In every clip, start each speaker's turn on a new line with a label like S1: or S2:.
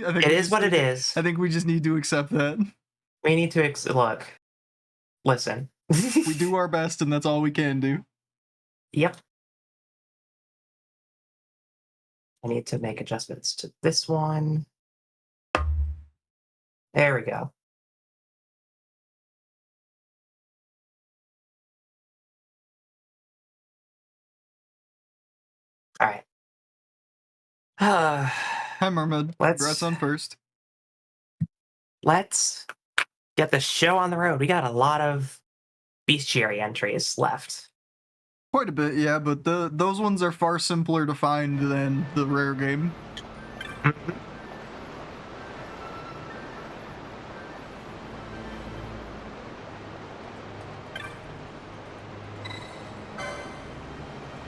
S1: It is what it is.
S2: I think we just need to accept that.
S1: We need to look. Listen.
S2: We do our best, and that's all we can do.
S1: Yep. I need to make adjustments to this one. There we go. All right.
S2: Hi, Mermaid. Congrats on first.
S1: Let's get the show on the road. We got a lot of bestiary entries left.
S2: Quite a bit, yeah, but those ones are far simpler to find than the rare game.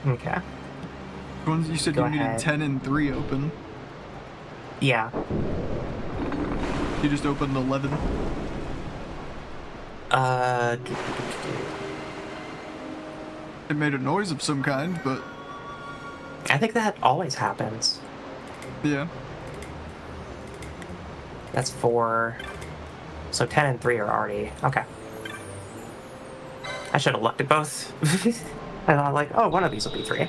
S1: Okay.
S2: Ones you said you needed 10 and 3 open.
S1: Yeah.
S2: You just opened 11. It made a noise of some kind, but
S1: I think that always happens.
S2: Yeah.
S1: That's 4. So 10 and 3 are already okay. I should have looked at both. And I'm like, oh, one of these will be 3.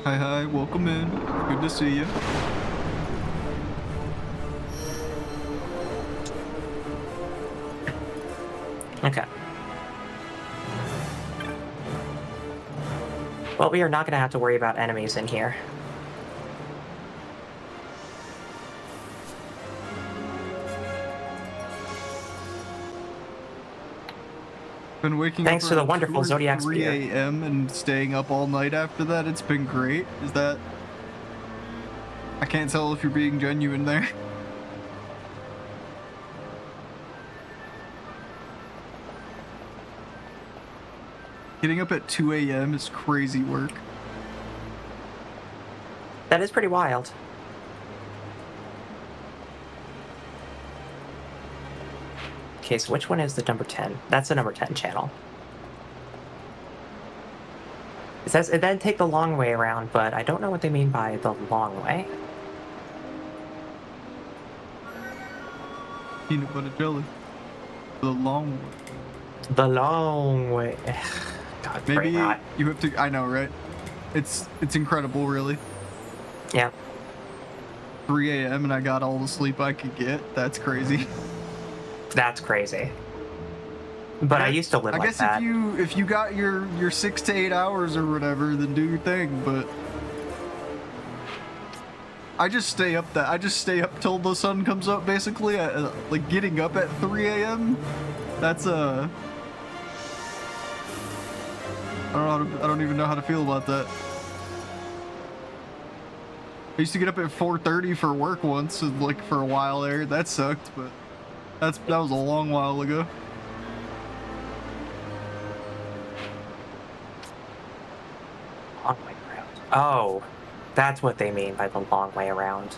S2: Hi, welcome in. Good to see you.
S1: Okay. Well, we are not going to have to worry about enemies in here.
S2: Been waking
S1: Thanks
S2: up
S1: to the wonderful Zodiac
S2: 3 a.m. and staying up all night after that. It's been great. Is that... I can't tell if you're being genuine there. Getting up at 2 a.m. is crazy work.
S1: That is pretty wild. Okay, so which one is the number 10? That's the number 10 channel. It says it then take the long way around, but I don't know what they mean by the long way.
S2: Peanut butter jelly. The long way.
S1: The long way. God,
S2: maybe you have to. I know, right? It's incredible, really.
S1: Yeah.
S2: 3 a.m. and I got all the sleep I could get. That's crazy.
S1: That's crazy. But I used to live like that.
S2: I guess if you got your 6 to 8 hours or whatever, then do your thing. But I just stay up till the sun comes up. Basically, like getting up at 3 a.m. That's I don't even know how to feel about that. I used to get up at 4:30 for work once, like for a while there. That sucked, but that was a long while ago.
S1: Long way around. Oh, that's what they mean by the long way around.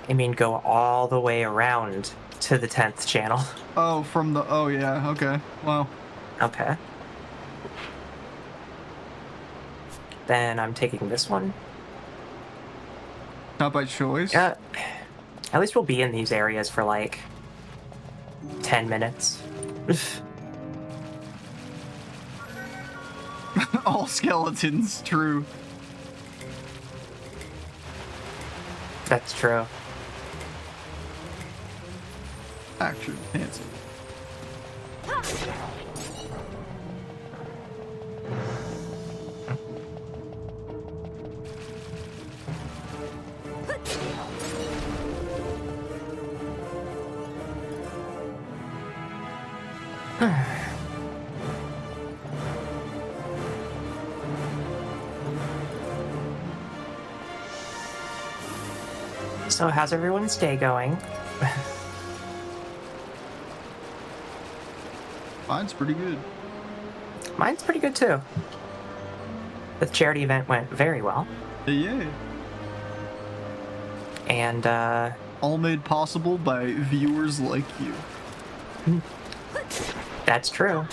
S1: I mean, go all the way around to the 10th channel.
S2: Oh, oh yeah, okay. Wow.
S1: Okay. Then I'm taking this one.
S2: Not by choice?
S1: At least we'll be in these areas for like 10 minutes.
S2: All skeletons, true.
S1: That's true.
S2: Action, cancel.
S1: So how's everyone's day going?
S2: Mine's pretty good.
S1: Mine's pretty good too. The charity event went very well.
S2: Yeah.
S1: And
S2: all made possible by viewers like you.
S1: That's true.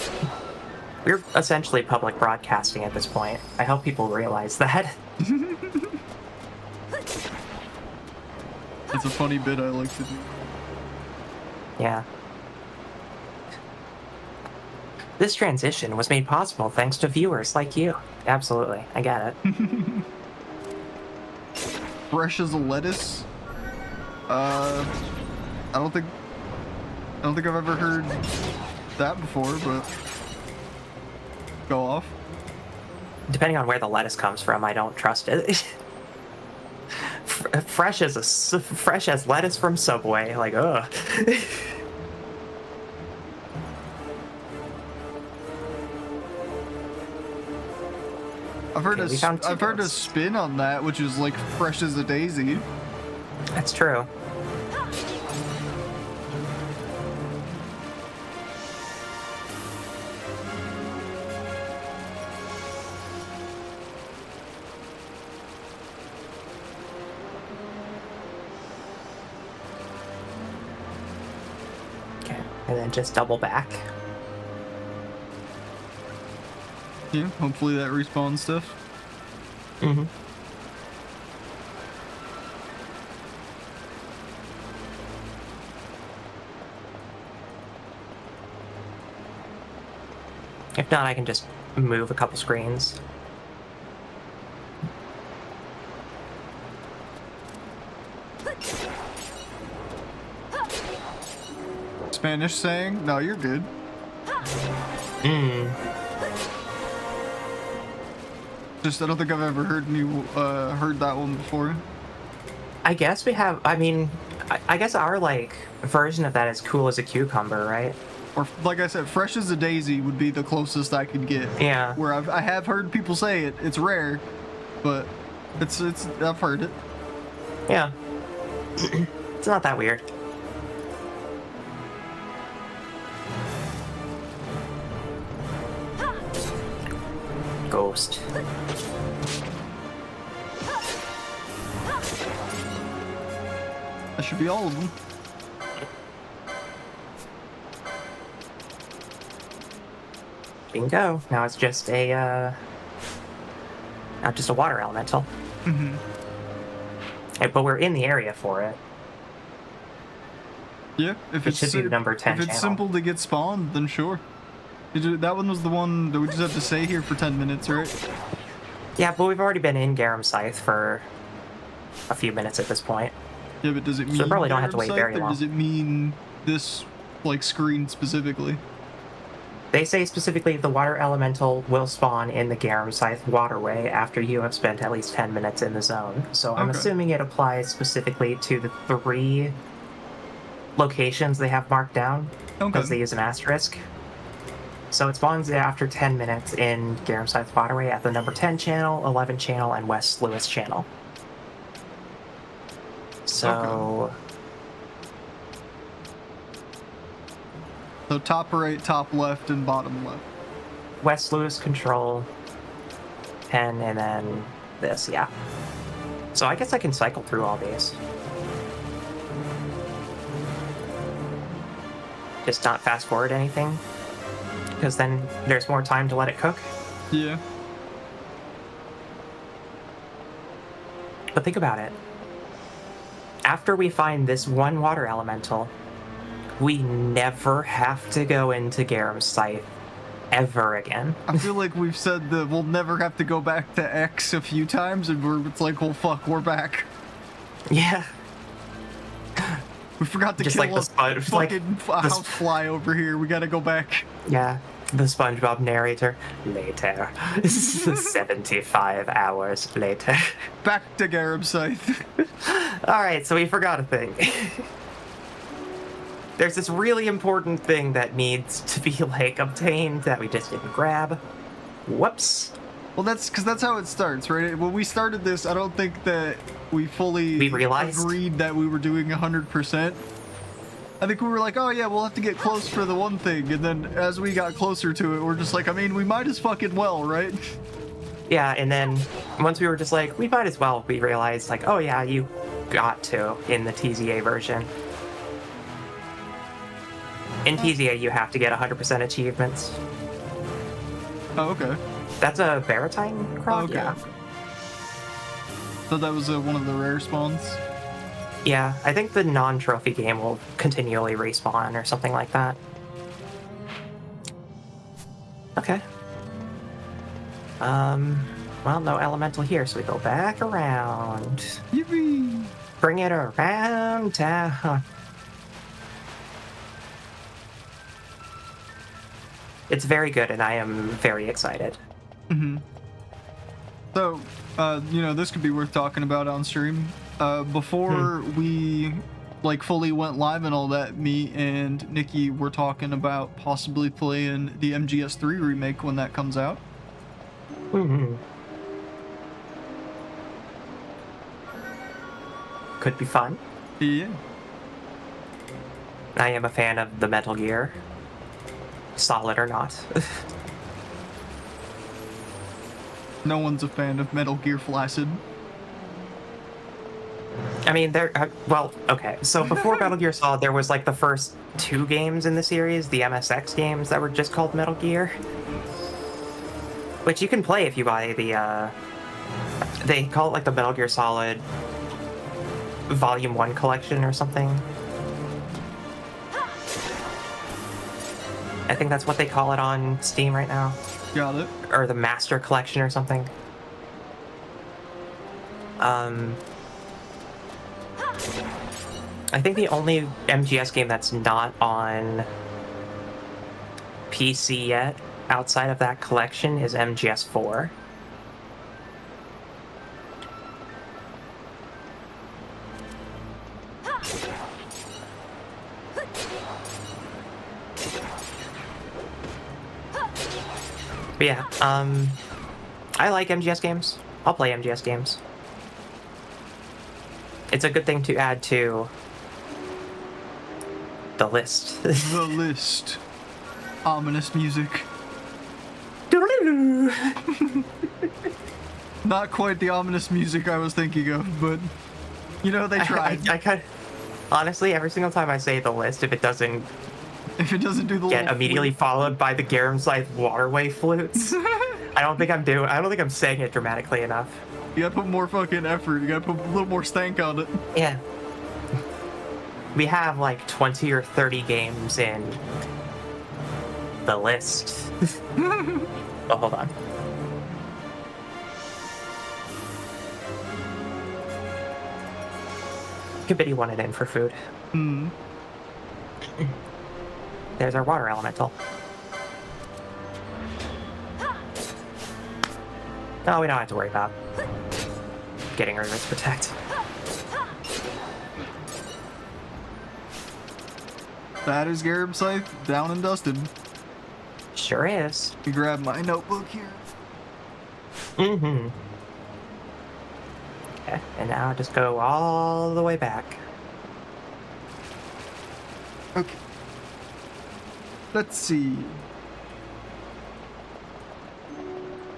S1: We're essentially public broadcasting at this point. I hope people realize that.
S2: It's a funny bit I like to do.
S1: Yeah. This transition was made possible thanks to viewers like you. Absolutely, I get it.
S2: Fresh as a lettuce. I don't think I've ever heard that before, but go off.
S1: Depending on where the lettuce comes from, I don't trust it. Fresh as lettuce from Subway, like ugh.
S2: I've heard a spin on that, which is like fresh as a daisy.
S1: That's true. Okay, and then just double back.
S2: Yeah, hopefully that respawns stuff.
S1: Mm-hmm. If not, I can just move a couple screens.
S2: Spanish saying? No, you're good. Just, I don't think I've ever heard that one before.
S1: I guess we have, I mean, I guess our, like, version of that is cool as a cucumber, right?
S2: Or, like I said, fresh as a daisy would be the closest I could get.
S1: Yeah.
S2: Where I have heard people say it. It's rare, but I've heard it.
S1: Yeah. It's not that weird. Ghost.
S2: That should be all of them.
S1: Bingo. Now it's just a, not just a water elemental.
S2: Mm-hmm.
S1: Hey, but we're in the area for it.
S2: Yeah, if
S1: It should be the number 10
S2: if it's
S1: channel.
S2: simple to get spawned, then sure. That one was the one that we just have to stay here for 10 minutes, right?
S1: Yeah, but we've already been in Garum Scythe for a few minutes at this point.
S2: Yeah, but does it mean
S1: So we probably don't have to wait
S2: Garum
S1: very
S2: Scythe, or
S1: long.
S2: does it mean this, like, screen specifically?
S1: They say specifically the water elemental will spawn in the Garum Scythe waterway after you have spent at least 10 minutes in the zone. So I'm
S2: Okay.
S1: assuming it applies specifically to the 3 locations they have marked down, because they
S2: Okay.
S1: use an asterisk. So it spawns after 10 minutes in Garum Scythe waterway at the number 10 channel, 11 channel, and West Lewis channel. So...
S2: So top right, top left, and bottom left.
S1: West Lewis control 10, and then this, yeah. So I guess I can cycle through all these. Just not fast forward anything, because then there's more time to let it cook.
S2: Yeah.
S1: But think about it. After we find this one water elemental, we never have to go into Garum Scythe ever again.
S2: I feel like we've said that we'll never have to go back to X a few times, and it's like, well, fuck, we're back.
S1: Yeah.
S2: We forgot to
S1: Just
S2: kill
S1: like the
S2: a
S1: sponge, like
S2: fucking
S1: the
S2: housefly over here. We gotta go back.
S1: Yeah, the SpongeBob narrator. Later. 75 hours later.
S2: Back to Garum Scythe.
S1: Alright, so we forgot a thing. There's this really important thing that needs to be, like, obtained that we just didn't grab. Whoops.
S2: Well, that's because that's how it starts, right? When we started this, I don't think that we fully
S1: realized?
S2: agreed that we were doing 100%. I think we were like, oh yeah, we'll have to get close for the one thing, and then as we got closer to it, we're just like, I mean, we might as fucking well, right?
S1: Yeah, and then once we were just like, we might as well, we realized, like, oh yeah, you got to in the TZA version. In TZA, you have to get 100% achievements.
S2: Oh, okay.
S1: That's a Baratine crop?
S2: Okay.
S1: Yeah.
S2: Thought that was one of the rare spawns.
S1: Yeah, I think the non-trophy game will continually respawn or something like that. Okay. Well, no elemental here, so we go back around.
S2: Yippee!
S1: Bring it around town. It's very good, and I am very excited.
S2: Mm-hmm. So, this could be worth talking about on stream. Before we fully went live and all that, me and Nikki were talking about possibly playing the MGS3 remake when that comes out.
S1: Mm-hmm. Could be fun.
S2: Yeah.
S1: I am a fan of the Metal Gear, solid or not.
S2: No one's a fan of Metal Gear Flaccid.
S1: I mean, well, okay. So before Metal Gear Solid, there was the first 2 games in the series, the MSX games that were just called Metal Gear, which you can play if you buy the. They call it the Metal Gear Solid Volume 1 collection or something. I think that's what they call it on Steam right now.
S2: Got it.
S1: Or the Master Collection or something. I think the only MGS game that's not on PC yet, outside of that collection, is MGS4. But yeah, I like MGS games. I'll play MGS games. It's a good thing to add to the list.
S2: The list. Ominous music. Not quite the ominous music I was thinking of, but they tried.
S1: I kind of, honestly, every single time I say the list, if it doesn't
S2: do the
S1: get immediately followed by the Garam Scythe waterway flutes, I don't think I'm saying it dramatically enough.
S2: You gotta put more fucking effort. You gotta put a little more stank on it.
S1: Yeah. We have 20 or 30 games in the list. Oh, hold on. Kabiddy wanted in for food.
S2: Hmm.
S1: There's our water elemental. No, we don't have to worry about getting rid of its protect.
S2: That is Garam Scythe, down and dusted.
S1: Sure is.
S2: You grab my notebook here.
S1: Mm-hmm. Okay, and now just go all the way back.
S2: Okay. Let's see.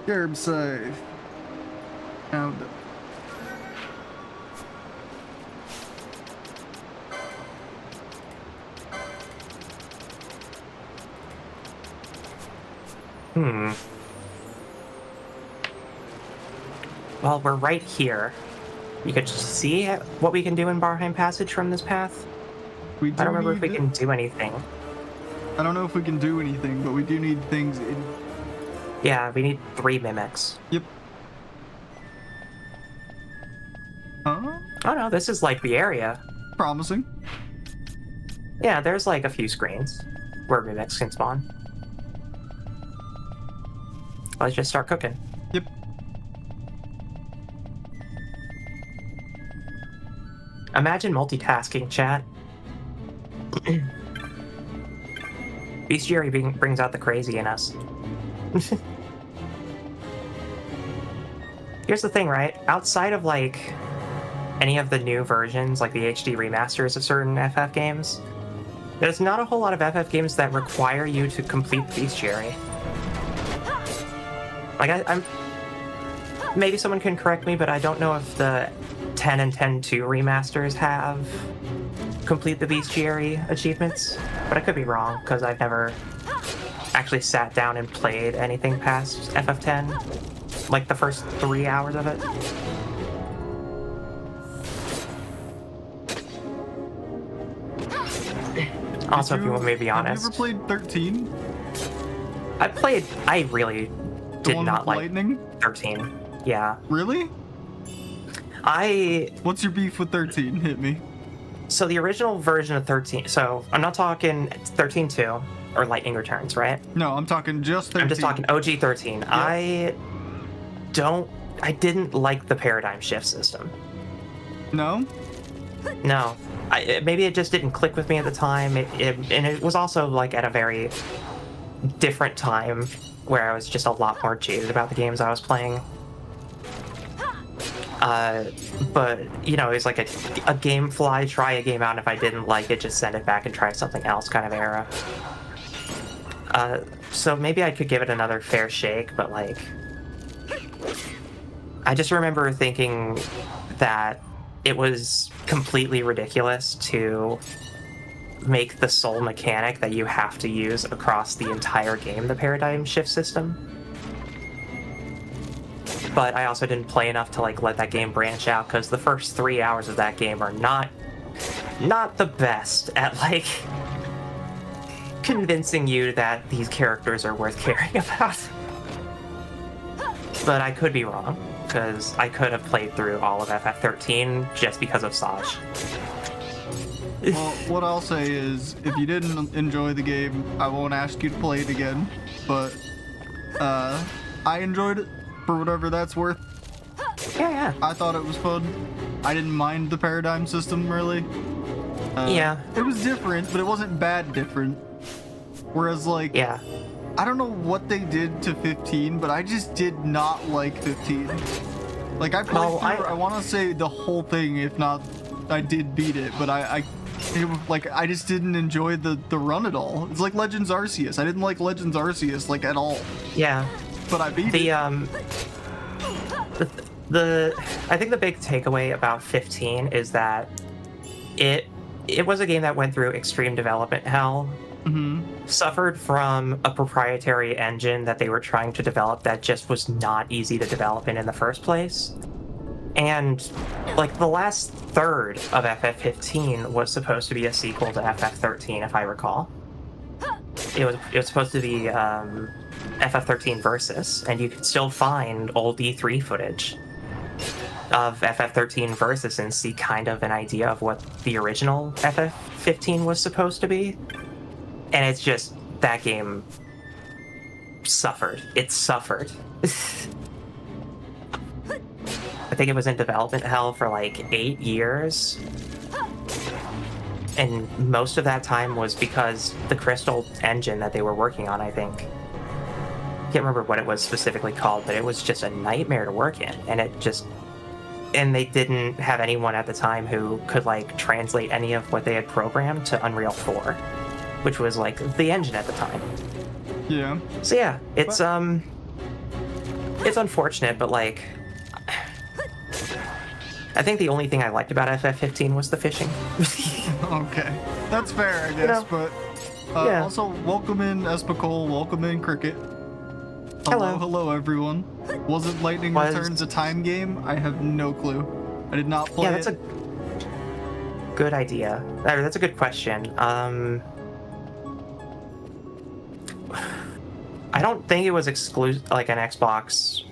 S2: Garam Scythe. Now done.
S1: Well, we're right here. You could see what we can do in Barheim Passage from this path. I don't remember if we can do anything.
S2: I don't know if we can do anything, but we do need things in...
S1: Yeah, we need 3 mimics.
S2: Yep. Huh?
S1: Oh no, this is the area.
S2: Promising.
S1: Yeah, there's a few screens where mimics can spawn. Let's just start cooking.
S2: Yep.
S1: Imagine multitasking, chat. Bestiary brings out the crazy in us. Here's the thing, right? Outside of any of the new versions, the HD remasters of certain FF games, there's not a whole lot of FF games that require you to complete the bestiary. I'm maybe someone can correct me, but I don't know if the 10 and 10-2 remasters have complete the bestiary achievements, but I could be wrong because I've never actually sat down and played anything past FF10, the first 3 hours of it. Also, if you want me to be honest.
S2: Have you ever played 13?
S1: I really
S2: The
S1: did
S2: one
S1: not
S2: with
S1: like
S2: lightning?
S1: 13. Yeah.
S2: Really? What's your beef with 13? Hit me.
S1: So the original version of 13, so I'm not talking 13.2 or Lightning Returns, right?
S2: No, I'm talking just 13.
S1: I'm just talking OG 13. Yep. I didn't like the paradigm shift system.
S2: No?
S1: No. Maybe it just didn't click with me at the time. And it was also like at a very different time where I was just a lot more jaded about the games I was playing. But, you know, it's like a game fly, try a game out, and if I didn't like it, just send it back and try something else kind of era. So maybe I could give it another fair shake, but, like, I just remember thinking that it was completely ridiculous to make the sole mechanic that you have to use across the entire game the paradigm shift system. But I also didn't play enough to like let that game branch out, because the first 3 hours of that game are not the best at like convincing you that these characters are worth caring about. But I could be wrong, because I could have played through all of FF13 just because of Saj.
S2: Well, what I'll say is, if you didn't enjoy the game, I won't ask you to play it again, but I enjoyed it. For whatever that's worth.
S1: Yeah.
S2: I thought it was fun. I didn't mind the paradigm system, really.
S1: Yeah.
S2: It was different, but it wasn't bad different. Whereas, like...
S1: Yeah.
S2: I don't know what they did to 15, but I just did not like 15. Like, I played through, I want to say the whole thing, if not, I did beat it, but I just didn't enjoy the run at all. It's like Legends Arceus. I didn't like Legends Arceus, like, at all.
S1: Yeah.
S2: But I beat it.
S1: I think the big takeaway about 15 is that it was a game that went through extreme development hell, suffered from a proprietary engine that they were trying to develop that just was not easy to develop in the first place. And like the last third of FF15 was supposed to be a sequel to FF13, if I recall. It was supposed to be FF13 Versus, and you could still find old E3 footage of FF13 Versus and see kind of an idea of what the original FF15 was supposed to be. And it's just, that game suffered. It suffered. I think it was in development hell for like 8 years. And most of that time was because the Crystal engine that they were working on, I think. I can't remember what it was specifically called, but it was just a nightmare to work in. And they didn't have anyone at the time who could like translate any of what they had programmed to Unreal 4, which was like the engine at the time.
S2: Yeah.
S1: So yeah, it's unfortunate, but like, I think the only thing I liked about FF15 was the fishing.
S2: Okay, that's fair, I guess. But
S1: yeah.
S2: Also, welcome in Espicole, welcome in Cricket. Hello, everyone. Wasn't Lightning Returns a time game? I have no clue. I did not play it.
S1: Yeah, that's a good idea. That's a good question. I don't think it was exclusive, like an Xbox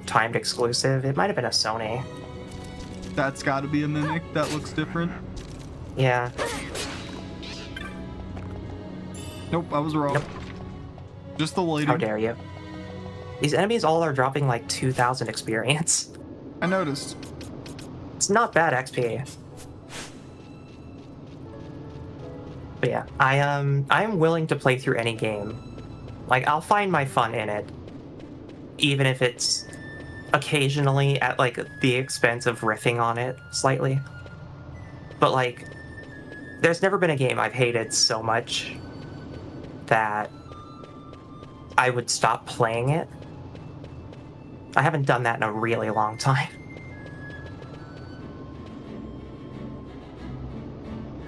S1: timed exclusive. It might have been a Sony.
S2: That's got to be a Mimic. That looks different.
S1: Yeah.
S2: Nope, I was wrong.
S1: Nope.
S2: Just the lighting.
S1: How dare you? These enemies all are dropping like 2,000 experience.
S2: I noticed.
S1: It's not bad XP. But yeah, I am willing to play through any game. Like, I'll find my fun in it, even if it's occasionally at like the expense of riffing on it slightly. But like, there's never been a game I've hated so much that I would stop playing it. I haven't done that in a really long time.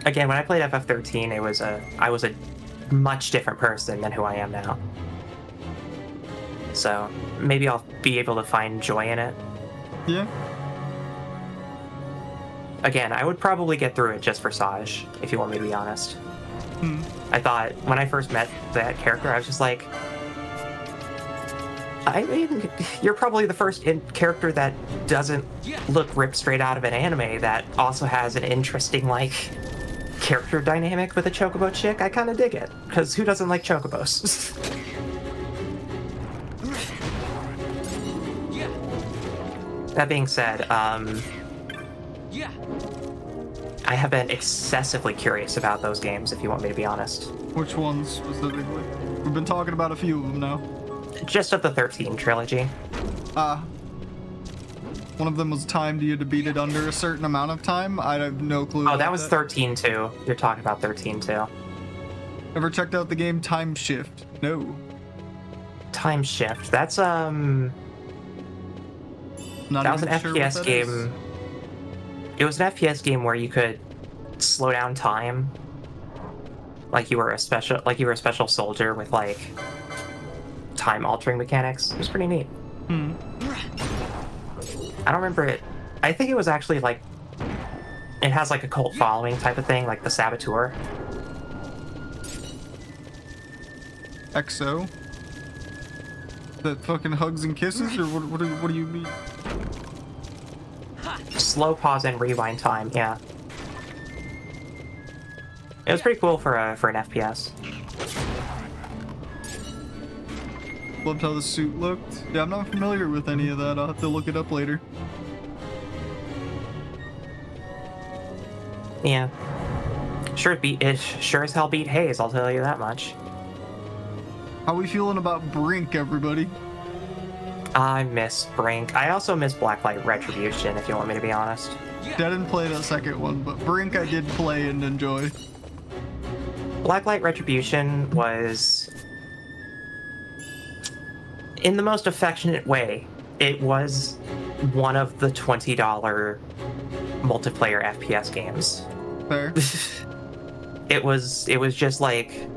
S1: Again, when I played FF13, I was a much different person than who I am now. So maybe I'll be able to find joy in it.
S2: Yeah.
S1: Again, I would probably get through it just for Saj, if you want me to be honest. I thought when I first met that character, I was just like, I mean, you're probably the first character that doesn't look ripped straight out of an anime that also has an interesting, like, character dynamic with a chocobo chick. I kind of dig it, because who doesn't like chocobos? That being said, I have been excessively curious about those games, if you want me to be honest.
S2: Which ones specifically? We've been talking about a few of them now.
S1: Just of the 13 trilogy.
S2: One of them was timed you had to beat it under a certain amount of time. I have no clue.
S1: Oh, that was 13 too. You're talking about 13 too.
S2: Ever checked out the game Time Shift? No.
S1: Time Shift. That's
S2: Not
S1: that was an
S2: even sure what
S1: FPS
S2: that
S1: game.
S2: is.
S1: It was an FPS game where you could slow down time, like you were a special soldier with like time altering mechanics. It was pretty neat. I don't remember it. I think it was actually like it has like a cult following type of thing, like the Saboteur.
S2: XO? That fucking hugs and kisses, or what do you mean?
S1: Slow pause and rewind time. Yeah, it was pretty cool for an FPS.
S2: Loved how the suit looked. Yeah, I'm not familiar with any of that. I'll have to look it up later.
S1: Yeah, it sure as hell beat Haze. I'll tell you that much.
S2: How we feeling about Brink, everybody?
S1: I miss Brink. I also miss Blacklight Retribution, if you want me to be honest.
S2: I didn't play the second one, but Brink I did play and enjoy.
S1: Blacklight Retribution was, in the most affectionate way, it was one of the $20 multiplayer FPS games.
S2: Fair.
S1: It was just like,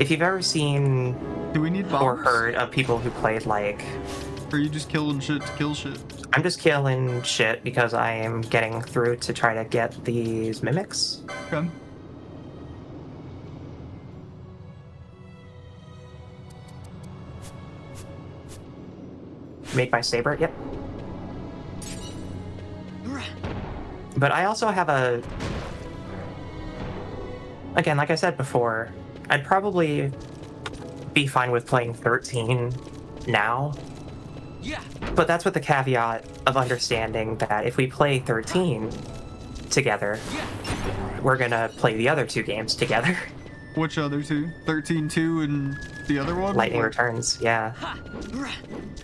S1: if you've ever seen
S2: Do we need bombs?
S1: or heard of people who played like,
S2: Or are you just killing shit to kill shit?
S1: I'm just killing shit because I am getting through to try to get these mimics.
S2: Okay.
S1: Make my saber, yep. But I also have again, like I said before, I'd probably be fine with playing 13 now. Yeah. But that's with the caveat of understanding that if we play 13 together, we're gonna play the other two games together.
S2: Which other two? 13-2 and the other one?
S1: Lightning Returns, yeah.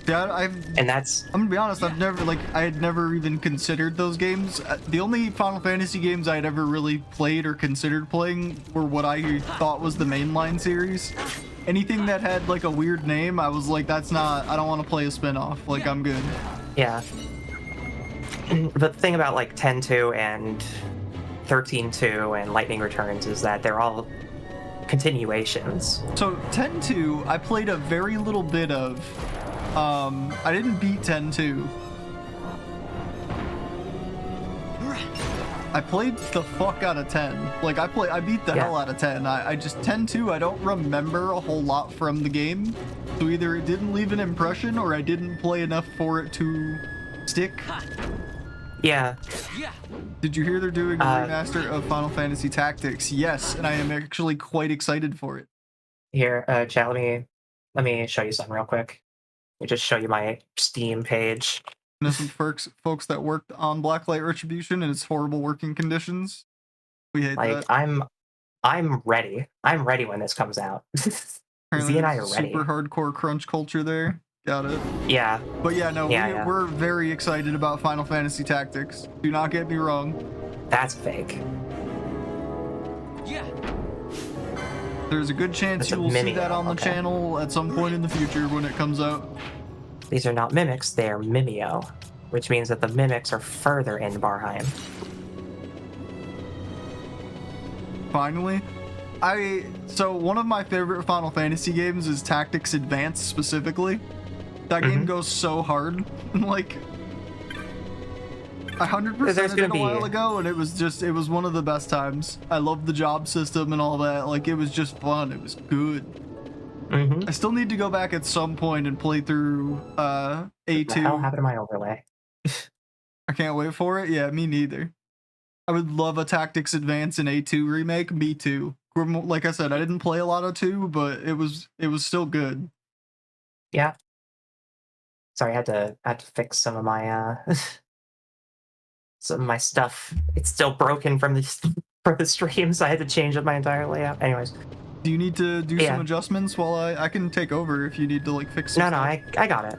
S2: Yeah,
S1: And that's...
S2: I'm gonna be honest, I had never even considered those games. The only Final Fantasy games I had ever really played or considered playing were what I thought was the mainline series. Anything that had like a weird name, I was like, I don't want to play a spin-off. Like, I'm good.
S1: Yeah. But the thing about like 10-2 and 13-2 and Lightning Returns is that they're all continuations.
S2: So 10-2, I played a very little bit of. I didn't beat 10-2. I played the fuck out of 10. Like, I beat the hell out of 10. I just 10-2, I don't remember a whole lot from the game. So either it didn't leave an impression or I didn't play enough for it to stick.
S1: Yeah.
S2: Did you hear they're doing a remaster of Final Fantasy Tactics? Yes, and I am actually quite excited for it.
S1: Here, chat, let me show you something real quick. Let me just show you my Steam page.
S2: Innocent folks that worked on Blacklight Retribution and its horrible working conditions. We hate that.
S1: I'm ready. I'm ready when this comes out. Z and I are ready.
S2: Super hardcore crunch culture there. Got it.
S1: Yeah.
S2: But yeah, no, we're very excited about Final Fantasy Tactics. Do not get me wrong.
S1: That's fake.
S2: Yeah. There's a good chance you will see that on the channel at some point in the future when it comes out.
S1: These are not mimics, they are Mimeo, which means that the mimics are further in Barheim.
S2: Finally. So one of my favorite Final Fantasy games is Tactics Advance specifically. That game goes so hard. Like, 100%
S1: There's
S2: it
S1: gonna
S2: a while
S1: be-
S2: ago, and it was one of the best times. I loved the job system and all that. Like, it was just fun. It was good.
S1: Mm-hmm.
S2: I still need to go back at some point and play through
S1: What the hell
S2: A2.
S1: happened to my overlay?
S2: I can't wait for it. Yeah, me neither. I would love a Tactics Advance in A2 remake. Me too. Like I said, I didn't play a lot of 2, but it was still good.
S1: Yeah. Sorry, I had to fix some of my some of my stuff. It's still broken from the from the stream, so I had to change up my entire layout. Anyways.
S2: Do you need to do
S1: Yeah.
S2: some adjustments while I can take over if you need to like fix some
S1: No,
S2: stuff?
S1: I got it.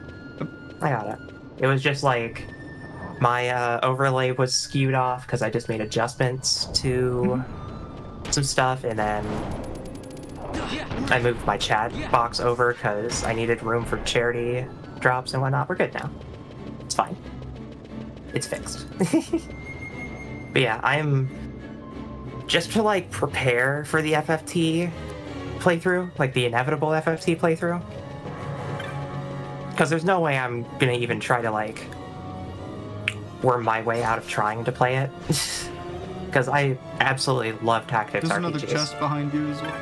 S1: I got it. It was just like my overlay was skewed off because I just made adjustments to some stuff, and then I moved my chat box over because I needed room for charity drops and whatnot. We're good now. It's fine. It's fixed. But yeah, I'm just to like prepare for the FFT playthrough, like the inevitable FFT playthrough. Because there's no way I'm gonna even try to like worm my way out of trying to play it. Because I absolutely love tactics
S2: There's
S1: RPGs.
S2: another chest behind you as well.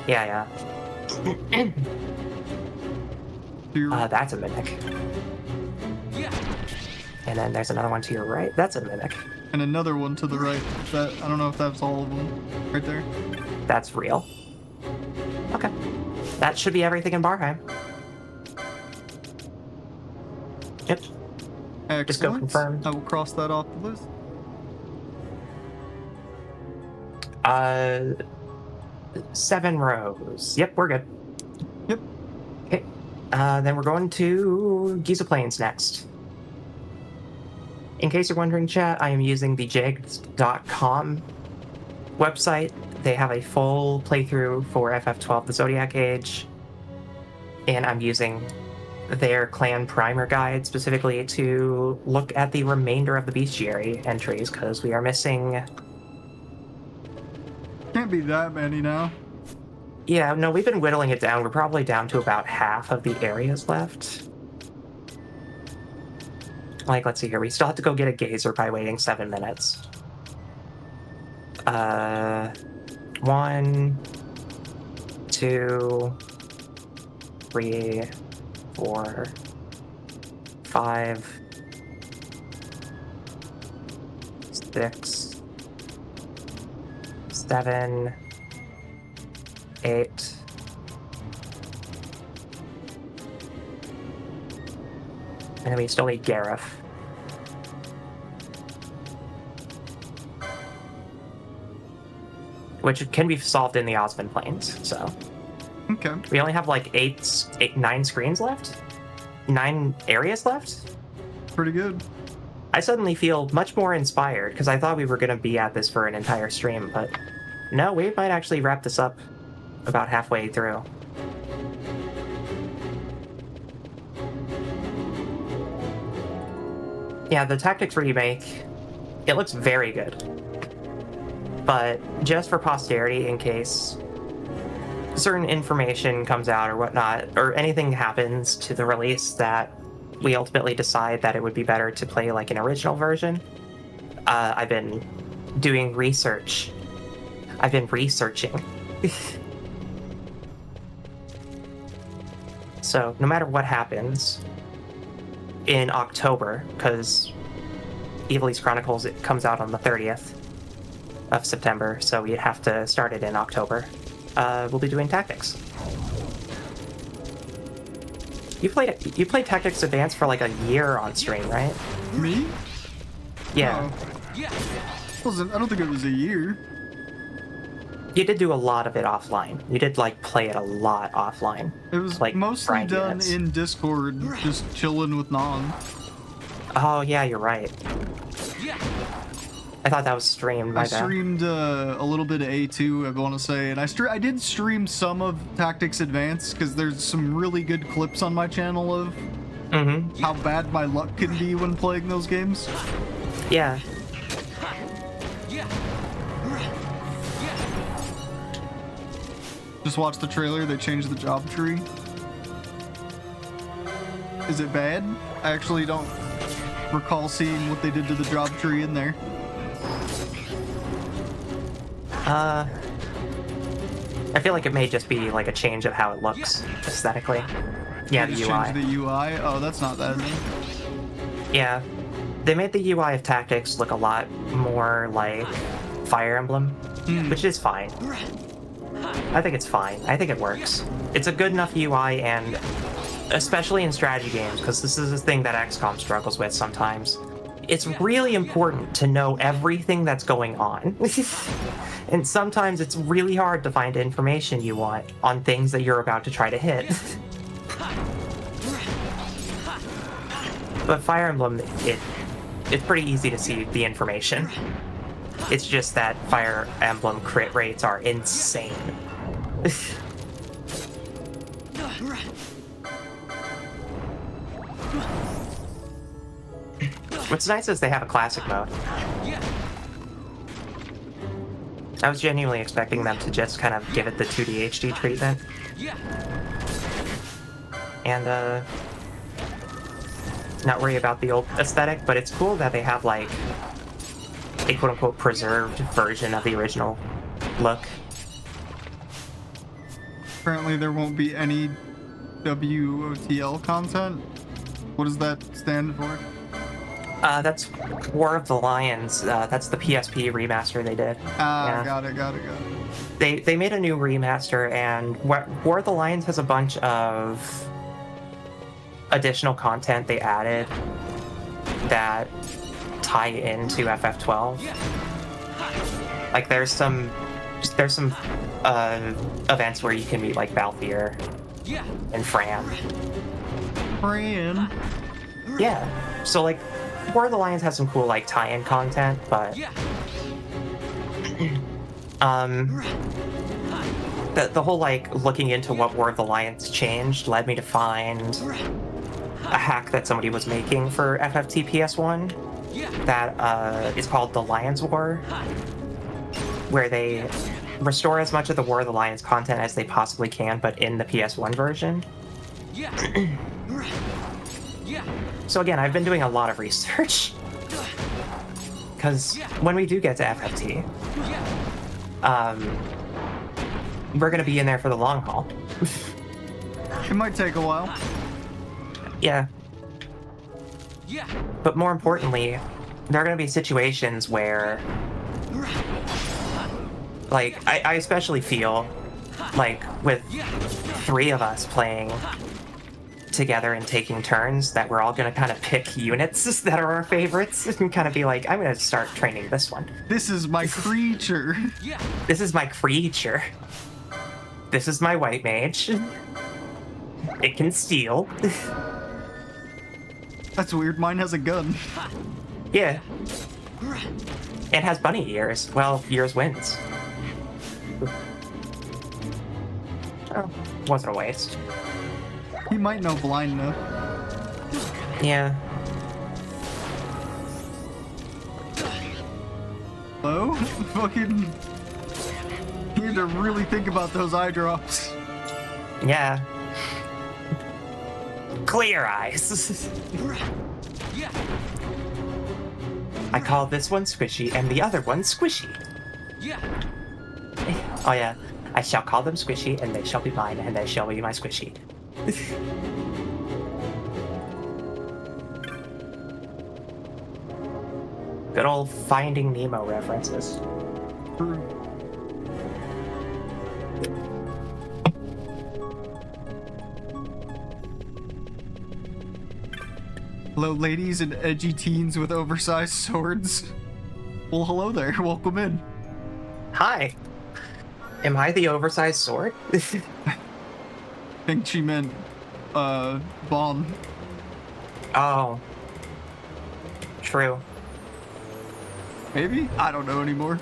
S1: Yeah.
S2: To your right.
S1: That's a mimic. And then there's another one to your right. That's a mimic.
S2: And another one to the right. That I don't know if that's all of them. Right there.
S1: That's real. Okay. That should be everything in Barheim. Yep.
S2: Excellent.
S1: Just go confirm.
S2: I will cross that off the list.
S1: 7 rows. Yep, we're good.
S2: Yep.
S1: Okay. Then we're going to Giza Plains next. In case you're wondering, chat, I am using the jags.com website. They have a full playthrough for FF12, the Zodiac Age, and I'm using their clan primer guide specifically to look at the remainder of the bestiary entries, because we are missing...
S2: Can't be that many now.
S1: Yeah, no, we've been whittling it down. We're probably down to about half of the areas left. Like, let's see here. We still have to go get a gazer by waiting 7 minutes. 1, 2, 3, 4, 5, 6, 7, 8. And then we still need Gareth. Which can be solved in the Osmond Plains, so.
S2: Okay.
S1: We only have like 9 screens left? 9 areas left?
S2: Pretty good.
S1: I suddenly feel much more inspired, because I thought we were going to be at this for an entire stream, but no, we might actually wrap this up about halfway through. Yeah, the Tactics remake, it looks very good. But just for posterity, in case certain information comes out or whatnot, or anything happens to the release that we ultimately decide that it would be better to play like an original version, I've been doing research. I've been researching. So no matter what happens in October, because Evilise Chronicles, it comes out on the 30th of September, so we'd have to start it in October. We'll be doing Tactics. You played Tactics Advance for like a year on stream, right?
S2: Me?
S1: Yeah.
S2: I don't think it was a year.
S1: You did do a lot of it offline. You did like play it a lot offline.
S2: It was
S1: like
S2: mostly
S1: grind
S2: done
S1: units.
S2: in Discord, just chilling with Non.
S1: Oh yeah, you're right. I thought that was streamed.
S2: I streamed a little bit of A2, I want to say, and I did stream some of Tactics Advance because there's some really good clips on my channel of how bad my luck can be when playing those games.
S1: Yeah.
S2: Just watch the trailer, they changed the job tree. Is it bad? I actually don't recall seeing what they did to the job tree in there.
S1: I feel like it may just be like a change of how it looks aesthetically. Yeah,
S2: They
S1: the
S2: just
S1: UI.
S2: changed the UI. Oh, that's not bad.
S1: Yeah, they made the UI of Tactics look a lot more like Fire Emblem, which is fine. I think it's fine. I think it works. It's a good enough UI, and especially in strategy games, because this is a thing that XCOM struggles with sometimes. It's really important to know everything that's going on. And sometimes it's really hard to find information you want on things that you're about to try to hit. But Fire Emblem, it's pretty easy to see the information. It's just that Fire Emblem crit rates are insane. What's nice is they have a classic mode. I was genuinely expecting them to just kind of give it the 2D HD treatment. And, not worry about the old aesthetic, but it's cool that they have, like, a quote-unquote preserved version of the original look.
S2: Apparently there won't be any WOTL content. What does that stand for?
S1: That's War of the Lions. That's the PSP remaster they did.
S2: Ah, got it.
S1: They made a new remaster, and War of the Lions has a bunch of additional content they added that tie into FF12. Like there's some events where you can meet like Balthier and Fran.
S2: Fran.
S1: Yeah. So like War of the Lions has some cool like tie-in content, but the whole like looking into what War of the Lions changed led me to find a hack that somebody was making for FFT PS1 that is called the Lions War, where they restore as much of the War of the Lions content as they possibly can, but in the PS1 version. So again, I've been doing a lot of research, because when we do get to FFT, we're going to be in there for the long haul.
S2: It might take a while.
S1: Yeah. But more importantly, there are going to be situations where, like, I especially feel like with 3 of us playing together and taking turns, that we're all going to kind of pick units that are our favorites and kind of be like, I'm going to start training this one.
S2: This is my creature.
S1: This is my creature. This is my white mage. It can steal.
S2: That's weird. Mine has a gun.
S1: Yeah. It has bunny ears. Well, yours wins. Oh, wasn't a waste.
S2: He might know blind though.
S1: Yeah.
S2: Hello? Fucking... You need to really think about those eye drops.
S1: Yeah. Clear eyes. I call this one Squishy and the other one Squishy. Oh yeah. I shall call them Squishy and they shall be mine and they shall be my Squishy. Good old Finding Nemo references.
S2: Hello, ladies and edgy teens with oversized swords. Well, hello there. Welcome in.
S1: Hi. Am I the oversized sword?
S2: I think she meant, Bon.
S1: Oh. True.
S2: Maybe? I don't know anymore.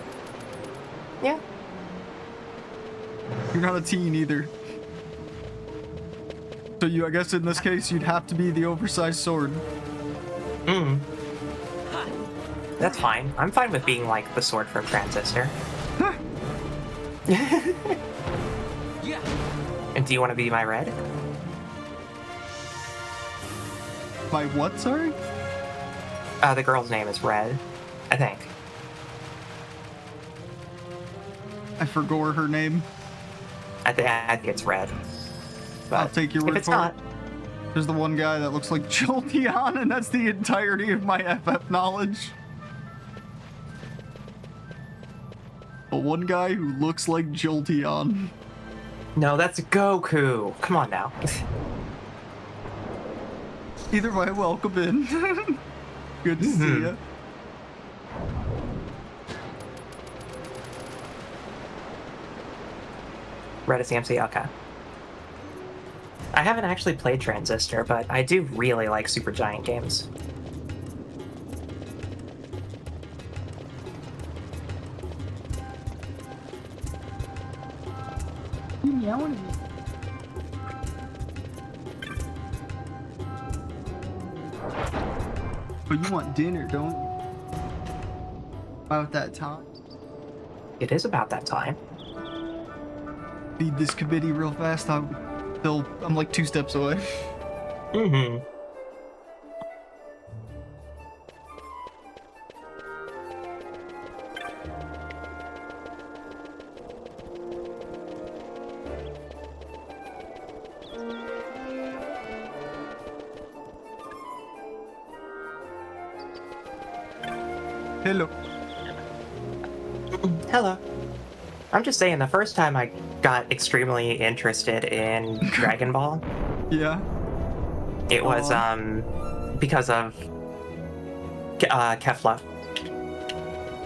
S1: Yeah.
S2: You're not a teen either. So I guess in this case, you'd have to be the oversized sword.
S1: That's fine. I'm fine with being like the sword from Transistor. And do you want to be my red?
S2: My what, sorry?
S1: The girl's name is Red, I think.
S2: I forgot her name.
S1: I think it's Red. But
S2: I'll take your word
S1: if it's
S2: for
S1: not,
S2: it. There's the one guy that looks like Jolteon, and that's the entirety of my FF knowledge. But one guy who looks like Jolteon.
S1: no, that's Goku. Come on now.
S2: Either way, welcome in. Good to see ya.
S1: Red is CMC, okay. I haven't actually played Transistor, but I do really like Supergiant games.
S2: You yelling at me? But you want dinner, don't you? About that time.
S1: It is about that time.
S2: Feed this committee real fast. I'm like 2 steps away.
S1: Mm-hmm.
S2: Hello.
S1: Hello. I'm just saying, the first time I got extremely interested in Dragon Ball,
S2: Yeah.
S1: it was because of Kefla.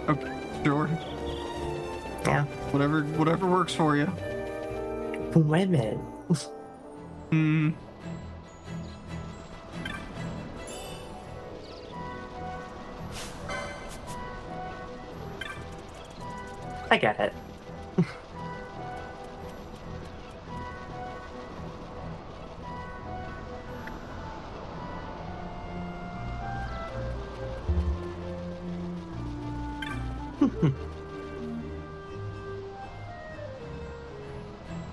S2: Okay. Sure.
S1: Yeah.
S2: Whatever works for you.
S1: Women.
S2: Hmm.
S1: I get it.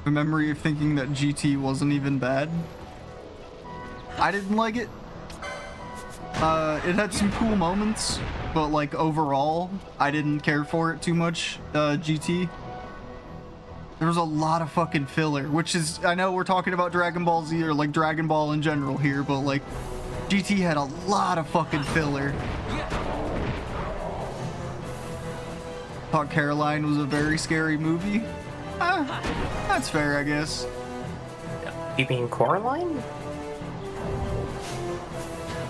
S2: A memory of thinking that GT wasn't even bad. I didn't like it. It had some cool moments, but like overall, I didn't care for it too much. GT. There was a lot of fucking filler, which is, I know we're talking about Dragon Ball Z or like Dragon Ball in general here, but like GT had a lot of fucking filler. Thought Caroline was a very scary movie. That's fair, I guess.
S1: You mean Coraline?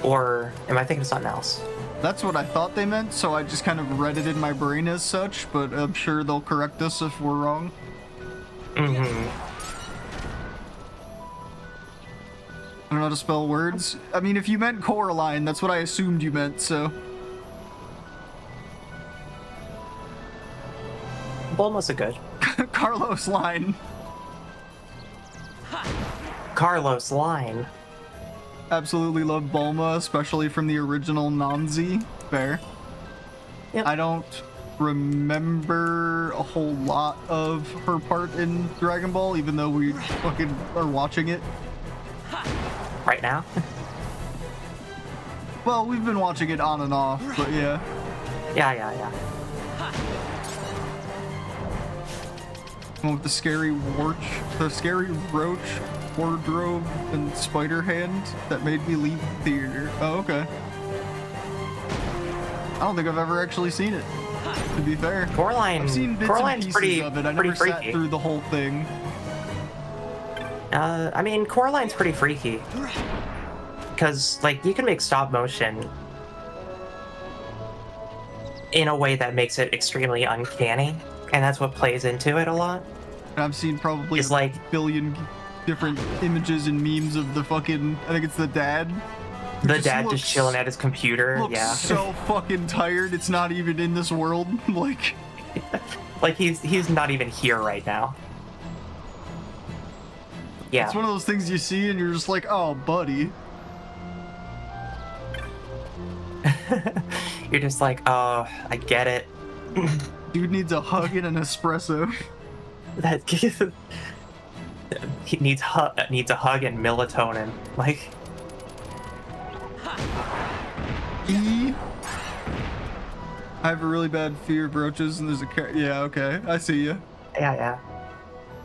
S1: Or am I thinking of something else?
S2: That's what I thought they meant, so I just kind of read it in my brain as such, but I'm sure they'll correct us if we're wrong.
S1: Mm-hmm.
S2: I don't know how to spell words. I mean, if you meant Coraline, that's what I assumed you meant, so...
S1: Bulma's a good.
S2: Carlos line.
S1: Carlos Line.
S2: Absolutely love Bulma, especially from the original Nanzi. Fair.
S1: Yep.
S2: I don't remember a whole lot of her part in Dragon Ball, even though we fucking are watching it.
S1: Right now?
S2: Well, we've been watching it on and off, but yeah.
S1: Yeah.
S2: One with the scary roach, wardrobe, and spider hand that made me leave the theater. Oh, okay. I don't think I've ever actually seen it, to be fair.
S1: Coraline.
S2: I've seen bits
S1: Coraline's
S2: and pieces
S1: pretty,
S2: of it. I
S1: pretty
S2: never sat
S1: freaky.
S2: through the whole thing.
S1: I mean, Coraline's pretty freaky. Because, like, you can make stop motion in a way that makes it extremely uncanny, and that's what plays into it a lot.
S2: And I've seen probably
S1: It's
S2: a
S1: like
S2: billion different images and memes of the fucking, I think it's the dad. who
S1: the dad
S2: looks-
S1: just chilling at his computer.
S2: Looks
S1: Yeah.
S2: so fucking tired. It's not even in this world. Like,
S1: Like, he's not even here right now. Yeah.
S2: it's one of those things you see and you're just like, oh, buddy.
S1: You're just like, oh, I get it.
S2: Dude needs a hug and an espresso.
S1: That he needs a hug and melatonin. Like,
S2: E I have a really bad fear of roaches, and there's a yeah, okay, I see you.
S1: Yeah, yeah.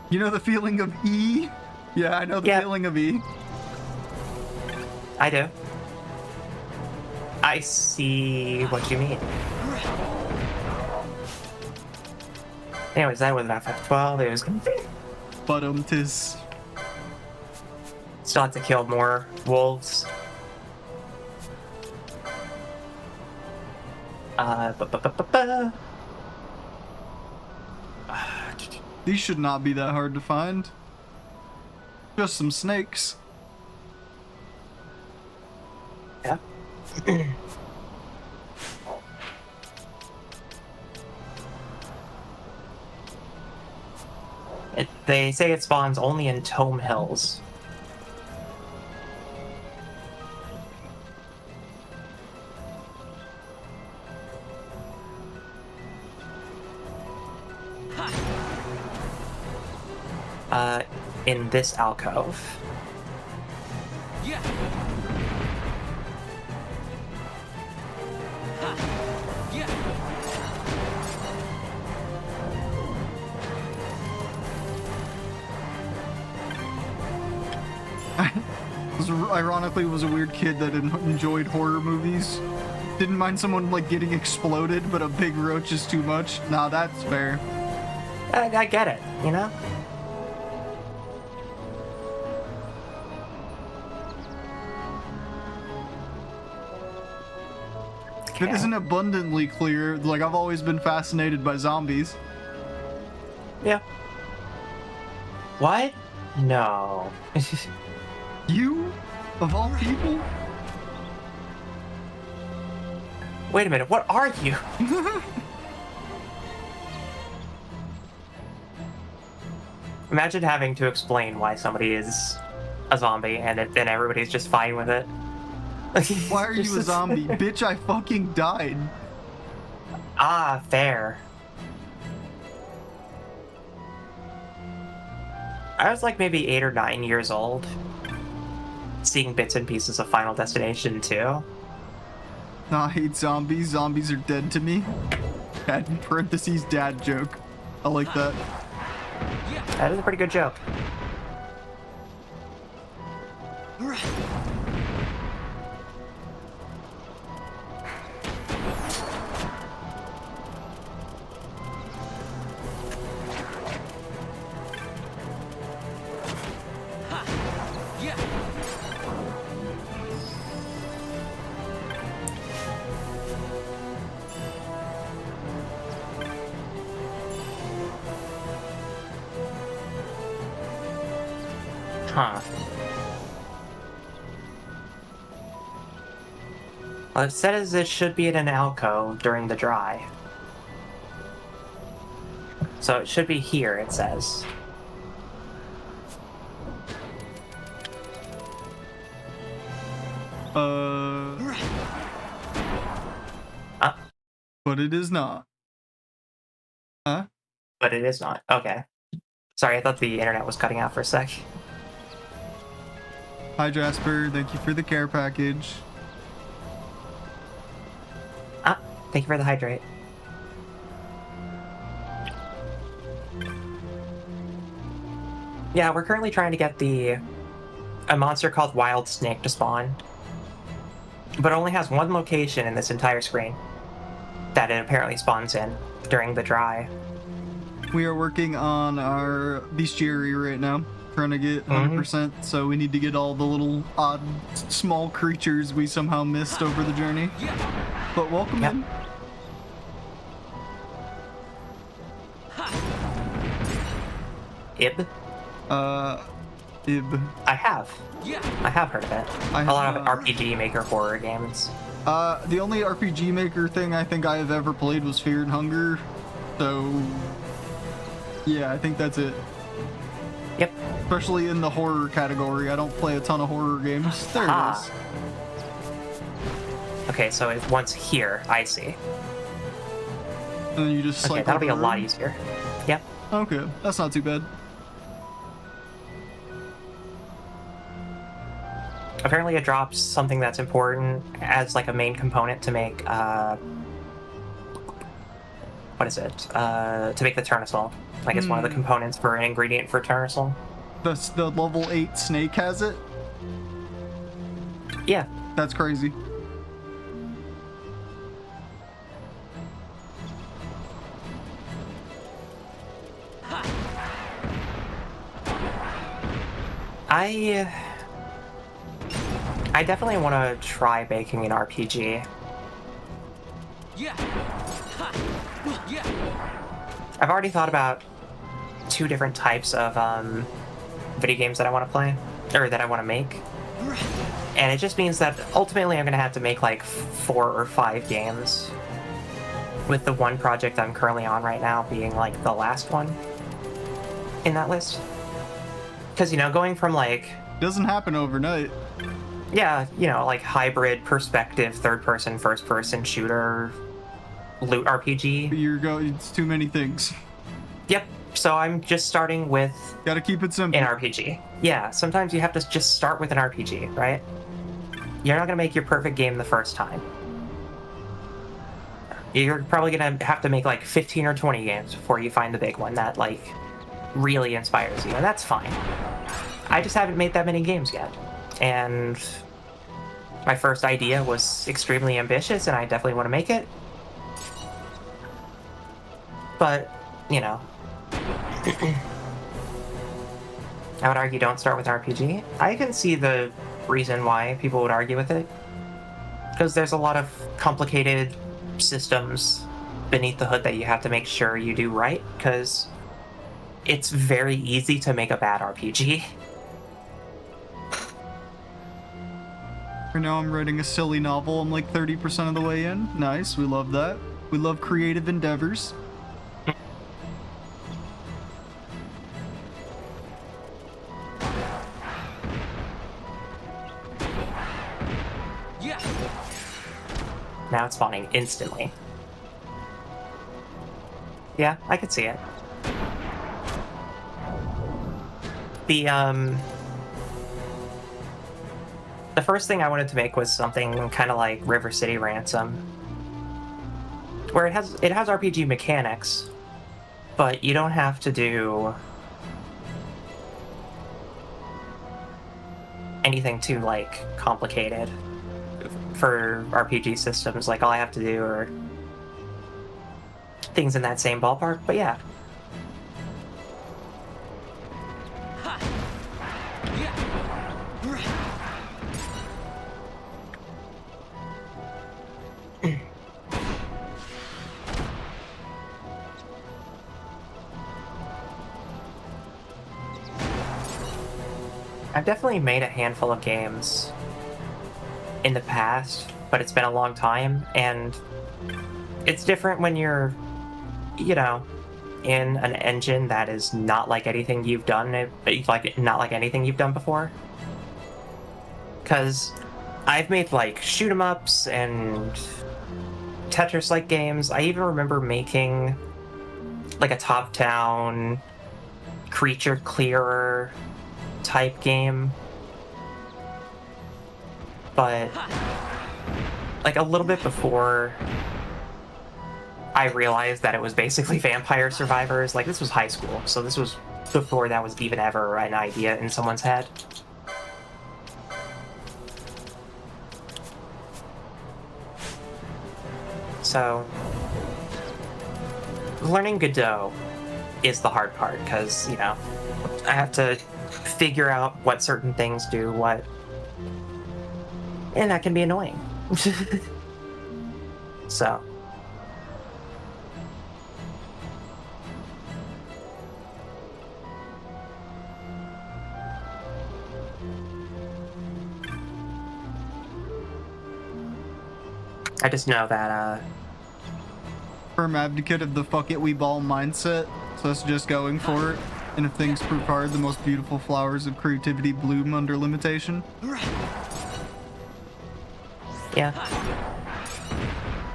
S2: You know the feeling of E? Yeah, I know the feeling of E.
S1: I do. I see what you mean. Anyways, that was an FF12. It was confusing.
S2: But tis.
S1: Still have to kill more wolves.
S2: These should not be that hard to find. Just some snakes.
S1: Yeah. They say it spawns only in Tome Hills. In this alcove.
S3: Yeah. Yeah.
S2: Ironically, was a weird kid that enjoyed horror movies. Didn't mind someone like getting exploded, but a big roach is too much. Nah, that's fair.
S1: I get it, you know?
S2: It isn't abundantly clear. Like, I've always been fascinated by zombies.
S1: Yeah. What? No.
S2: You? Of all people?
S1: Wait a minute, what are you? Imagine having to explain why somebody is a zombie and then everybody's just fine with it.
S2: Why are you a zombie? Bitch, I fucking died.
S1: Ah, fair. I was like maybe 8 or 9 years old, seeing bits and pieces of Final Destination 2.
S2: Nah, I hate zombies. Zombies are dead to me. Dad, in parentheses, dad joke. I like that.
S1: That is a pretty good joke. Huh. Well, it says it should be in an alcove during the dry. So it should be here, it says.
S2: But it is not. Huh?
S1: But it is not. Okay. Sorry, I thought the internet was cutting out for a sec.
S2: Hi, Jasper. Thank you for the care package.
S1: Thank you for the hydrate. Yeah, we're currently trying to get a monster called Wild Snake to spawn. But it only has one location in this entire screen that it apparently spawns in during the dry.
S2: We are working on our bestiary right now, trying to get 100%, so we need to get all the little odd, small creatures we somehow missed over the journey. But welcome in.
S1: Ib?
S2: Ib.
S1: I have heard of it. A lot of RPG Maker horror games.
S2: The only RPG Maker thing I think I have ever played was Fear and Hunger, so yeah, I think that's it.
S1: Yep.
S2: Especially in the horror category. I don't play a ton of horror games. There it is.
S1: Okay, so it's once here, I see.
S2: And then you just
S1: Okay, that'll be a lot easier. Yep.
S2: Okay, that's not too bad.
S1: Apparently it drops something that's important as like a main component to make what is it? To make the tournesol. I guess one of the components for an ingredient for tournesol.
S2: The level 8 snake has it?
S1: Yeah.
S2: That's crazy.
S1: I definitely want to try making an RPG.
S3: Yeah. Ha. Yeah.
S1: I've already thought about 2 different types of video games that I want to play, or that I want to make. And it just means that ultimately I'm going to have to make like 4 or 5 games, with the one project I'm currently on right now being like the last one in that list. Because, you know, going from like...
S2: Doesn't happen overnight.
S1: Yeah, you know, like hybrid perspective, third-person, first-person shooter, loot RPG.
S2: It's too many things.
S1: Yep. So I'm just starting with
S2: Gotta keep it simple.
S1: an RPG. Yeah, sometimes you have to just start with an RPG, right? You're not gonna make your perfect game the first time. You're probably gonna have to make like 15 or 20 games before you find the big one that like really inspires you, and that's fine. I just haven't made that many games yet. And my first idea was extremely ambitious, and I definitely want to make it. But, you know, I would argue don't start with RPG. I can see the reason why people would argue with it. Because there's a lot of complicated systems beneath the hood that you have to make sure you do right, because it's very easy to make a bad RPG.
S2: Right now I'm writing a silly novel. I'm like 30% of the way in. Nice, we love that. We love creative endeavors.
S3: Yeah.
S1: Now it's spawning instantly. Yeah, I could see it. The first thing I wanted to make was something kind of like River City Ransom, where it has RPG mechanics, but you don't have to do anything too like complicated for RPG systems. Like all I have to do are things in that same ballpark. But yeah.
S3: Ha. Yeah.
S1: I've definitely made a handful of games in the past, but it's been a long time, and it's different when you're, you know, in an engine that is not like anything you've done, not like anything you've done before. Because I've made like shoot 'em ups and Tetris-like games. I even remember making like a top-down creature clearer type game, but like a little bit before I realized that it was basically Vampire Survivors. Like, this was high school, so this was before that was even ever an idea in someone's head. So learning Godot is the hard part, because, you know, I have to figure out what certain things do what, and that can be annoying. So I just know that
S2: Firm advocate of the fuck it we ball mindset. So us just going for it. And if things prove hard, the most beautiful flowers of creativity bloom under limitation.
S1: yeah.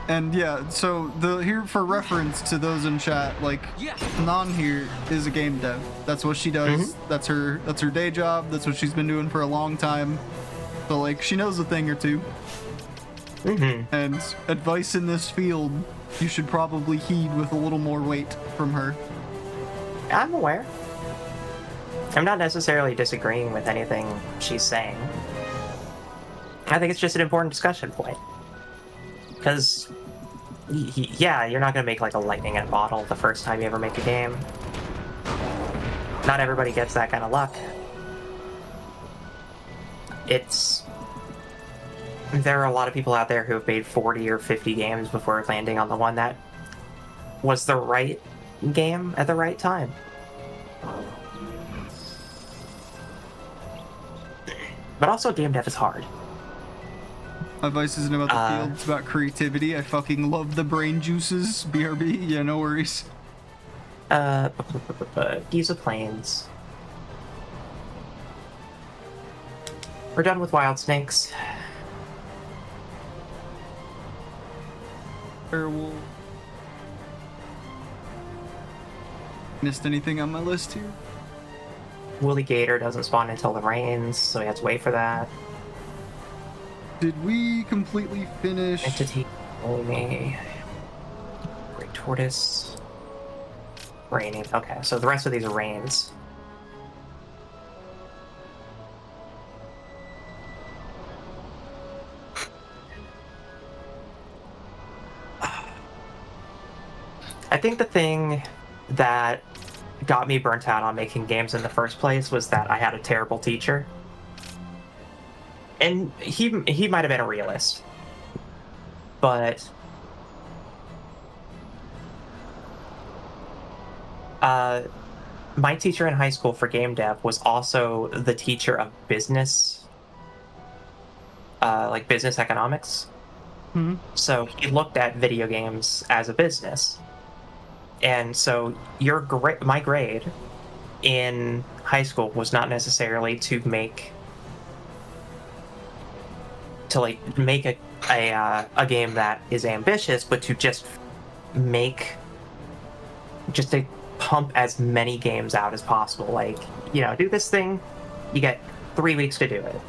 S2: And yeah, so here for reference to those in chat, like Non here is a game dev. That's what she does. That's her day job. That's what she's been doing for a long time. So like she knows a thing or two. And advice in this field you should probably heed with a little more weight from her.
S1: I'm aware. I'm not necessarily disagreeing with anything she's saying. I think it's just an important discussion point. Because, yeah, you're not going to make like a lightning in a bottle the first time you ever make a game. Not everybody gets that kind of luck. There are a lot of people out there who have made 40 or 50 games before landing on the one that was the right game at the right time. But also, game dev is hard.
S2: My advice isn't about the field, it's about creativity. I fucking love the brain juices. BRB, yeah, no worries.
S1: Giza Plains. We're done with wild snakes.
S2: Werewolf. Missed anything on my list here?
S1: Woolly Gator doesn't spawn until the rains, so we have to wait for that.
S2: Did we completely finish?
S1: Entity only. Great Tortoise. Raining. Okay, so the rest of these are rains. I think the thing that got me burnt out on making games in the first place was that I had a terrible teacher. And he might have been a realist. But my teacher in high school for game dev was also the teacher of business, like business economics.
S2: Hmm.
S1: So he looked at video games as a business. And so my grade in high school was not necessarily to make a game that is ambitious, but to just to pump as many games out as possible. Like, do this thing, you get 3 weeks to do it.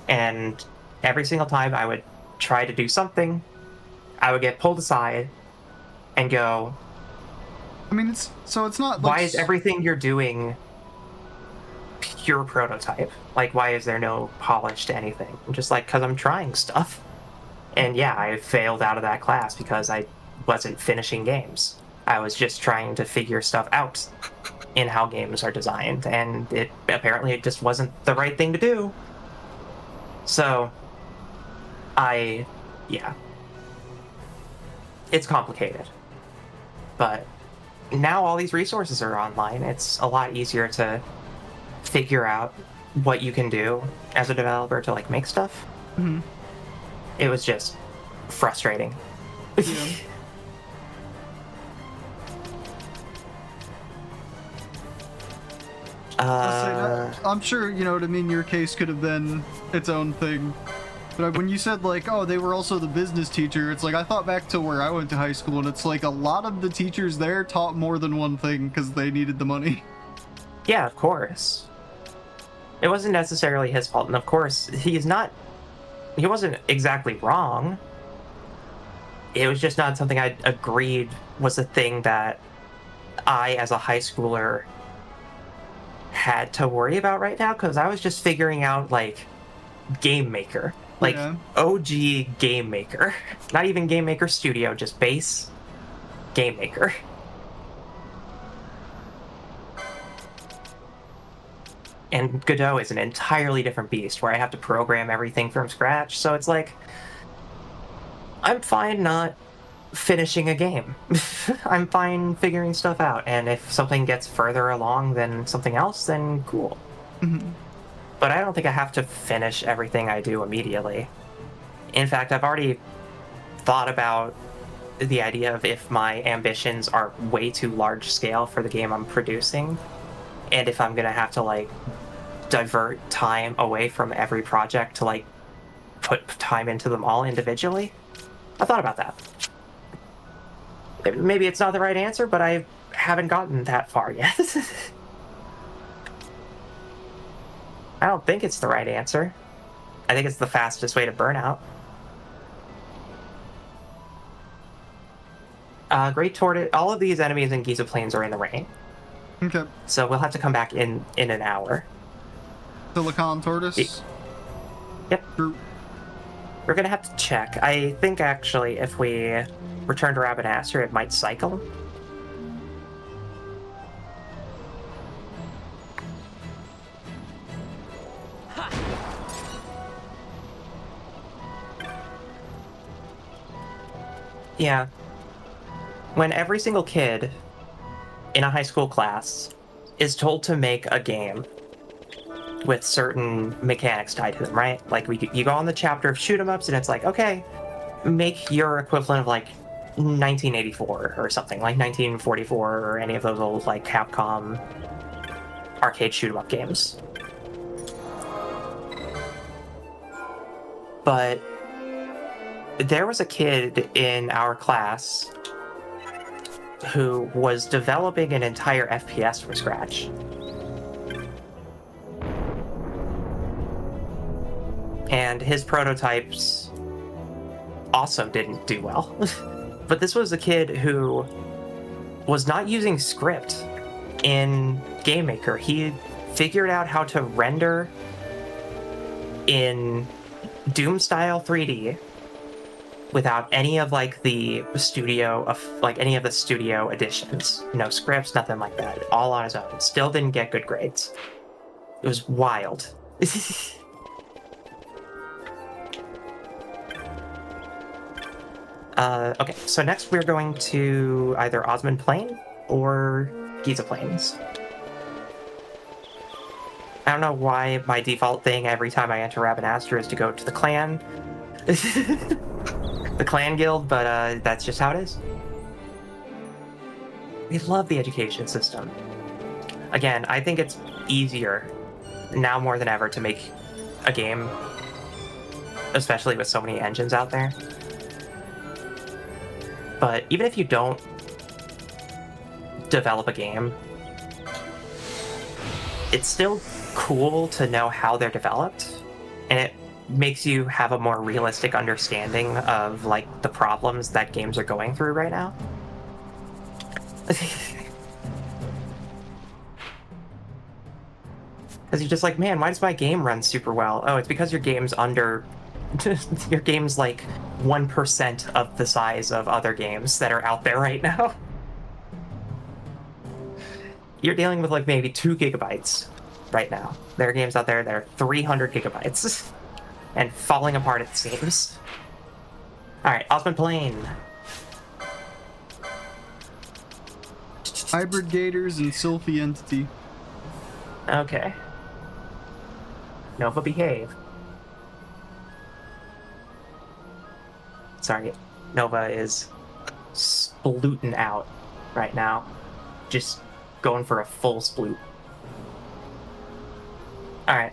S1: And every single time I would try to do something, I would get pulled aside and go,
S2: I mean, it's not like...
S1: Why is everything you're doing pure prototype? Like, why is there no polish to anything? I'm just like, because I'm trying stuff. And yeah, I failed out of that class because I wasn't finishing games. I was just trying to figure stuff out in how games are designed, and it just wasn't the right thing to do. So, it's complicated. But now all these resources are online. It's a lot easier to figure out what you can do as a developer to make stuff.
S2: Mm-hmm.
S1: It was just frustrating.
S2: Yeah. I'm sure, what I mean, your case could have been its own thing. But when you said, they were also the business teacher, it's I thought back to where I went to high school, and it's a lot of the teachers there taught more than one thing because they needed the money.
S1: Yeah, of course. It wasn't necessarily his fault, and of course, he wasn't exactly wrong. It was just not something I agreed was a thing that I, as a high schooler, had to worry about right now, because I was just figuring out, Game Maker. OG Game Maker. Not even Game Maker Studio, just base Game Maker. And Godot is an entirely different beast, where I have to program everything from scratch, so it's I'm fine not finishing a game. I'm fine figuring stuff out, and if something gets further along than something else, then cool.
S2: Mm-hmm.
S1: But I don't think I have to finish everything I do immediately. In fact, I've already thought about the idea of if my ambitions are way too large scale for the game I'm producing, and if I'm gonna have to divert time away from every project to put time into them all individually. I thought about that. Maybe it's not the right answer, but I haven't gotten that far yet. I don't think it's the right answer. I think it's the fastest way to burnout. Great Tortoise. All of these enemies in Giza Plains are in the rain,
S2: Okay.
S1: so we'll have to come back in an hour.
S2: Silicon tortoise.
S1: Yep.
S2: True.
S1: We're gonna have to check. I think actually, if we return to Rabbit-Aster, it might cycle. Yeah. When every single kid in a high school class is told to make a game with certain mechanics tied to them, right? Like you go on the chapter of shoot 'em ups, and it's like, okay, make your equivalent of like 1984 or something, like 1944 or any of those old like Capcom arcade shoot 'em up games. But there was a kid in our class who was developing an entire FPS from scratch. And his prototypes also didn't do well. But this was a kid who was not using script in GameMaker. He figured out how to render in Doom-style 3D without any of like the studio additions. No scripts, nothing like that. All on his own. Still didn't get good grades. It was wild. Okay, so next we're going to either Osmond Plain or Giza Plains. I don't know why my default thing every time I enter Rabbit-Aster is to go to the clan. The clan guild, but that's just how it is. We love the education system. Again, I think it's easier now more than ever to make a game, especially with so many engines out there. But even if you don't develop a game, it's still cool to know how they're developed, and it makes you have a more realistic understanding of like the problems that games are going through right now. Because you're just like, man, why does my game run super well? Oh, it's because your game's under your game's like 1% of the size of other games that are out there right now. You're dealing with like maybe 2 gigabytes right now. There are games out there that are 300 gigabytes and falling apart at the seams. Alright, Osmond Plain.
S2: Hybrid Gators and Sylphie Entity.
S1: Okay. Nova, behave. Sorry, Nova is splooting out right now. Just going for a full sploot. Alright.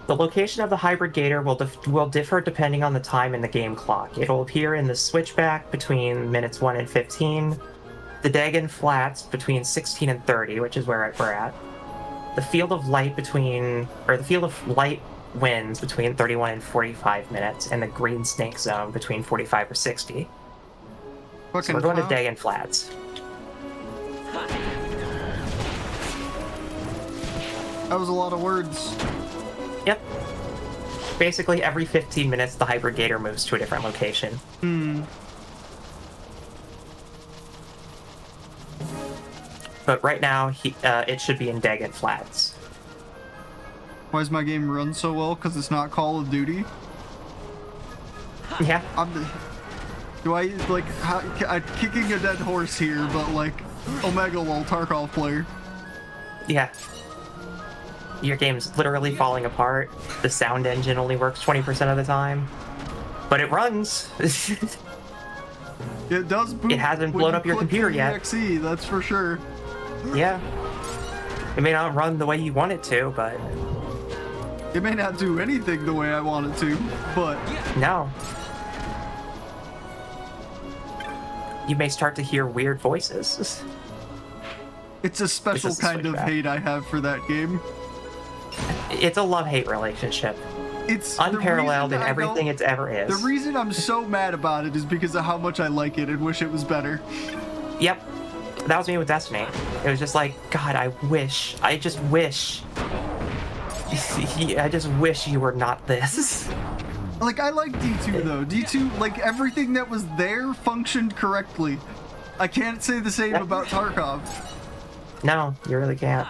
S1: The location of the Hybrid Gator will differ depending on the time in the game clock. It'll appear in the switchback between minutes 1 and 15, the Dagon Flats between 16 and 30, which is where we're at, the Field of Light winds between 31 and 45 minutes, and the Green Snake Zone between 45 or 60. So we're going to Dagon Flats.
S2: That was a lot of words.
S1: Yep. Basically, every 15 minutes, the Hybrid Gator moves to a different location. But right now, it should be in Dagon Flats.
S2: Why does my game run so well? Because it's not Call of Duty?
S1: Yeah.
S2: I'm kicking a dead horse here, but like, Omega Lol Tarkov player.
S1: Yeah. Your game's literally falling apart. The sound engine only works 20% of the time. But it runs.
S2: It does boot.
S1: It hasn't blown up your computer yet.
S2: XII, that's for sure.
S1: Yeah. It may not run the way you want it to, but...
S2: It may not do anything the way I want it to, but...
S1: No. You may start to hear weird voices.
S2: It's a special kind of hate I have for that game.
S1: It's a love-hate relationship.
S2: It's
S1: unparalleled in everything it's ever is.
S2: The reason I'm so mad about it is because of how much I like it and wish it was better.
S1: Yep. That was me with Destiny. It was just like, God, I just wish you were not this.
S2: Like, I like D2 though. D2, like, everything that was there functioned correctly. I can't say the same about Tarkov.
S1: No, you really can't.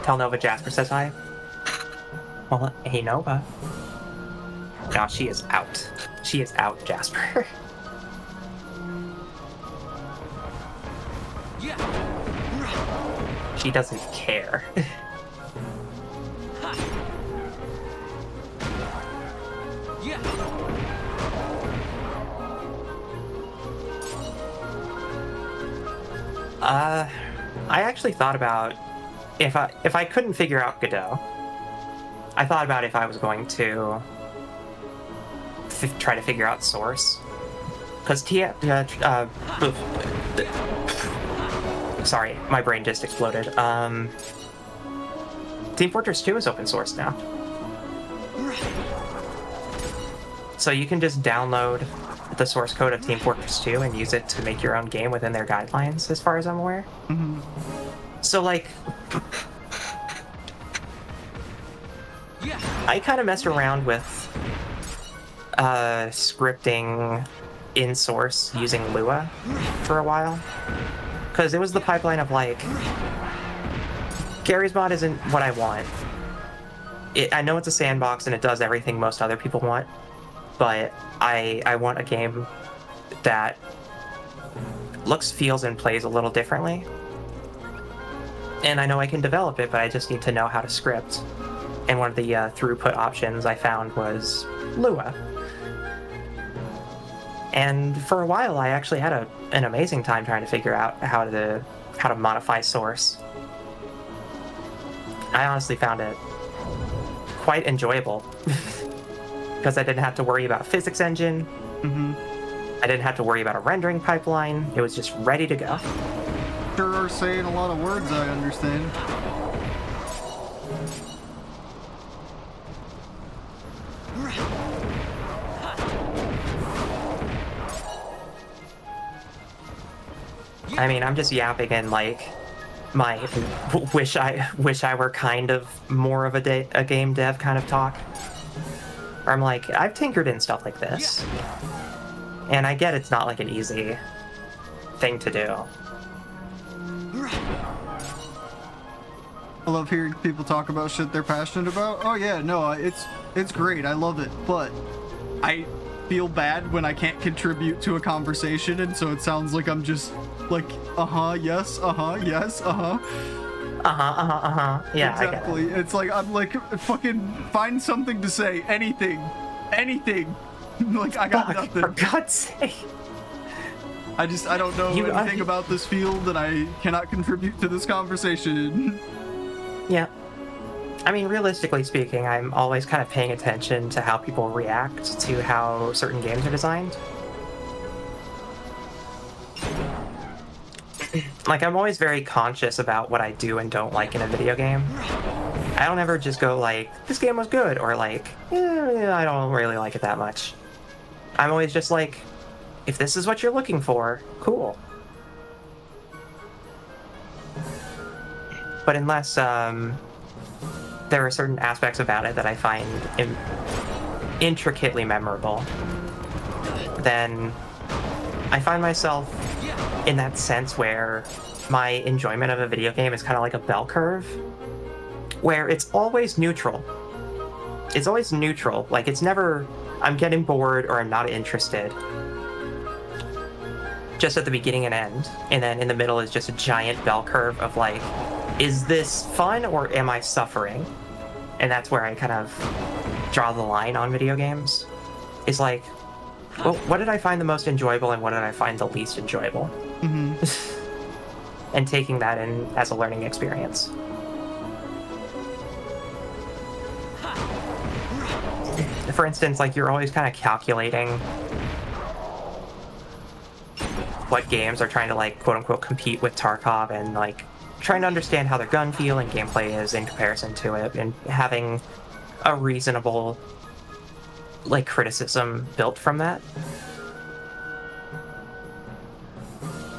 S1: Tell Nova Jasper says hi. Well, hey Nova. No, she is out. She is out, Jasper. She doesn't care. I actually thought about if I couldn't figure out Godot, I thought about if I was going to try to figure out Source, because sorry, my brain just exploded. Team Fortress 2 is open source now, so you can just download the source code of Team Fortress 2 and use it to make your own game within their guidelines, as far as I'm aware.
S2: Mm-hmm.
S1: So, like, I kind of messed around with scripting in source using Lua for a while, because it was the pipeline of, like, Gary's mod isn't what I want. I know it's a sandbox and it does everything most other people want, but I want a game that looks, feels, and plays a little differently. And I know I can develop it, but I just need to know how to script. And one of the throughput options I found was Lua. And for a while, I actually had an amazing time trying to figure out how to modify Source. I honestly found it quite enjoyable. Because I didn't have to worry about a physics engine.
S2: Mm-hmm.
S1: I didn't have to worry about a rendering pipeline. It was just ready to go.
S2: Sure are saying a lot of words, I understand.
S1: I mean, I'm just yapping and, like, my wish I were kind of more of a game dev kind of talk. Where I'm like, I've tinkered in stuff like this, and I get it's not like an easy thing to do.
S2: I love hearing people talk about shit they're passionate about. Oh yeah, no, it's great. I love it, but I feel bad when I can't contribute to a conversation, and so it sounds like I'm just like, yes, yes,
S1: Yeah,
S2: exactly.
S1: I get it.
S2: It's like I'm like, fucking find something to say, anything. Like, I got nothing.
S1: For God's sake.
S2: I don't know anything about this field, and I cannot contribute to this conversation.
S1: Yeah. I mean, realistically speaking, I'm always kind of paying attention to how people react to how certain games are designed. Like, I'm always very conscious about what I do and don't like in a video game. I don't ever just go like, this game was good, or like, I don't really like it that much. I'm always just like, if this is what you're looking for, cool. But unless there are certain aspects about it that I find intricately memorable, then I find myself in that sense where my enjoyment of a video game is kind of like a bell curve, where it's always neutral. It's always neutral. Like, it's never, I'm getting bored or I'm not interested. Just at the beginning and end. And then in the middle is just a giant bell curve of like, is this fun or am I suffering? And that's where I kind of draw the line on video games. It's like, well, what did I find the most enjoyable and what did I find the least enjoyable?
S2: Mm-hmm.
S1: And taking that in as a learning experience. For instance, like, you're always kind of calculating what games are trying to, like, quote-unquote compete with Tarkov and, like, trying to understand how their gun feel and gameplay is in comparison to it, and having a reasonable, like, criticism built from that.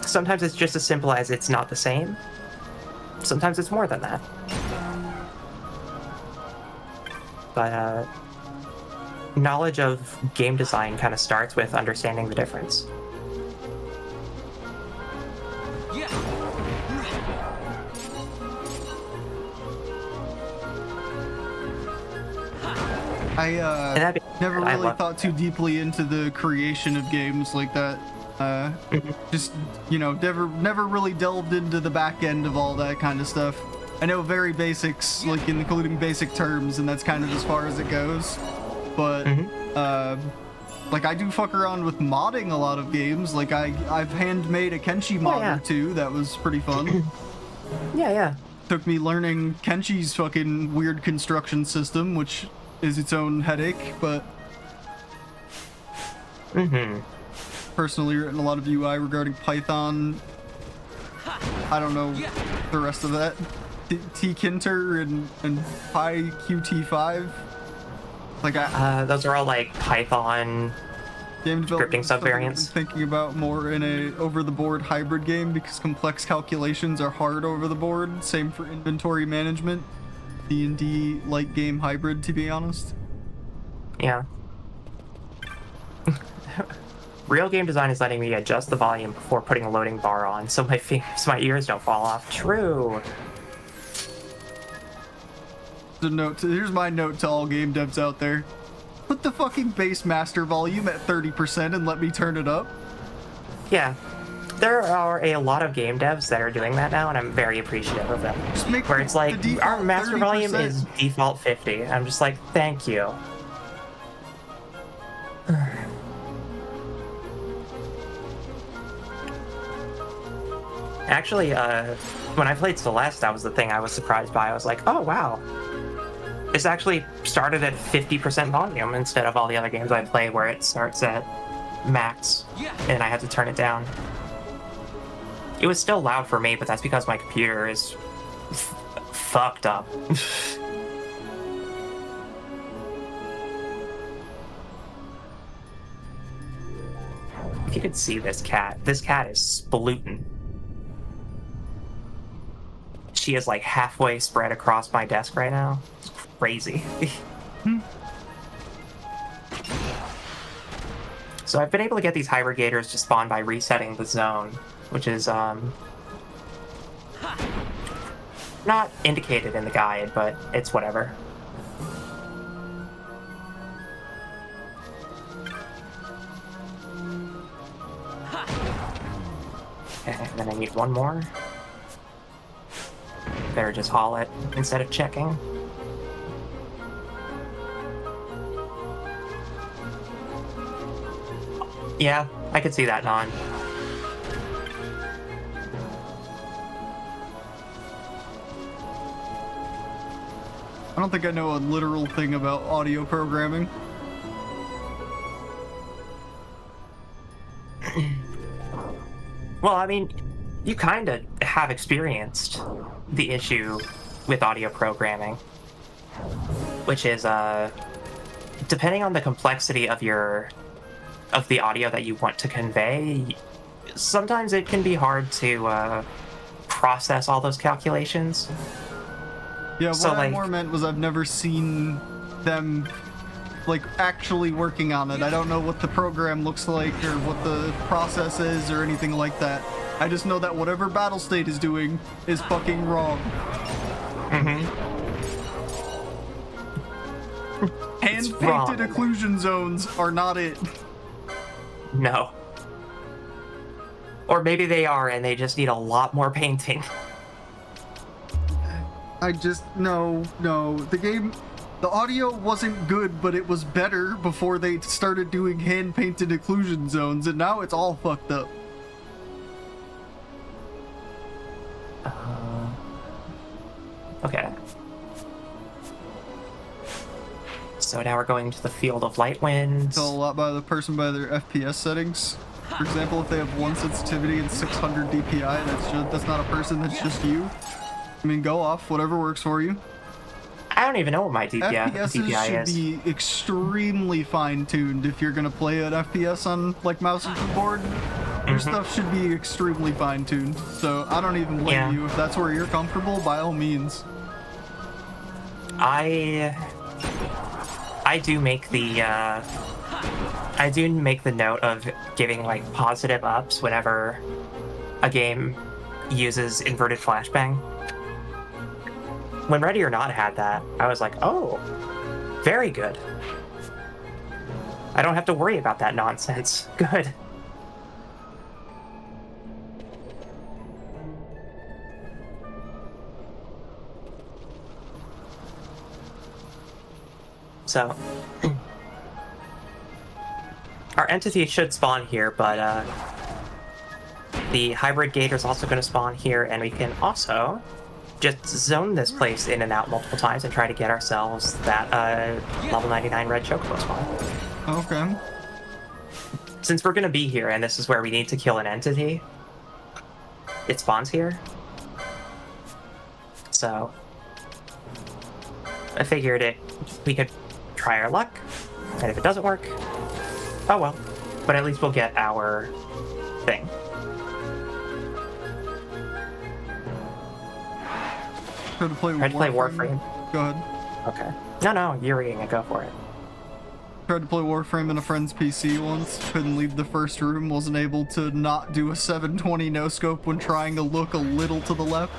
S1: Sometimes it's just as simple as it's not the same. Sometimes it's more than that. But knowledge of game design kind of starts with understanding the difference.
S3: Yeah.
S2: I
S1: And that'd be-
S2: never
S1: I
S2: really
S1: love-
S2: thought too deeply into the creation of games like that. Just, you know, never really delved into the back end of all that kind of stuff. I know very basics, like including basic terms, and that's kind of as far as it goes. But like I do fuck around with modding a lot of games. Like I've handmade a Kenshi mod
S1: yeah.
S2: or two. That was pretty fun.
S1: Yeah.
S2: Took me learning Kenshi's fucking weird construction system, which is its own headache, but personally written a lot of UI regarding Python. I don't know the rest of that. Tkinter and PyQt5. Like
S1: Those are all like Python
S2: game development
S1: scripting
S2: stuff I've been
S1: subvariants.
S2: thinking about more in a over-the-board hybrid game because complex calculations are hard over the board. Same for inventory management. D&D light game hybrid, to be honest.
S1: Yeah. Real game design is letting me adjust the volume before putting a loading bar on, so my ears don't fall off. True.
S2: Here's my note to all game devs out there. Put the fucking bass master volume at 30% and let me turn it up.
S1: Yeah. There are a lot of game devs that are doing that now, and I'm very appreciative of them.
S2: Just make
S1: Where it's
S2: the
S1: like,
S2: default
S1: our master volume
S2: 30%.
S1: is default 50. I'm just like, thank you. Actually, when I played Celeste, that was the thing I was surprised by. I was like, oh wow. This actually started at 50% volume instead of all the other games I play where it starts at max and I had to turn it down. It was still loud for me, but that's because my computer is fucked up. If you could see this cat is splooting. She is like halfway spread across my desk right now. It's crazy. So I've been able to get these hybrid gators to spawn by resetting the zone, which is not indicated in the guide, but it's whatever. Okay, and then I need one more. Better just haul it instead of checking. Yeah, I could see that, Non.
S2: I don't think I know a literal thing about audio programming.
S1: Well, I mean, you kind of have experienced the issue with audio programming, which is, depending on the complexity of the audio that you want to convey, sometimes it can be hard to process all those calculations.
S2: Yeah, what
S1: So,
S2: I
S1: like-
S2: more meant was I've never seen them like actually working on it. I don't know what the program looks like or what the process is or anything like that. I just know that whatever Battle State is doing is fucking wrong. Hand-painted
S1: wrong.
S2: occlusion zones are not it.
S1: No. Or maybe they are, and they just need a lot more painting.
S2: No. The audio wasn't good, but it was better before they started doing hand-painted occlusion zones, and now it's all fucked up.
S1: Okay. So now we're going to the field of light winds.
S2: Tell a lot by the person by their FPS settings. For example, if they have 1 sensitivity and 600 DPI, that's not a person, that's just you. I mean, go off, whatever works for you.
S1: I don't even know what my
S2: FPSs
S1: DPI
S2: should
S1: is.
S2: be extremely fine-tuned if you're gonna play an FPS on like mouse and keyboard. Your stuff should be extremely fine-tuned. So I don't even blame you if that's where you're comfortable. By all means.
S1: I do make the note of giving like positive ups whenever a game uses inverted flashbang. When Ready or Not had that, I was like, oh, very good. I don't have to worry about that nonsense. Good. So, our entity should spawn here, but the hybrid gator is also going to spawn here, and we can also just zone this place in and out multiple times and try to get ourselves that level 99 red chocobo spawn.
S2: Okay.
S1: Since we're going to be here, and this is where we need to kill an entity, it spawns here. So, I figured we could try our luck, and if it doesn't work, oh well. But at least we'll get our thing.
S2: Try to play
S1: Warframe.
S2: Go ahead.
S1: Okay. No, you're reading it. Go for it.
S2: Tried to play Warframe in a friend's PC once. Couldn't leave the first room. Wasn't able to not do a 720 no-scope when trying to look a little to the left.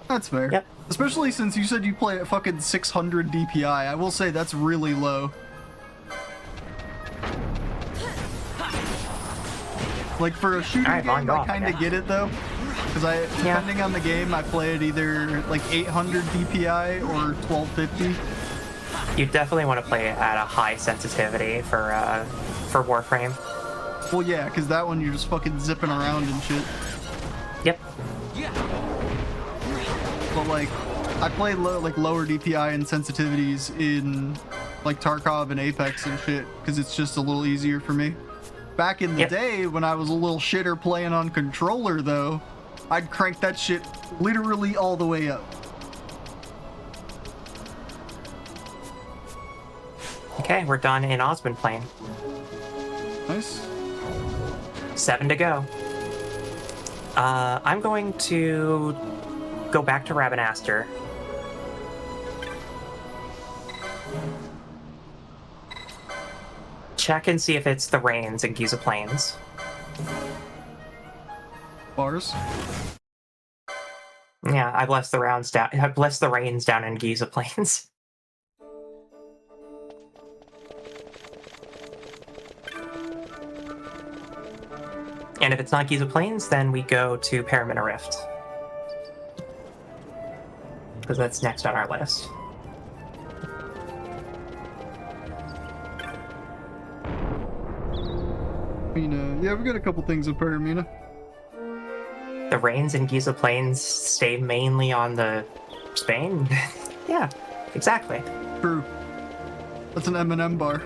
S2: That's fair.
S1: Yep.
S2: Especially since you said you play at fucking 600 DPI. I will say that's really low. Like for a shooting game, I kind of get it though. Because depending on the game, I play at either like 800 DPI or 1250.
S1: You definitely want to play it at a high sensitivity for Warframe.
S2: Well, yeah, because that one you're just fucking zipping around and shit.
S1: Yep.
S2: But like, I play lower DPI and sensitivities in like Tarkov and Apex and shit because it's just a little easier for me. Back in the day when I was a little shitter playing on controller though, I'd crank that shit literally all the way up.
S1: Okay, we're done in Osmond Plain.
S2: Nice.
S1: 7 to go. I'm going to go back to Ravenaster. Check and see if it's the Rains in Giza Plains.
S2: Bars.
S1: Yeah, I bless the rounds down. I bless the Rains down in Giza Plains. And if it's not Giza Plains, then we go to Paramina Rift. Because that's next on our list.
S2: Yeah, we got a couple things with Paramina.
S1: The Rains in Giza Plains stay mainly on the Spain? Yeah, exactly.
S2: True. That's an M&M bar.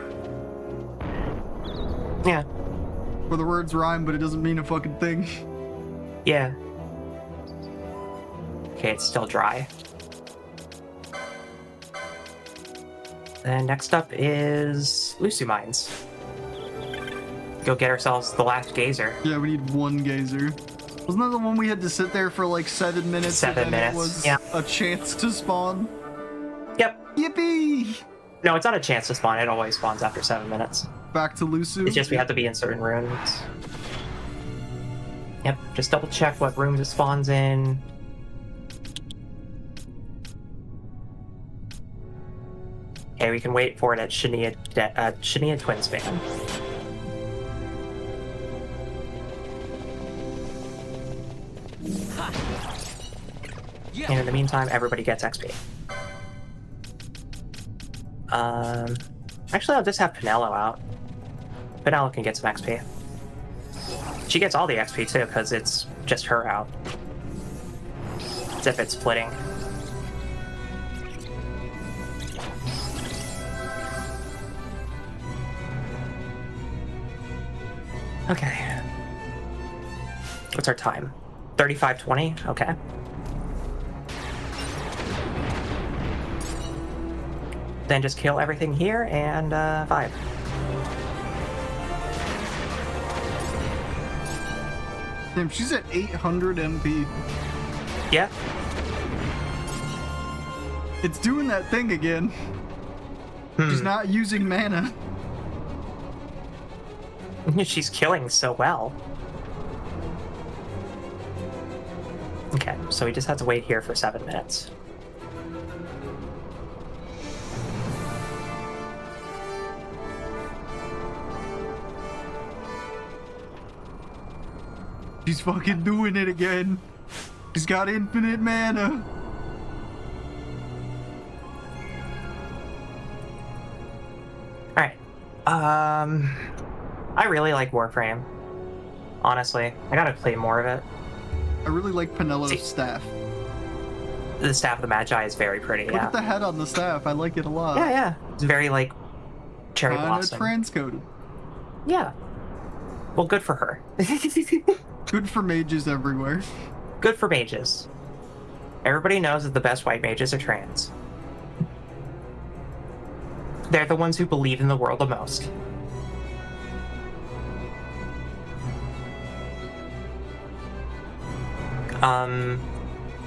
S1: Yeah.
S2: Where the words rhyme, but it doesn't mean a fucking thing.
S1: Yeah. Okay, it's still dry. And next up is Lucy Mines. Go get ourselves the last gazer.
S2: Yeah, we need one gazer. Wasn't that the one we had to sit there for like 7 minutes?
S1: 7 minutes,
S2: it was
S1: yeah.
S2: A chance to spawn?
S1: Yep.
S2: Yippee!
S1: No, it's not a chance to spawn. It always spawns after 7 minutes.
S2: Back to Lusu?
S1: It's just we have to be in certain rooms. Yep, just double check what rooms it spawns in. Okay, we can wait for it at Shania Twin Span. And in the meantime, everybody gets XP. Actually, I'll just have Pinello out. Pinello can get some XP. She gets all the XP too, because it's just her out. As if it's splitting. Okay. What's our time? 35:20? Okay. Then just kill everything here and 5.
S2: Damn, she's at 800 MP.
S1: Yeah.
S2: It's doing that thing again. She's not using mana.
S1: She's killing so well. Okay, so we just have to wait here for 7 minutes.
S2: She's fucking doing it again. She's got infinite mana.
S1: Alright. I really like Warframe. Honestly. I gotta play more of it.
S2: I really like Penelo's
S1: See.
S2: staff.
S1: The Staff of the Magi is very pretty,
S2: Look
S1: yeah.
S2: at the head on the staff. I like it a lot.
S1: Yeah, yeah. It's very, like, cherry
S2: Kinda
S1: blossom.
S2: transcoded.
S1: Yeah. Well, good for her.
S2: Good for mages everywhere.
S1: Good for mages. Everybody knows that the best white mages are trans. They're the ones who believe in the world the most.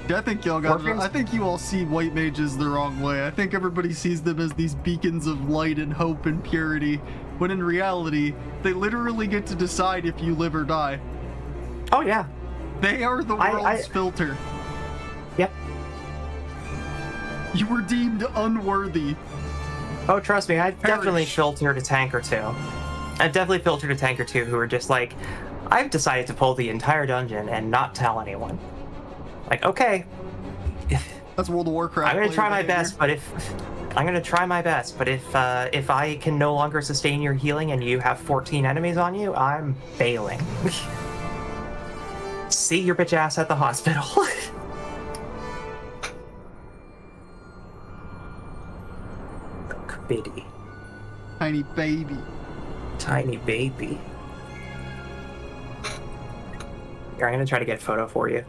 S2: Yeah, I think y'all got.
S1: Warframe's-
S2: I think you all see white mages the wrong way. I think everybody sees them as these beacons of light and hope and purity, when in reality, they literally get to decide if you live or die.
S1: Oh, yeah.
S2: They are the world's filter.
S1: Yep.
S2: You were deemed unworthy.
S1: Oh, trust me, I've definitely
S2: Perish.
S1: filtered a tank or two. I've definitely filtered a tank or two who are just like, I've decided to pull the entire dungeon and not tell anyone. Like, okay,
S2: That's World of Warcraft.
S1: I'm gonna
S2: player
S1: try my
S2: behavior.
S1: best, but if I can no longer sustain your healing and you have 14 enemies on you, I'm bailing. See your bitch ass at the hospital. Bitty.
S2: Tiny baby.
S1: Tiny baby. Here, I'm gonna try to get a photo for you.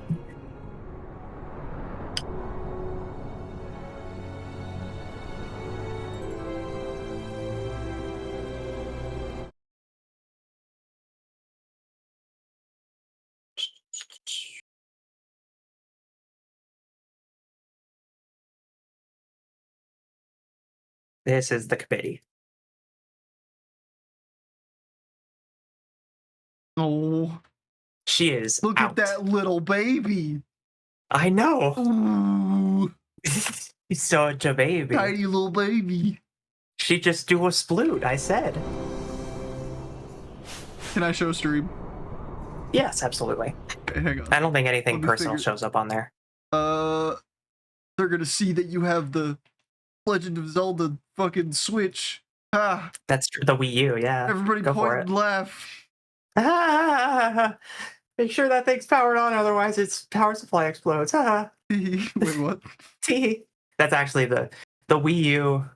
S1: This is the committee.
S2: Oh,
S1: She is
S2: look
S1: out.
S2: at that little baby.
S1: I know.
S2: Ooh,
S1: He's such a baby.
S2: tiny little baby.
S1: She just do a sploot, I said.
S2: Can I show stream?
S1: Yes, absolutely.
S2: Okay, hang on.
S1: I don't think anything
S2: Let me
S1: personal
S2: figure-
S1: shows up on there.
S2: They're gonna see that you have the Legend of Zelda fucking Switch. Ah,
S1: That's the Wii U, yeah.
S2: everybody
S1: Go for
S2: point
S1: it.
S2: and laugh.
S1: Ah, make sure that thing's powered on, otherwise its power supply explodes. Ah,
S2: Wait, what?
S1: tee. That's actually the Wii U.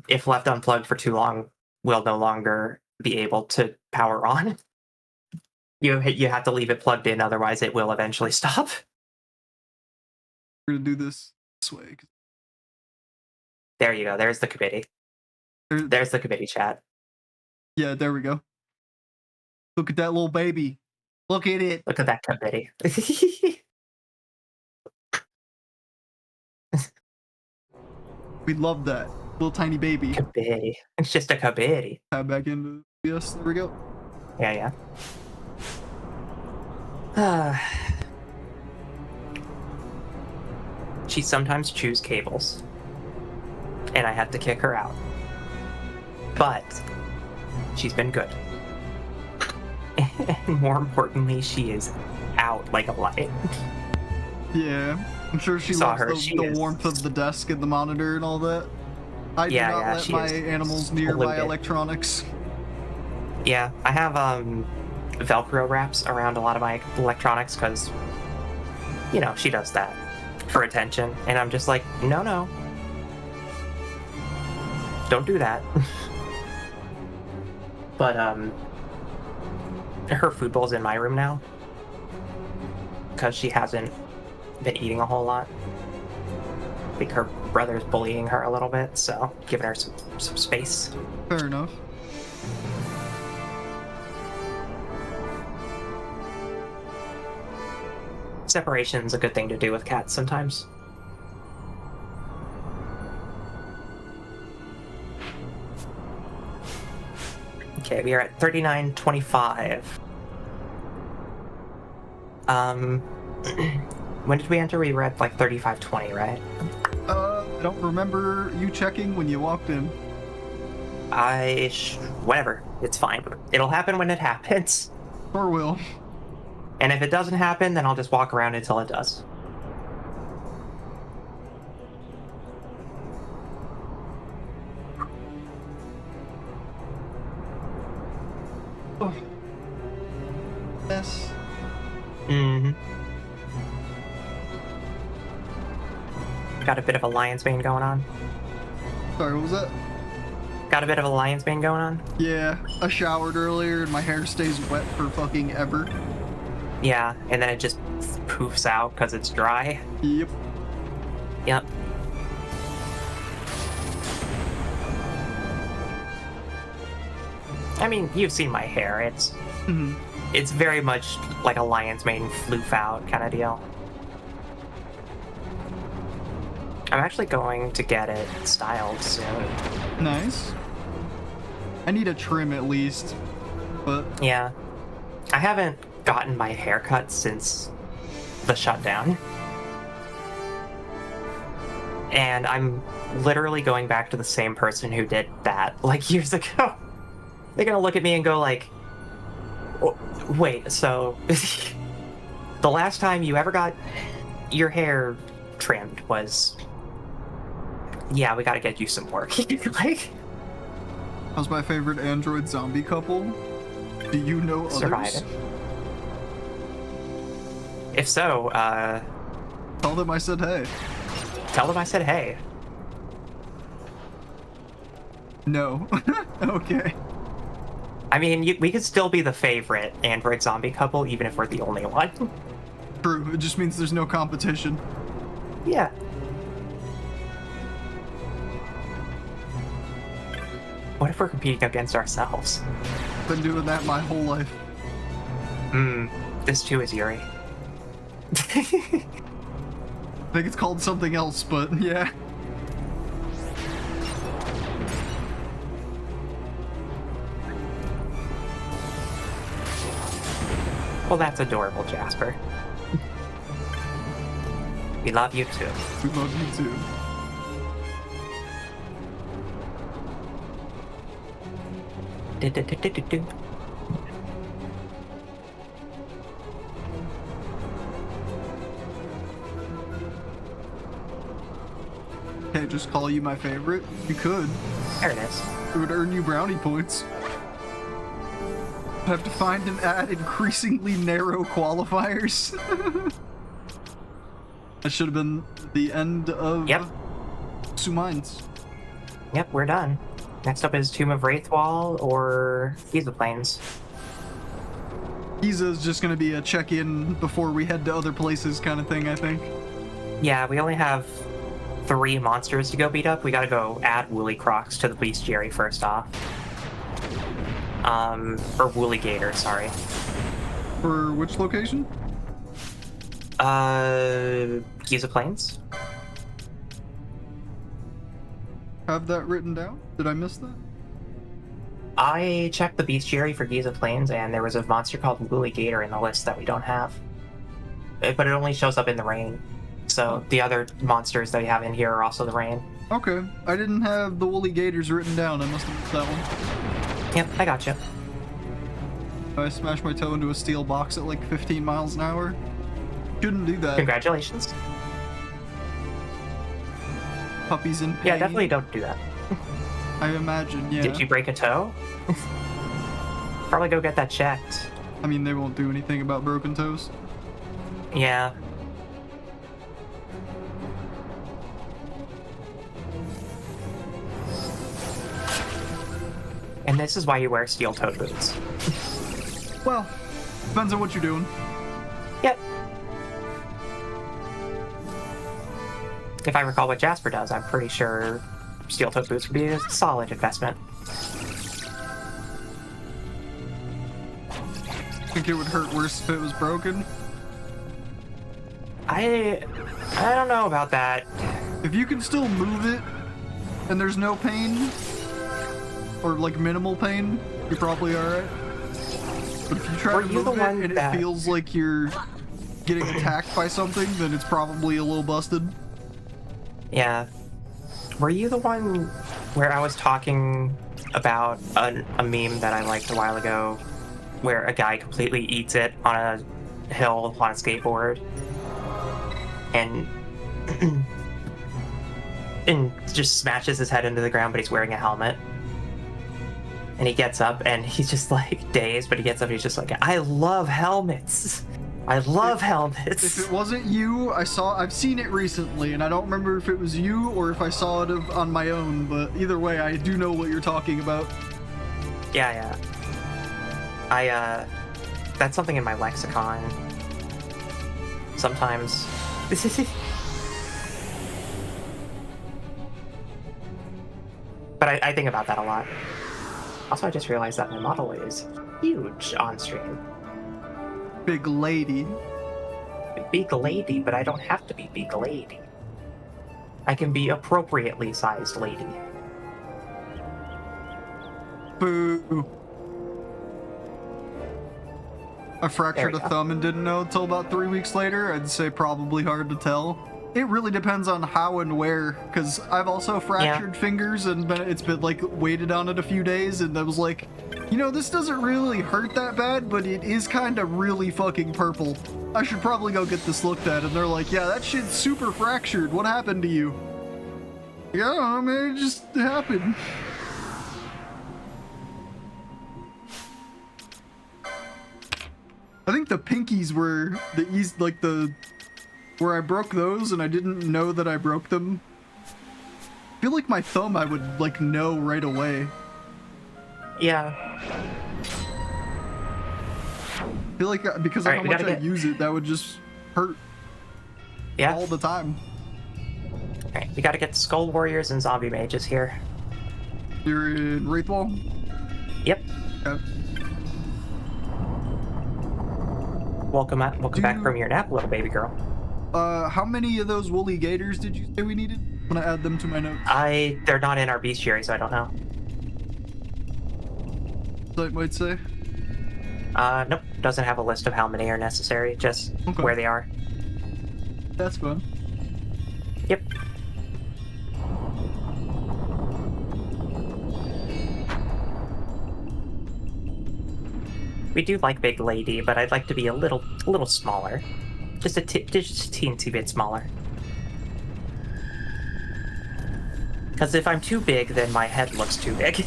S1: If left unplugged for too long, will no longer be able to power on. You have to leave it plugged in, otherwise it will eventually stop.
S2: We're gonna do this way.
S1: There you go. There's the committee. There's the committee chat.
S2: Yeah, there we go. Look at that little baby. Look at it.
S1: Look at that committee.
S2: We love that. Little tiny baby.
S1: Committee. It's just a committee.
S2: Tab back into yes, there we go.
S1: Yeah, yeah. She sometimes chews cables. And I had to kick her out. But she's been good. And more importantly, she is out like a light.
S2: Yeah. I'm sure she
S1: Saw
S2: loves
S1: her,
S2: the,
S1: she
S2: the
S1: is-
S2: warmth of the desk and the monitor and all that. I do
S1: Yeah,
S2: not
S1: yeah,
S2: let
S1: she
S2: my
S1: is
S2: animals near my
S1: polluted.
S2: electronics.
S1: Yeah, I have Velcro wraps around a lot of my electronics because, you know, she does that for attention. And I'm just like, no. Don't do that. But, her food bowl's in my room now. Because she hasn't been eating a whole lot. I think her brother's bullying her a little bit, so giving her some space.
S2: Fair enough.
S1: Separation's a good thing to do with cats sometimes. Okay, we are at 39:25. When did we enter? We were at like 35:20, right?
S2: I don't remember you checking when you walked in.
S1: Whatever. It's fine. It'll happen when it happens.
S2: Or will.
S1: And if it doesn't happen, then I'll just walk around until it does.
S2: Oh. Yes.
S1: Mm-hmm. Got a bit of a lion's mane going on.
S2: Sorry, what was that?
S1: Got a bit of a lion's mane going on?
S2: Yeah, I showered earlier and my hair stays wet for fucking ever.
S1: Yeah, and then it just poofs out because it's dry.
S2: Yep.
S1: Yep. I mean, you've seen my hair. It's very much like a lion's mane floof out kind of deal. I'm actually going to get it styled soon.
S2: Nice. I need a trim at least, but
S1: Yeah. I haven't gotten my hair cut since the shutdown. And I'm literally going back to the same person who did that like years ago. They're gonna look at me and go like, wait, so the last time you ever got your hair trimmed was, yeah, we gotta get you some work. Like,
S2: how's my favorite android zombie couple? Do you know others?
S1: surviving. If so,
S2: Tell them I said hey.
S1: tell them I said hey.
S2: No. Okay.
S1: I mean, we could still be the favorite android zombie couple, even if we're the only one.
S2: True, it just means there's no competition.
S1: Yeah. What if we're competing against ourselves?
S2: Been doing that my whole life.
S1: This too is Yuri.
S2: I think it's called something else, but yeah.
S1: Well, that's adorable, Jasper. We love you too.
S2: We love you too.
S1: Do-do-do-do-do-do.
S2: Can't just call you my favorite. You could.
S1: There it is.
S2: It would earn you brownie points. Have to find and add increasingly narrow qualifiers. That should have been the end of
S1: Yep.
S2: Two Minds.
S1: Yep, we're done. Next up is Tomb of Wraithwall or Giza Plains.
S2: Giza's just gonna be a check-in before we head to other places kind of thing, I think.
S1: Yeah, we only have 3 monsters to go beat up. We gotta go add Woolly Crocs to the Bestiary first off. Or Woolly Gator, sorry.
S2: For which location?
S1: Giza Plains?
S2: Have that written down? Did I miss that?
S1: I checked the Bestiary for Giza Plains, and there was a monster called Woolly Gator in the list that we don't have. But it only shows up in the rain. So the other monsters that we have in here are also the rain.
S2: Okay. I didn't have the Woolly Gators written down. I must have missed that one.
S1: Yep, I gotcha.
S2: I smashed my toe into a steel box at like 15 miles an hour. Shouldn't do that.
S1: Congratulations.
S2: Puppies in pain.
S1: Yeah, definitely don't do that.
S2: I imagine, yeah.
S1: Did you break a toe? Probably go get that checked.
S2: I mean, they won't do anything about broken toes.
S1: Yeah. And this is why you wear steel-toed boots.
S2: Well, depends on what you're doing.
S1: Yep. If I recall what Jasper does, I'm pretty sure steel-toed boots would be a solid investment.
S2: Think it would hurt worse if it was broken?
S1: I don't know about that.
S2: If you can still move it and there's no pain, or like minimal pain, you're probably alright. But if you try to move it and it feels like you're getting attacked by something, then it's probably a little busted.
S1: Yeah. Were you the one where I was talking about a meme that I liked a while ago, where a guy completely eats it on a hill on a skateboard, and and just smashes his head into the ground, but he's wearing a helmet? And he gets up and he's just like dazed, but he gets up and he's just like, I love helmets. I love helmets.
S2: If it wasn't you, I've seen it recently, and I don't remember if it was you or if I saw it on my own, but either way, I do know what you're talking about.
S1: Yeah. That's something in my lexicon. Sometimes. But I think about that a lot. Also, I just realized that my model is huge on stream.
S2: Big lady.
S1: Big lady, but I don't have to be big lady. I can be appropriately sized lady.
S2: Boo. I fractured a thumb and didn't know until about 3 weeks later. I'd say probably hard to tell. It really depends on how and where, because I've also fractured fingers and it's been like weighted on it a few days, and I was like, you know, this doesn't really hurt that bad, but it is kind of really fucking purple. I should probably go get this looked at. And they're like, yeah, that shit's super fractured. What happened to you? Yeah, I don't know, man, it just happened. I think the pinkies were where I broke those and I didn't know that I broke them. I feel like my thumb I would like know right away.
S1: Yeah.
S2: I feel like because of how much I use it, that would just hurt.
S1: Yeah.
S2: All the time.
S1: Alright, we gotta get Skull Warriors and Zombie Mages here.
S2: You're in Wraithwall?
S1: Yep.
S2: Okay.
S1: Welcome back from your nap, little baby girl.
S2: How many of those woolly gators did you say we needed? I'm gonna add them to my notes.
S1: They're not in our bestiary, so I don't know.
S2: So I might say.
S1: Nope. Doesn't have a list of how many are necessary, just where they are.
S2: That's fun.
S1: Yep. We do like Big Lady, but I'd like to be a little smaller. Just a teensy bit smaller. Because if I'm too big, then my head looks too big.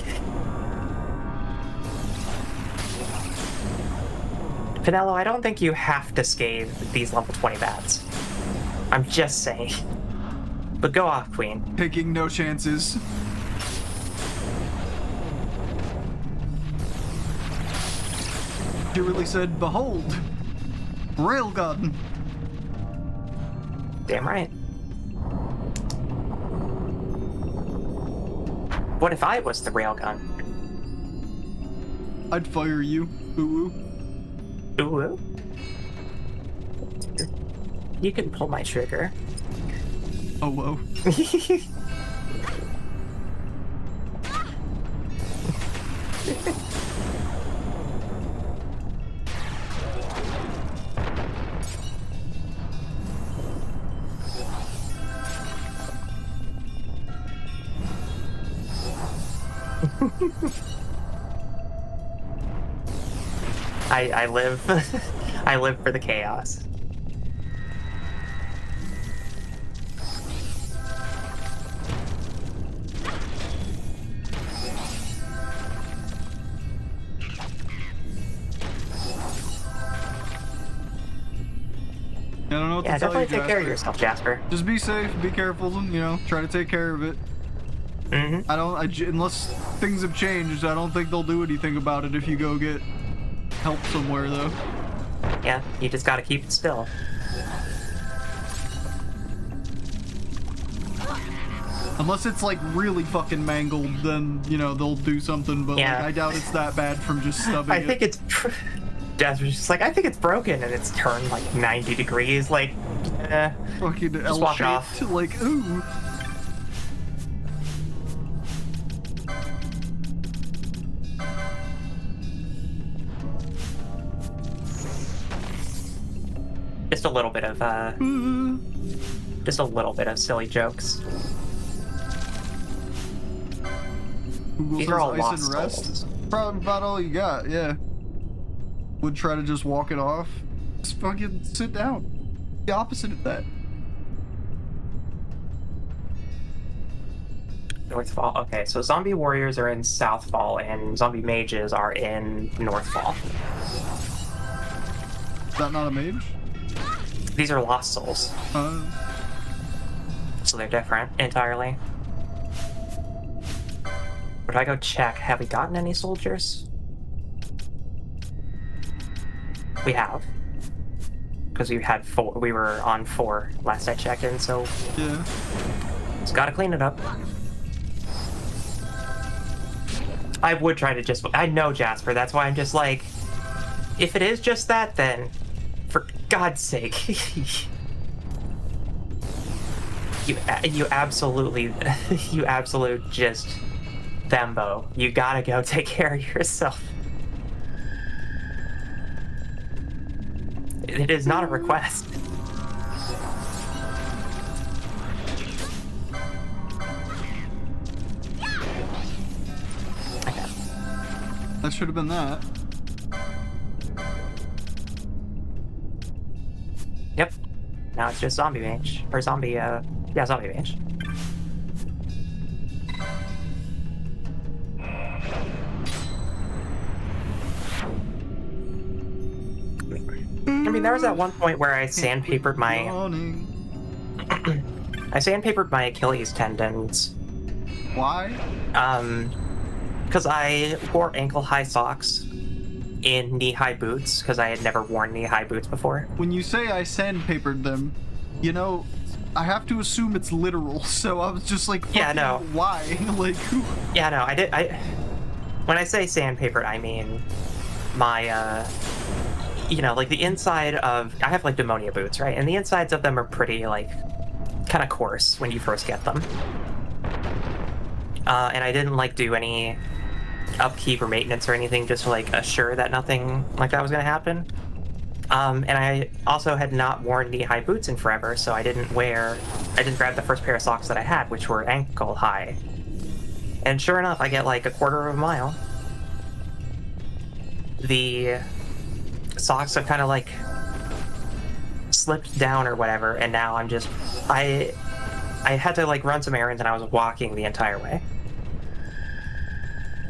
S1: Pinello, I don't think you have to scathe these level 20 bats. I'm just saying. But go off, Queen.
S2: Taking no chances. She really said, behold, railgun.
S1: Damn right. What if I was the railgun?
S2: I'd fire you, ooh.
S1: Ooh. You can pull my trigger.
S2: Oh, whoa.
S1: I live I live for the chaos.
S2: I don't know what to tell
S1: definitely
S2: you,
S1: take care of yourself, Jasper.
S2: Just be safe, be careful, you know, try to take care of it.
S1: Mm-hmm.
S2: Unless things have changed, I don't think they'll do anything about it if you go get help somewhere though.
S1: Yeah, you just gotta keep it still.
S2: Unless it's like really fucking mangled, then you know they'll do something. But
S1: Yeah.
S2: like, I doubt it's that bad from just stubbing
S1: I think it's. Jasper's just like, I think it's broken, and it's turned like 90 degrees. Like,
S2: fucking
S1: just walk it off.
S2: L-shaped. Like, ooh.
S1: Just a little bit of just a little bit of silly jokes.
S2: Google
S1: These
S2: says
S1: are all
S2: ice
S1: lost
S2: and rest.
S1: souls.
S2: Probably about all you got, yeah. Would try to just walk it off. Just fucking sit down. The opposite of that.
S1: North Fall. Okay, so zombie warriors are in South Fall, and zombie mages are in North Fall.
S2: Is that not a mage?
S1: These are lost souls, so they're different entirely. Would I go check? Have we gotten any soldiers? We have, because we had 4. We were on 4 last I checked in, so
S2: yeah.
S1: just gotta clean it up. I would try to just. I know Jasper. That's why I'm just like, if it is just that, then for God's sake, you absolutely, you absolute just thembo. You gotta go take care of yourself. It is not a request. Okay.
S2: That should have been that.
S1: Yep. Now it's just zombie mage. Or zombie, yeah, zombie mage. I mean, there was at one point where I sandpapered my... I sandpapered my Achilles tendons.
S2: Why?
S1: Because I wore ankle-high socks in knee-high boots, because I had never worn knee-high boots before.
S2: When you say I sandpapered them, you know, I have to assume it's literal, so I was just like,
S1: Yeah, no.
S2: Why? Like, who?
S1: Yeah, no, when I say sandpapered, I mean my, you know, like the inside of... I have, like, pneumonia boots, right? And the insides of them are pretty, like, kind of coarse when you first get them. And I didn't, like, do any upkeep or maintenance or anything just to, like, assure that nothing like that was going to happen. And I also had not worn knee-high boots in forever, so I didn't grab the first pair of socks that I had, which were ankle-high. And sure enough, I get, like, a quarter of a mile. The socks have kind of, like, slipped down or whatever, and now I'm just... I had to, like, run some errands, and I was walking the entire way.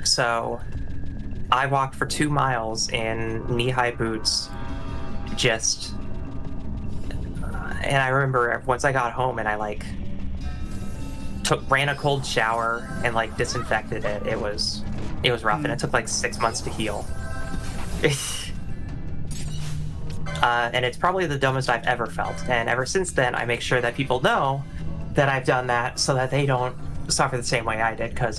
S1: So I walked for 2 miles in knee-high boots, just... and I remember once I got home and I, like, ran a cold shower and, like, disinfected it, it was rough, and it took, like, 6 months to heal. And it's probably the dumbest I've ever felt, and ever since then I make sure that people know that I've done that so that they don't suffer the same way I did, because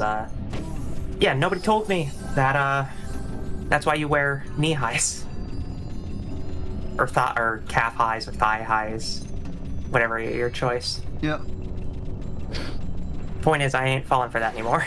S1: yeah, nobody told me that that's why you wear knee highs or calf highs or thigh highs, whatever your choice.
S2: Yeah.
S1: Point is, I ain't falling for that anymore.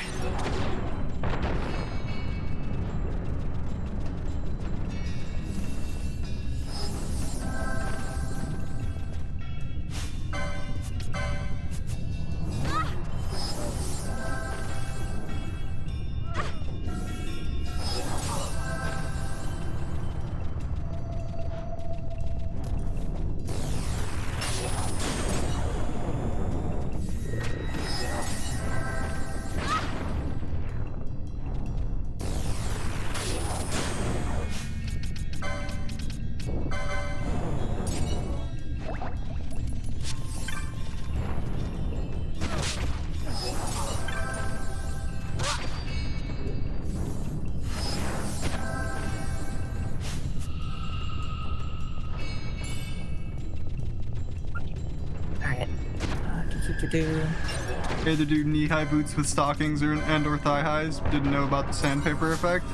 S2: Either do knee-high boots with stockings or thigh highs. Didn't know about the sandpaper effect.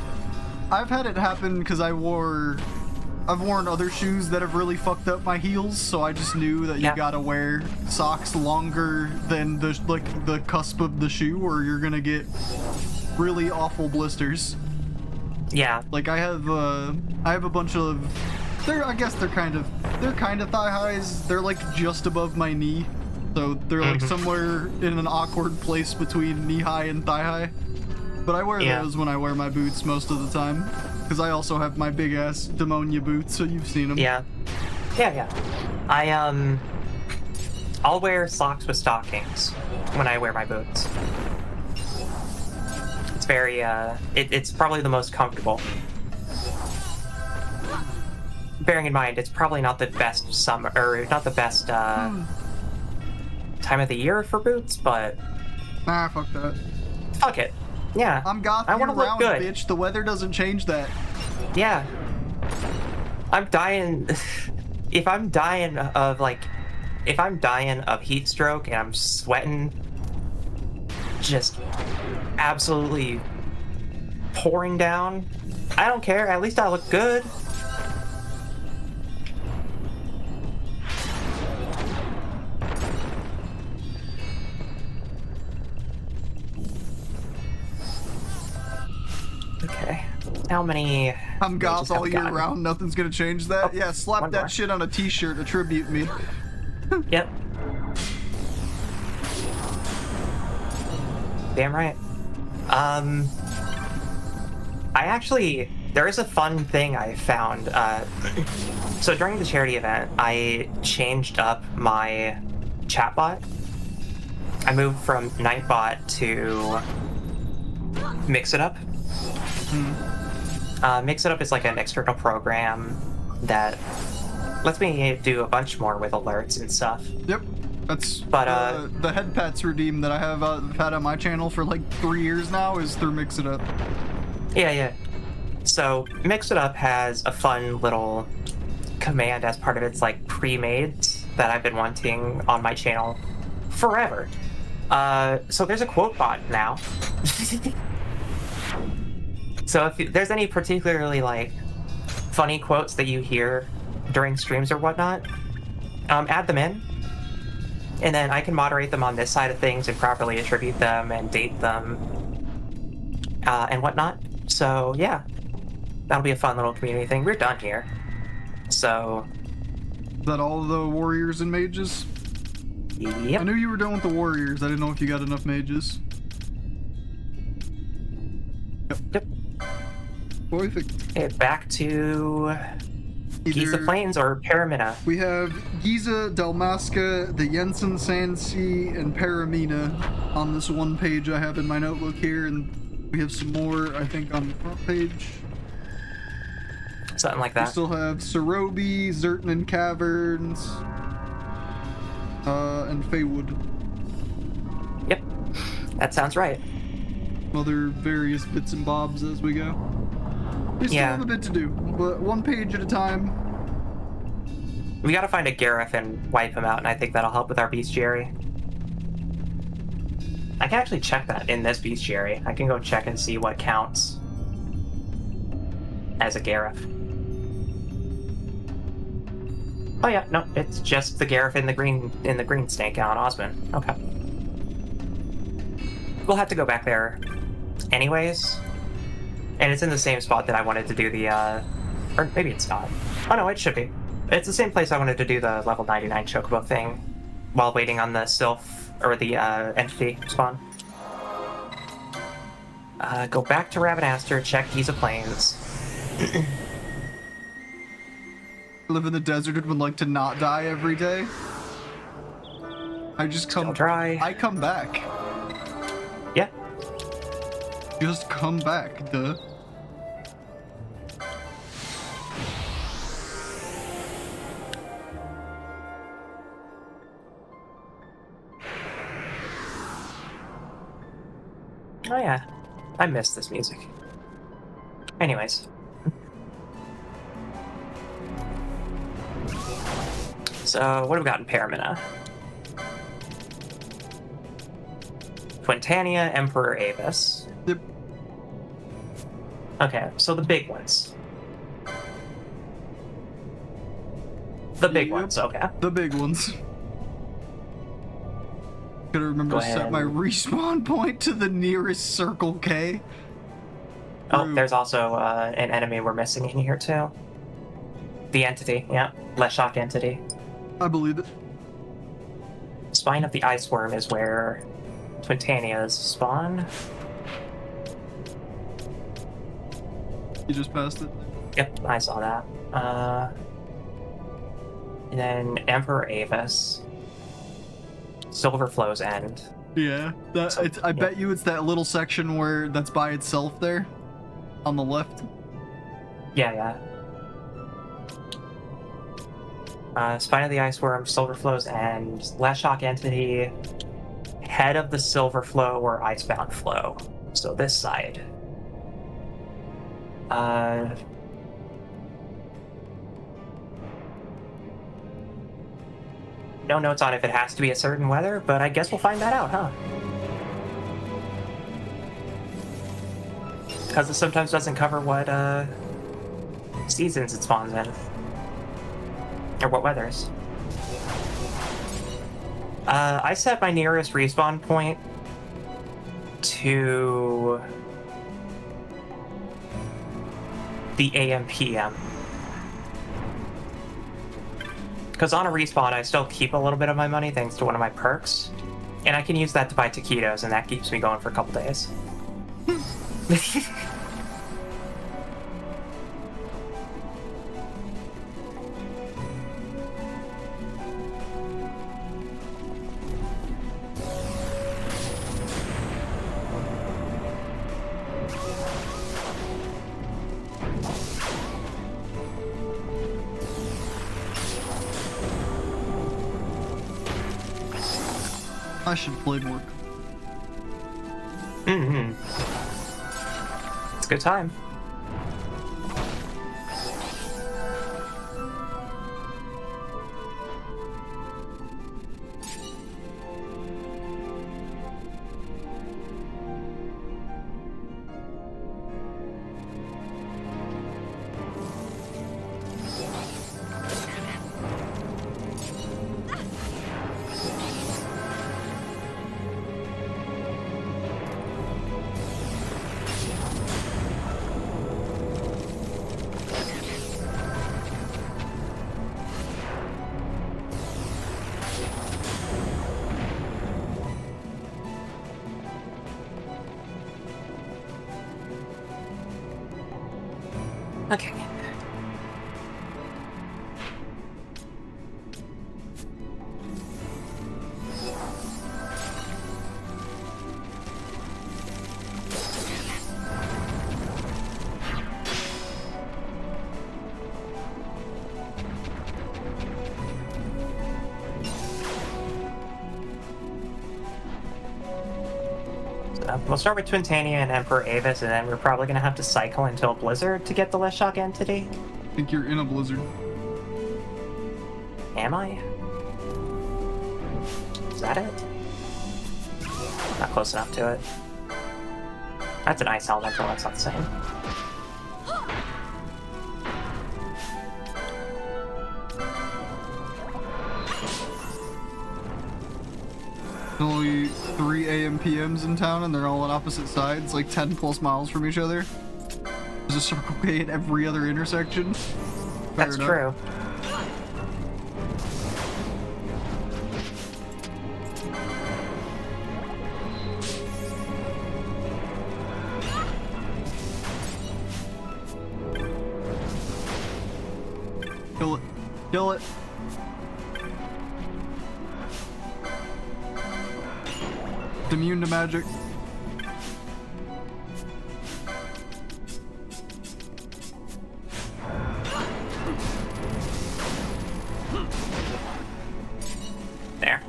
S2: I've had it happen because I've worn other shoes that have really fucked up my heels, so I just knew that you gotta wear socks longer than the cusp of the shoe, or you're gonna get really awful blisters.
S1: Yeah.
S2: Like I have a bunch of, I guess they're kind of thigh highs. They're like just above my knee, so they're like somewhere in an awkward place between knee high and thigh high. But I wear those when I wear my boots most of the time, because I also have my big ass demonia boots, so you've seen them.
S1: Yeah. I'll wear socks with stockings when I wear my boots. It's very it's probably the most comfortable. Bearing in mind, it's probably not the best summer, or not the best time of the year for boots, but
S2: Nah, fuck that.
S1: fuck it. Yeah.
S2: I'm goth
S1: I
S2: year
S1: want to look
S2: round,
S1: good.
S2: bitch. The weather doesn't change that.
S1: Yeah. I'm dying. If I'm dying of heat stroke and I'm sweating, just absolutely pouring down, I don't care. At least I look good. Okay. How many?
S2: I'm goth
S1: mages have
S2: all
S1: we
S2: year
S1: gotten?
S2: round. Nothing's gonna change that.
S1: Oh,
S2: Yeah, slap
S1: one
S2: that
S1: more.
S2: shit on a t-shirt. Attribute me.
S1: Yep. Damn right. There is a fun thing I found. So during the charity event, I changed up my chatbot. I moved from Nightbot to Mix It Up. Mix It Up is like an external program that lets me do a bunch more with alerts and stuff.
S2: Yep. That's
S1: But,
S2: the head pats redeem that I have had on my channel for like 3 years now is through Mix It Up.
S1: Yeah. So Mix It Up has a fun little command as part of its like pre-made that I've been wanting on my channel forever. So there's a quote bot now. So if there's any particularly like funny quotes that you hear during streams or whatnot, add them in, and then I can moderate them on this side of things and properly attribute them and date them and whatnot. So yeah, that'll be a fun little community thing. We're done here. So
S2: Is that all the warriors and mages? I
S1: yep.
S2: knew you were done with the warriors. I didn't know if you got enough mages.
S1: Yep.
S2: Perfect.
S1: Okay, back to Giza Plains or Paramina.
S2: We have Giza, Dalmasca, the Jensen Sandsea, and Paramina on this one page I have in my notebook here, and we have some more, I think, on the front page.
S1: Something like
S2: We
S1: that.
S2: still have Cerobi, Zertnan Caverns, and Feywood.
S1: Yep. That sounds right.
S2: Other various bits and bobs as we go. We still
S1: Yeah.
S2: have a bit to do, but one page at a time.
S1: We gotta find a Gareth and wipe him out, and I think that'll help with our bestiary. I can actually check that in this bestiary. I can go check and see what counts as a Gareth. Oh yeah, no, it's just the Gareth in the green snake on Osmond. Okay. We'll have to go back there anyways. And it's in the same spot that I wanted to do the or maybe it's not. Oh no, it should be. It's the same place I wanted to do the level 99 chocobo thing while waiting on the sylph or the entity spawn. Go back to Ravenaster, check Giza Plains.
S2: Live in the desert and would like to not die every day. I just come
S1: Still dry.
S2: I come back.
S1: Yeah.
S2: Just come back, duh.
S1: Oh yeah. I miss this music. Anyways. So, what have we got in Paramina? Quintania, Emperor Avis.
S2: Yep.
S1: Okay, so the big ones. The big
S2: Yep.
S1: ones, okay.
S2: The big ones. Gotta remember
S1: Go
S2: to set
S1: ahead.
S2: my respawn point to the nearest Circle K.
S1: Oh,
S2: True.
S1: there's also an enemy we're missing in here too. The entity, yeah. Leshok entity.
S2: I believe it.
S1: Spine of the Ice Worm is where Twintania's spawn.
S2: You just passed it.
S1: Yep, I saw that. And then Emperor Avis. Silverflow's End.
S2: Yeah, I bet you it's that little section where that's by itself there, on the left.
S1: Yeah. Spine of the Ice Worm, Silverflow's End, Leshok entity, head of the Silverflow or Icebound Flow. So this side. No notes on if it has to be a certain weather, but I guess we'll find that out, huh? Because it sometimes doesn't cover what seasons it spawns in. Or what weathers. I set my nearest respawn point to the AM/PM. Because on a respawn, I still keep a little bit of my money thanks to one of my perks. And I can use that to buy taquitos, and that keeps me going for a couple days.
S2: I should play more.
S1: Mm-hmm. It's a good time. Okay. We'll start with Twintania and Emperor Avis, and then we're probably going to have to cycle until Blizzard to get the Leshok entity.
S2: I think you're in a blizzard.
S1: Am I? Is that it? Not close enough to it. That's an ice elemental, that's not the same.
S2: There's only 3 AM/PMs in town, and they're all on opposite sides, like 10 plus miles from each other. There's a Circle K at every other intersection.
S1: That's true.
S2: Kill it. Kill it. It's immune to magic.
S1: There.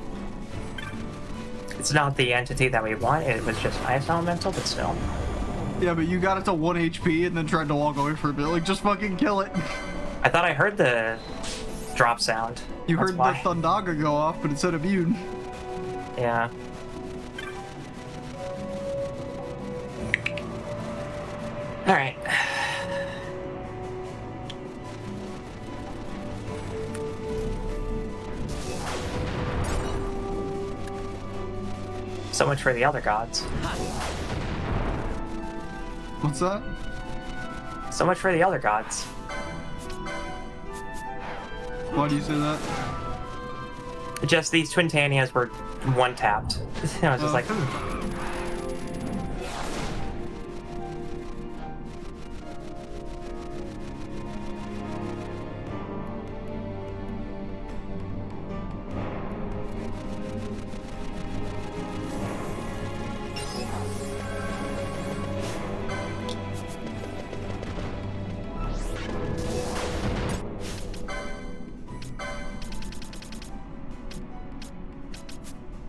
S1: It's not the entity that we want, it was just ice elemental, but still.
S2: Yeah, but you got it to 1 HP and then tried to walk away for a bit. Like, just fucking kill it.
S1: I thought I heard the drop sound.
S2: You
S1: That's
S2: heard
S1: why.
S2: the Thundaga go off, but it said immune.
S1: Yeah. Alright. So much for the other gods.
S2: What's that?
S1: So much for the other gods.
S2: Why do you say that?
S1: Just these Twintanias were one-tapped. I was just like,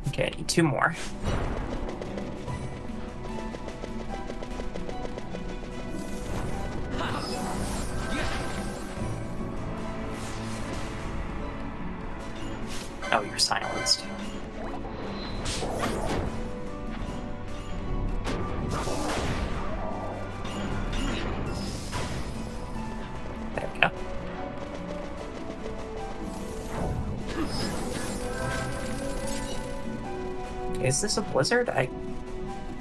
S1: Okay, I need 2 more. Oh, you're silenced. There we go. Is this a blizzard?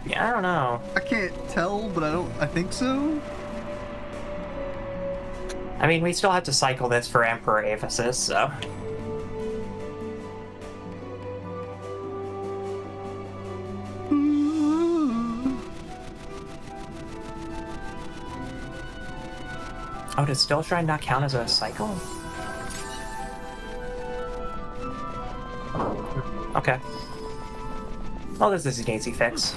S1: Yeah, I don't know.
S2: I can't tell, but I think so.
S1: I mean, we still have to cycle this for Emperor Aphesis, so. Oh, does Still Shrine not count as a cycle? Okay. Well, this is an easy fix.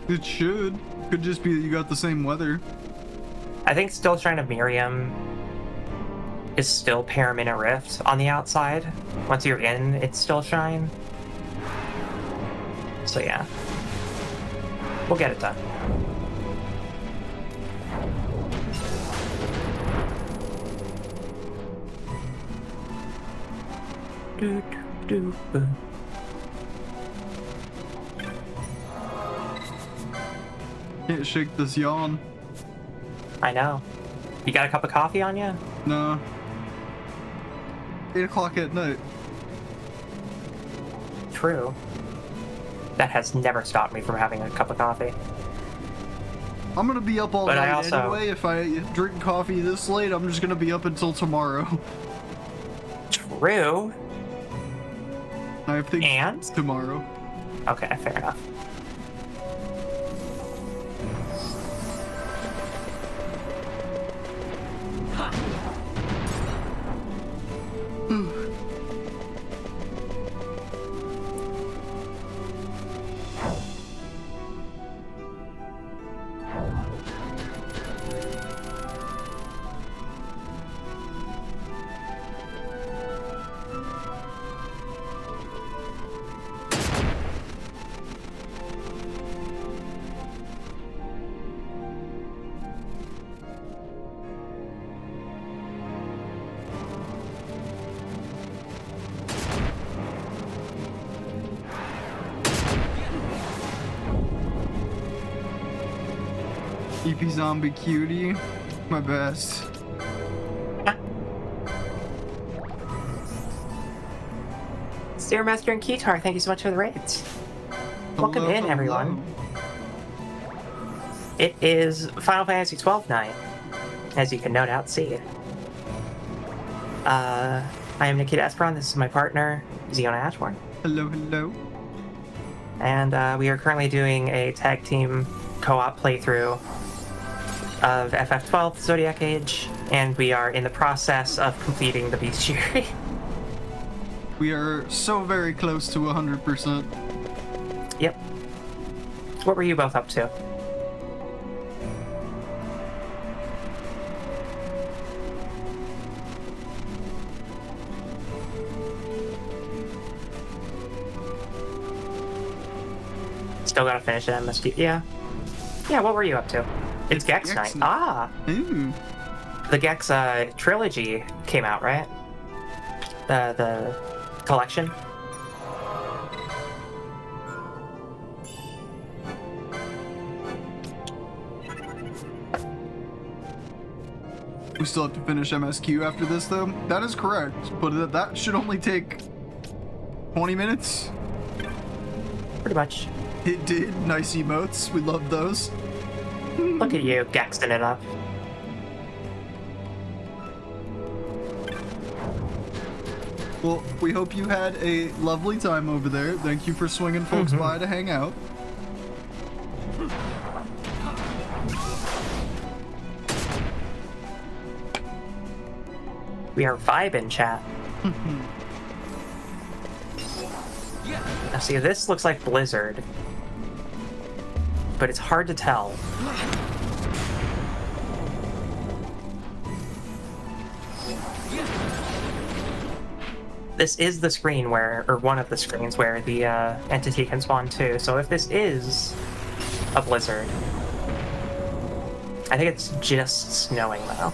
S2: It should. Could just be that you got the same weather.
S1: I think Still Shrine of Miriam is still Paramina Rift on the outside. Once you're in, it's Still Shrine. So yeah. We'll get it done. Do, do, do.
S2: Can't shake this yawn.
S1: I know. You got a cup of coffee on you?
S2: Nah. 8 o'clock at night.
S1: True. That has never stopped me from having a cup of coffee.
S2: I'm gonna be up all
S1: But I
S2: night
S1: also-
S2: anyway. If I drink coffee this late, I'm just gonna be up until tomorrow.
S1: True.
S2: I have things
S1: And?
S2: tomorrow.
S1: Okay, fair enough.
S2: EP Zombie Cutie. My best.
S1: Stairmaster and Keytar, thank you so much for the raids. Welcome
S2: Hello,
S1: in,
S2: hello.
S1: everyone. It is Final Fantasy XII night, as you can no doubt see. I am Nekita Esperon, this is my partner, Ziona Ashbourne.
S2: Hello, hello.
S1: And we are currently doing a tag team co-op playthrough of FF12 Zodiac Age, and we are in the process of completing the bestiary.
S2: We are so very close to 100%.
S1: Yep. What were you both up to? Still gotta finish it, MSD. Yeah. Yeah, what were you up to? It's Gex
S2: Gex
S1: night.
S2: night.
S1: Ah!
S2: Ooh.
S1: The Gex trilogy came out, right? The collection.
S2: We still have to finish MSQ after this, though. That is correct, but that should only take 20 minutes.
S1: Pretty much.
S2: It did. Nice emotes. We love those.
S1: Look at you, Gexing it up.
S2: Well, we hope you had a lovely time over there. Thank you for swinging folks by to hang out.
S1: We are vibing, chat. Now see, this looks like Blizzard, but it's hard to tell. This is the screen where, or one of the screens where the entity can spawn too. So if this is a blizzard, I think it's just snowing though,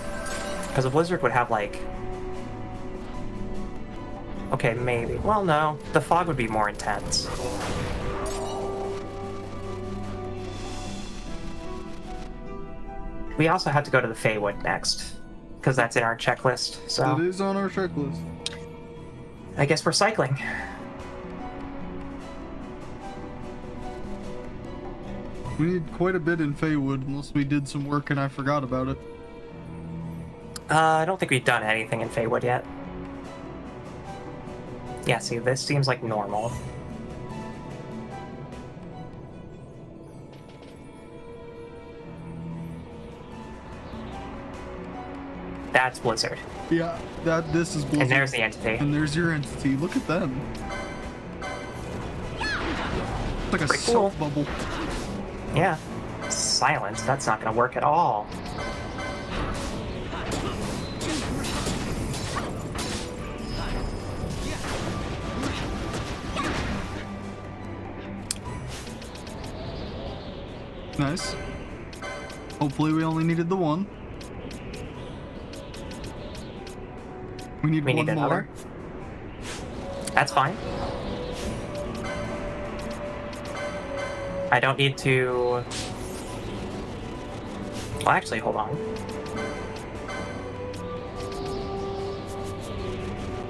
S1: because a blizzard would have like. Okay, maybe. Well, no, the fog would be more intense. We also have to go to the Feywood next, because that's in our checklist. So
S2: That is on our checklist.
S1: I guess we're cycling.
S2: We need quite a bit in Feywood, unless we did some work and I forgot about it.
S1: I don't think we've done anything in Feywood yet. Yeah, see, this seems like normal. That's Blizzard.
S2: Yeah, this is Blizzard.
S1: And there's the entity.
S2: And there's your entity. Look at them. It's like a
S1: Pretty
S2: soap
S1: cool.
S2: bubble.
S1: Yeah. Silence, that's not gonna work at all.
S2: Nice. Hopefully we only needed the one. We need
S1: We
S2: one
S1: need another?
S2: more.
S1: That's fine. I don't need to... Well, actually, hold on.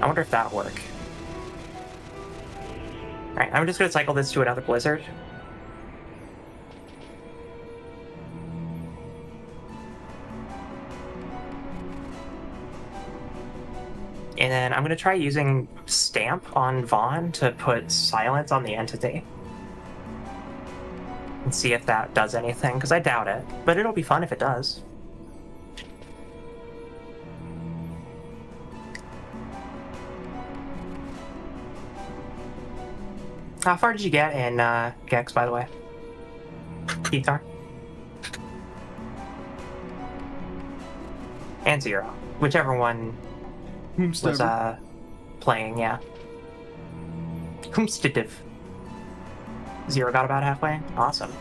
S1: I wonder if that'll work. Alright, I'm just gonna cycle this to another blizzard. And then I'm gonna try using Stamp on Vaughn to put silence on the entity. And see if that does anything, because I doubt it. But it'll be fun if it does. How far did you get in Gex, by the way? Ether? And Zero. Whichever one was
S2: Whomstever.
S1: playing, yeah. Whomstitive. Zero got about halfway? Awesome.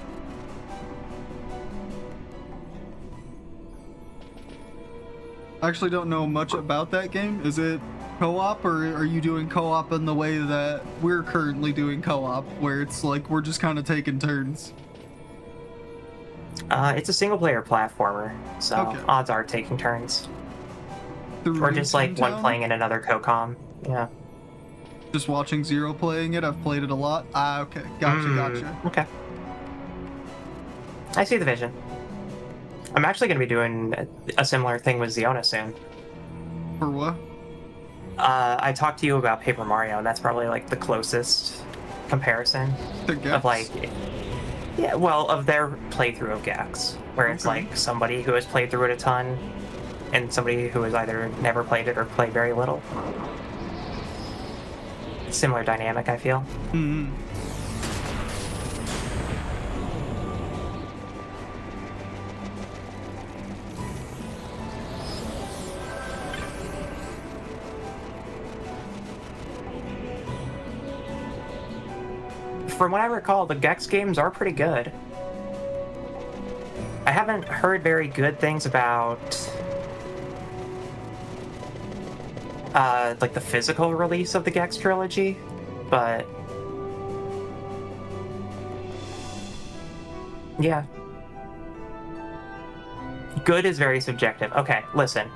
S2: I actually don't know much about that game. Is it co-op, or are you doing co-op in the way that we're currently doing co-op, where it's like we're just kind of taking turns?
S1: It's a single player platformer, so
S2: Okay.
S1: odds are taking turns.
S2: Through
S1: Or just like one
S2: Toontown?
S1: playing in another COCOM. Yeah.
S2: Just watching Zero playing it. I've played it a lot. Ah, okay. Gotcha.
S1: Okay. I see the vision. I'm actually going to be doing a similar thing with Ziona soon.
S2: For what?
S1: I talked to you about Paper Mario, and that's probably like the closest comparison
S2: To Gex?
S1: of like, yeah, well, of their playthrough of Gex, where it's
S2: Okay.
S1: like somebody who has played through it a ton, and somebody who has either never played it or played very little. Similar dynamic, I feel.
S2: Mm-hmm.
S1: From what I recall, the Gex games are pretty good. I haven't heard very good things about like the physical release of the Gex trilogy, but yeah. Good is very subjective. Okay, listen.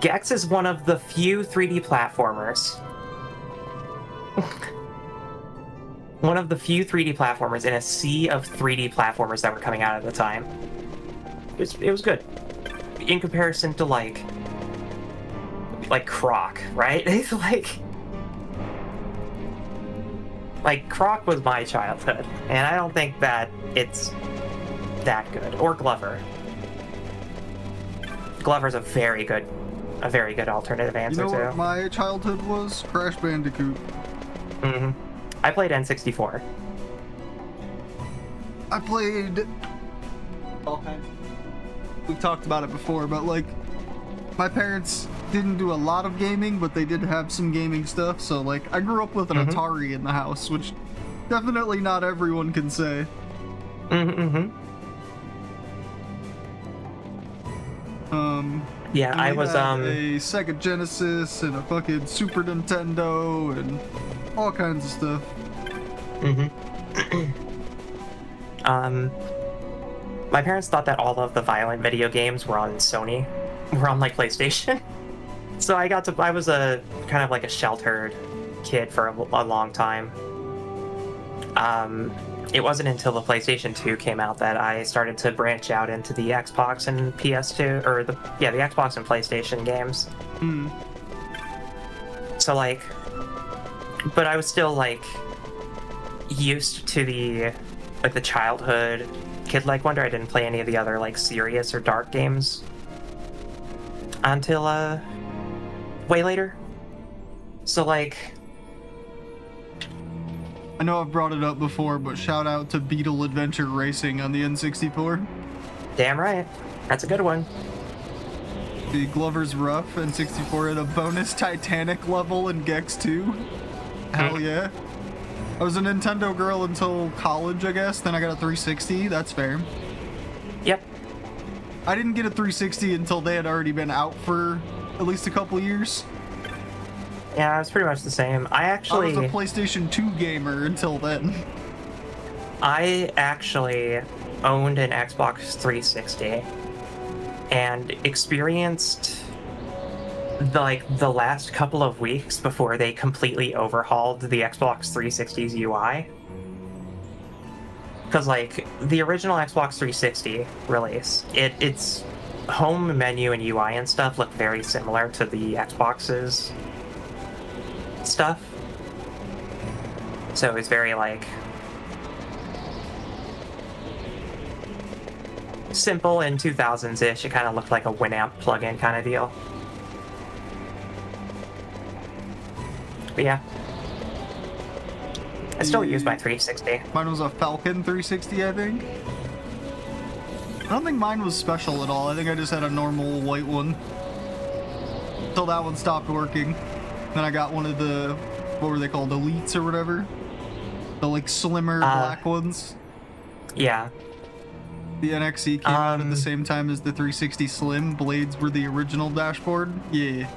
S1: Gex is one of the few 3D platformers. One of the few 3D platformers in a sea of 3D platformers that were coming out at the time. It was good. In comparison to like Croc, right? It's like Croc was my childhood, and I don't think that it's that good. Or Glover. Glover's a very good alternative answer
S2: You know
S1: too.
S2: what my childhood was? Crash Bandicoot.
S1: Mm-hmm. I played N64.
S2: I played all kinds. We've talked about it before, but like my parents didn't do a lot of gaming, but they did have some gaming stuff. So like I grew up with an Atari in the house, which definitely not everyone can say.
S1: Yeah, I
S2: we
S1: was
S2: had a Sega Genesis and a fucking Super Nintendo and all kinds of stuff.
S1: My parents thought that all of the violent video games were on Sony, were on like PlayStation. So I was a kind of like a sheltered kid for a long time. It wasn't until the PlayStation 2 came out that I started to branch out into the Xbox and PS2, or the Xbox and PlayStation games. So like, but I was still like used to the childhood kid-like wonder. I didn't play any of the other like serious or dark games until way later. So like,
S2: I know I've brought it up before, but shout out to Beetle Adventure Racing on the N64.
S1: damn right, that's a good one.
S2: The Glover's Rough N64 had a bonus Titanic level in Gex 2. Hell yeah. I was a Nintendo girl until college, I guess. Then I got a 360. That's fair.
S1: Yep.
S2: I didn't get a 360 until they had already been out for at least a couple years.
S1: Yeah, it's pretty much the same.
S2: I was a PlayStation 2 gamer until then.
S1: I actually owned an Xbox 360 and experienced the last couple of weeks before they completely overhauled the Xbox 360's UI. Because like the original Xbox 360 release, its home menu and UI and stuff look very similar to the Xbox's stuff. So it's very like simple and 2000s-ish. It kind of looked like a Winamp plugin kind of deal. But yeah, I still use my 360.
S2: Mine was a Falcon 360, I think. I don't think mine was special at all. I think I just had a normal white one. Until that one stopped working. Then I got one of the, what were they called, Elites or whatever? The like slimmer black ones.
S1: Yeah.
S2: The NXE came out at the same time as the 360 Slim. Blades were the original dashboard. Yeah.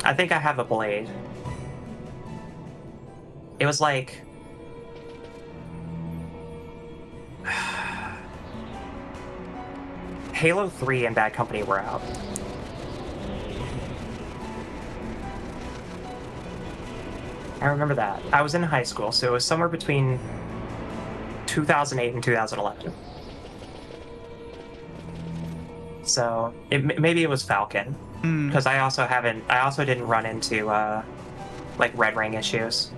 S1: I think I have a Blade. It was like... Halo 3 and Bad Company were out. I remember that. I was in high school, so it was somewhere between 2008 and 2011. So maybe it was Falcon, because I also didn't run into like Red Ring issues,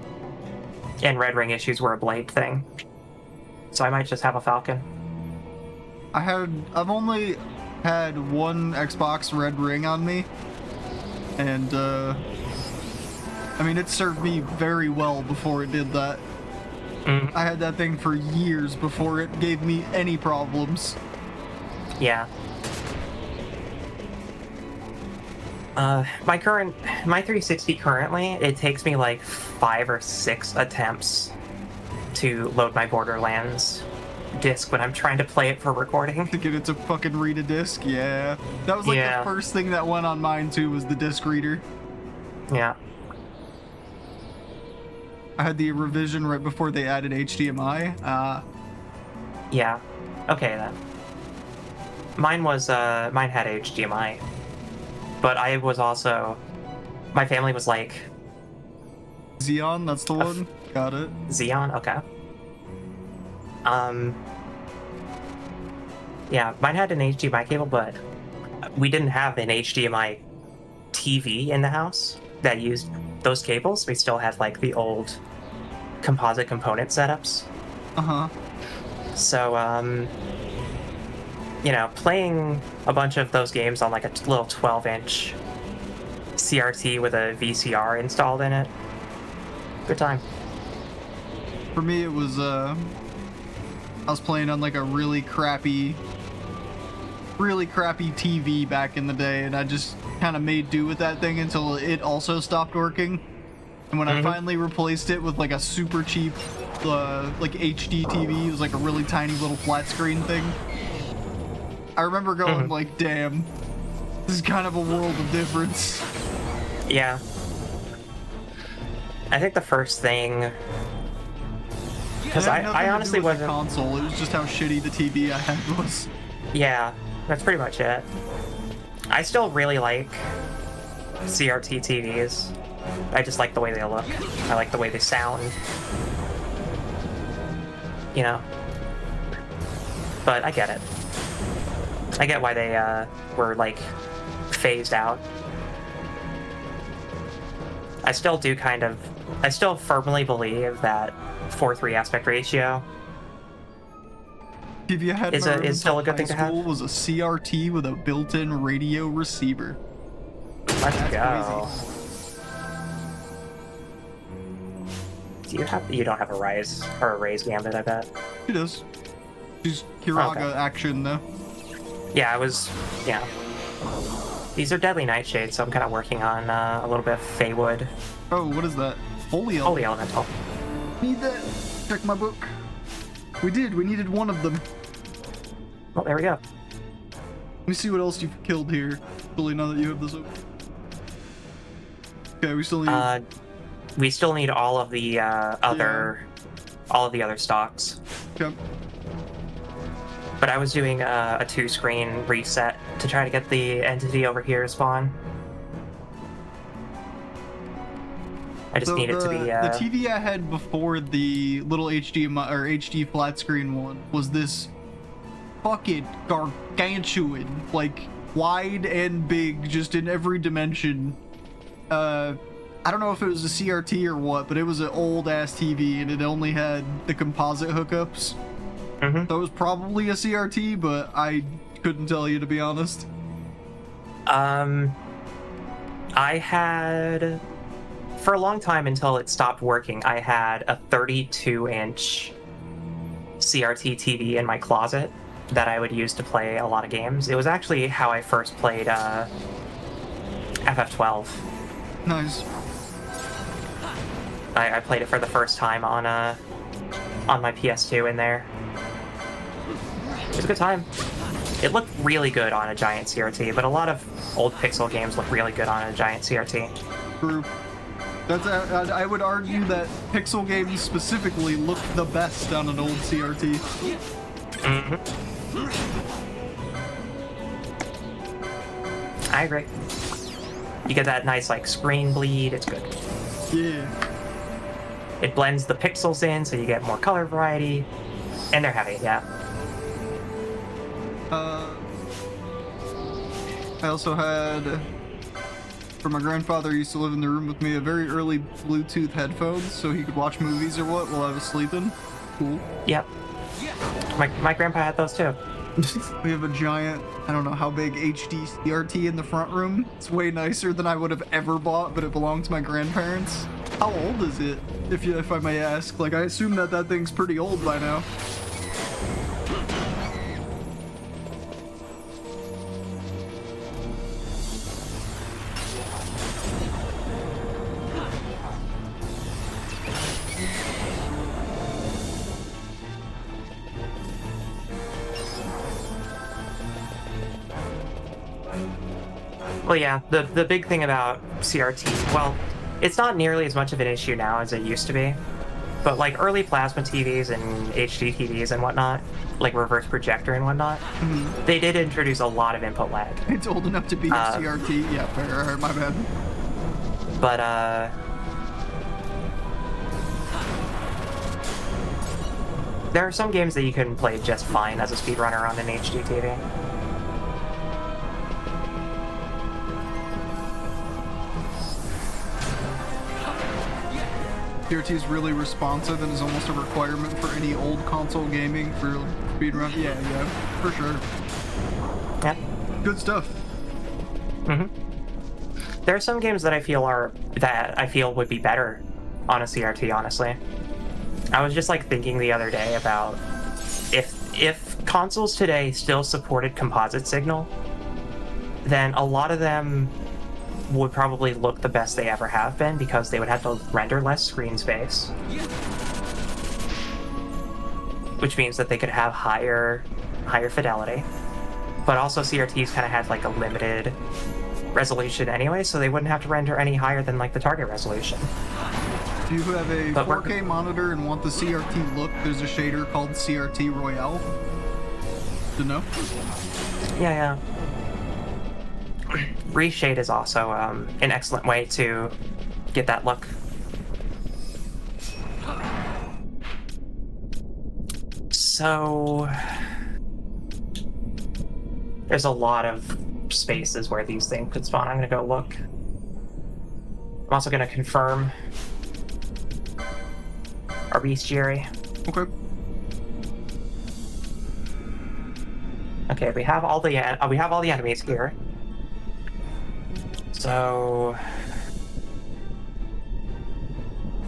S1: and Red Ring issues were a Blade thing. So I might just have a Falcon.
S2: I've only had one Xbox Red Ring on me, and I mean, it served me very well before it did that. I had that thing for years before it gave me any problems.
S1: Yeah. My 360 currently, it takes me like 5 or 6 attempts to load my Borderlands disc when I'm trying to play it for recording.
S2: To get it to fucking read a disc, yeah. That was like the first thing that went on mine too, was the disc reader.
S1: Yeah.
S2: I had the revision right before they added HDMI.
S1: Yeah. Okay then. Mine had HDMI. but I was also, my family was like,
S2: Xeon, that's the one. Got it.
S1: Xeon, okay. Yeah, mine had an HDMI cable, but we didn't have an HDMI TV in the house that used those cables. We still had like the old composite component setups.
S2: Uh-huh.
S1: So, you know, playing a bunch of those games on like a little 12-inch CRT with a VCR installed in it, good time.
S2: For me, it was, I was playing on like a really crappy TV back in the day, and I just kind of made do with that thing until it also stopped working. And when I finally replaced it with like a super cheap, like HD TV, it was like a really tiny little flat screen thing. I remember going like, damn, this is kind of a world of difference.
S1: Yeah. I think the first thing, because I honestly wasn't.
S2: The console. It was just how shitty the TV I had was.
S1: Yeah, that's pretty much it. I still really like CRT TVs. I just like the way they look. I like the way they sound. You know. But I get it. I get why they were like phased out. I still firmly believe that 4:3 aspect ratio
S2: TV I had
S1: is still a good thing to have.
S2: Was a CRT with a built-in radio receiver.
S1: Let's
S2: That's
S1: go. You don't have a Rise or a Raise Gambit, I bet.
S2: She does. She's Kiraga action though.
S1: Yeah, yeah. These are Deadly Nightshades, so I'm kind of working on a little bit of Feywood.
S2: Oh, what is that? Holy
S1: Elemental.
S2: Need that. Check my book. We needed one of them.
S1: Well, there we go.
S2: Let me see what else you've killed here. Really, now that you have this open. Okay, we still need...
S1: we still need all of the other stocks.
S2: Okay.
S1: But I was doing a 2-screen reset to try to get the entity over here to spawn. I just need it to be...
S2: The TV I had before the little HDMI or HD flat screen one was this fucking gargantuan, like wide and big, just in every dimension. I don't know if it was a CRT or what, but it was an old ass TV and it only had the composite hookups. So it was probably a CRT, but I couldn't tell you, to be honest.
S1: I had, for a long time until it stopped working, I had a 32-inch CRT TV in my closet that I would use to play a lot of games. It was actually how I first played FF12.
S2: Nice.
S1: I played it for the first time on my PS2 in there. It was a good time. It looked really good on a giant CRT, but a lot of old pixel games look really good on a giant CRT.
S2: True. That's I would argue that pixel games specifically look the best on an old CRT.
S1: I agree. You get that nice like screen bleed. It's good.
S2: Yeah.
S1: It blends the pixels in, so you get more color variety, and they're heavy. Yeah.
S2: I also had, for my grandfather who used to live in the room with me, a very early Bluetooth headphones so he could watch movies or what while I was sleeping. Cool.
S1: Yep. My grandpa had those too.
S2: We have a giant, I don't know how big, HD CRT in the front room. It's way nicer than I would have ever bought, but it belonged to my grandparents. How old is it, if I may ask? Like, I assume that thing's pretty old by now.
S1: Well, yeah, the big thing about CRT, well, it's not nearly as much of an issue now as it used to be, But like early plasma TVs and HD TVs and whatnot, like reverse projector and whatnot, they did introduce a lot of input lag.
S2: It's old enough to be a CRT. Yeah, fair. Alright, my bad.
S1: But there are some games that you can play just fine as a speedrunner on an HD TV.
S2: CRT is really responsive and is almost a requirement for any old console gaming for speedrun. Yeah, for sure.
S1: Yep.
S2: Good stuff.
S1: There are some games that I feel would be better on a CRT, honestly. I was just like thinking the other day about if consoles today still supported composite signal, then a lot of them would probably look the best they ever have been because they would have to render less screen space, which means that they could have higher fidelity. But also CRTs kind of had like a limited resolution anyway, so they wouldn't have to render any higher than like the target resolution.
S2: If you have a 4K monitor and want the CRT look, there's a shader called CRT Royale. To know?
S1: Yeah. Reshade is also an excellent way to get that look. So there's a lot of spaces where these things could spawn. I'm gonna go look. I'm also gonna confirm our bestiary.
S2: Okay.
S1: Okay, we have all the enemies here. So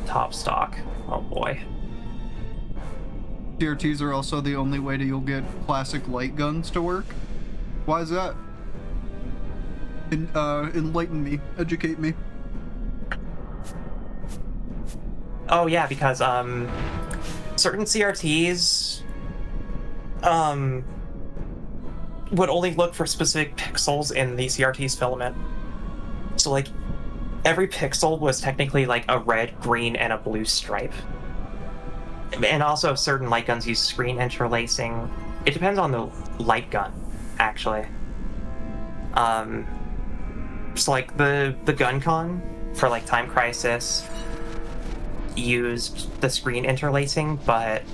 S1: top stock. Oh boy.
S2: CRTs are also the only way that you'll get classic light guns to work. Why is that? Enlighten me. Educate me.
S1: Oh yeah, because certain CRTs would only look for specific pixels in the CRT's filament. So like every pixel was technically like a red, green, and a blue stripe. And also certain light guns use screen interlacing. It depends on the light gun, actually. So like the gun con for like Time Crisis used the screen interlacing, but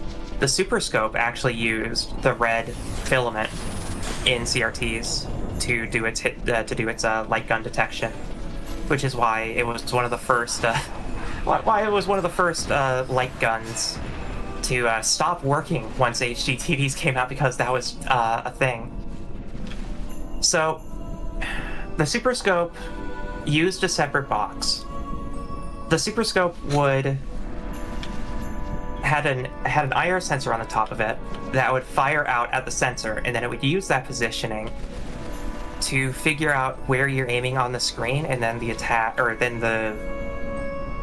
S1: the Super Scope actually used the red filament in CRTs to do its light gun detection, which is why it was one of the first light guns to stop working once HD TVs came out, because that was a thing. So the Super Scope used a separate box. The Super Scope had an IR sensor on the top of it that would fire out at the sensor, and then it would use that positioning to figure out where you're aiming on the screen, and then the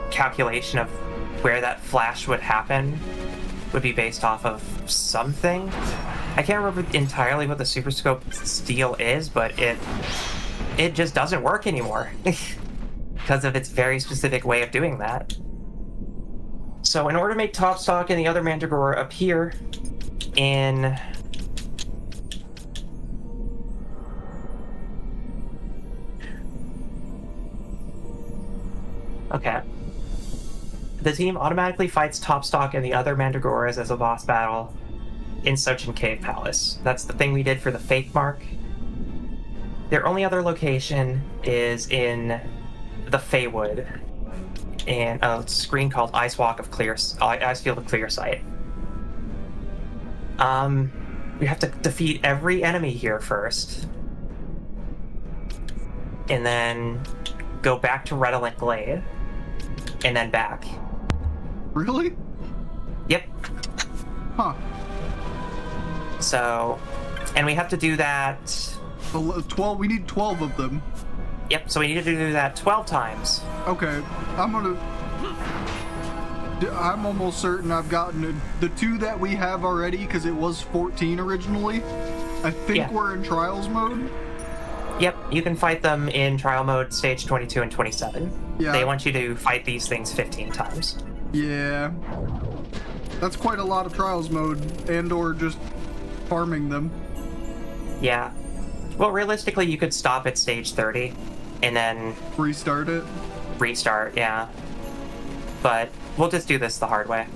S1: calculation of where that flash would happen would be based off of something. I can't remember entirely what the Super Scope's deal is, but it just doesn't work anymore because of its very specific way of doing that. So in order to make Top Stock and the other Mandragora appear in okay, the team automatically fights Top Stock and the other Mandragoras as a boss battle in Sochin Cave Palace. That's the thing we did for the Fake Mark. Their only other location is in the Feywood, in a screen called Ice Field of Clear Sight. We have to defeat every enemy here first, and then go back to Redolent Glade, and then back.
S2: Really?
S1: Yep.
S2: Huh.
S1: So, and we have to do that.
S2: 12. We need 12 of them.
S1: Yep. So we need to do that 12 times.
S2: Okay. I'm almost certain I've gotten the 2 that we have already, because it was 14 originally. I think we're in trials mode.
S1: Yep, you can fight them in trial mode, stage 22 and 27.
S2: Yeah.
S1: They want you to fight these things 15 times.
S2: Yeah. That's quite a lot of trials mode and or just farming them.
S1: Yeah. Well, realistically, you could stop at stage 30 and then
S2: Restart it.
S1: restart, yeah. But we'll just do this the hard way.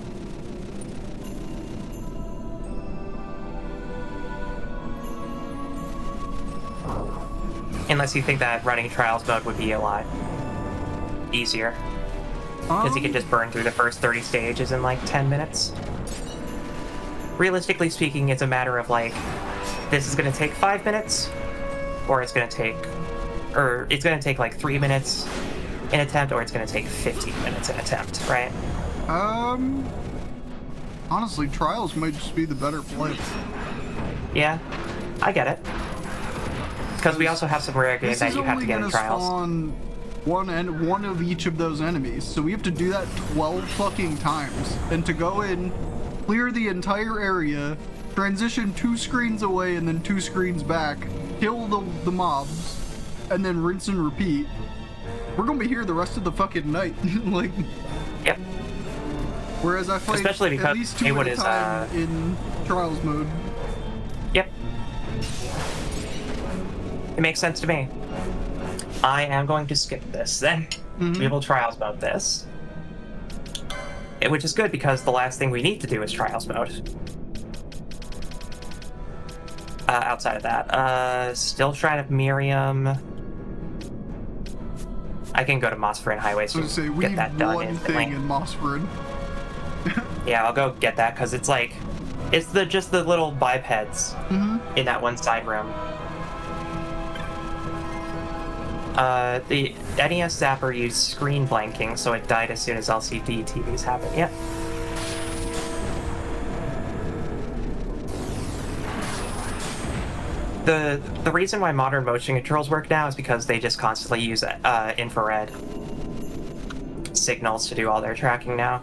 S1: Unless you think that running trials mode would be a lot easier. Because you can just burn through the first 30 stages in like 10 minutes. Realistically speaking, it's a matter of like, this is going to take 5 minutes, or it's going to take like 3 minutes an attempt, or it's going to take 15 minutes an attempt, right?
S2: Honestly, trials might just be the better play.
S1: Yeah, I get it. Because we also have some rare games that you have to get in trials.
S2: Spawn one of each of those enemies, so we have to do that 12 fucking times. And to go in, clear the entire area, transition 2 screens away and then 2 screens back, kill the mobs, and then rinse and repeat. We're gonna be here the rest of the fucking night. Like,
S1: yep.
S2: Whereas I fight
S1: Especially because
S2: at least 2
S1: Haywood
S2: at a
S1: is,
S2: time in trials mode.
S1: Yep. It makes sense to me. I am going to skip this then. We will trials mode this. Which is good because the last thing we need to do is trials mode. Outside of that, still Shrine of Miriam. I can go to Mossfrin Highways to get that done instantly.
S2: Thing in Mossfrin.
S1: Yeah, I'll go get that because it's like, it's just the little bipeds in that one side room. The NES Zapper used screen blanking, so it died as soon as LCD TVs have it. Yep. The reason why modern motion controls work now is because they just constantly use infrared signals to do all their tracking now.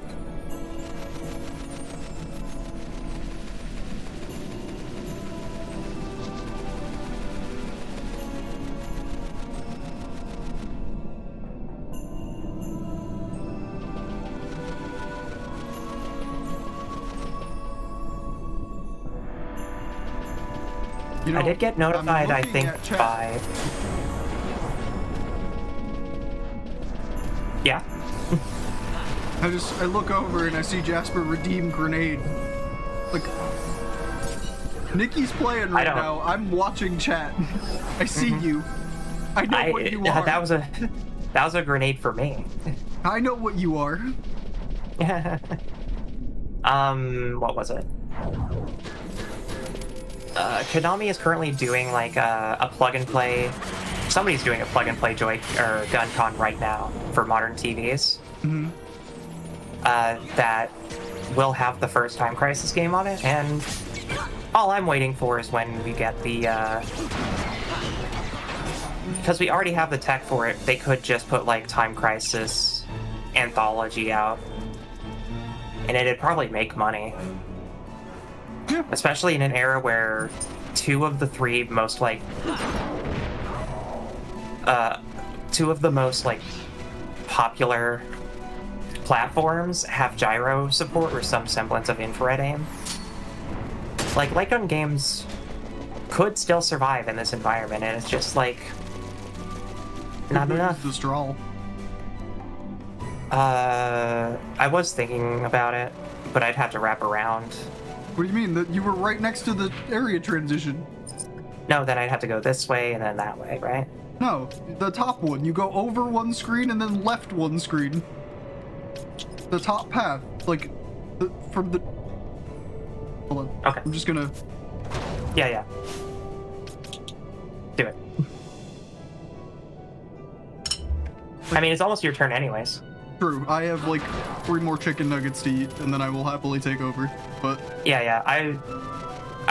S2: You know,
S1: I did get notified, I think, by... Yeah?
S2: I look over and I see Jasper redeem grenade. Like, Nikki's playing right now. I'm watching chat. I see you. I know what you are.
S1: That was a grenade for me.
S2: I know what you are.
S1: What was it? Konami is currently doing like a plug-and-play... Somebody's doing a plug-and-play GunCon right now for modern TVs. That will have the first Time Crisis game on it, and all I'm waiting for is when we get the... Because we already have the tech for it, they could just put like Time Crisis Anthology out, and it'd probably make money. Yeah. Especially in an era where 2 of the 3 most like 2 of the most like popular platforms have gyro support or some semblance of infrared aim. Like light gun games could still survive in this environment, and it's just like not enough.
S2: The straw.
S1: I was thinking about it, but I'd have to wrap around.
S2: What do you mean? That you were right next to the area transition?
S1: No, then I'd have to go this way and then that way, right?
S2: No, the top one. You go over 1 screen and then left 1 screen. The top path, like, from the... Hold on.
S1: Okay.
S2: I'm just gonna...
S1: Yeah. Do it. I mean, it's almost your turn anyways.
S2: True. I have, like, 3 more chicken nuggets to eat, and then I will happily take over, but...
S1: Yeah. I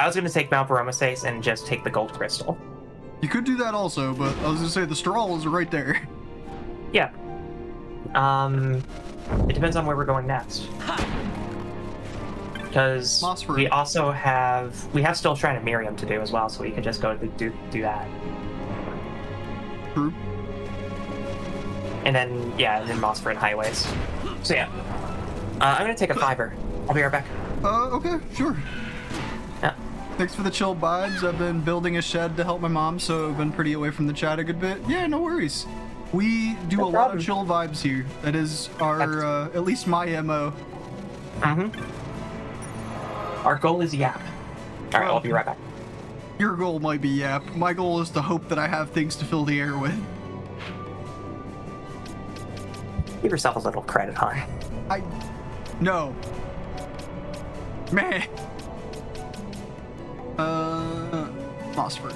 S1: was gonna take Mount Baromeses and just take the gold crystal.
S2: You could do that also, but I was gonna say the straw is right there.
S1: Yeah. It depends on where we're going next. Because we also have still Shrine of Miriam to do as well, so we could just go to do that.
S2: True.
S1: And then Mossfrin Highways. So yeah. I'm gonna take a 5er. I'll be right back.
S2: Okay, sure.
S1: Yeah.
S2: Thanks for the chill vibes. I've been building a shed to help my mom, so I've been pretty away from the chat a good bit. Yeah, no worries. We do
S1: No
S2: a lot
S1: problem.
S2: of chill vibes here. That is our, at least my MO.
S1: Our goal is Yap. All right, I'll be right back.
S2: Your goal might be Yap. My goal is to hope that I have things to fill the air with.
S1: Give yourself a little credit, hon.
S2: No. Meh. Phosphor.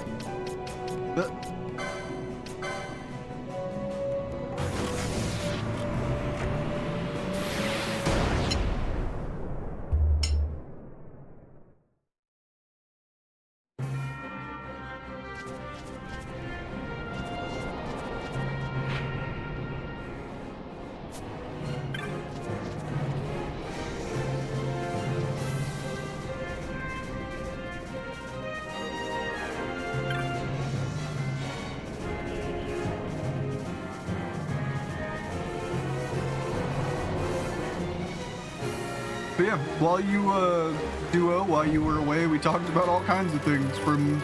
S2: But yeah, while you were away, we talked about all kinds of things, from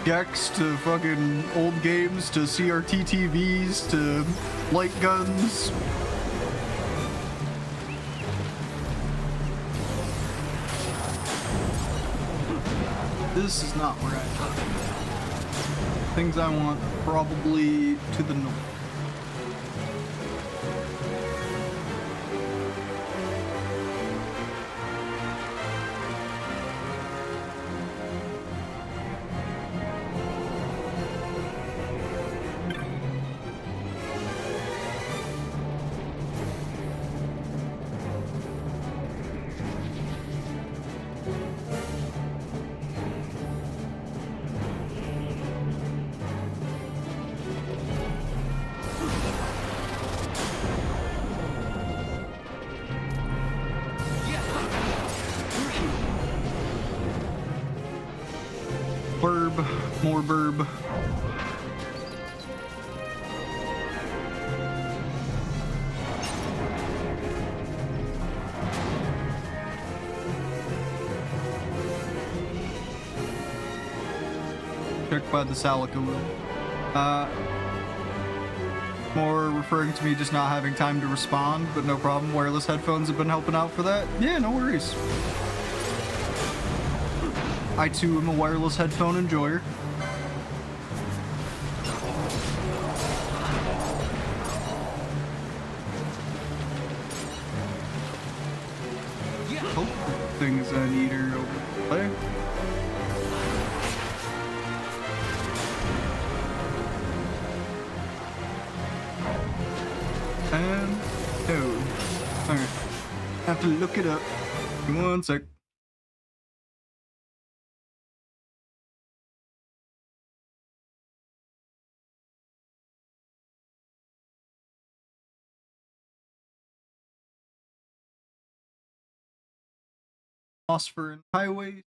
S2: Gex to fucking old games to CRT TVs to light guns. This is not where I thought. Things I want probably to the north. Burb, more burb. Check by the Salica wheel. More referring to me just not having time to respond, but no problem. Wireless headphones have been helping out for that. Yeah, no worries. I too am a wireless headphone enjoyer. Oh, things I need are over there. And no. Alright. Have to look it up. Give me 1 sec. Phosphor and highway.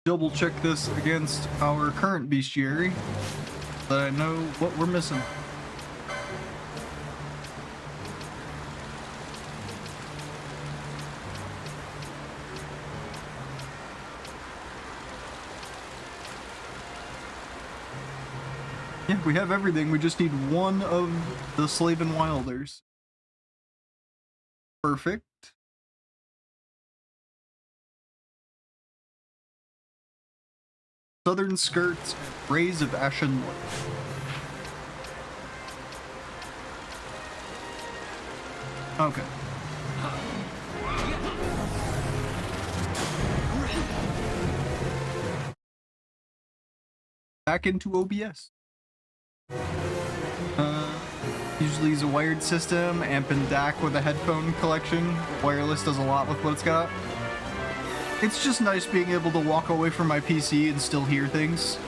S2: Double check this against our current bestiary, so that I know what we're missing. Yeah, we have everything. We just need one of the Slaven Wilders. Perfect. Southern skirts, rays of ashen light. Okay. Back into OBS. Usually use a wired system, amp and DAC with a headphone collection. Wireless does a lot with what it's got. It's just nice being able to walk away from my PC and still hear things.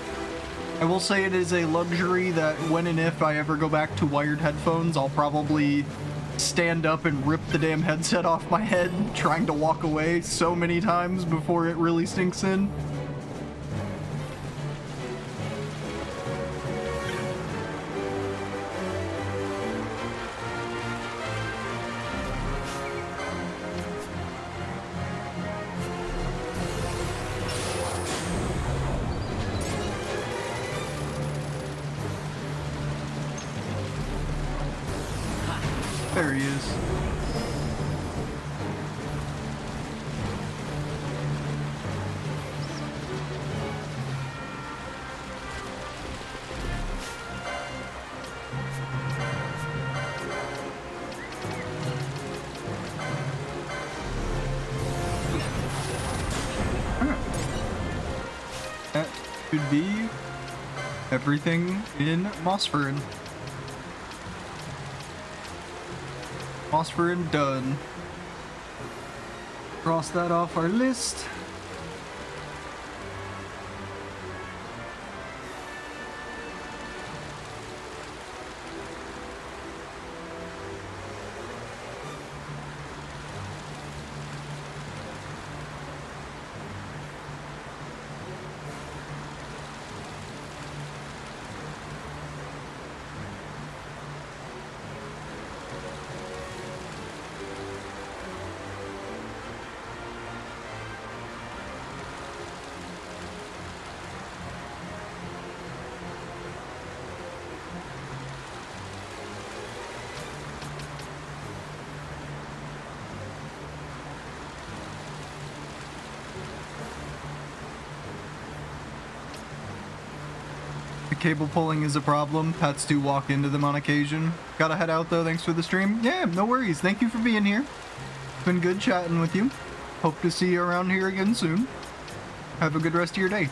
S2: I will say it is a luxury that when and if I ever go back to wired headphones, I'll probably stand up and rip the damn headset off my head, trying to walk away so many times before it really sinks in. There he is. That should be everything in Mossford. Mossford done. Cross that off our list. Cable pulling is a problem. Pets do walk into them on occasion. Gotta head out though, thanks for the stream. Yeah, no worries. Thank you for being here. Been good chatting with you. Hope to see you around here again soon. Have a good rest of your day.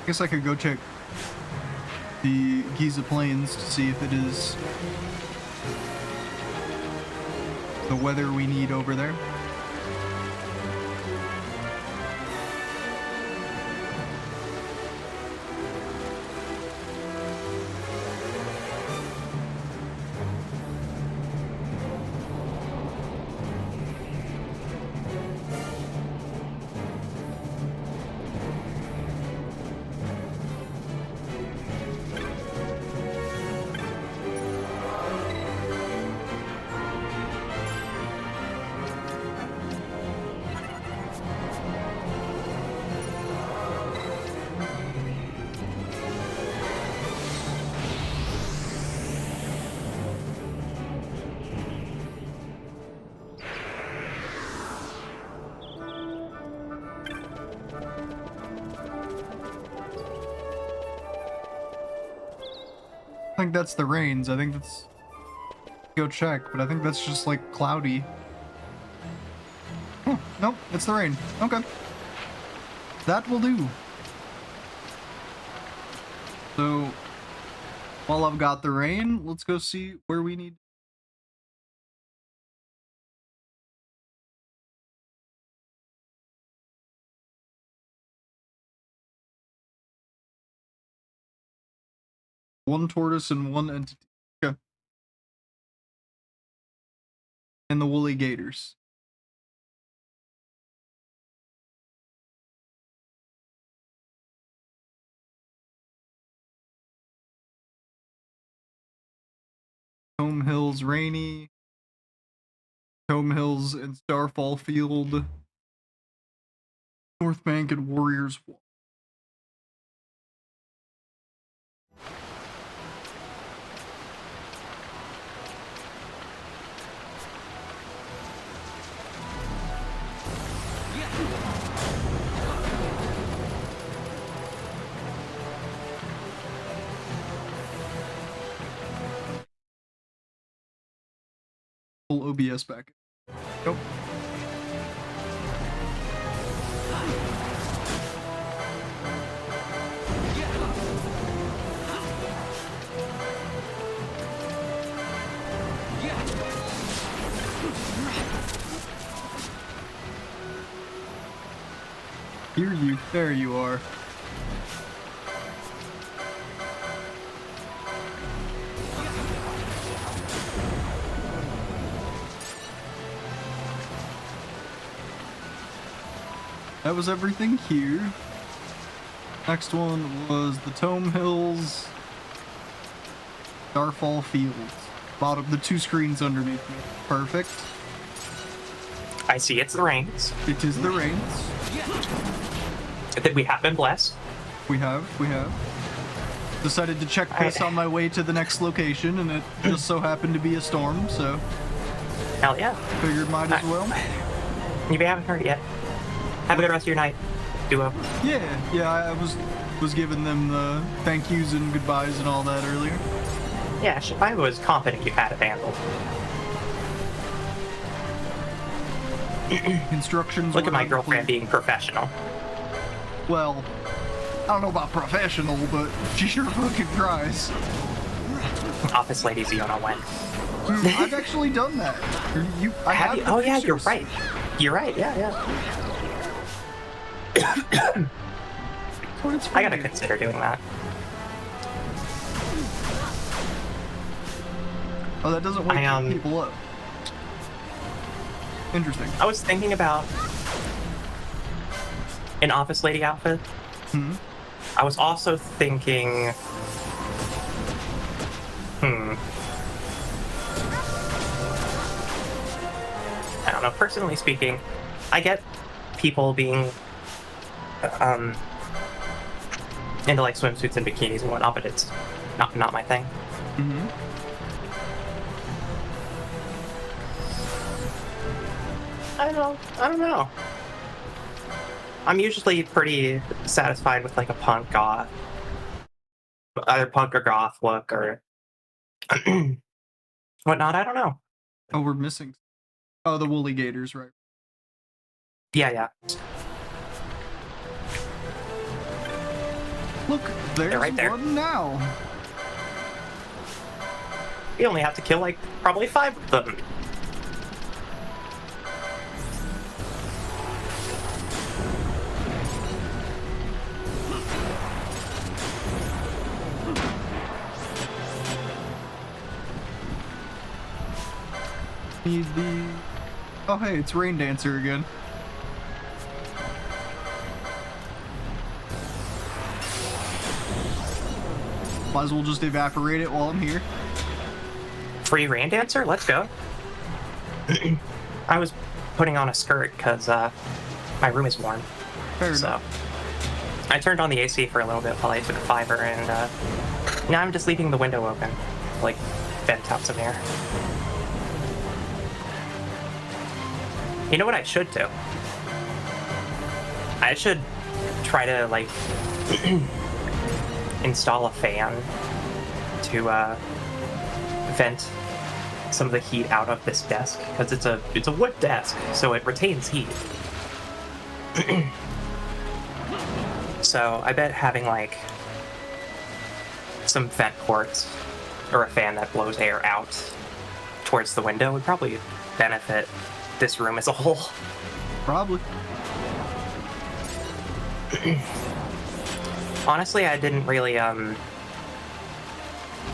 S2: Guess I could go check the Giza Plains to see if it is the weather we need over there. I think that's the rains. I think that's... Go check, but I think that's just like cloudy. Oh, nope, it's the rain. Okay. That will do. So, while I've got the rain, let's go see where we need... One tortoise and one entity. Okay. And the woolly gators. Home Hills Rainy. Home Hills and Starfall Field. North Bank and Warriors Walk. Full OBS back. Nope. Hear you. There you are. That was everything here. Next one was the Tome Hills, Starfall Fields. Bottom, the two screens underneath me. Perfect.
S1: I see it's the rains.
S2: It is the rains.
S1: That we have been blessed.
S2: We have. Decided to check this on my way to the next location, and it just so happened to be a storm, so
S1: Hell yeah.
S2: figured might as well.
S1: You haven't heard it yet. Have a good rest of your night, duo.
S2: Yeah, I was giving them the thank yous and goodbyes and all that earlier.
S1: Yeah, I was confident you had it handled.
S2: Instructions
S1: Look
S2: were
S1: at my
S2: unclear.
S1: girlfriend being professional.
S2: Well, I don't know about professional, but she sure fucking tries.
S1: Office lady Ziona went.
S2: I've actually done that. I
S1: Have you?
S2: the
S1: Oh yeah, you're
S2: pictures.
S1: right. You're right. Yeah.
S2: What it's
S1: I gotta
S2: for.
S1: consider doing that.
S2: Oh, that doesn't wake people up. Interesting.
S1: I was thinking about an office lady outfit. I was also thinking, I don't know. Personally speaking, I get people being into like swimsuits and bikinis and whatnot, but it's not my thing. I don't know. I'm usually pretty satisfied with like a punk goth, either punk or goth look or whatnot. I don't know.
S2: Oh, we're missing. Oh, the woolly gators, right?
S1: Yeah.
S2: Look, there's
S1: right there.
S2: one now.
S1: You only have to kill like probably 5 of them.
S2: Need the... Oh, hey, it's Rain Dancer again. Might as well just evaporate it while I'm here.
S1: Free rain dancer? Let's go. I was putting on a skirt because my room is warm.
S2: Fair
S1: So
S2: enough.
S1: I turned on the AC for a little bit while I took a fiver, and now I'm just leaving the window open, like vent out some air. You know what I should do? I should try to like install a fan to vent some of the heat out of this desk, because it's a wood desk, so it retains heat. So I bet having like some vent ports or a fan that blows air out towards the window would probably benefit this room as a whole.
S2: Probably.
S1: Honestly, I didn't really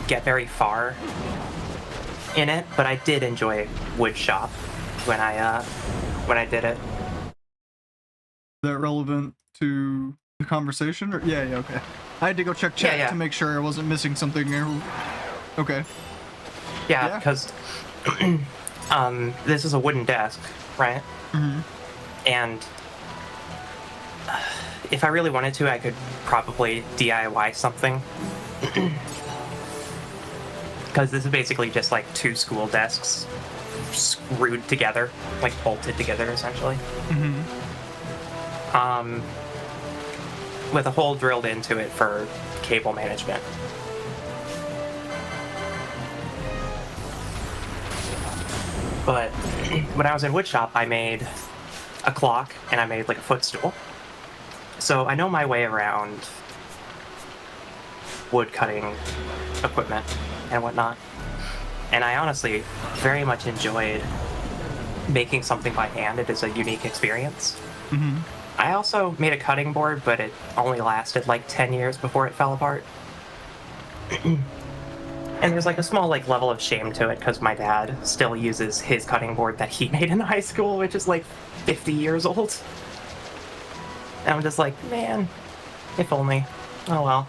S1: get very far in it, but I did enjoy wood shop when I did it.
S2: Is that relevant to the conversation? Or yeah, okay. I had to go check chat
S1: Yeah.
S2: to make sure I wasn't missing something there. Okay.
S1: Yeah, because this is a wooden desk, right? And if I really wanted to, I could probably DIY something. Because this is basically just like 2 school desks screwed together, like bolted together essentially. With a hole drilled into it for cable management. But when I was in woodshop, I made a clock and I made like a footstool. So I know my way around wood cutting equipment and whatnot. And I honestly very much enjoyed making something by hand. It is a unique experience. I also made a cutting board, but it only lasted like 10 years before it fell apart. And there's like a small like level of shame to it because my dad still uses his cutting board that he made in high school, which is like 50 years old. And I'm just like, man, if only. Oh well.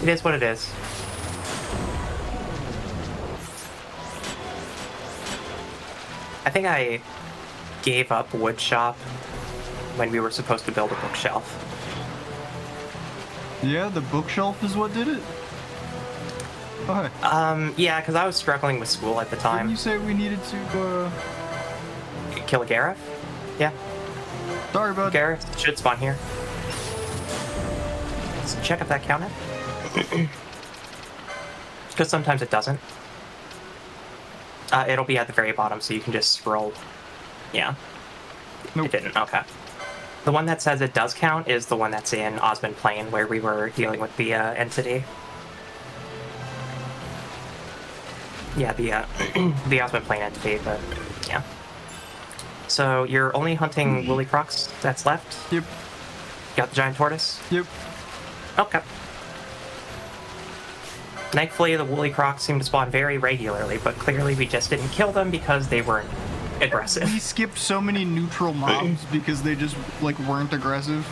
S1: It is what it is. I think I gave up woodshop when we were supposed to build a bookshelf.
S2: Yeah, the bookshelf is what did it? Okay.
S1: Yeah, because I was struggling with school at the
S2: Didn't
S1: time.
S2: you say we needed to,
S1: Kill a Gareth? Yeah,
S2: Sorry, bud.
S1: Gareth should spawn here. Let's check if that counted. Because sometimes it doesn't. It'll be at the very bottom, so you can just scroll. Yeah.
S2: Nope.
S1: It didn't, okay. The one that says it does count is the one that's in Osmond Plain, where we were dealing with the entity. Yeah, the the Osmond Plain entity, but yeah. So you're only hunting Woolly Crocs that's left?
S2: Yep.
S1: Got the giant tortoise?
S2: Yep.
S1: Okay. Thankfully, the Woolly Crocs seem to spawn very regularly, but clearly we just didn't kill them because they weren't aggressive.
S2: We skipped so many neutral mobs because they just, like, weren't aggressive.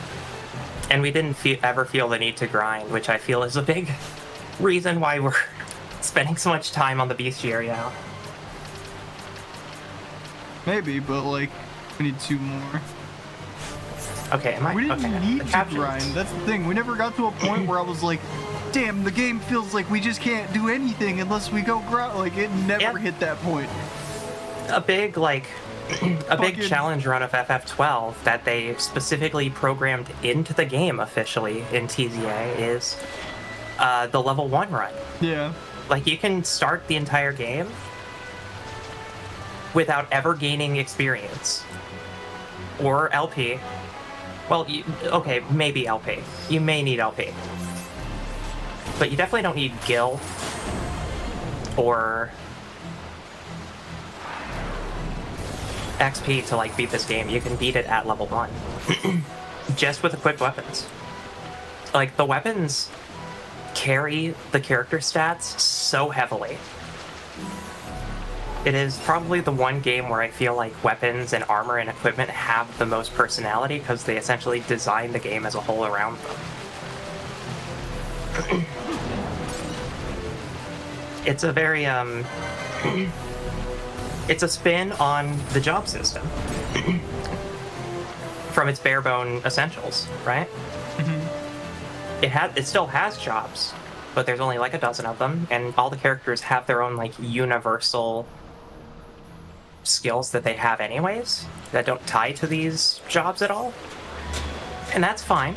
S1: And we didn't ever feel the need to grind, which I feel is a big reason why we're spending so much time on the bestiary now.
S2: Maybe, but, like, we need 2 more.
S1: Okay, am I?
S2: We didn't
S1: okay.
S2: need
S1: the
S2: to
S1: captions.
S2: grind. That's the thing. We never got to a point where I was like, damn, the game feels like we just can't do anything unless we go grind. Like, it never
S1: Yep.
S2: hit that point.
S1: A big, like, a big
S2: Fucking-
S1: challenge run of FF12 that they specifically programmed into the game officially in TZA is the level 1 run.
S2: Yeah.
S1: Like, you can start the entire game without ever gaining experience. Or LP. Well, okay, maybe LP. You may need LP. But you definitely don't need Gil or XP to, like, beat this game. You can beat it at level 1. Just with equipped weapons. Like, the weapons carry the character stats so heavily. It is probably the one game where I feel like weapons and armor and equipment have the most personality because they essentially design the game as a whole around them. It's a very, it's a spin on the job system. From its bare bone essentials, right? It still has jobs, but there's only like a dozen of them, and all the characters have their own, like, universal skills that they have anyways that don't tie to these jobs at all, and that's fine.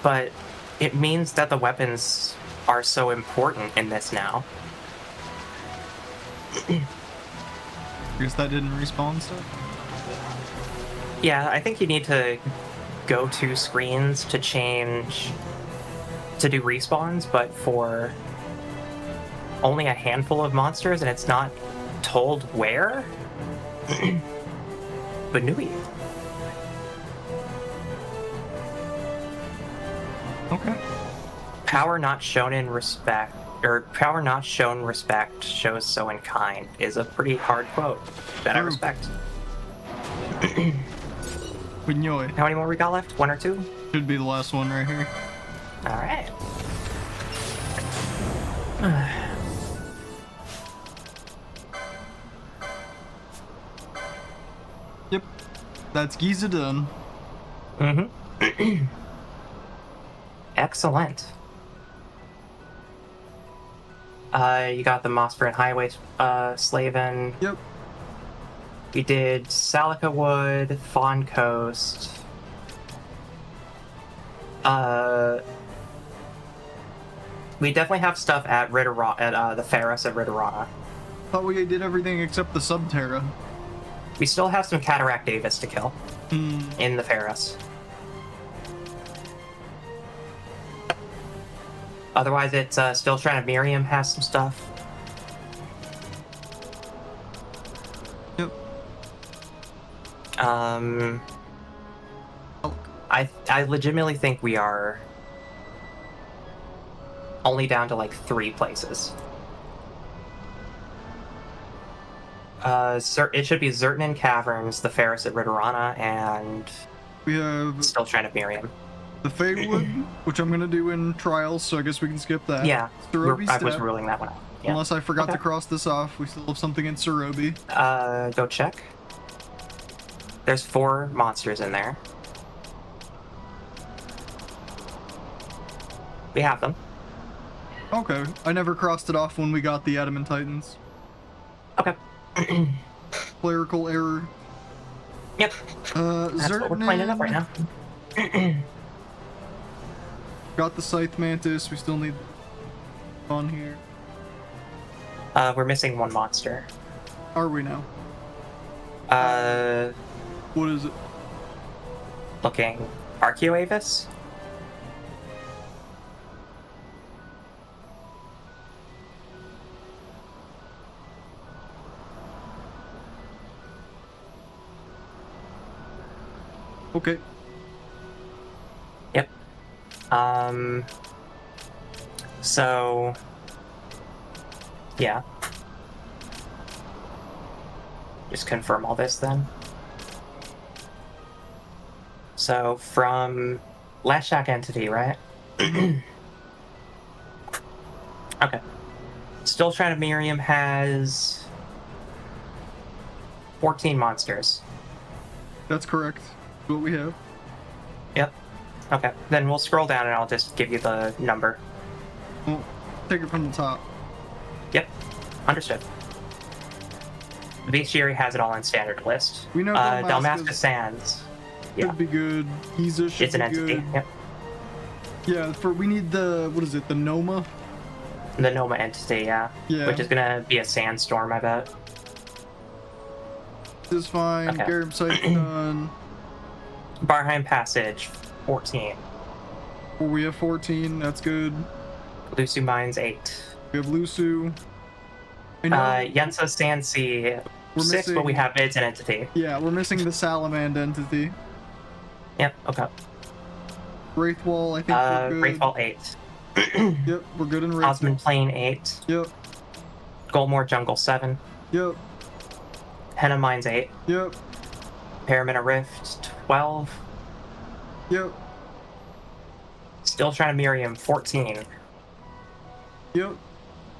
S1: But it means that the weapons are so important in this now.
S2: Guess that didn't respawn stuff.
S1: Yeah, I think you need to go to screens to change to do respawns, but for only a handful of monsters, and it's not told where. Banui.
S2: Okay.
S1: Power not shown in respect, or power not shown respect shows so in kind is a pretty hard quote that I
S2: True.
S1: respect.
S2: Pinyoy.
S1: How many more we got left? 1 or 2?
S2: Should be the last one right here.
S1: All right.
S2: Yep. That's Giza done.
S1: Mm-hmm. Excellent. You got the Mossburn Highway Slaven.
S2: Yep.
S1: We did Salica Wood, Fawn Coast. We definitely have stuff at at the Ferris at Ridorana.
S2: Thought we did everything except the Subterra.
S1: We still have some Cataract Davis to kill in the Ferris. Otherwise, it's still trying to Miriam has some stuff.
S2: Yep.
S1: I legitimately think we are only down to like 3 places. It should be Zertnan Caverns, the Ferris at Ridorana, and
S2: We have
S1: still trying to Miriam.
S2: the Feywood, which I'm gonna do in trials, so I guess we can skip that.
S1: Yeah,
S2: Cerobi
S1: I was
S2: Step.
S1: ruling that one out. Yeah.
S2: Unless I forgot
S1: Okay.
S2: to cross this off, we still have something in Cerobi.
S1: Go check. There's 4 monsters in there. We have them.
S2: Okay. I never crossed it off when we got the Adamant Titans.
S1: Okay.
S2: Clerical error.
S1: Yep. That's what we're cleaning up right now.
S2: Got the Scythe Mantis. We still need on here.
S1: We're missing 1 monster.
S2: Are we now? What is it?
S1: Looking. Archaeoavis?
S2: Okay.
S1: Yep. So... yeah. Just confirm all this then. So from Last Shack Entity, right? Okay. Still Trying to Miriam has 14 monsters.
S2: That's correct. What we have.
S1: Yep. Okay. Then we'll scroll down and I'll just give you the number.
S2: Well, take it from the top.
S1: Yep. Understood. Bestiary has it all in standard list.
S2: We know
S1: Dalmasca Sands.
S2: Should
S1: Yeah.
S2: be good. Giza should
S1: It's an
S2: be
S1: entity.
S2: good.
S1: Yep.
S2: Yeah, we need the, what is it, the Noma?
S1: The Noma entity, yeah.
S2: Yeah.
S1: Which is gonna be a sandstorm, I bet.
S2: This is fine.
S1: Okay.
S2: Garum Scythe done.
S1: Barheim Passage, 14.
S2: Well, we have 14. That's good.
S1: Lusu Mines, 8.
S2: We have Lusu. I know
S1: Yensa Sandsea,
S2: We're
S1: 6, but we
S2: missing-
S1: have it's an entity.
S2: Yeah, we're missing the Salamand entity.
S1: Yep, okay.
S2: Wraithwall, I think we're good.
S1: Wraithfall, 8.
S2: Yep, we're good in Wraithwall.
S1: Osmond Plain, 8.
S2: Yep,
S1: Goldmoor Jungle, 7.
S2: yep,
S1: Henna Mines, 8.
S2: yep,
S1: Paramina Rift, 12.
S2: yep,
S1: Still Trying to Miriam, 14.
S2: yep.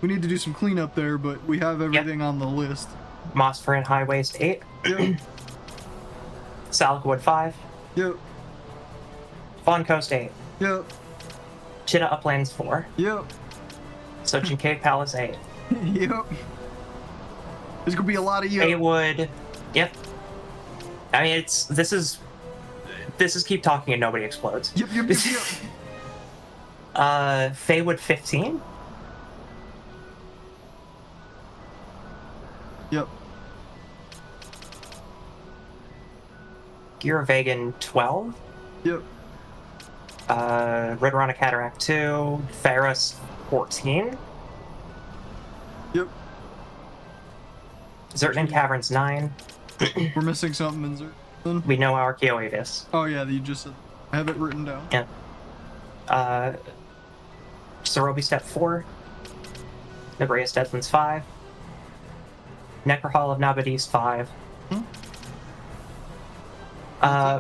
S2: We need to do some cleanup there, but we have everything on the list.
S1: Mossfern High Waste, 8.
S2: Yep,
S1: Salikwood, 5.
S2: yep,
S1: Fawn Coast, 8.
S2: yep,
S1: Chitta Uplands, 4.
S2: yep,
S1: Sochin Cave Palace, 8.
S2: yep. There's gonna be a lot of you.
S1: Haywood, yep. I mean, this is keep talking and nobody explodes.
S2: Yep, yep, yep, yep.
S1: Feywood, 15.
S2: Yep,
S1: Giravegan, 12.
S2: yep,
S1: Ridorana Cataract, 2. Ferris, 14.
S2: yep.
S1: Zertnan Caverns, 9.
S2: We're missing something in Zertan.
S1: We know Archaeoavis.
S2: Oh yeah, you just said. I have it written down.
S1: Yeah. Sorobi Step 4. Nabrea Steadlands, 5. Necrohall of Nabadis, 5.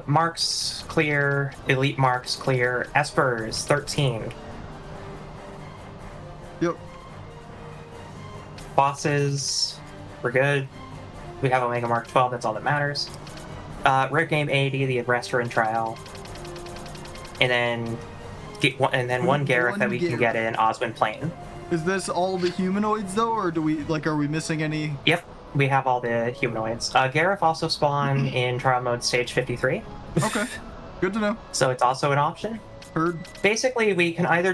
S1: Marks clear. Elite Marks clear. Espers, 13.
S2: Yep.
S1: Bosses, we're good. We have Omega Mark 12, that's all that matters. Rare Game 80, the Restaurant Trial. And then one Gareth that we can get in Osmond Plain.
S2: Is this all the humanoids though, or are we missing any?
S1: Yep, we have all the humanoids. Gareth also spawned in trial mode stage 53.
S2: Okay, good to know.
S1: So it's also an option.
S2: Heard.
S1: Basically, we can either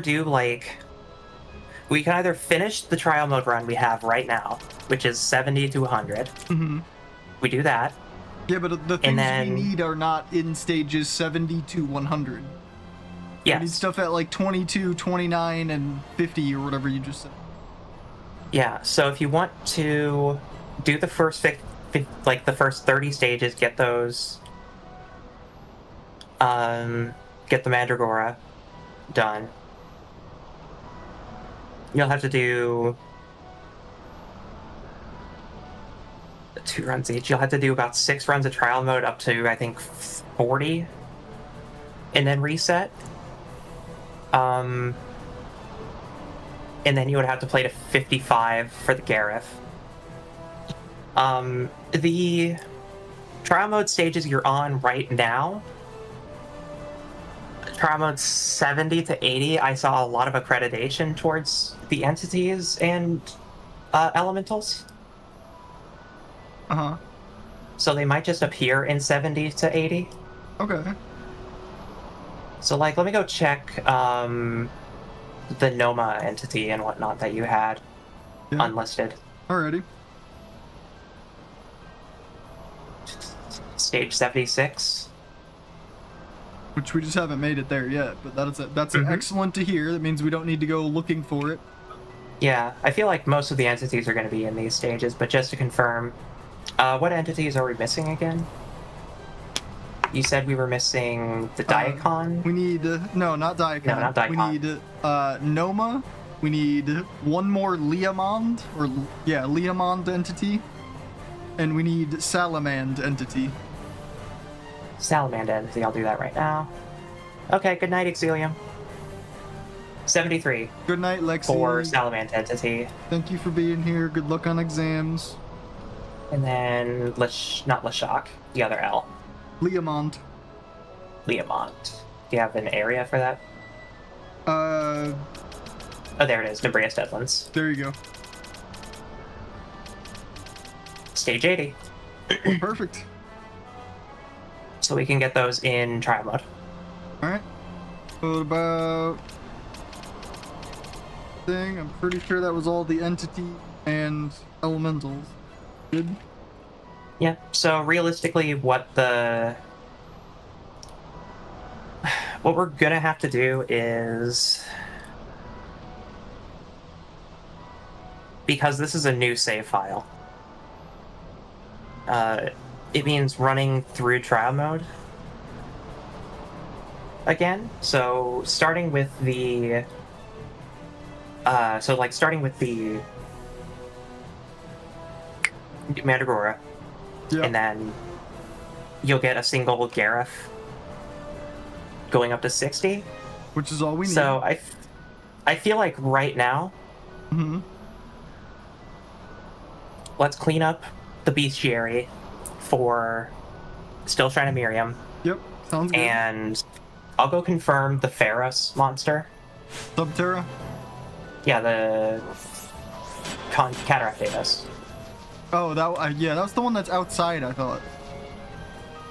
S1: finish the trial mode run we have right now, which is 70 to 100.
S2: Mm-hmm.
S1: We do that.
S2: Yeah, but the things
S1: then-
S2: we need are not in stages 70 to 100. We need
S1: Yes.
S2: stuff at like 22, 29, and 50 or whatever you just said.
S1: Yeah, so if you want to do the first the first 30 stages, get those get the Mandragora done. You'll have to do 2 runs each. You'll have to do about 6 runs of trial mode up to I think 40 and then reset. And then you would have to play to 55 for the Gareth. The trial mode stages you're on right now, trial mode 70 to 80, I saw a lot of accreditation towards the entities and elementals.
S2: Uh-huh.
S1: So they might just appear in 70 to 80.
S2: Okay.
S1: So, like, let me go check the Noma entity and whatnot that you had
S2: Yeah.
S1: unlisted.
S2: Alrighty.
S1: Stage 76.
S2: Which we just haven't made it there yet, but that's
S1: Mhm.
S2: excellent to hear. That means we don't need to go looking for it.
S1: Yeah, I feel like most of the entities are going to be in these stages, but just to confirm, what entities are we missing again? You said we were missing the Diacon?
S2: We need no, not Diacon.
S1: No, not Diacon.
S2: We need Noma. We need one more Liamond, Liamond entity, and we need Salamand entity.
S1: Salamander entity, I'll do that right now. Okay, good night, Exilium. 73
S2: Good night, Lexi.
S1: for Salamander entity.
S2: Thank you for being here. Good luck on exams.
S1: And then, not Lashak, the other L.
S2: Liamond.
S1: Liamont. Do you have an area for that?
S2: Uh,
S1: Oh, there it is, Nebrius Deadlands.
S2: there you go.
S1: Stage 80.
S2: Perfect.
S1: So we can get those in trial mode.
S2: All right. What about thing? I'm pretty sure that was all the entity and elementals. Good.
S1: Yeah, so realistically what we're gonna have to do is, because this is a new save file, it means running through trial mode again. So starting with the Mandragora,
S2: Yeah.
S1: and then you'll get a single Gareth going up to 60.
S2: Which is all we need.
S1: So I feel like right now,
S2: Mm-hmm.
S1: let's clean up the bestiary for Still Shrine of Miriam,
S2: Yep. Sounds good.
S1: and I'll go confirm the Pharos monster.
S2: Subterra.
S1: Yeah, the Cataract Davis.
S2: Oh, that's the one that's outside, I thought.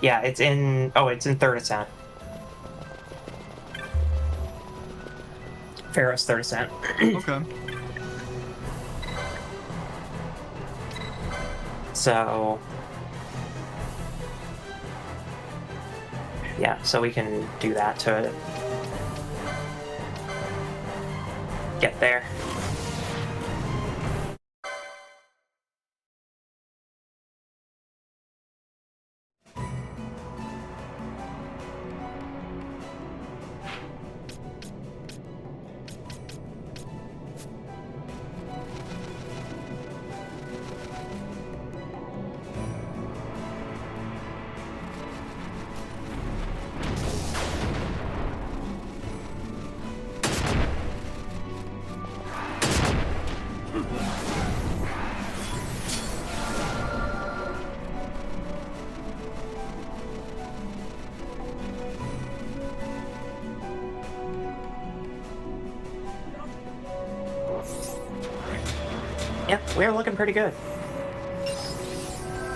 S1: Yeah, it's in third ascent. Pharos third ascent.
S2: Okay.
S1: So yeah, so we can do that to get there. Yep, we're looking pretty good.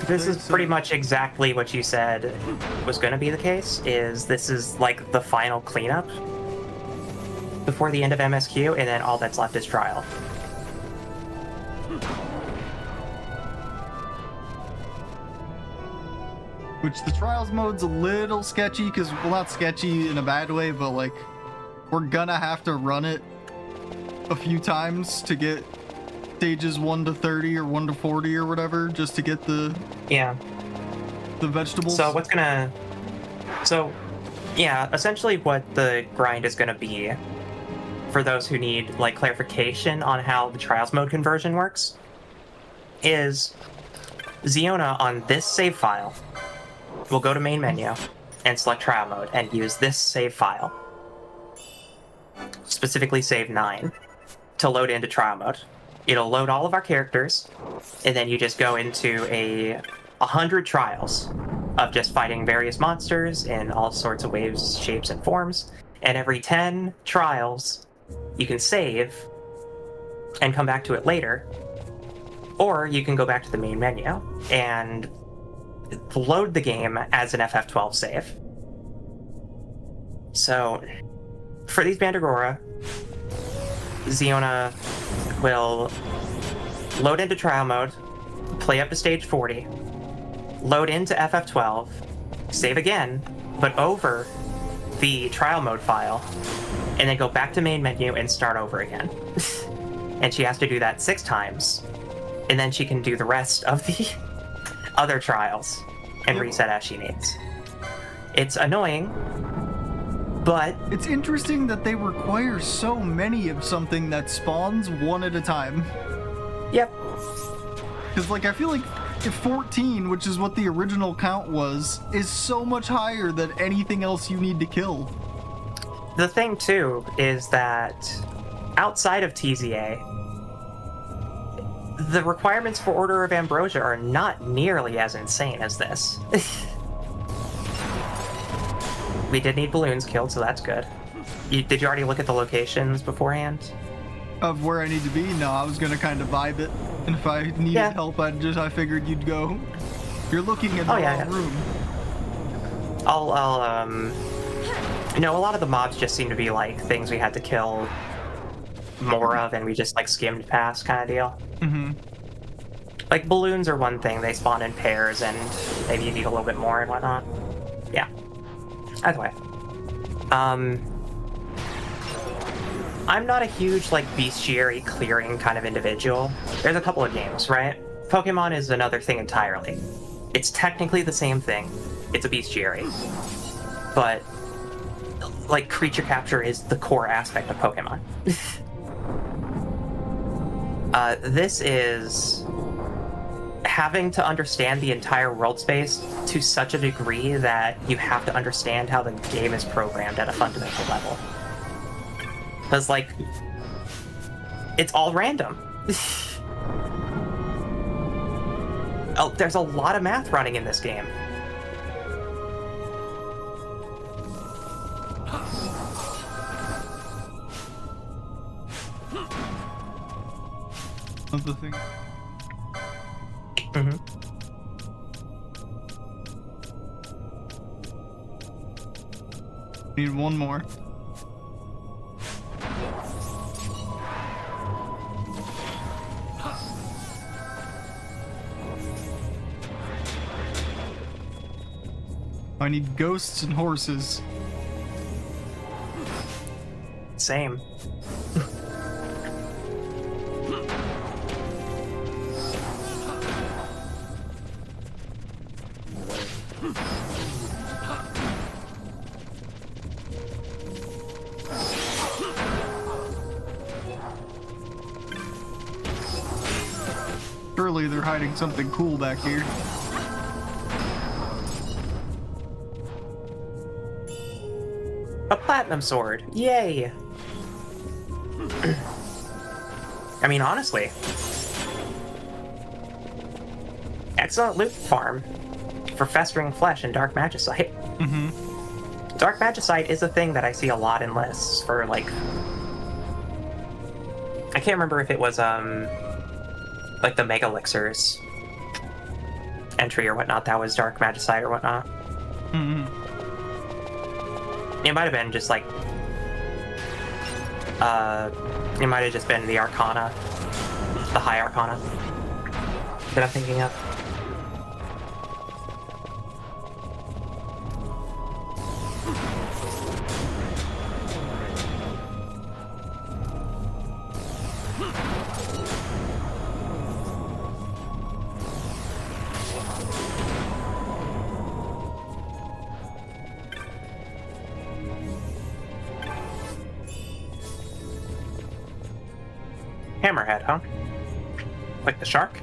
S1: This is pretty much exactly what you said was going to be the case, is this is like the final cleanup before the end of MSQ, and then all that's left is trial.
S2: Which the trials mode's a little sketchy, because, well, not sketchy in a bad way, but like, we're gonna have to run it a few times to get stages 1 to 30 or 1 to 40 or whatever, just to get the vegetables.
S1: So yeah, essentially what the grind is gonna be, for those who need like clarification on how the trials mode conversion works, is Ziona on this save file will go to main menu and select trial mode and use this save file, specifically save 9, to load into trial mode. It'll load all of our characters, and then you just go into 100 trials of just fighting various monsters in all sorts of ways, shapes, and forms. And every 10 trials, you can save and come back to it later, or you can go back to the main menu and load the game as an FF12 save. So, for these Mandragora, Ziona will load into trial mode, play up to stage 40, load into FF12, save again, but over the trial mode file, and then go back to main menu and start over again. And she has to do that 6 times, and then she can do the rest of the other trials and reset as she needs. It's annoying, but
S2: It's interesting that they require so many of something that spawns one at a time.
S1: yep.
S2: Because, like, I feel like if 14, which is what the original count was, is so much higher than anything else you need to kill.
S1: The thing, too, is that outside of TZA, the requirements for Order of Ambrosia are not nearly as insane as this. We did need balloons killed, so that's good. Did you already look at the locations beforehand?
S2: Of where I need to be? No, I was gonna kind of vibe it. And if I needed help, I figured you'd go. You're looking at the wrong room.
S1: No, a lot of the mobs just seem to be like things we had to kill more of, and we just like skimmed past kind of deal.
S2: Mm-hmm.
S1: Like balloons are one thing; they spawn in pairs, and maybe you need a little bit more and whatnot. Yeah. Either way, I'm not a huge like bestiary clearing kind of individual. There's a couple of games, right? Pokemon is another thing entirely. It's technically the same thing. It's a bestiary, but like creature capture is the core aspect of Pokemon. This is having to understand the entire world space to such a degree that you have to understand how the game is programmed at a fundamental level. Because, like, it's all random. Oh, there's a lot of math running in this game.
S2: Of the thing.
S1: Mm-hmm.
S2: Need one more. I need ghosts and horses.
S1: Same.
S2: Surely they're hiding something cool back here.
S1: A platinum sword. Yay! I mean, honestly. Excellent loot farm for festering flesh and dark magicite.
S2: Mm-hmm.
S1: Dark magicite is a thing that I see a lot in lists for, like... I can't remember if it was, like the Mega Elixirs entry or whatnot that was dark magicite or whatnot.
S2: Mm-hmm.
S1: It might have been just like, it might have just been the Arcana, the High Arcana that I'm thinking of. Hammerhead, huh? Like the shark?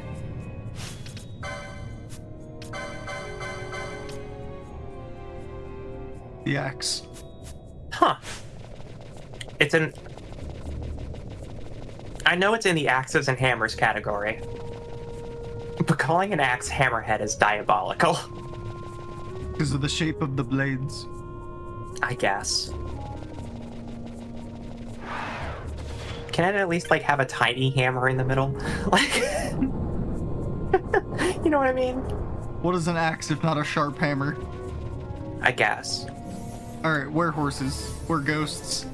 S2: The axe.
S1: Huh. It's in... I know it's in the axes and hammers category, but calling an axe Hammerhead is diabolical.
S2: Because of the shape of the blades.
S1: I guess. Can it at least like have a tiny hammer in the middle? Like, you know what I mean?
S2: What is an axe if not a sharp hammer?
S1: I guess.
S2: Alright, we're horses. We're ghosts.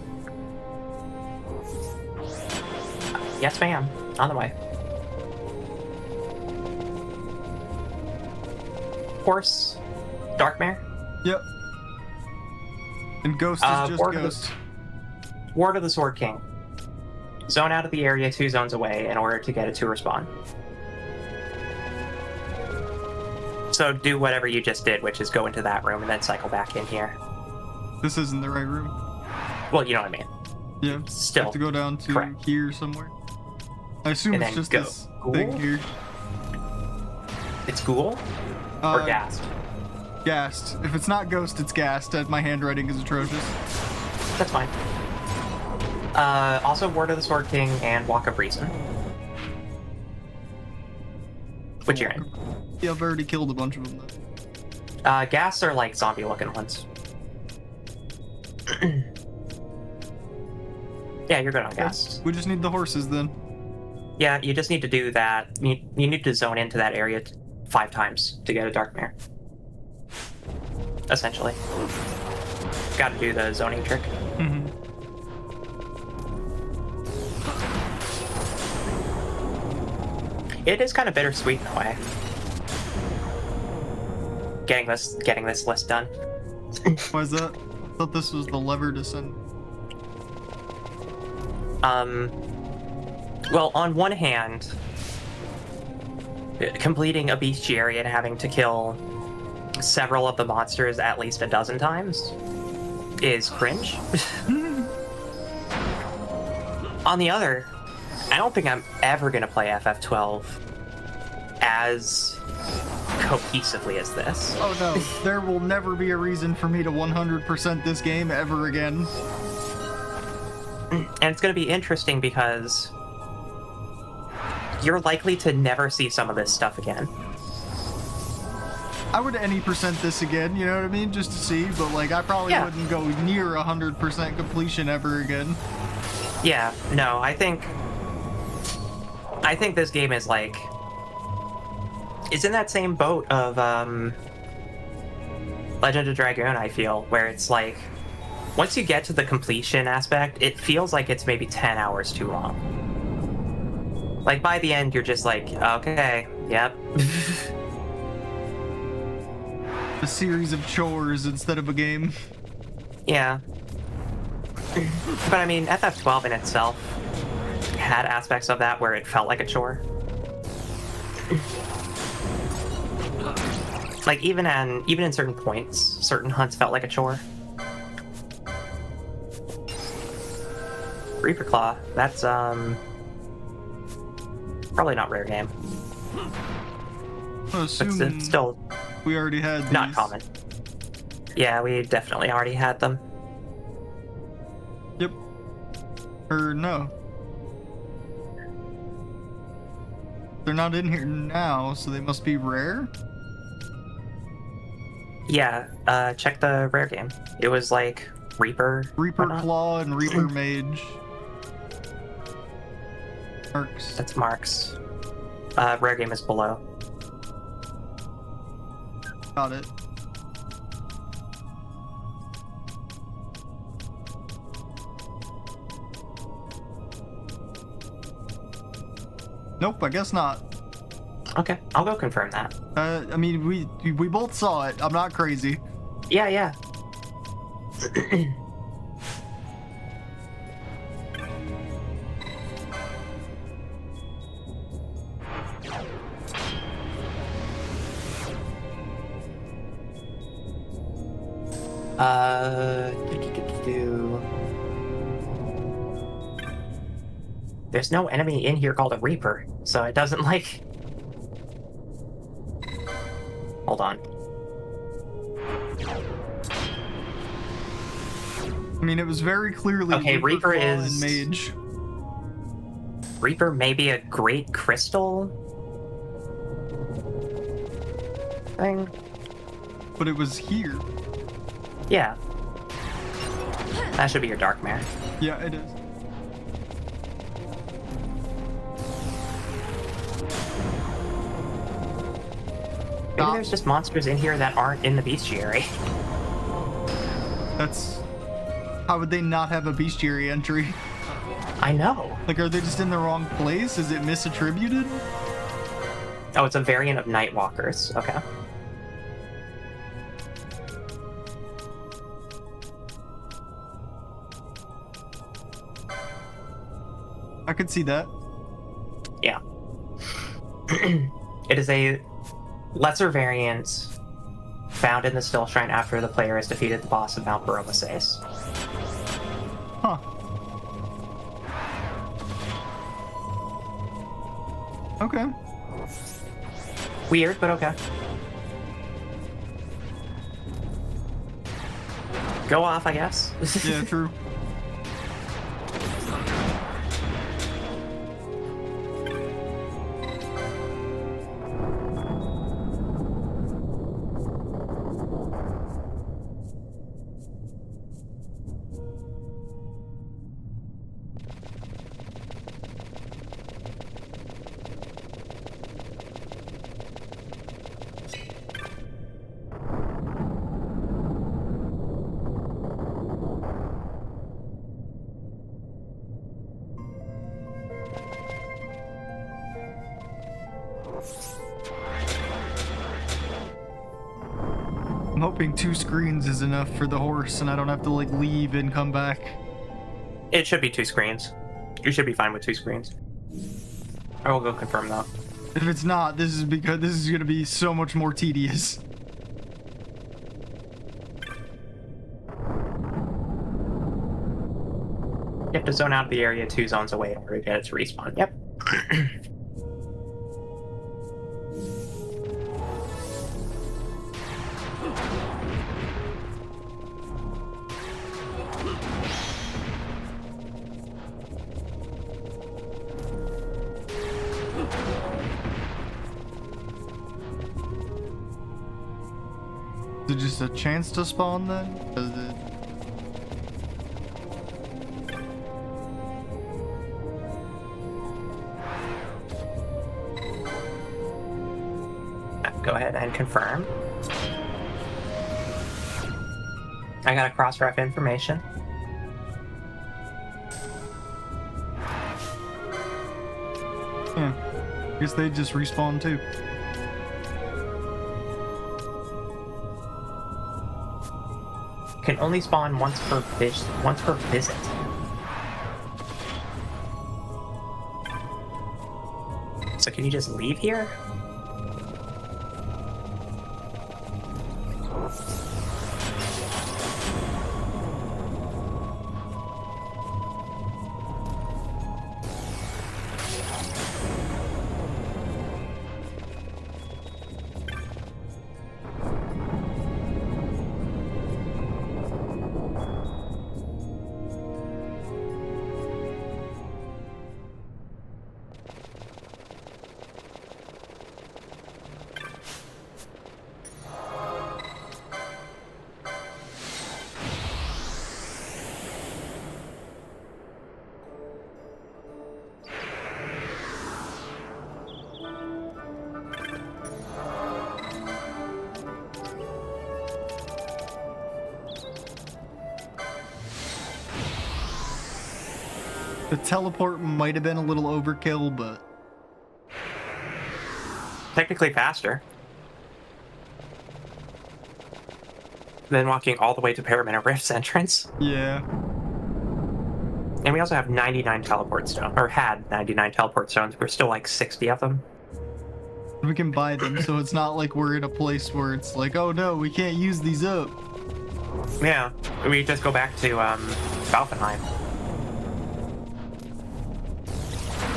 S1: Yes, ma'am. On the way. Horse. Darkmare.
S2: Yep. And ghost is just ghost.
S1: Ward of the Sword King. Zone out of the area 2 zones away in order to get it to respawn. So do whatever you just did, which is go into that room and then cycle back in here.
S2: This isn't the right room.
S1: Well, you know what I mean.
S2: Yeah.
S1: Still.
S2: Have to go down to
S1: correct.
S2: here somewhere. I assume
S1: And
S2: it's
S1: then
S2: just
S1: go.
S2: this
S1: Cool.
S2: thing here.
S1: It's ghoul or gassed?
S2: Gassed. If it's not ghost, it's gassed. My handwriting is atrocious.
S1: That's fine. Also, Ward of the Sword King and Walk of Reason. Which you're in.
S2: Yeah, I've already killed a bunch of them though.
S1: Gas are like zombie-looking ones. Yeah, you're good on gas.
S2: We just need the horses then.
S1: Yeah, you just need to do that. You need to zone into that area 5 times to get a Darkmare. Essentially. Got to do the zoning trick.
S2: Mm-hmm.
S1: It is kind of bittersweet in a way. Getting this list done.
S2: Why is that? I thought this was the lever to send.
S1: Well, on one hand, completing a bestiary and having to kill several of the monsters at least a dozen times is cringe. On the other, I don't think I'm ever going to play FF12 as cohesively as this.
S2: Oh no, there will never be a reason for me to 100% this game ever again.
S1: And it's going to be interesting because you're likely to never see some of this stuff again.
S2: I would any percent this again, you know what I mean? Just to see, but like I probably wouldn't go near 100% completion ever again.
S1: Yeah, no, I think this game is like, it's in that same boat of Legend of Dragoon, I feel, where it's like, once you get to the completion aspect, it feels like it's maybe 10 hours too long. Like, by the end, you're just like, okay, yep.
S2: A series of chores instead of a game.
S1: Yeah. But I mean, FF12 in itself had aspects of that where it felt like a chore. Like, even in certain points, certain hunts felt like a chore. Reaper Claw, that's probably not rare game.
S2: I assume
S1: But it's still
S2: we already had these.
S1: not common. Yeah, we definitely already had them.
S2: Yep. Or no. They're not in here now, so they must be rare?
S1: Yeah, check the rare game. It was like Reaper.
S2: Reaper
S1: whatnot.
S2: Claw and Reaper Mage. Marks.
S1: That's Mark's. Rare game is below.
S2: Got it. Nope, I guess not.
S1: Okay, I'll go confirm that.
S2: I mean, we both saw it. I'm not crazy.
S1: Yeah, yeah. There's no enemy in here called a Reaper, so it doesn't like... Hold on.
S2: I mean, it was very clearly
S1: Okay, Reaper
S2: Claw
S1: is-
S2: and Mage.
S1: Reaper may be a great crystal thing.
S2: but it was here.
S1: Yeah. That should be your dark mare.
S2: Yeah, it is.
S1: Maybe there's just monsters in here that aren't in the bestiary.
S2: That's... How would they not have a bestiary entry?
S1: I know.
S2: Like, are they just in the wrong place? Is it misattributed?
S1: Oh, it's a variant of Nightwalkers. Okay.
S2: I could see that.
S1: Yeah. It is a lesser variant found in the Still Shrine after the player has defeated the boss of Mount Baromeses.
S2: Huh. Okay.
S1: Weird, but okay. Go off, I guess.
S2: Yeah, true. I'm hoping 2 screens is enough for the horse and I don't have to like leave and come back.
S1: It should be 2 screens. You should be fine with 2 screens. I will go confirm though.
S2: If it's not, this is because this is gonna be so much more tedious.
S1: You have to zone out of the area 2 zones away in order to get it to respawn. Yep.
S2: Is it just a chance to spawn then? Is it...
S1: Go ahead and confirm. I got a cross-ref information.
S2: Yeah. Guess they just respawn too.
S1: Can only spawn once per visit. So can you just leave here?
S2: The teleport might have been a little overkill, but...
S1: Technically faster than walking all the way to Paramount Rift's entrance.
S2: Yeah.
S1: And we also have 99 teleport stones, or had 99 teleport stones. We're still like 60 of them.
S2: We can buy them, so it's not like we're in a place where it's like, oh no, we can't use these up.
S1: Yeah, we just go back to Valkenheim.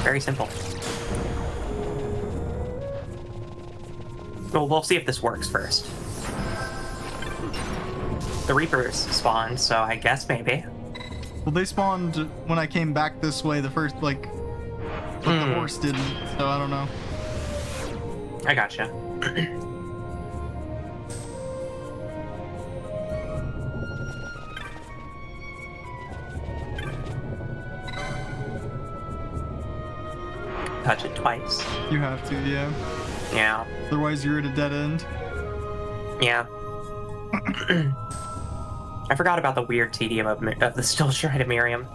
S1: Very simple. Well, we'll see if this works first. The Reapers spawned, so I guess maybe.
S2: Well, they spawned when I came back this way the first, like, but the horse didn't, so I don't know.
S1: I gotcha. touch it twice.
S2: You have to, yeah.
S1: Yeah.
S2: Otherwise, you're at a dead end.
S1: Yeah. I forgot about the weird tedium of the Still Shrine of Miriam.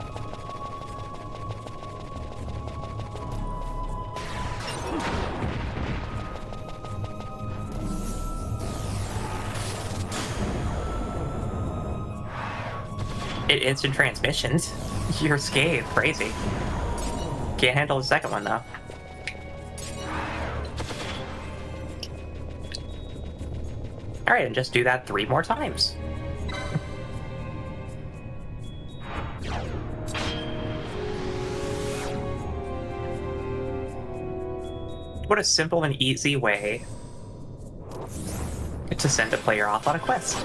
S1: Instant transmissions. You're scathed. Crazy. Can't handle the second one, though. Alright, and just do that 3 more times. What a simple and easy way to send a player off on a quest.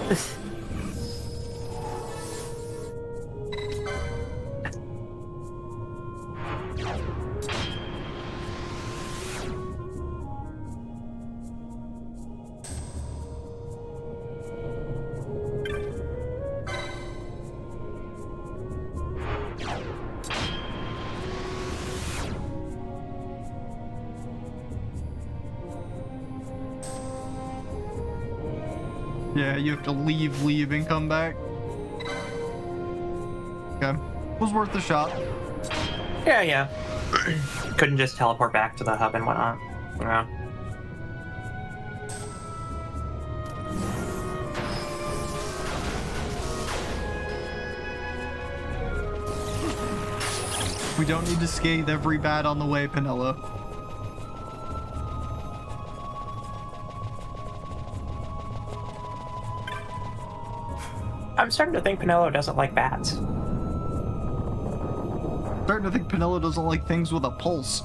S2: Yeah, you have to leave, and come back. Okay. Was worth a shot.
S1: Yeah. Couldn't just teleport back to the hub and whatnot. Yeah.
S2: We don't need to scathe every bat on the way, Penelo.
S1: I'm starting to think Penelo doesn't like bats.
S2: Starting to think Penelo doesn't like things with a pulse.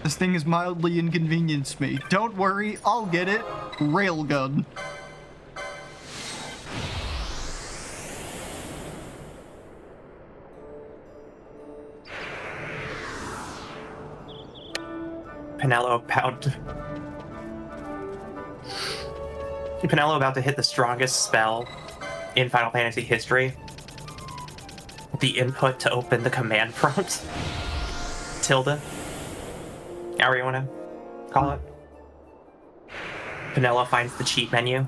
S2: This thing has mildly inconvenienced me. Don't worry, I'll get it. Railgun.
S1: Penelo about to hit the strongest spell in Final Fantasy history. The input to open the command prompt. Tilde. However you want to call it. Penelo finds the cheat menu.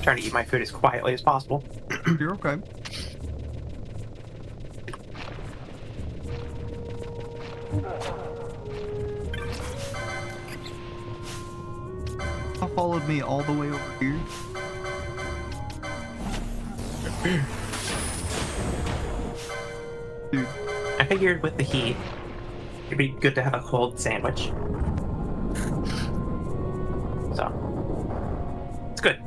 S1: Trying to eat my food as quietly as possible.
S2: You're okay. Followed me all the way over here. Dude.
S1: I figured with the heat, it'd be good to have a cold sandwich. So, it's good.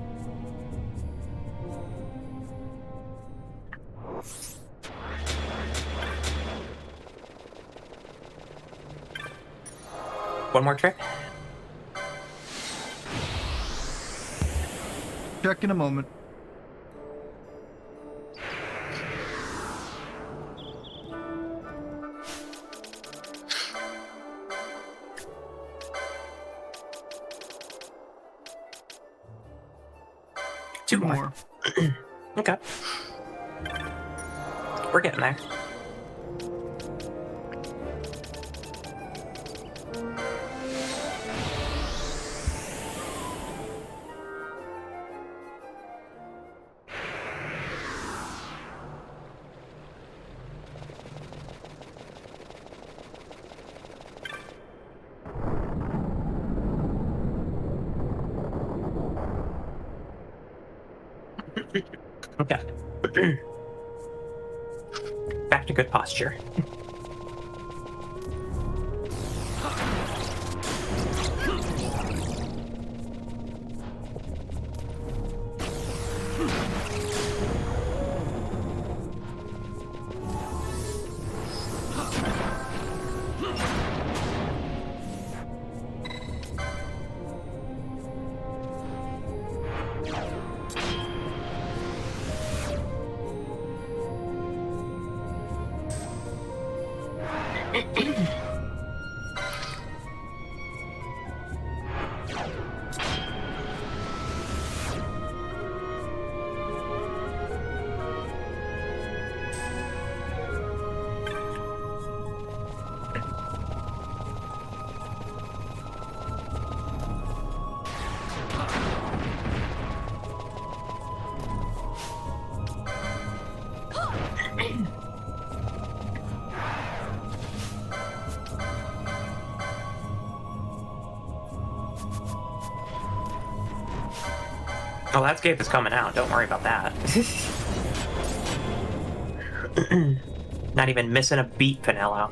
S1: One more trick.
S2: Check in a moment.
S1: Two more. Okay. We're getting there. Okay. Back to good posture. Oh, that scape is coming out. Don't worry about that. Not even missing a beat, Pinello.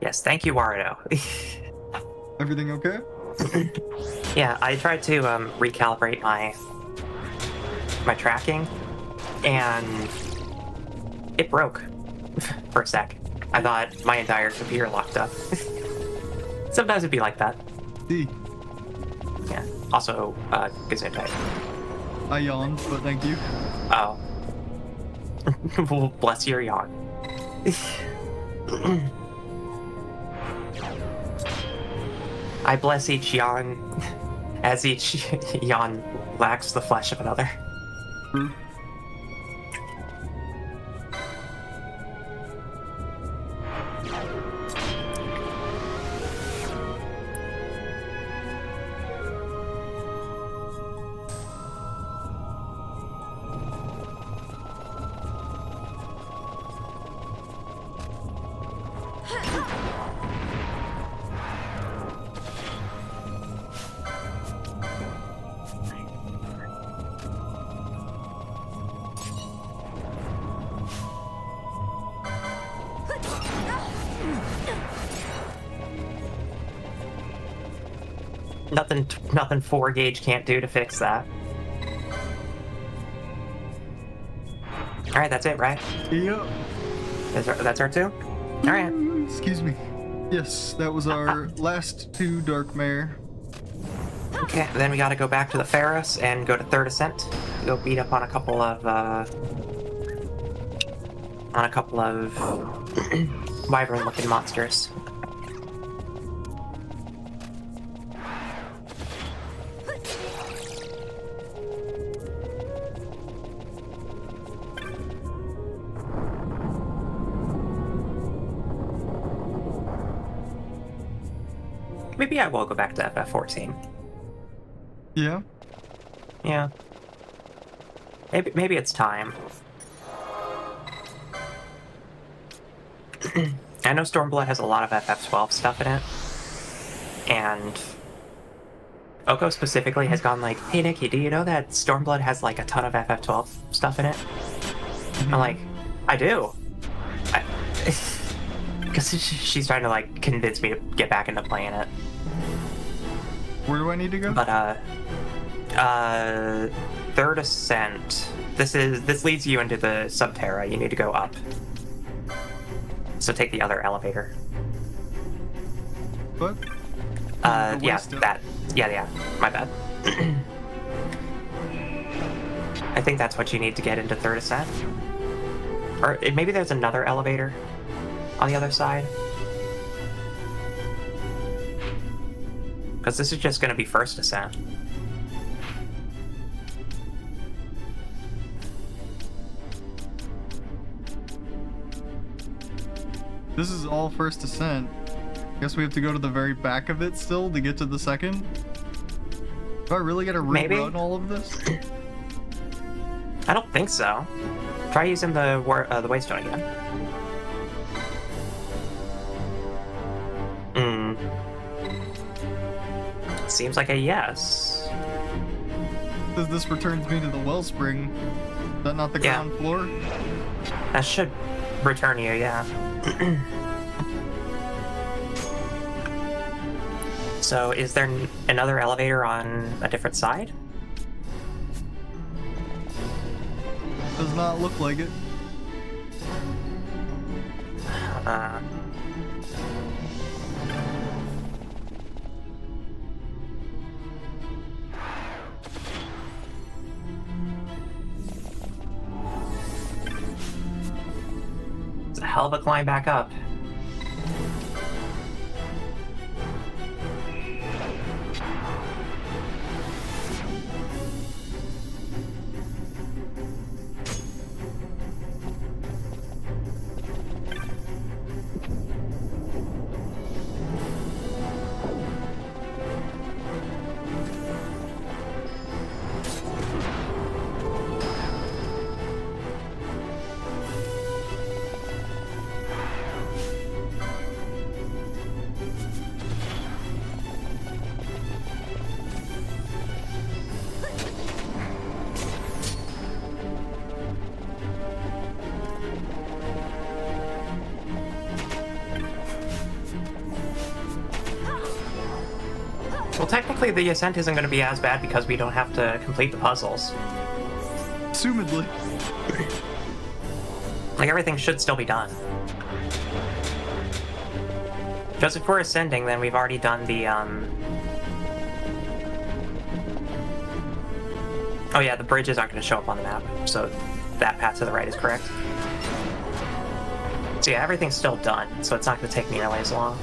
S1: Yes, thank you, Wario.
S2: Everything okay?
S1: Yeah, I tried to recalibrate my tracking, and it broke for a sec. I thought my entire computer locked up. Sometimes it'd be like that.
S2: D.
S1: Yeah. Also, Gesundheit.
S2: I yawned, but thank you.
S1: Oh. Well, bless your yawn. I bless each yawn, as each yawn lacks the flesh of another.
S2: True.
S1: Nothing 4 gauge can't do to fix that. All right, that's it, right?
S2: Yep.
S1: That's our 2. All right.
S2: Excuse me. Yes, that was our last 2 Dark Mare.
S1: Okay, then we gotta go back to the Pharos and go to Third Ascent. Go beat up on a couple of wyvern-looking monsters. Maybe I will go back to FF14.
S2: Yeah.
S1: Yeah. Maybe it's time. I know Stormblood has a lot of FF12 stuff in it, and Oko specifically has gone like, "Hey Nikki, do you know that Stormblood has like a ton of FF12 stuff in it?" I'm like, "I do," because she's trying to like convince me to get back into playing it.
S2: Where do I need to go?
S1: But Third Ascent. This leads you into the Subterra. You need to go up. So take the other elevator.
S2: What?
S1: Yeah, that. Yeah, my bad. I think that's what you need to get into Third Ascent. Or maybe there's another elevator on the other side. Because this is just going to be First Ascent.
S2: This is all First Ascent. Guess we have to go to the very back of it still to get to the second? Do I really gotta rerun all of this?
S1: I don't think so. Try using the Waystone again. Seems like a yes.
S2: Says this returns me to the wellspring. Is that not the ground floor?
S1: That should return you, yeah. So, is there another elevator on a different side?
S2: Does not look like it.
S1: It's a hell of a climb back up. Well, technically the ascent isn't going to be as bad because we don't have to complete the puzzles.
S2: Assumedly.
S1: Like, everything should still be done. Just if we're ascending, then we've already done the, Oh yeah, the bridges aren't going to show up on the map, so that path to the right is correct. So yeah, everything's still done, so it's not going to take nearly as long.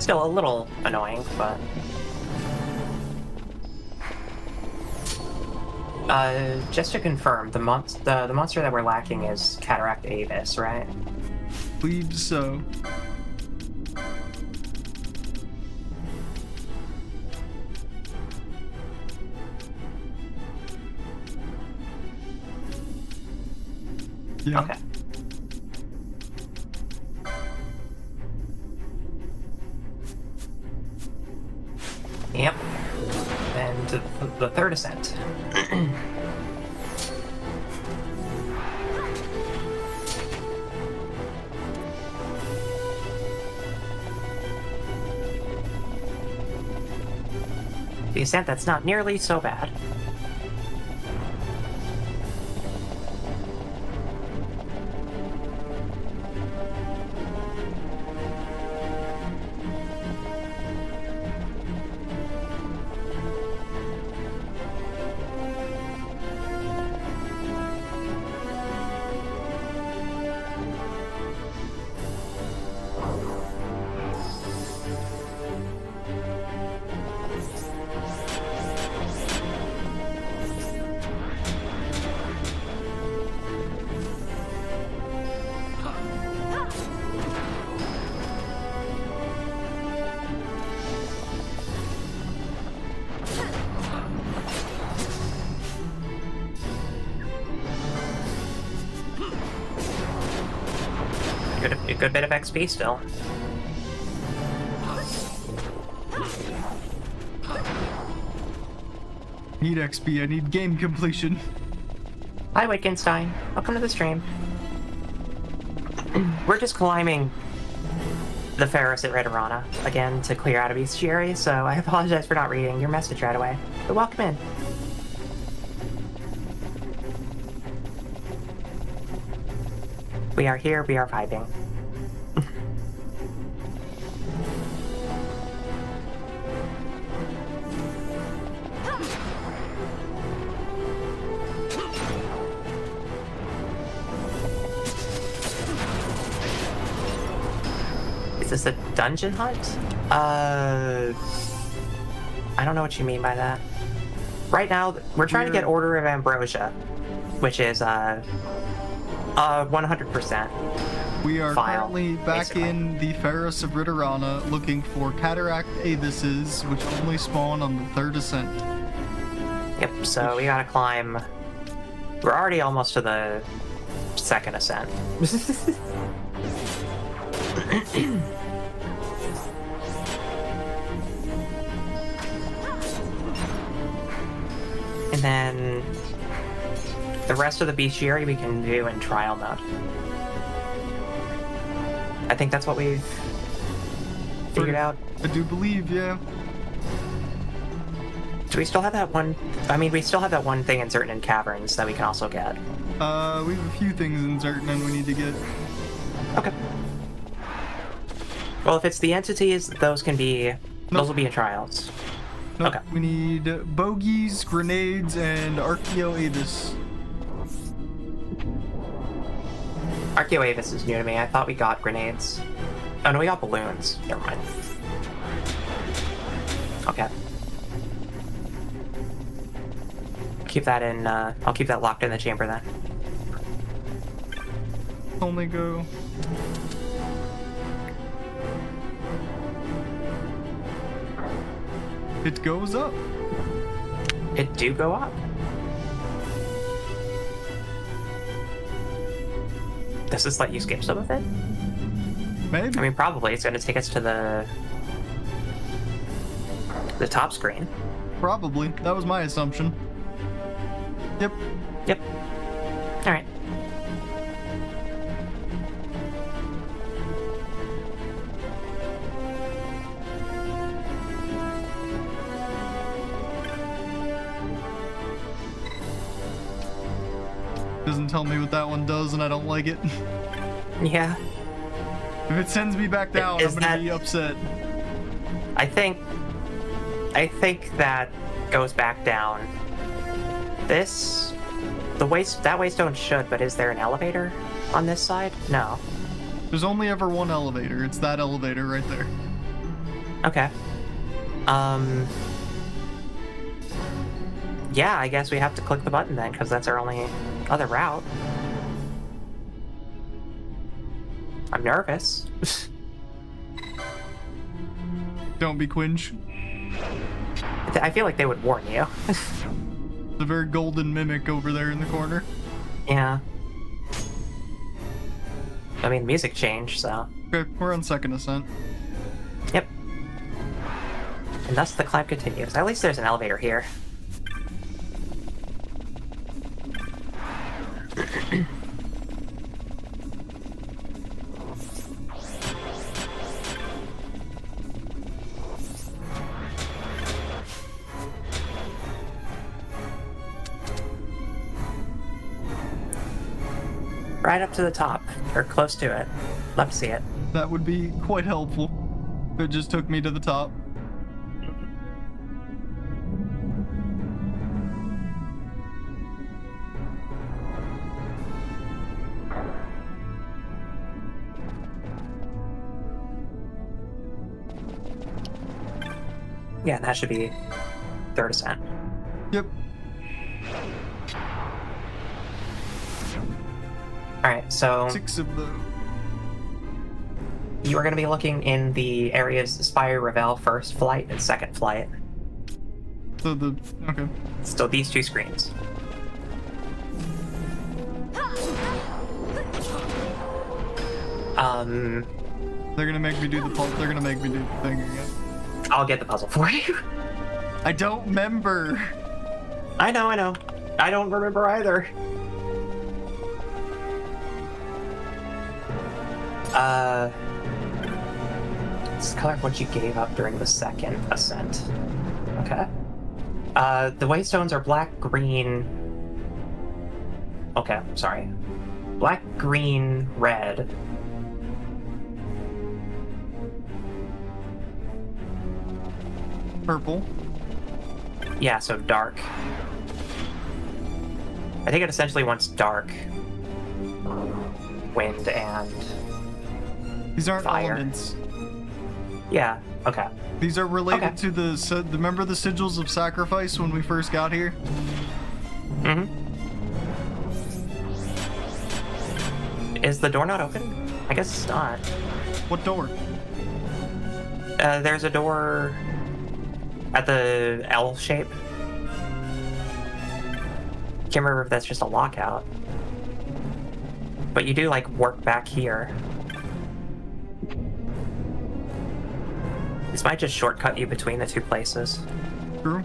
S1: Still a little annoying, but... just to confirm, the monster that we're lacking is Cataract Avis, right?
S2: Believe so. Yeah.
S1: Okay. Yep. And the third ascent. The ascent that's not nearly so bad. A good bit of XP still.
S2: Need XP, I need game completion.
S1: Hi, Wittgenstein. Welcome to the stream. We're just climbing the Ferris at Retorana again to clear out a bestiary, so I apologize for not reading your message right away. But welcome in. We are here, we are vibing. Is this a dungeon hunt? I don't know what you mean by that. Right now, we're trying to get Order of Ambrosia, which is 100%.
S2: We are
S1: file,
S2: currently back
S1: basically.
S2: in the Ferris of Ritorana looking for Cataract Avises, which only spawn on the third ascent.
S1: Yep, so we gotta climb. We're already almost to the second ascent. And then the rest of the bestiary we can do in trial mode. I think that's what we've figured out.
S2: I do believe, yeah.
S1: Do we still have that one? I mean, we still have that one thing in certain caverns that we can also get.
S2: We have a few things in certain and we need to get.
S1: Okay. Well, if it's the entities, those can be. Those will be in trials.
S2: No,
S1: Okay.
S2: we need bogies, grenades, and Archeo Avis.
S1: Archeo Avis is new to me. I thought we got grenades. Oh no, we got balloons. Never mind. Okay. Keep that in. I'll keep that locked in the chamber then.
S2: Only go. It goes up.
S1: It do go up. Does this let you skip some of it?
S2: Maybe.
S1: I mean, probably. It's going to take us to the top screen.
S2: Probably. That was my assumption. Yep.
S1: Yep. All right.
S2: Doesn't tell me what that one does, and I don't like it.
S1: Yeah.
S2: If it sends me back down,
S1: Is
S2: I'm gonna
S1: that-
S2: be upset.
S1: I think that goes back down. The waystone should, but is there an elevator on this side? No.
S2: There's only ever one elevator. It's that elevator right there.
S1: Okay. Yeah, I guess we have to click the button then, because that's our only other route. I'm nervous.
S2: Don't be Quinch.
S1: I feel like they would warn you.
S2: The very golden mimic over there in the corner.
S1: Yeah. I mean, music changed, so.
S2: Okay, we're on second ascent.
S1: Yep. And thus the climb continues. At least there's an elevator here. Right up to the top, or close to it. Love to see it.
S2: That would be quite helpful. If it just took me to the top.
S1: Yeah, that should be third ascent.
S2: Yep.
S1: Alright, so
S2: 6 of those.
S1: you are going to be looking in the areas Spire Revel first flight and second flight.
S2: So okay.
S1: So these two screens.
S2: They're gonna make me do the puzzle. They're gonna make me do the thing again.
S1: I'll get the puzzle for you.
S2: I don't remember.
S1: I know. I don't remember either. It's the color of what you gave up during the second ascent. Okay. The waystones are black, green. Okay, sorry. Black, green, red.
S2: Purple.
S1: Yeah, so dark. I think it essentially wants dark, wind, and
S2: These aren't
S1: fire.
S2: elements.
S1: Yeah, okay.
S2: These are related
S1: Okay.
S2: to remember the sigils of sacrifice when we first got here?
S1: Mm-hmm. Is the door not open? I guess it's not.
S2: What door?
S1: There's a door at the L shape. Can't remember if that's just a lockout. But you do, like, work back here. This might just shortcut you between the two places.
S2: True.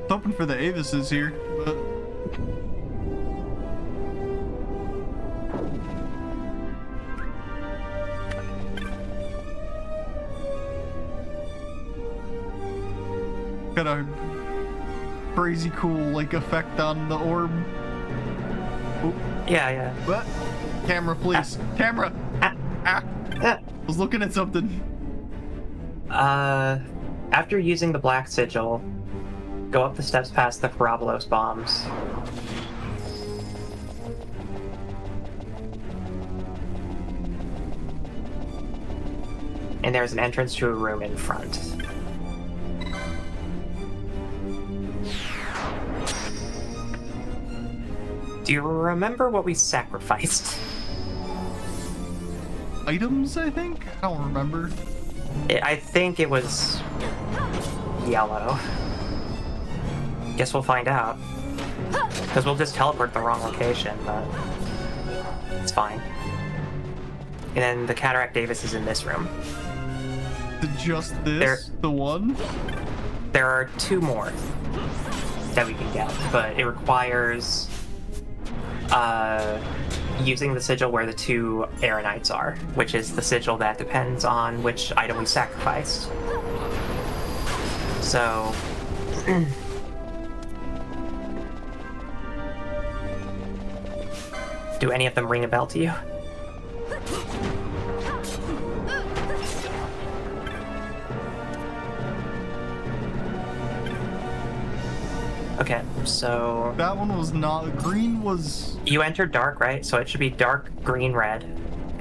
S2: Hoping for the Avises here, but got a crazy cool like effect on the orb. Oop.
S1: Yeah.
S2: What? Camera, please. Camera.
S1: Ah.
S2: Ah.
S1: Ah.
S2: I was looking at something.
S1: After using the black sigil, go up the steps past the Parabolos bombs. And there's an entrance to a room in front. Do you remember what we sacrificed?
S2: Items, I think? I don't remember.
S1: I think it was yellow. Guess we'll find out. Because we'll just teleport the wrong location, but it's fine. And then the Cataract Davis is in this room.
S2: Just this? The one?
S1: There are two more that we can get, but it requires using the sigil where the two Aaronites are, which is the sigil that depends on which item we sacrificed. So... do any of them ring a bell to you? Okay, so...
S2: That one was not... Green was...
S1: You entered dark, right? So it should be dark, green, red.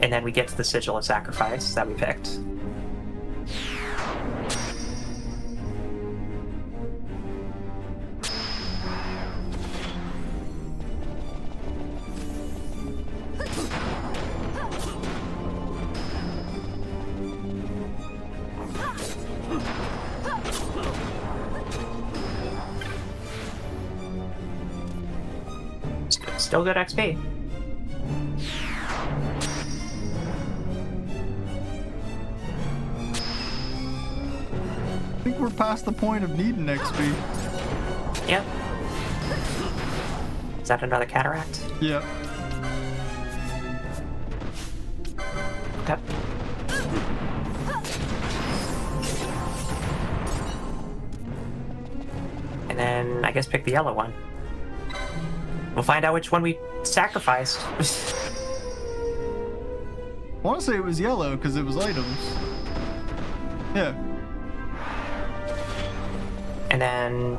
S1: And then we get to the sigil of sacrifice that we picked. Still good XP.
S2: I think we're past the point of needing XP.
S1: Yep. Is that another cataract?
S2: Yeah.
S1: Okay. And then I guess pick the yellow one. We'll find out which one we sacrificed.
S2: I want to say it was yellow because it was items. Yeah.
S1: And then,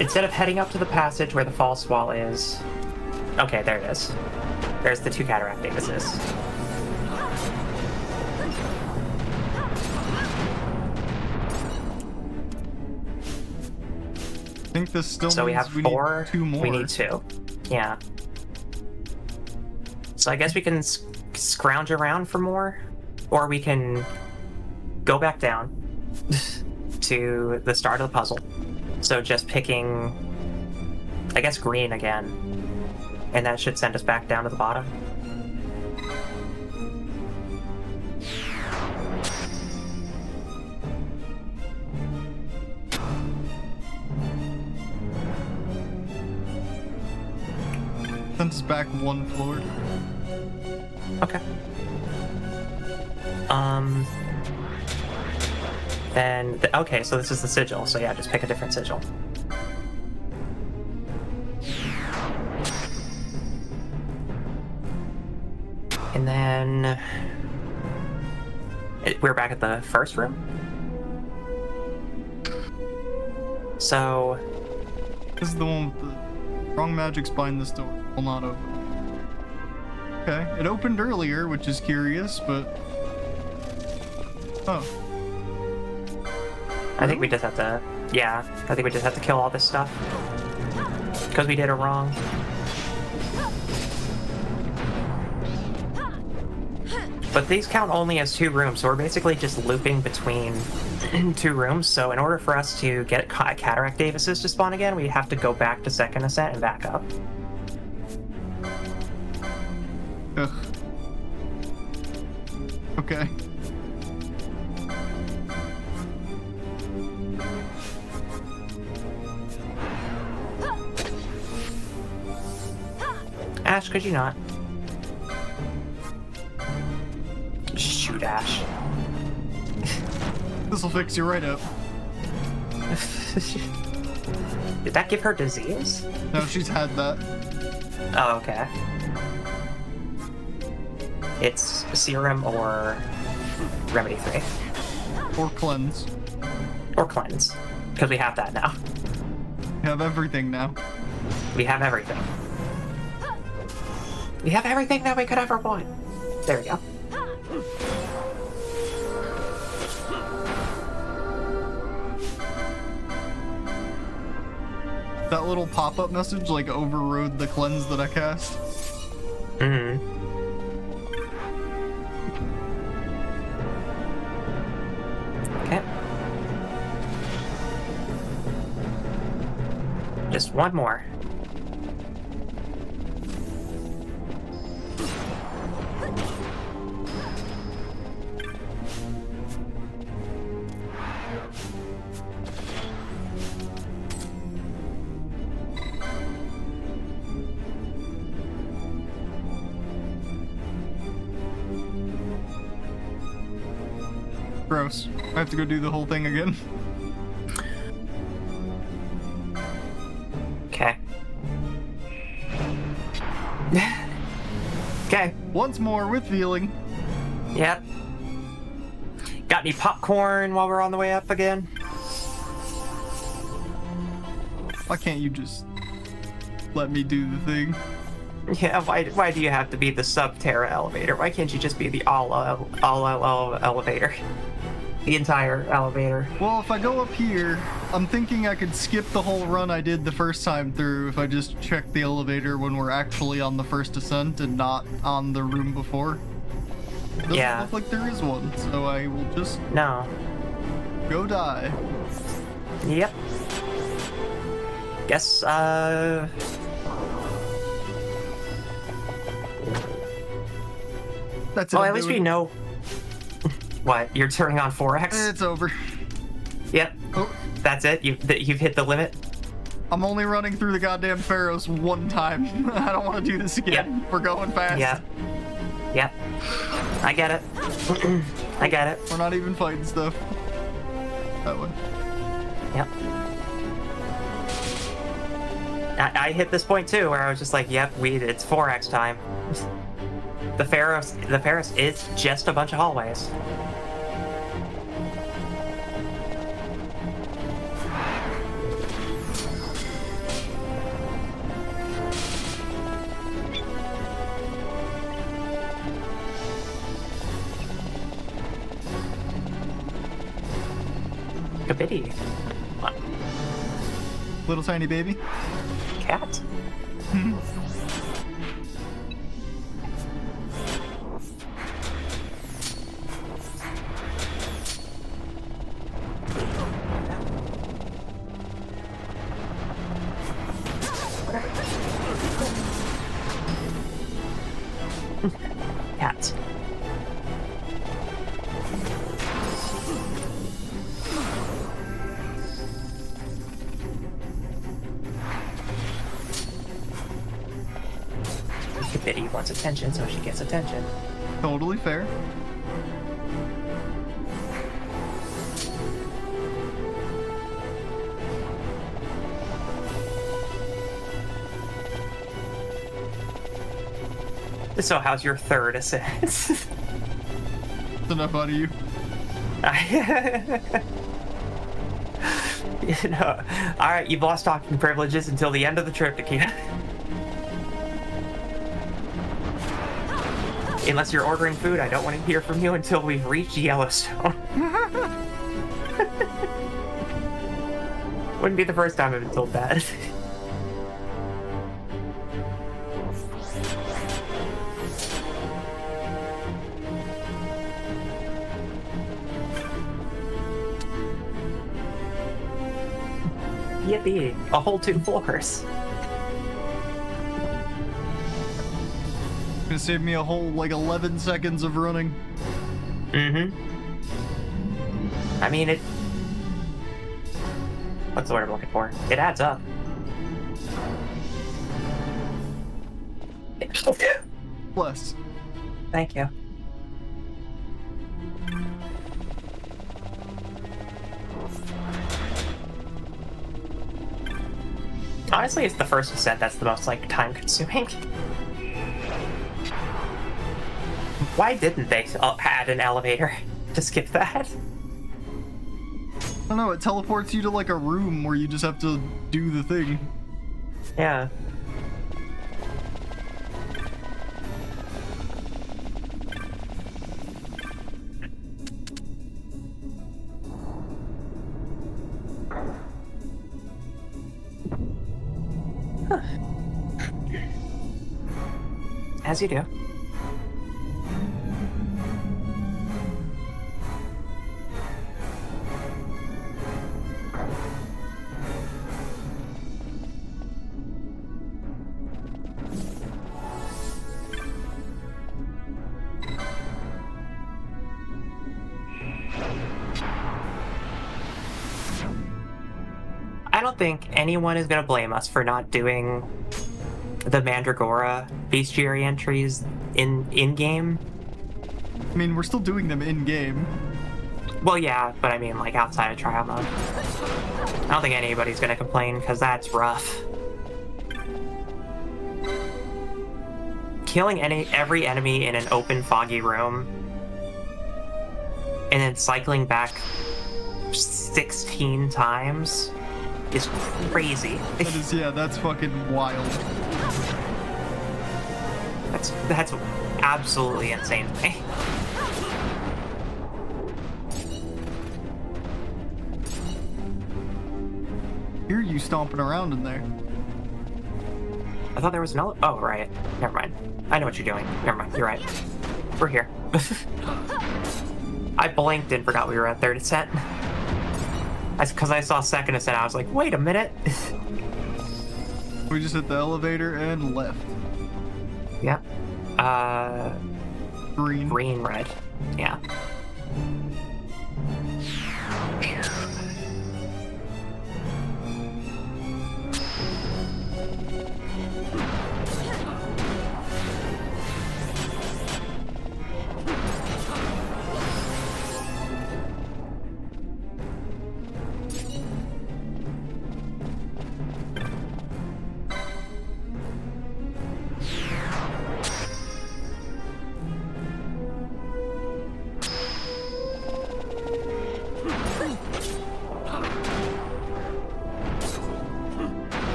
S1: instead of heading up to the passage where the false wall is, okay, there it is. There's the 2 cataract Davises.
S2: I think this still
S1: So we
S2: means
S1: have
S2: we
S1: 4.
S2: need 2 more.
S1: We need 2. Yeah. So I guess we can scrounge around for more, or we can go back down to the start of the puzzle. So just picking, I guess, green again, and that should send us back down to the bottom.
S2: Sends us back 1 floor.
S1: Okay. Then, okay, so this is the sigil, so yeah, just pick a different sigil. And then, we're back at the first room. So,
S2: This is the one with the wrong magic's behind this door. Will not open. Okay, it opened earlier, which is curious, but... Oh.
S1: I think we just have to, yeah, I think we just have to kill all this stuff. Because we did it wrong. But these count only as 2 rooms, so we're basically just looping between 2 rooms. So in order for us to get Cataract Davises to spawn again, we have to go back to Second Ascent and back up.
S2: Ugh. Okay.
S1: Ash, could you not? Shoot, Ash.
S2: This'll fix you right up.
S1: Did that give her disease?
S2: No, she's had that.
S1: Oh, okay. It's serum or remedy 3.
S2: Or cleanse.
S1: Or cleanse. Because we have that now.
S2: We have everything now.
S1: We have everything. We have everything that we could ever want. There we go.
S2: That little pop-up message like overrode the cleanse that I cast.
S1: Mm-hmm. Okay. Just one more.
S2: Gross. I have to go do the whole thing again.
S1: Okay. Okay.
S2: Once more with feeling.
S1: Yep. Got any popcorn while we're on the way up again?
S2: Why can't you just let me do the thing?
S1: Yeah, why do you have to be the sub-Terra elevator? Why can't you just be the all elevator? The entire elevator.
S2: Well, if I go up here, I'm thinking I could skip the whole run I did the first time through if I just check the elevator when we're actually on the first ascent and not on the room before. Doesn't
S1: Yeah.
S2: look like there is one, so I will just
S1: No.
S2: go die.
S1: Yep. Guess,
S2: That's it.
S1: well,
S2: I'm
S1: at least
S2: doing
S1: we
S2: it.
S1: know... What, you're turning on 4x?
S2: It's over.
S1: Yep.
S2: Oh,
S1: That's it? You've hit the limit?
S2: I'm only running through the goddamn Pharaohs one time. I don't want to do this again.
S1: Yep.
S2: We're going fast.
S1: Yep. Yep. I get it. I get it.
S2: We're not even fighting stuff. That way.
S1: Yep. I hit this point too, where I was just like, "Yep, it's 4x time." The Pharos is just a bunch of hallways. Kabiddy. What?
S2: Little tiny baby.
S1: Cat? Cats. Kabiddy wants attention, so she gets attention.
S2: Totally fair.
S1: So how's your third assist?
S2: That's enough out of you.
S1: You know, all right, you've lost talking privileges until the end of the trip, Nekita. Unless you're ordering food, I don't want to hear from you until we've reached Yellowstone. Wouldn't be the first time I've been told that. Yippee! A whole 2 floors.
S2: Gonna save me a whole, like, 11 seconds of running.
S1: Mm-hmm. I mean, it... What's the word I'm looking for? It adds up.
S2: Bless.
S1: Thank you. Honestly, it's the first ascent that's the most, like, time-consuming. Why didn't they add an elevator to skip that?
S2: I don't know, it teleports you to, like, a room where you just have to do the thing.
S1: Yeah. Huh. As you do. I don't think anyone is going to blame us for not doing the Mandragora bestiary entries in-game.
S2: I mean, we're still doing them in-game.
S1: Well, yeah, but I mean, like, outside of trial mode. I don't think anybody's going to complain, because that's rough. Killing every enemy in an open, foggy room, and then cycling back 16 times is crazy.
S2: That is, yeah, that's fucking wild.
S1: That's absolutely insane to me.
S2: Hear you stomping around in there.
S1: I thought there was an oh, right. Never mind. I know what you're doing. Never mind. You're right. We're here. I blinked and forgot we were at third ascent. Because I saw second ascent, I was like, wait a minute.
S2: We just hit the elevator and left.
S1: Yeah.
S2: Green.
S1: Green, red. Yeah.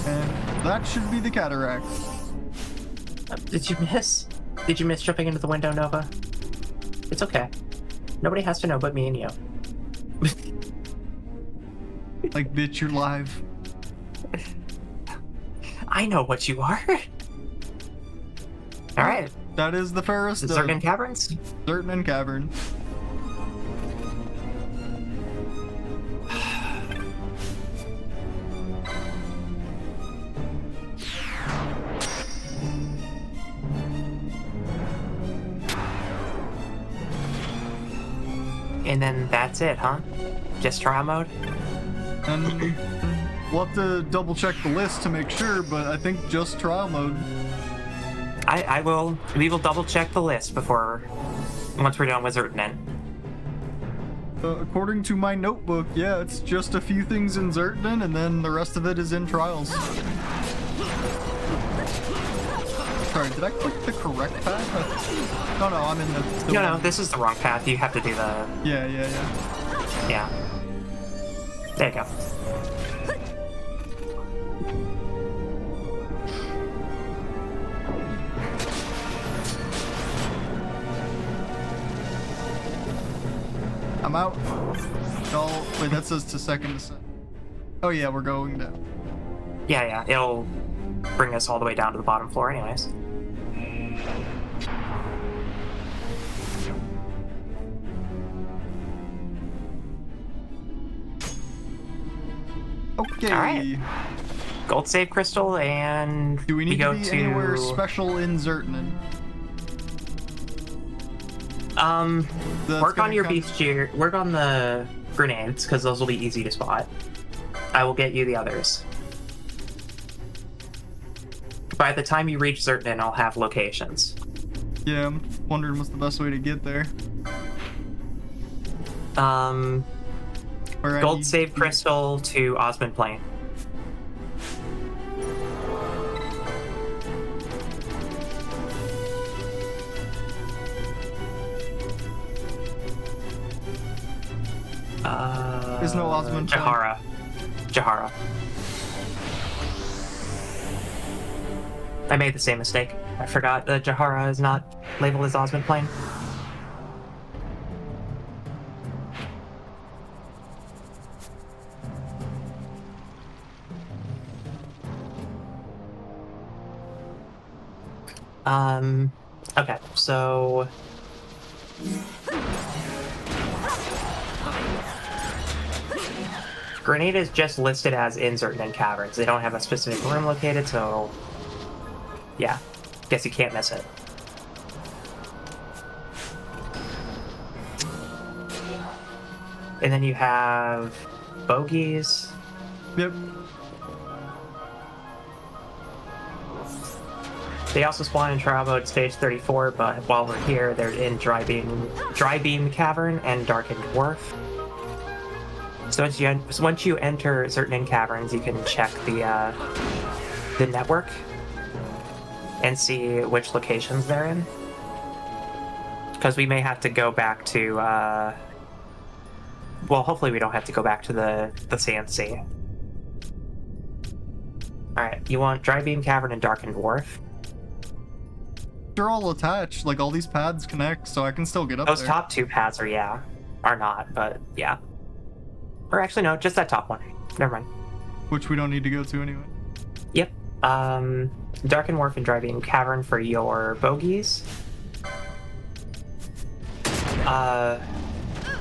S2: And that should be the cataract.
S1: Did you miss? Did you miss jumping into the window, Nova? It's okay. Nobody has to know but me and you.
S2: Like, bitch, you're live.
S1: I know what you are. All right.
S2: That is the fairest.
S1: Certain caverns.
S2: Certain cavern.
S1: And then that's it, huh? Just trial mode?
S2: And we'll have to double check the list to make sure, but I think just trial mode.
S1: We will double check the list once we're done with Zertnen.
S2: According to my notebook, yeah, it's just a few things in Zertnen, and then the rest of it is in trials. Sorry, did I click the correct path? No, I'm in the
S1: No, this is the wrong path. You have to do the...
S2: Yeah.
S1: Yeah. There you go.
S2: I'm out. No, wait, that says to second descent. Oh yeah, we're going down.
S1: Yeah, it'll bring us all the way down to the bottom floor anyways.
S2: Okay.
S1: All right. Gold save crystal, and
S2: Do we need
S1: go
S2: to be
S1: to
S2: anywhere special in Zertnen?
S1: Work on your bestiary. Work on the grenades, because those will be easy to spot. I will get you the others. By the time you reach Zertnen, I'll have locations.
S2: Yeah, I'm wondering what's the best way to get there.
S1: Gold save crystal to Osmond Plain.
S2: There's no Osmond Plain.
S1: Jahara. I made the same mistake. I forgot that Jahara is not labeled as Osmond Plain. Okay, so... Grenade is just listed as in Zertnen Caverns. They don't have a specific room located, so... Yeah, guess you can't miss it. And then you have... bogies.
S2: Yep.
S1: They also spawn in trial mode stage 34, but while we're here, they're in Dry Beam Cavern and Darkened Dwarf. So once you enter certain caverns, you can check the network and see which locations they're in. Because we may have to go back to, well, hopefully we don't have to go back to the CNC. Alright, you want Dry Beam Cavern and Darkened Dwarf?
S2: They're all attached, like all these paths connect, so I can still get up
S1: Those
S2: there.
S1: top two paths are not, but yeah. Or actually no, just that top one. Never mind.
S2: Which we don't need to go to anyway.
S1: Yep. Darkened Dwarf and Dry Beam Cavern for your bogies.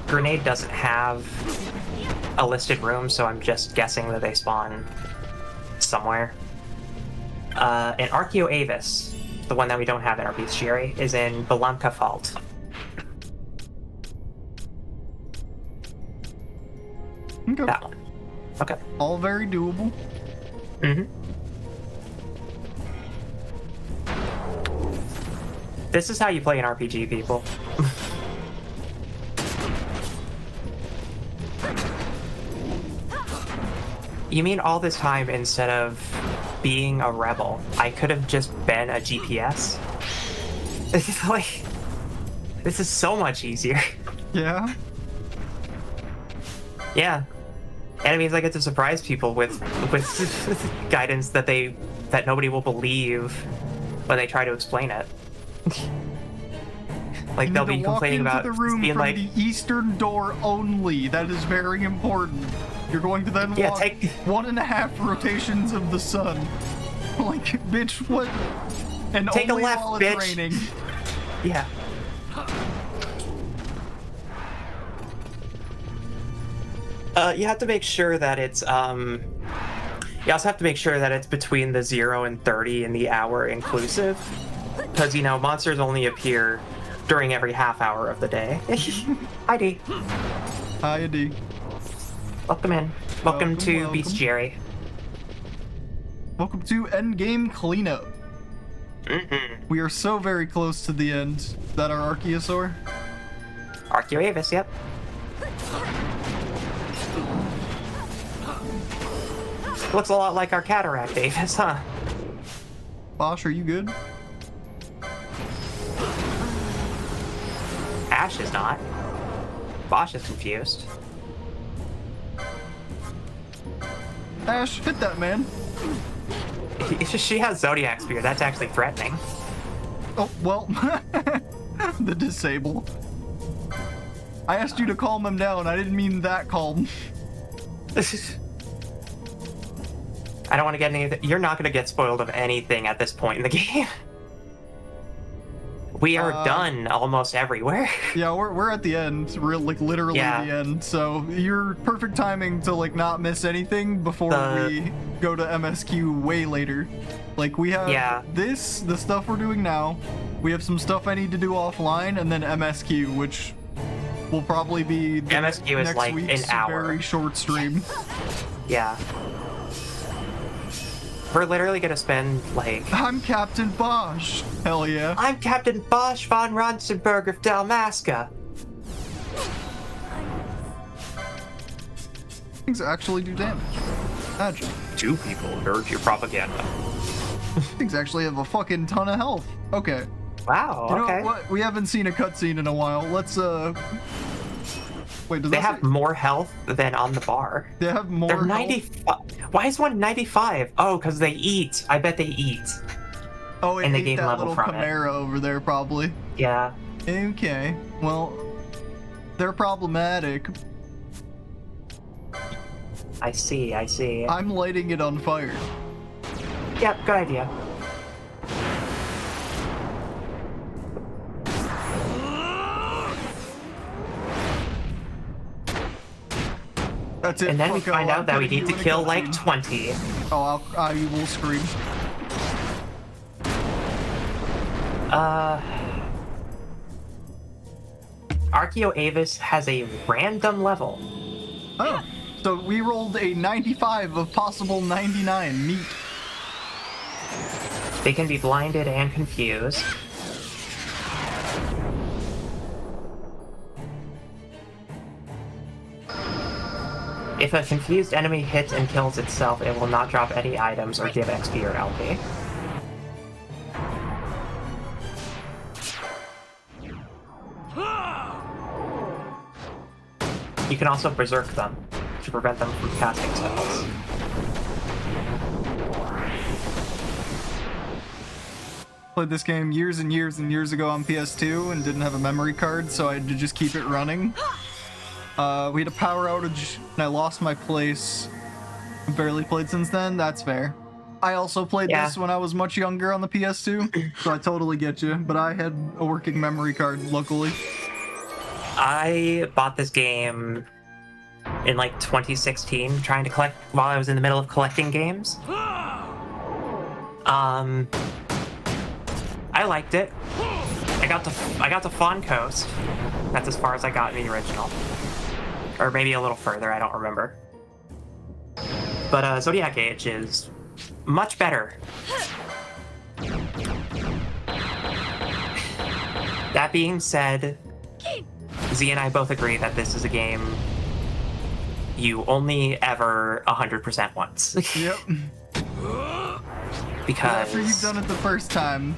S1: Grenade doesn't have a listed room, so I'm just guessing that they spawn somewhere. And Archeo Avis, the one that we don't have in our bestiary, is in Belanca Fault.
S2: Okay.
S1: That one. Okay.
S2: All very doable.
S1: Mm-hmm. This is how you play an RPG, people. You mean all this time, instead of being a rebel, I could have just been a GPS? It's like, this is so much easier.
S2: Yeah.
S1: Yeah. And it means I get to surprise people with guidance that nobody will believe when they try to explain it. Like they'll be complaining about
S2: the room
S1: being
S2: from
S1: like,
S2: the eastern door only. That is very important. You're going to then
S1: Yeah,
S2: walk
S1: take-
S2: 1.5 rotations of the sun. Like, bitch, what? And
S1: Take a
S2: only
S1: left,
S2: while it's
S1: bitch.
S2: raining.
S1: yeah. You have to make sure that it's you also have to make sure that it's between the 0 and 30 in the hour inclusive, because you know monsters only appear during every half hour of the day. Hi D.
S2: Hi, D.
S1: Welcome in. Welcome to
S2: Welcome.
S1: Bestiary.
S2: Welcome to Endgame Cleanup.
S1: Mm-hmm.
S2: We are so very close to the end. Is that our Archaeosaur?
S1: Archaeoavis, yep. Looks a lot like our Cataract Avis, huh?
S2: Bosch, are you good?
S1: Ash is not. Bosch is confused.
S2: Ash, hit that man.
S1: She has Zodiac Spear. That's actually threatening.
S2: Oh, well. The disable. I asked you to calm him down. I didn't mean that calm.
S1: I don't want to get anything. You're not going to get spoiled of anything at this point in the game. We are done almost everywhere.
S2: Yeah, we're at the end. We're like literally
S1: Yeah.
S2: the end. So you're perfect timing to like not miss anything before we go to MSQ way later. Like we have the stuff we're doing now. We have some stuff I need to do offline, and then MSQ, which will probably be
S1: MSQ is
S2: next
S1: like
S2: week's
S1: an hour.
S2: very short stream.
S1: Yeah. We're literally going to spend like...
S2: I'm Captain Bosch. Hell yeah.
S1: I'm Captain Bosch von Ronsenberg of Dalmasca.
S2: Things actually do damage. Imagine.
S1: 2 people heard your propaganda.
S2: Things actually have a fucking ton of health. Okay.
S1: Wow,
S2: You know
S1: okay.
S2: what? We haven't seen a cutscene in a while. Let's wait, does
S1: They
S2: that
S1: have
S2: say-
S1: more health than on the bar.
S2: They have more
S1: They're
S2: health?
S1: 95. Why is one 95? Oh, because they eat. I bet they eat.
S2: Oh, it
S1: and they
S2: ate
S1: gain
S2: that
S1: level
S2: little
S1: from it.
S2: Chimera over there, probably.
S1: Yeah.
S2: Okay. Well, they're problematic.
S1: I see, I see.
S2: I'm lighting it on fire.
S1: Yep, good idea.
S2: That's it.
S1: And then we
S2: fucko,
S1: find
S2: I'm
S1: out that we
S2: putting
S1: need
S2: you
S1: to
S2: in a
S1: kill like
S2: cutscene.
S1: 20.
S2: Oh, I will scream.
S1: Archaeoavis has a random level.
S2: Oh, so we rolled a 95 of possible 99. Neat.
S1: They can be blinded and confused. If a confused enemy hits and kills itself, it will not drop any items or give XP or LP. You can also berserk them to prevent them from casting spells.
S2: Played this game years and years and years ago on PS2 and didn't have a memory card, so I had to just keep it running. We had a power outage and I lost my place. I've barely played since then. That's fair. I also played this when I was much younger on the PS2, so I totally get you. But I had a working memory card, luckily.
S1: I bought this game in like 2016, trying to collect while I was in the middle of collecting games. I liked it. I got to Fawn Coast. That's as far as I got in the original, or maybe a little further. I don't remember. But Zodiac Age is much better. That being said, Z and I both agree that this is a game you only ever 100% once.
S2: Yep.
S1: Because
S2: After you've done it the first time,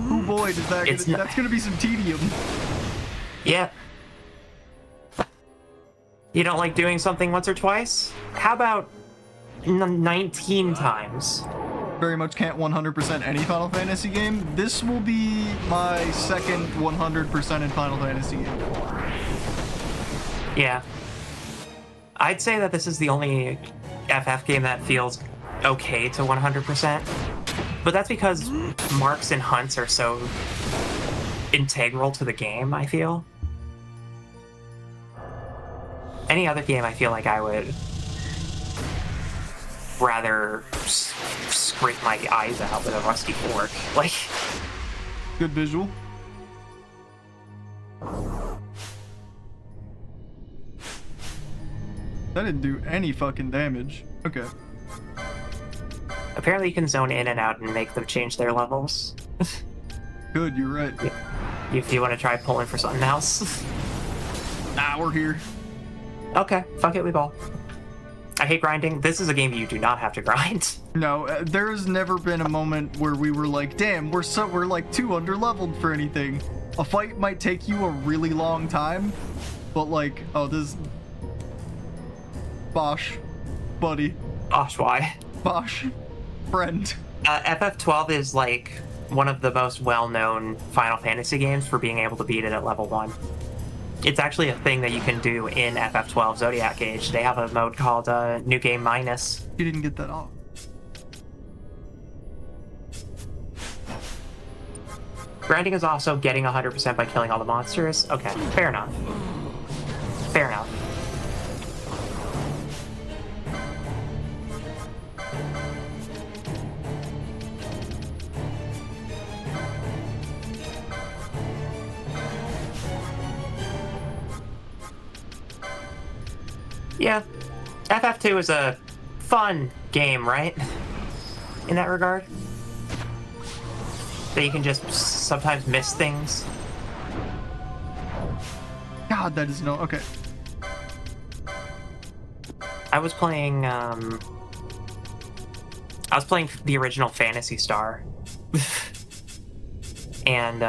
S2: oh boy, does that
S1: It's not-
S2: that's gonna be some tedium.
S1: yeah. You don't like doing something once or twice? How about 19 times?
S2: Very much can't 100% any Final Fantasy game. This will be my second 100% in Final Fantasy game.
S1: Yeah. I'd say that this is the only FF game that feels okay to 100%. But that's because marks and hunts are so integral to the game, I feel. Any other game, I feel like I would rather scrape my eyes out with a rusty fork. Like,
S2: Good visual. That didn't do any fucking damage. Okay.
S1: apparently you can zone in and out and make them change their levels.
S2: Good, you're right.
S1: If you want to try pulling for something else.
S2: Nah, we're here.
S1: Okay, fuck it, we ball. I hate grinding. This is a game you do not have to grind.
S2: No, there's never been a moment where we were like, damn, we're like too under-leveled for anything. A fight might take you a really long time, but like, oh, this... Bosh. Buddy.
S1: Gosh, why?
S2: Bosh. Friend.
S1: FF12 is like one of the most well-known Final Fantasy games for being able to beat it at level 1. It's actually a thing that you can do in FF12 Zodiac Age. They have a mode called New Game Minus.
S2: You didn't get that off.
S1: Grinding is also getting 100% by killing all the monsters. Okay, fair enough. Fair enough. Yeah, FF2 is a fun game, right? In that regard. That you can just sometimes miss things.
S2: God, that is no... Okay.
S1: I was playing the original Phantasy Star. And,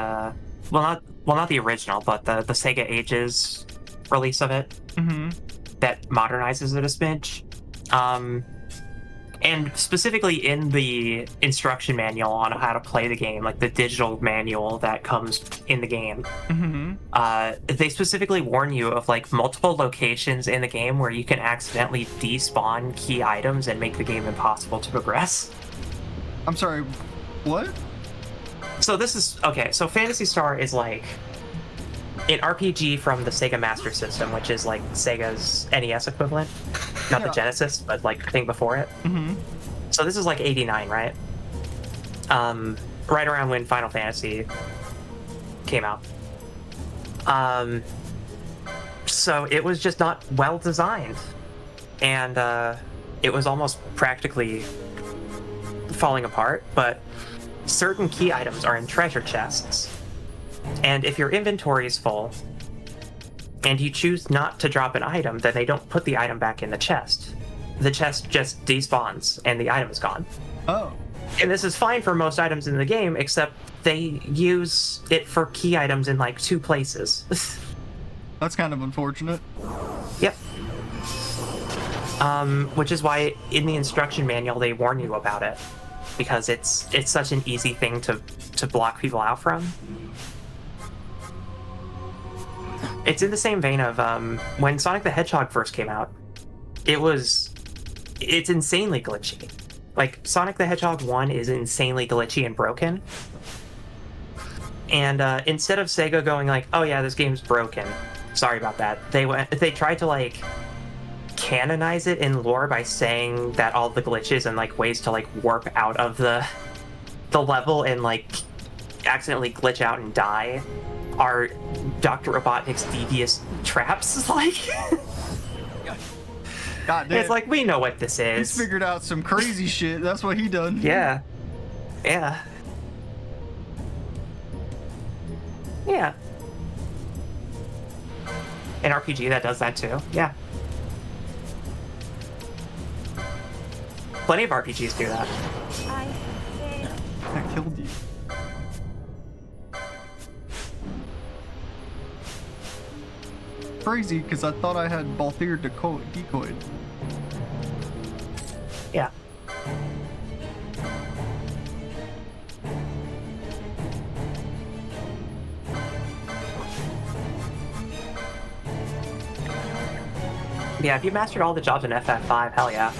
S1: well, not the original, but the Sega Ages release of it.
S2: Mm-hmm.
S1: That modernizes it a smidge. And specifically in the instruction manual on how to play the game, like the digital manual that comes in the game, they specifically warn you of like multiple locations in the game where you can accidentally despawn key items and make the game impossible to progress.
S2: I'm sorry, what?
S1: So this is, okay, so Phantasy Star is like an RPG from the Sega Master System, which is like Sega's NES equivalent. Not the Genesis, but like thing before it.
S2: Mm-hmm.
S1: So this is like 89, right? Right around when Final Fantasy came out. So it was just not well designed. And it was almost practically falling apart, but certain key items are in treasure chests. And if your inventory is full, and you choose not to drop an item, then they don't put the item back in the chest. The chest just despawns, and the item is gone.
S2: Oh.
S1: And this is fine for most items in the game, except they use it for key items in, like, 2 places.
S2: That's kind of unfortunate.
S1: Yep. Which is why in the instruction manual they warn you about it. Because it's such an easy thing to block people out from. It's in the same vein of when Sonic the Hedgehog first came out. It's insanely glitchy. Like, Sonic the Hedgehog 1 is insanely glitchy and broken. And instead of Sega going like, oh yeah, this game's broken, sorry about that, they tried to like canonize it in lore by saying that all the glitches and like ways to like warp out of the level and like accidentally glitch out and die are Dr. Robotnik's devious traps. Like,
S2: God damn.
S1: it's like, we know what this is.
S2: He's figured out some crazy shit. That's what he done.
S1: Yeah. Yeah. Yeah. An RPG that does that too. Yeah. Plenty of RPGs do that.
S2: That killed you. crazy because I thought I had Balthier decoyed.
S1: Yeah. Yeah, if you mastered all the jobs in FF5, hell yeah.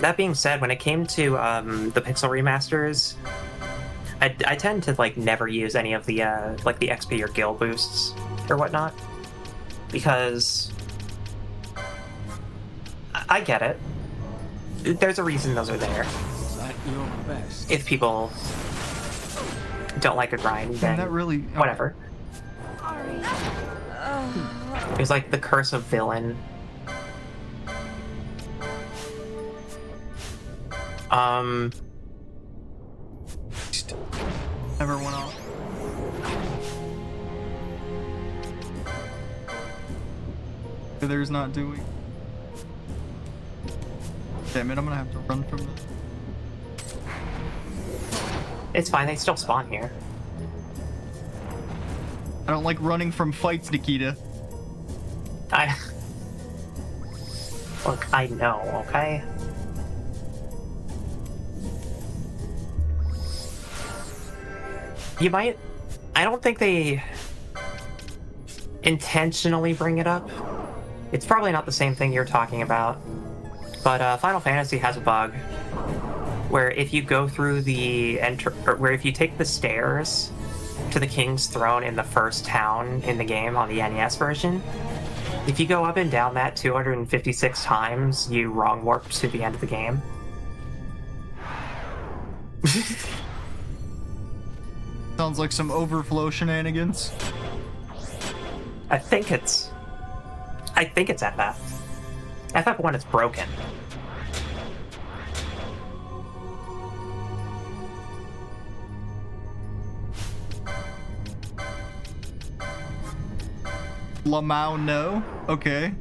S1: That being said, when it came to the pixel remasters, I tend to like never use any of the like the XP or guild boosts or whatnot, because I get it. There's a reason those are there.
S3: Is that your best?
S1: If people don't like a grind, then
S2: that really
S1: whatever. It's like the curse of villain.
S2: Never went off. There's not doing. Damn it, I'm gonna have to run from this.
S1: It's fine, they still spawn here.
S2: I don't like running from fights, Nikita.
S1: Look, I know, okay? You might... I don't think they intentionally bring it up. It's probably not the same thing you're talking about. But Final Fantasy has a bug where if you go through the where if you take the stairs to the King's Throne in the first town in the game on the NES version, if you go up and down that 256 times, you wrong warp to the end of the game.
S2: Sounds like some overflow shenanigans.
S1: I think it's FF. FF1 is broken.
S2: Lamau, no? Okay.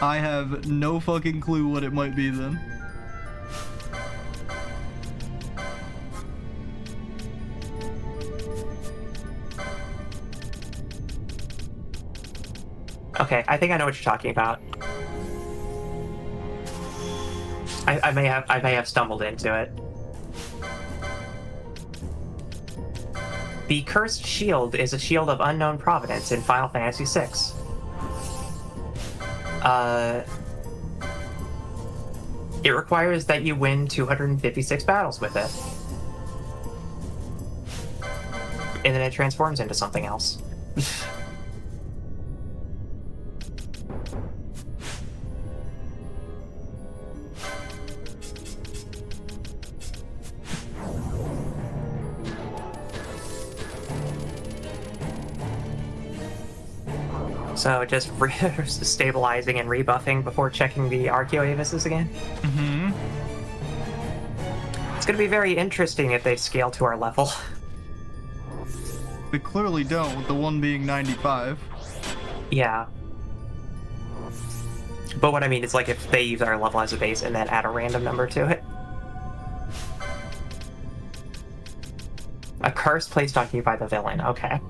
S2: I have no fucking clue what it might be then.
S1: Okay, I think I know what you're talking about. I may have stumbled into it. The Cursed Shield is a shield of unknown provenance in Final Fantasy VI. It requires that you win 256 battles with it. And then it transforms into something else. So just stabilizing and rebuffing before checking the Archeo Avises again.
S2: Mm-hmm.
S1: It's going to be very interesting if they scale to our level.
S2: They clearly don't, with the one being 95.
S1: Yeah. But what I mean is like if they use our level as a base and then add a random number to it. A curse placed on you by the villain, okay.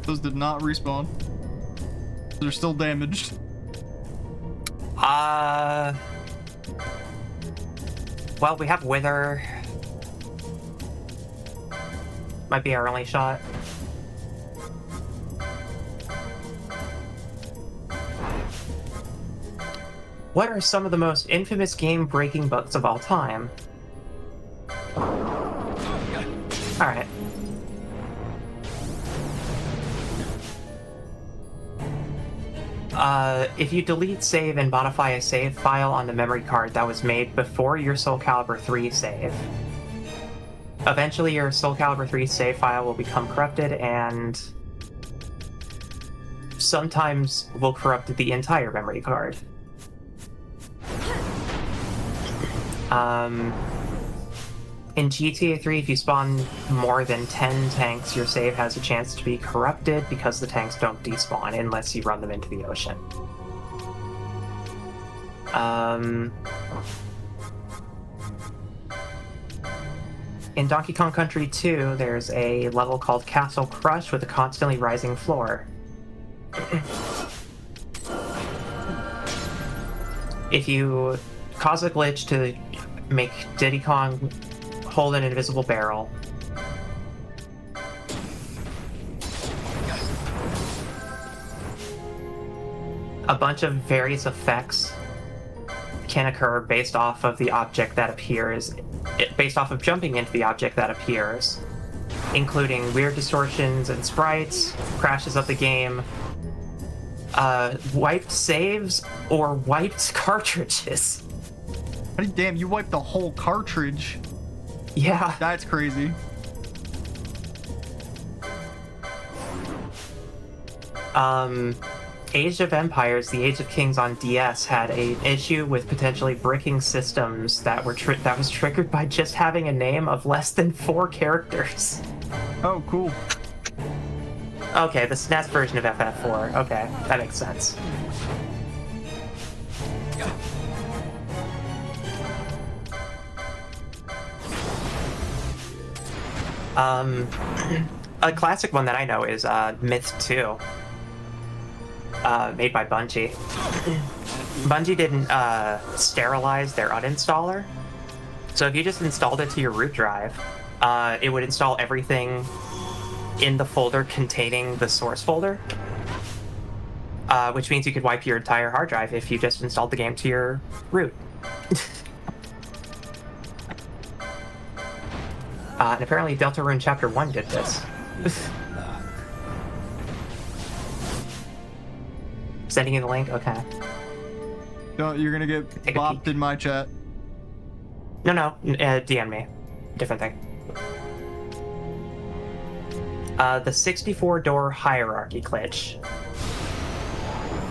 S2: Those did not respawn. They're still damaged.
S1: Well, we have Wither. Might be our only shot. What are some of the most infamous game-breaking bugs of all time? Alright. If you delete save and modify a save file on the memory card that was made before your Soul Calibur 3 save, eventually your Soul Calibur 3 save file will become corrupted and sometimes will corrupt the entire memory card. In GTA 3, if you spawn more than 10 tanks, your save has a chance to be corrupted because the tanks don't despawn unless you run them into the ocean. In Donkey Kong Country 2, there's a level called Castle Crush with a constantly rising floor. If you cause a glitch to make Diddy Kong hold an invisible barrel, a bunch of various effects can occur based off of the object that appears, based off of jumping into the object that appears, including weird distortions and sprites, crashes of the game, wiped saves, or wiped cartridges.
S2: Damn, you wiped the whole cartridge.
S1: Yeah.
S2: That's crazy.
S1: Age of Empires, the Age of Kings on DS had an issue with potentially bricking systems that was triggered by just having a name of less than 4 characters.
S2: Oh, cool.
S1: Okay, the SNES version of FF4. Okay, that makes sense. A classic one that I know is Myth 2, made by Bungie. Bungie didn't sterilize their uninstaller, so if you just installed it to your root drive, it would install everything in the folder containing the source folder, which means you could wipe your entire hard drive if you just installed the game to your root. And apparently Deltarune Chapter 1 did this. Sending you the link? Okay.
S2: No, you're gonna get
S1: Take a
S2: bopped
S1: peek.
S2: in my chat.
S1: No, DM me. Different thing. The 64-door hierarchy glitch.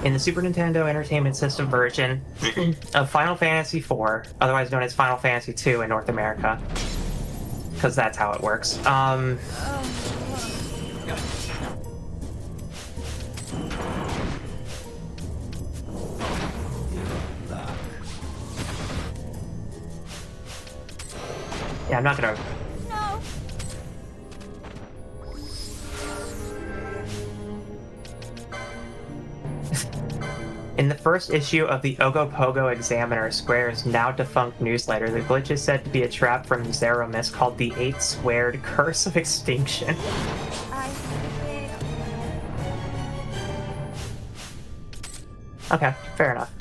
S1: In the Super Nintendo Entertainment System version of Final Fantasy IV, otherwise known as Final Fantasy II in North America, because that's how it works. Yeah, I'm not gonna...
S4: No.
S1: In the first issue of the Ogopogo Examiner, Square's now defunct newsletter, the glitch is said to be a trap from Zeromus called the 8-Squared Curse of Extinction.
S4: I did.
S1: Okay, fair enough.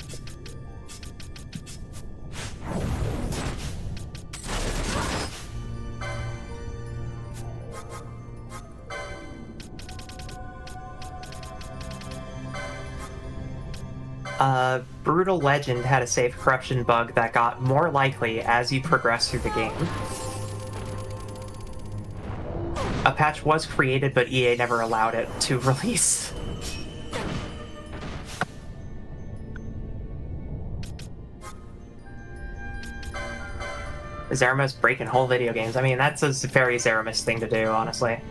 S1: Brutal Legend had a save corruption bug that got more likely as you progress through the game. A patch was created, but EA never allowed it to release. Zeramus breaking whole video games. I mean, that's a very Zeramus thing to do, honestly.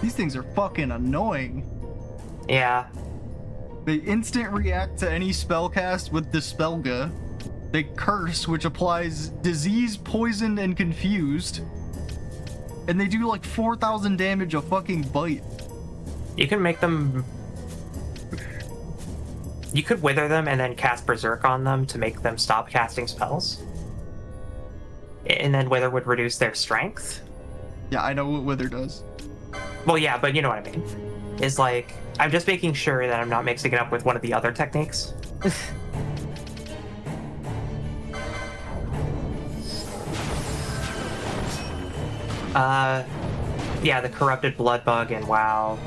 S2: These things are fucking annoying.
S1: Yeah.
S2: They instant react to any spell cast with Dispelga. They curse, which applies disease, poisoned, and confused. And they do like 4,000 damage a fucking bite.
S1: You can make them... You could wither them and then cast Berserk on them to make them stop casting spells. And then Wither would reduce their strength.
S2: Yeah, I know what Wither does.
S1: Well, yeah, but you know what I mean. Is like, I'm just making sure that I'm not mixing it up with one of the other techniques. Yeah, the corrupted blood bug and WoW.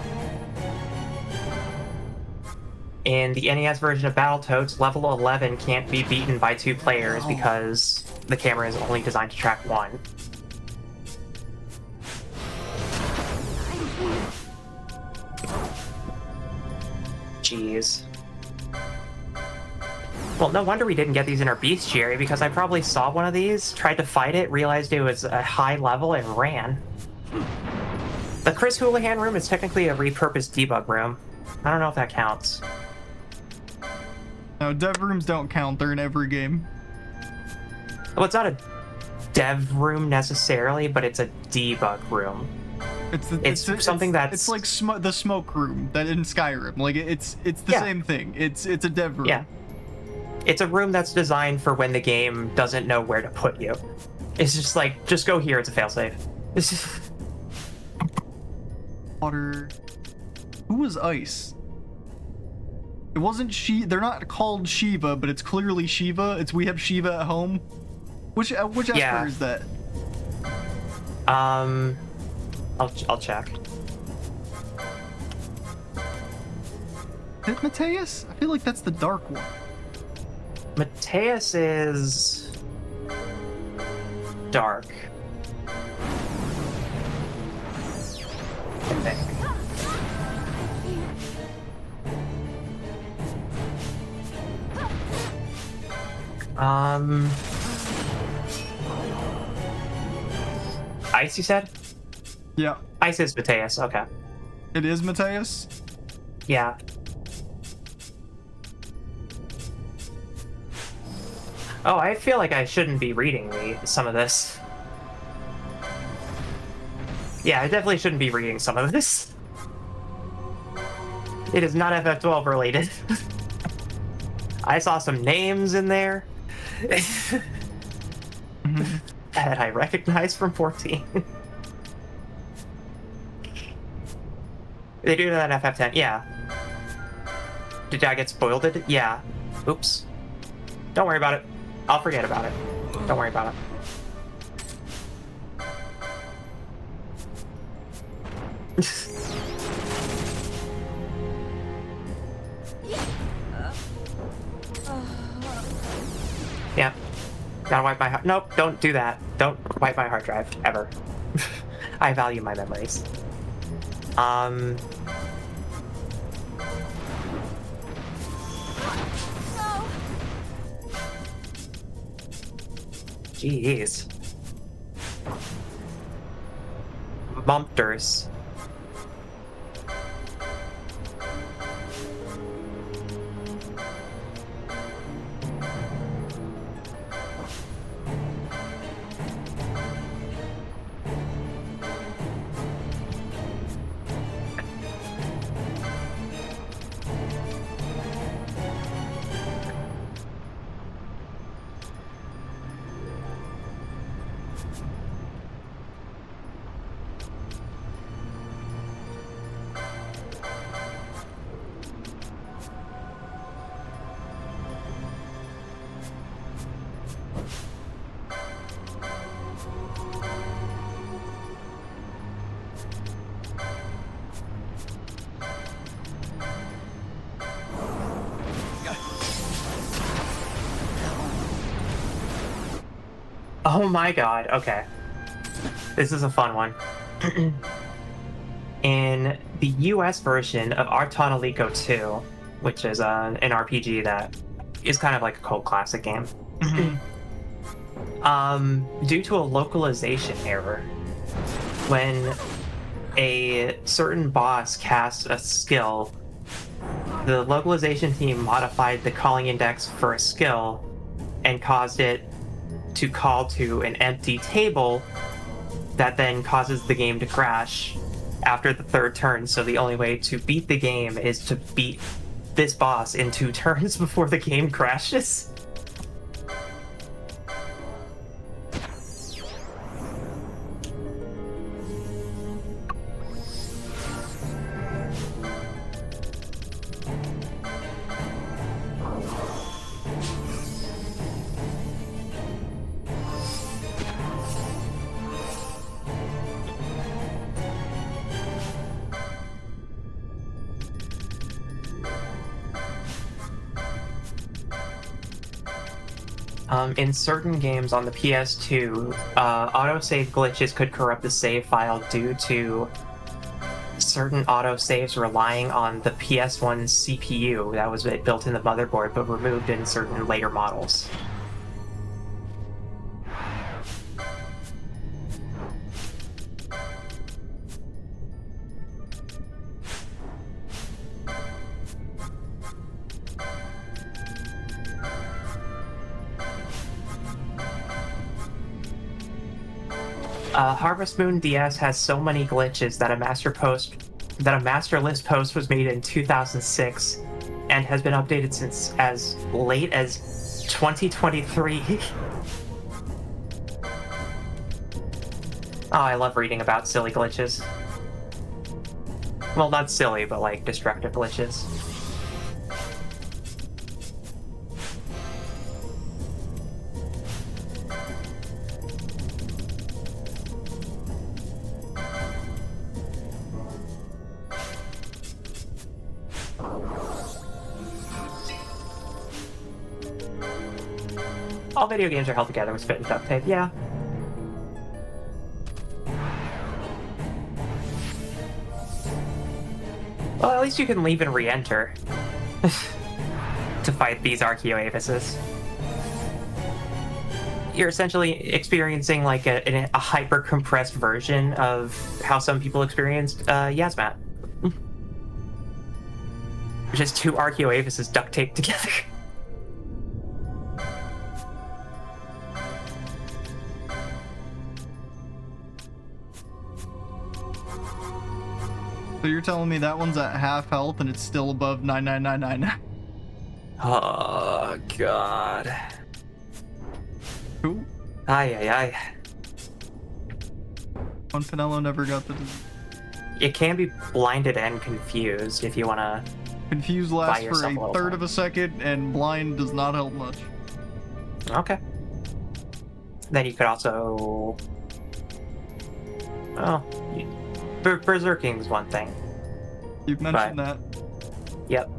S1: In the NES version of Battletoads, level 11 can't be beaten by 2 players because the camera is only designed to track 1. Jeez. Well, no wonder we didn't get these in our bestiary, because I probably saw one of these, tried to fight it, realized it was a high level, and ran. The Chris Houlihan room is technically a repurposed debug room. I don't know if that counts.
S2: No, dev rooms don't count. They're in every game.
S1: Well, it's not a dev room necessarily, but it's a debug room. It's something that's...
S2: It's like the smoke room that in Skyrim. Like, it's the same thing. It's a dev room.
S1: Yeah. It's a room that's designed for when the game doesn't know where to put you. It's just like, just go here, it's a failsafe. It's just...
S2: Water. Who was Ice? It wasn't They're not called Shiva, but it's clearly Shiva. It's We Have Shiva at Home. Which Esper is that?
S1: I'll check.
S2: Is it Mateus? I feel like that's the dark one.
S1: Mateus is dark. I think. Ice, you said?
S2: Yeah.
S1: Ice is Mateus, okay.
S2: It is Mateus?
S1: Yeah. Oh, I feel like I shouldn't be reading some of this. Yeah, I definitely shouldn't be reading some of this. It is not FF12 related. I saw some names in there that I recognize from 14. They do that in FF10, yeah. Did I get spoiled? Yeah. Oops. Don't worry about it. I'll forget about it. Don't worry about it. Yeah. Gotta wipe my nope, don't do that. Don't wipe my hard drive, ever. I value my memories.
S4: No.
S1: Jeez. Bumpters. Oh my god, okay. This is a fun one. In the US version of Artonalico 2, which is an RPG that is kind of like a cult classic game, due to a localization error, when a certain boss casts a skill, the localization team modified the calling index for a skill and caused it to call to an empty table that then causes the game to crash after the third turn. So the only way to beat the game is to beat this boss in 2 turns before the game crashes. In certain games on the PS2, autosave glitches could corrupt the save file due to certain autosaves relying on the PS1 CPU that was built in the motherboard but removed in certain later models. Harvest Moon DS has so many glitches that a master list post was made in 2006 and has been updated since as late as 2023. Oh, I love reading about silly glitches. Well, not silly, but like destructive glitches. All video games are held together with spit and duct tape, yeah. Well, at least you can leave and re-enter to fight these Archaeoavises. You're essentially experiencing like a hyper-compressed version of how some people experienced Yasmat. Just two Archaeoavises duct taped together.
S2: So you're telling me that one's at half health and it's still above 99999?
S1: Oh, God.
S2: Cool.
S1: Ay.
S2: Pinello never got the disease.
S1: It can be blinded and confused if you want to.
S2: Confused
S1: Buy
S2: lasts for
S1: yourself a
S2: a
S1: little
S2: third
S1: time.
S2: of a second, and blind does not help much.
S1: Okay. Then you could also. Oh. Berserking's one thing.
S2: You've mentioned that.
S1: Yep.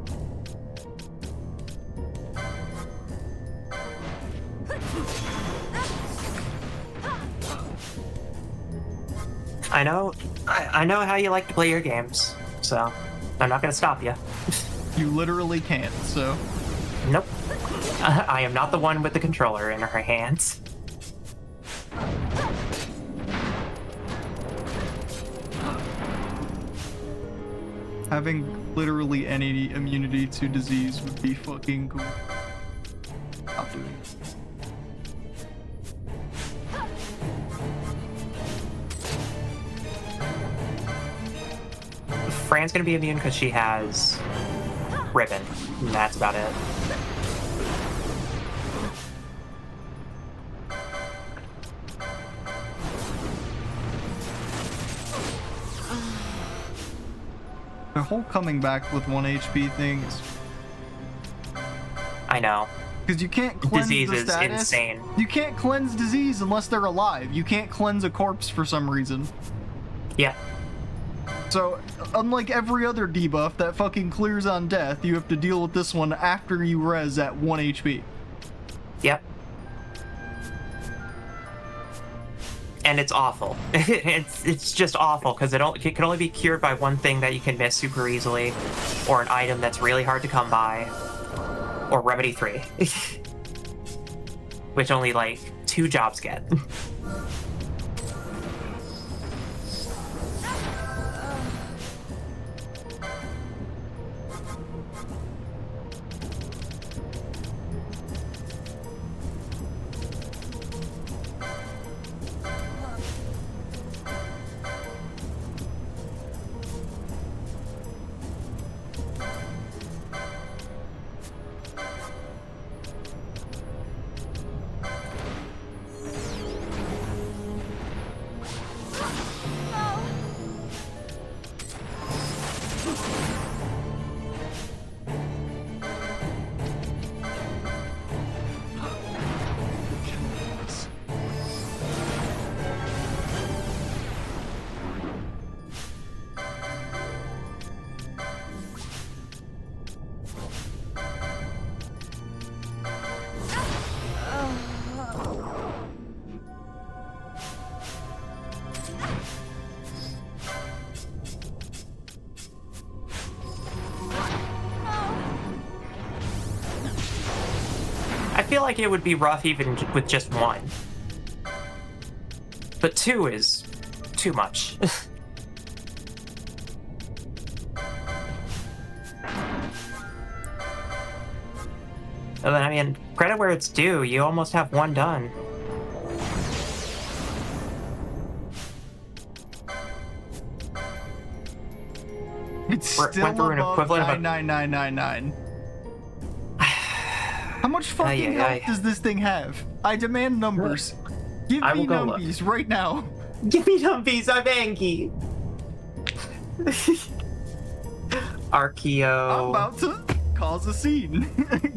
S1: I know how you like to play your games, so I'm not gonna stop you.
S2: You literally can't, so.
S1: Nope. I am not the one with the controller in her hands.
S2: Having literally any immunity to disease would be fucking cool. I'll do it.
S1: Fran's gonna be immune because she has Ribbon, and that's about it.
S2: The whole coming back with 1 HP thing is...
S1: I know.
S2: Because you can't cleanse
S1: Disease
S2: the
S1: is
S2: status.
S1: insane.
S2: You can't cleanse disease unless they're alive. You can't cleanse a corpse for some reason.
S1: Yeah.
S2: So, unlike every other debuff that fucking clears on death, you have to deal with this one after you res at 1 HP.
S1: Yep. And it's awful. it's just awful because it can only be cured by one thing that you can miss super easily, or an item that's really hard to come by, or Remedy 3, which only like 2 jobs get. feel like it would be rough even with just one. But 2 is too much. And then, I mean, credit where it's due, you almost have 1 done.
S2: It's still
S1: went through an
S2: above
S1: equivalent of a-
S2: 99999. How much fucking health does this thing have? I demand numbers. Give
S1: I
S2: me
S1: will go look.
S2: numbies right now.
S1: Give me numbies, I'm angry. Archeo.
S2: I'm about to cause a scene.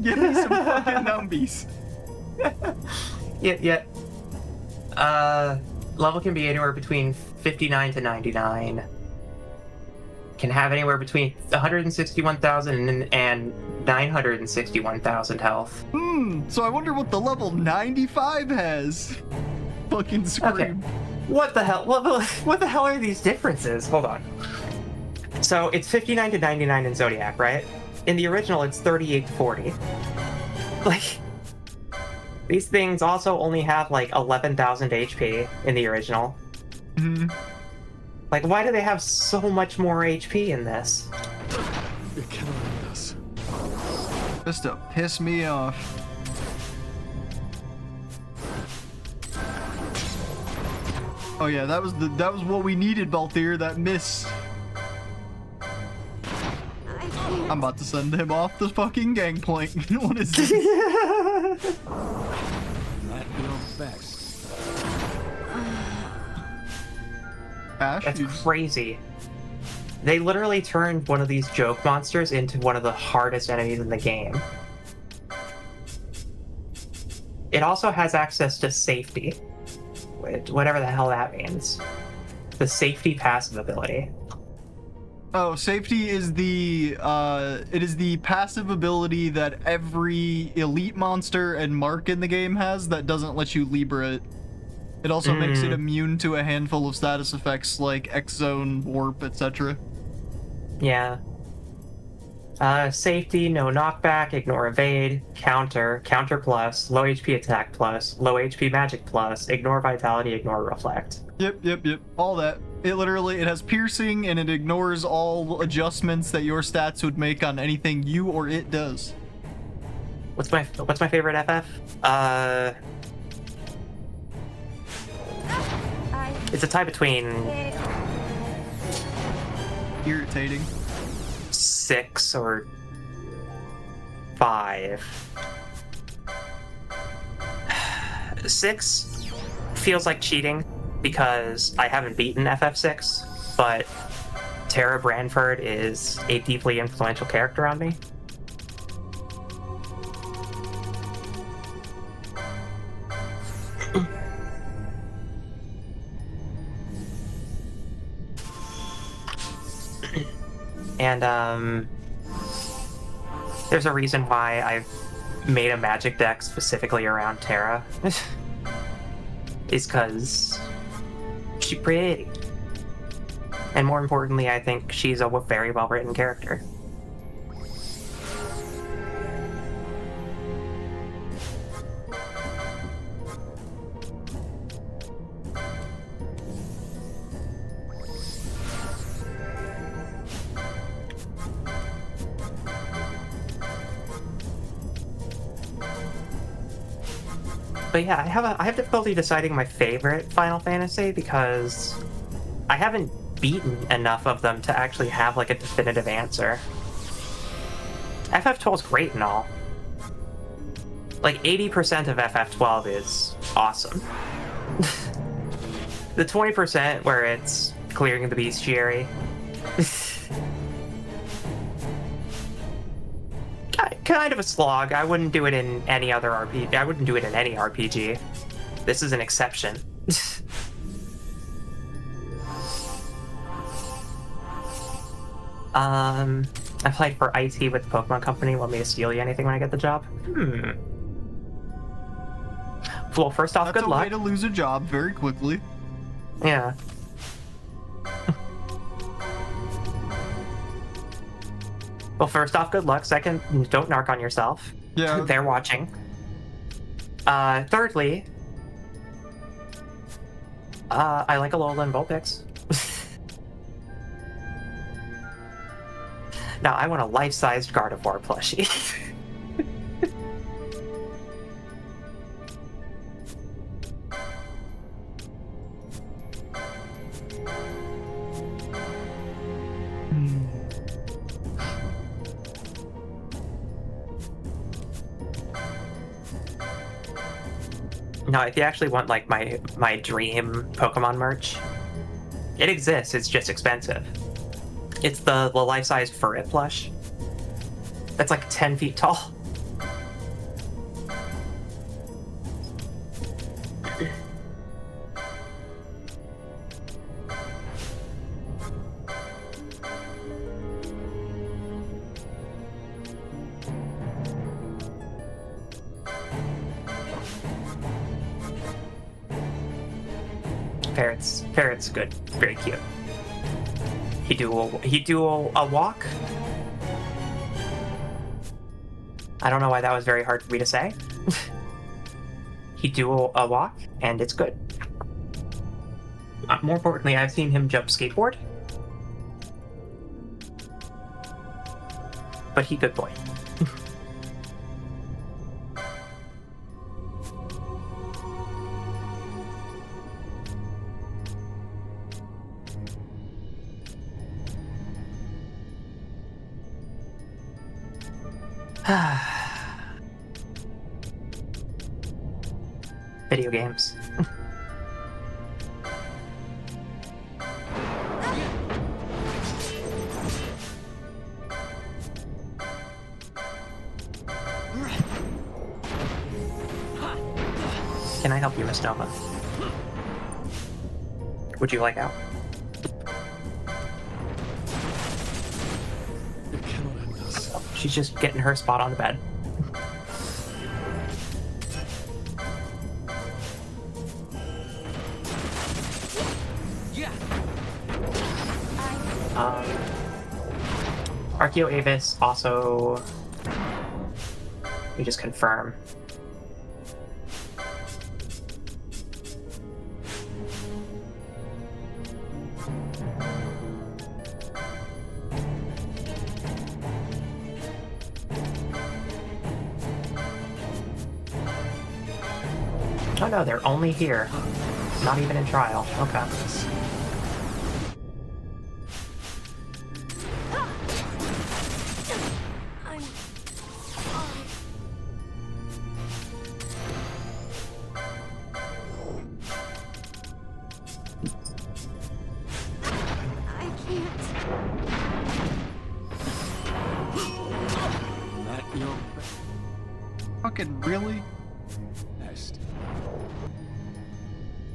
S2: Give me some fucking numbies.
S1: Yeah. Level can be anywhere between 59 to 99. Can have anywhere between 161,000 and 961,000 health.
S2: So I wonder what the level 95 has. Fucking scream.
S1: Okay. What the hell? What the hell are these differences? Hold on. So it's 59 to 99 in Zodiac, right? In the original, it's 38 to 40. Like, these things also only have like 11,000 HP in the original. Like, why do they have so much more HP in this?
S3: You cannot end us.
S2: Just to piss me off. Oh yeah, that was what we needed, Balthier, that miss. I'm about to send him off the fucking gangplank. What is this?
S3: At your best.
S2: Ash,
S1: That's
S2: you-
S1: crazy. They literally turned one of these joke monsters into one of the hardest enemies in the game. It also has access to safety. Whatever the hell that means. The safety passive ability.
S2: Oh, safety is the it is the passive ability that every elite monster and mark in the game has that doesn't let you Libra it. It also makes it immune to a handful of status effects like X-Zone, Warp, etc.
S1: Yeah. Safety, no knockback, ignore evade, counter plus, low HP attack plus, low HP magic plus, ignore vitality, ignore reflect.
S2: Yep. All that. It has piercing and it ignores all adjustments that your stats would make on anything you or it does.
S1: What's my favorite FF? It's a tie between
S2: Irritating.
S1: 6 or 5. 6 feels like cheating because I haven't beaten FF6, but Tara Branford is a deeply influential character on me. And there's a reason why I've made a magic deck specifically around Tara. Is because she's pretty. And more importantly, I think she's a very well-written character. But yeah, I have difficulty deciding my favorite Final Fantasy because I haven't beaten enough of them to actually have like a definitive answer. FF12 is great and all. Like 80% of FF12 is awesome. The 20% where it's clearing the bestiary. Kind of a slog. I wouldn't do it in any other RPG. I wouldn't do it in any RPG. This is an exception. I applied for IT with the Pokemon Company. Want me to steal you anything when I get the job? Well, first off,
S2: That's
S1: good
S2: a
S1: luck.
S2: way to lose a job very quickly.
S1: Yeah. Well, first off, good luck. Second, don't narc on yourself.
S2: Yeah.
S1: They're watching. Thirdly, I like Alolan Vulpix. Now, I want a life-sized Gardevoir plushie. No, if you actually want like my dream Pokemon merch, it exists. It's just expensive. It's the life-sized Furret plush. That's like 10 feet tall. Parrot's good, very cute. He do a walk. I don't know why that was very hard for me to say. He do a walk, and it's good. More importantly, I've seen him jump skateboard. But he good boy. Video games. Can I help you, Miss Nova? Would you like out?
S3: It cannot end us.
S1: She's just getting her spot on the bed. Archeo Avis also. We just confirm. Oh no, they're only here. Not even in trial. Okay.
S2: Fucking really?
S3: Next.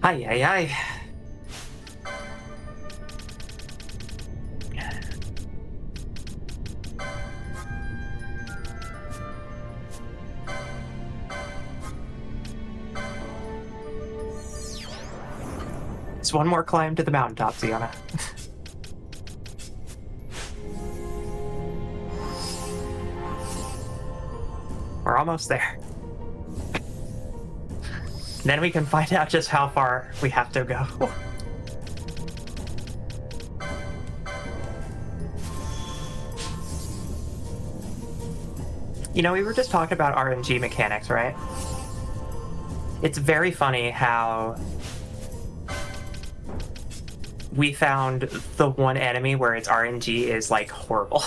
S1: Ay, ay, ay. It's one more climb to the mountaintop, Ziona. We're almost there. Then we can find out just how far we have to go. You know, we were just talking about RNG mechanics, right? It's very funny how we found the one enemy where its RNG is like horrible.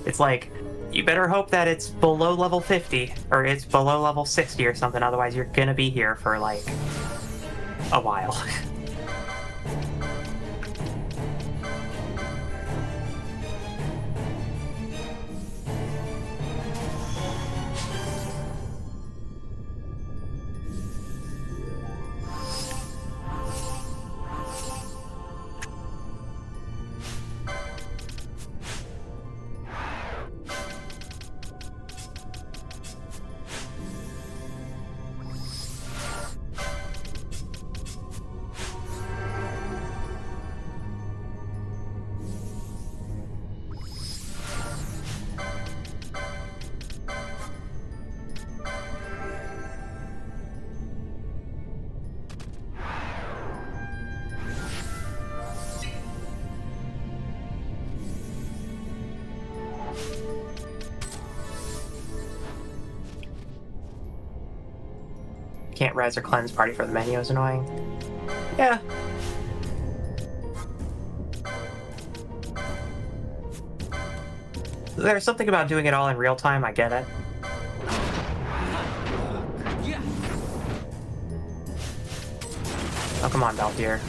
S1: It's like, you better hope that it's below level 50 or it's below level 60 or something, otherwise you're gonna be here for like a while. can't res or cleanse party for the menu is annoying. Yeah. There's something about doing it all in real time, I get it. Oh, come on, Balthier.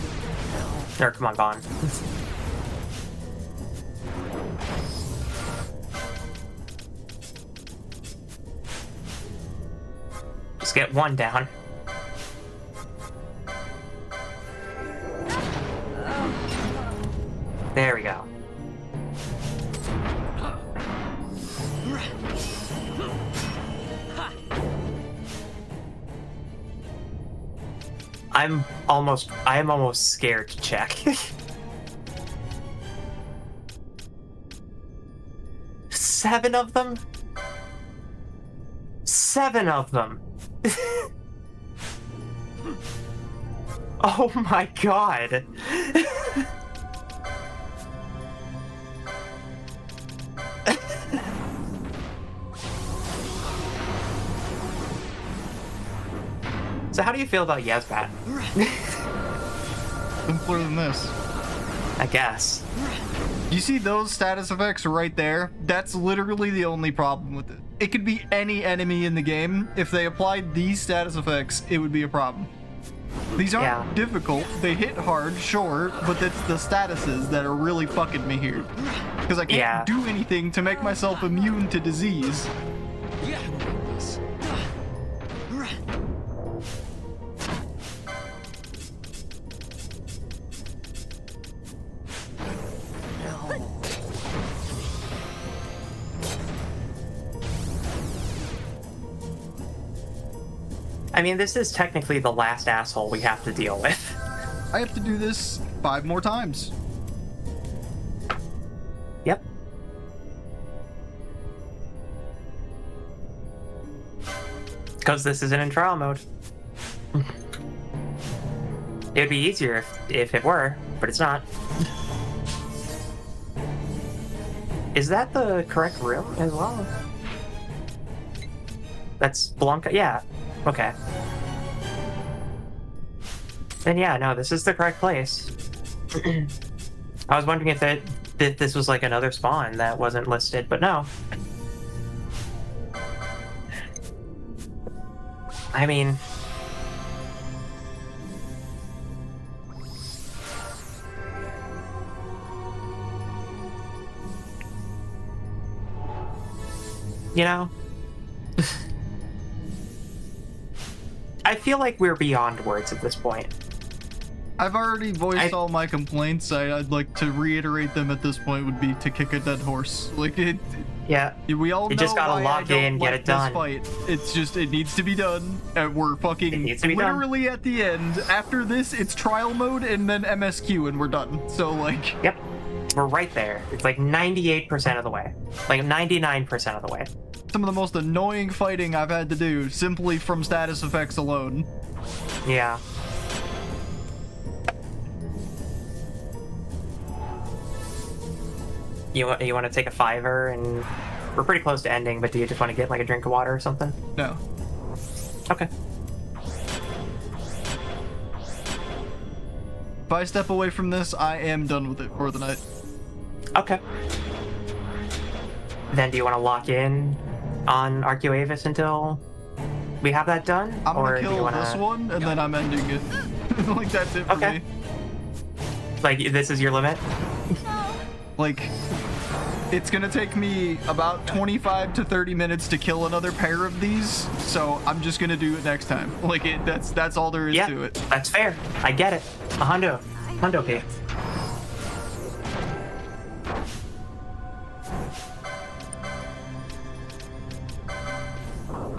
S1: Or, come on, Vaughn. Just get one down. There we go. I am almost scared to check. 7 of them? 7 of them! Oh my god! So how do you feel about Yezbat?
S2: Simpler than this.
S1: I guess.
S2: You see those status effects right there? That's literally the only problem with it. It could be any enemy in the game. If they applied these status effects, it would be a problem. These aren't difficult. They hit hard, sure, but it's the statuses that are really fucking me here. Because I can't do anything to make myself immune to disease.
S1: I mean, this is technically the last asshole we have to deal with.
S2: I have to do this 5 more times.
S1: Yep. Because this isn't in trial mode. It would be easier if it were, but it's not. Is that the correct room as well? That's Blanca? Yeah. Okay. Then yeah, no, this is the correct place. I was wondering if this was like another spawn that wasn't listed, but no. I mean... You know? I feel like we're beyond words at this point.
S2: I've already voiced all my complaints. I'd like to reiterate them at this point would be to kick a dead horse. Like it.
S1: Yeah.
S2: We all know
S1: just gotta
S2: why
S1: log
S2: I don't
S1: in,
S2: like
S1: get it done.
S2: This fight. It's just it needs to be done. And we're fucking literally at the end. After this, it's trial mode and then MSQ and we're done. So like.
S1: Yep. We're right there. It's like 98% of the way. Like 99% of the way.
S2: Some of the most annoying fighting I've had to do simply from status effects alone.
S1: Yeah. You want to take a 5er and we're pretty close to ending, but do you just want to get like a drink of water or something?
S2: No.
S1: Okay.
S2: If I step away from this, I am done with it for the night.
S1: Okay. Then do you want to lock in on Arcuavis until we have that done?
S2: I'm gonna kill
S1: wanna...
S2: this one and then I'm ending it. Like that's it for me.
S1: Like this is your limit?
S2: Like it's gonna take me about 25 to 30 minutes to kill another pair of these, so I'm just gonna do it next time. Like that's all there is to it.
S1: That's fair. I get it. A hundo. Hundo P.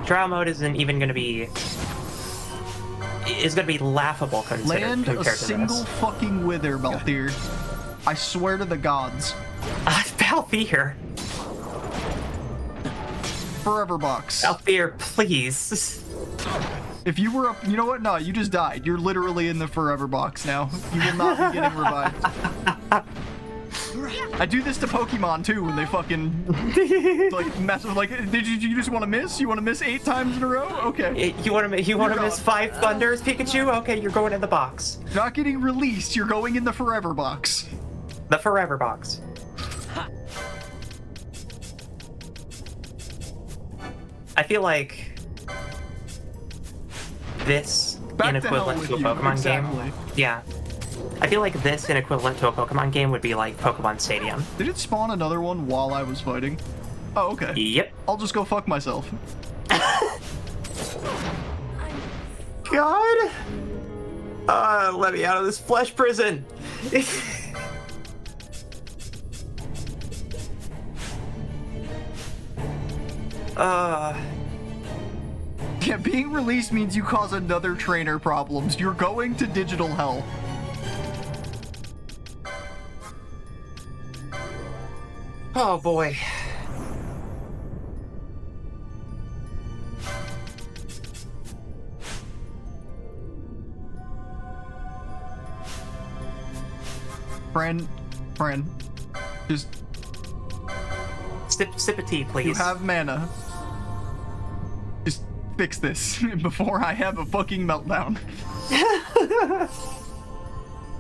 S1: Trial mode isn't even going to be... It's going to be laughable
S2: Land
S1: compared
S2: a single
S1: to this.
S2: fucking wither, Balthier. I swear to the gods.
S1: Balthier.
S2: Forever box.
S1: Balthier, please.
S2: If you were up... You know what? No, you just died. You're literally in the forever box now. You will not be getting revived. I do this to Pokemon too when they fucking like mess with like. Did you just want to miss? You want to miss 8 times in a row? Okay.
S1: You want to miss 5 thunders, Pikachu? Okay, you're going in the box.
S2: Not getting released. You're going in the forever box.
S1: The forever box. I feel like this
S2: Back
S1: in
S2: to hell
S1: equivalent
S2: with
S1: to a
S2: you,
S1: Pokemon
S2: exactly.
S1: game. Yeah. I feel like this in equivalent to a Pokemon game would be like Pokemon Stadium.
S2: Did it spawn another one while I was fighting? Oh, okay.
S1: Yep.
S2: I'll just go fuck myself.
S1: God. Let me out of this flesh prison.
S2: Yeah, being released means you cause another trainer problems. You're going to digital hell.
S1: Oh boy.
S2: Friend, just
S1: Sip of tea, please.
S2: you have mana. Just fix this before I have a fucking meltdown.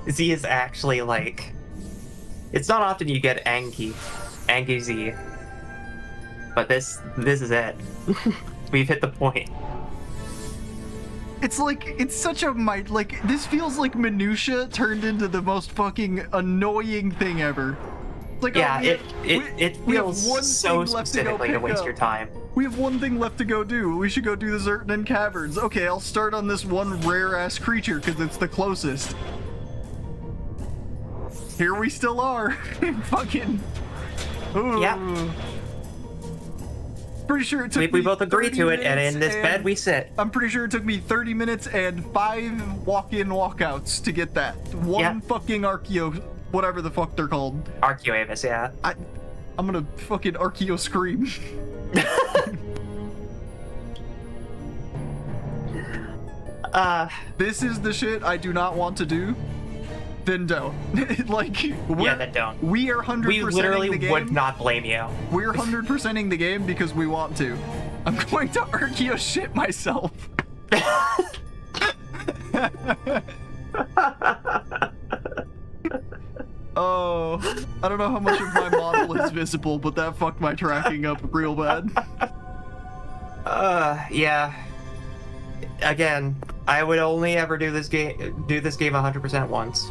S1: Z is actually like... It's not often you get Angie Z. But this is it. We've hit the point.
S2: It's like, it's such a like, this feels like minutia turned into the most fucking annoying thing ever. It's like,
S1: Yeah,
S2: oh,
S1: it
S2: we have
S1: feels
S2: one
S1: so
S2: thing left to go
S1: specifically to
S2: pick
S1: waste
S2: up.
S1: your time.
S2: We have one thing left to go do. We should go do the Zertnan Caverns. Okay, I'll start on this one rare-ass creature because it's the closest. Here we still are. Fucking... Ooh.
S1: Yeah.
S2: Pretty sure it took
S1: We
S2: me
S1: both agree
S2: 30
S1: to it, and
S2: minutes
S1: in this bed we sit.
S2: I'm pretty sure it took me 30 minutes and 5 walk-in walkouts to get that. One
S1: Yeah.
S2: fucking Archeo... whatever the fuck they're called.
S1: Arcuavis, yeah.
S2: I'm gonna fucking Archeo scream. This is the shit I do not want to do. Then don't. Like,
S1: Yeah, then don't.
S2: We are 100%ing
S1: We literally
S2: the game.
S1: would not blame you.
S2: We're 100%ing the game because we want to. I'm going to Archeo shit myself. Oh, I don't know how much of my model is visible, but that fucked my tracking up real bad.
S1: Yeah. Again, I would only ever do this game 100% once.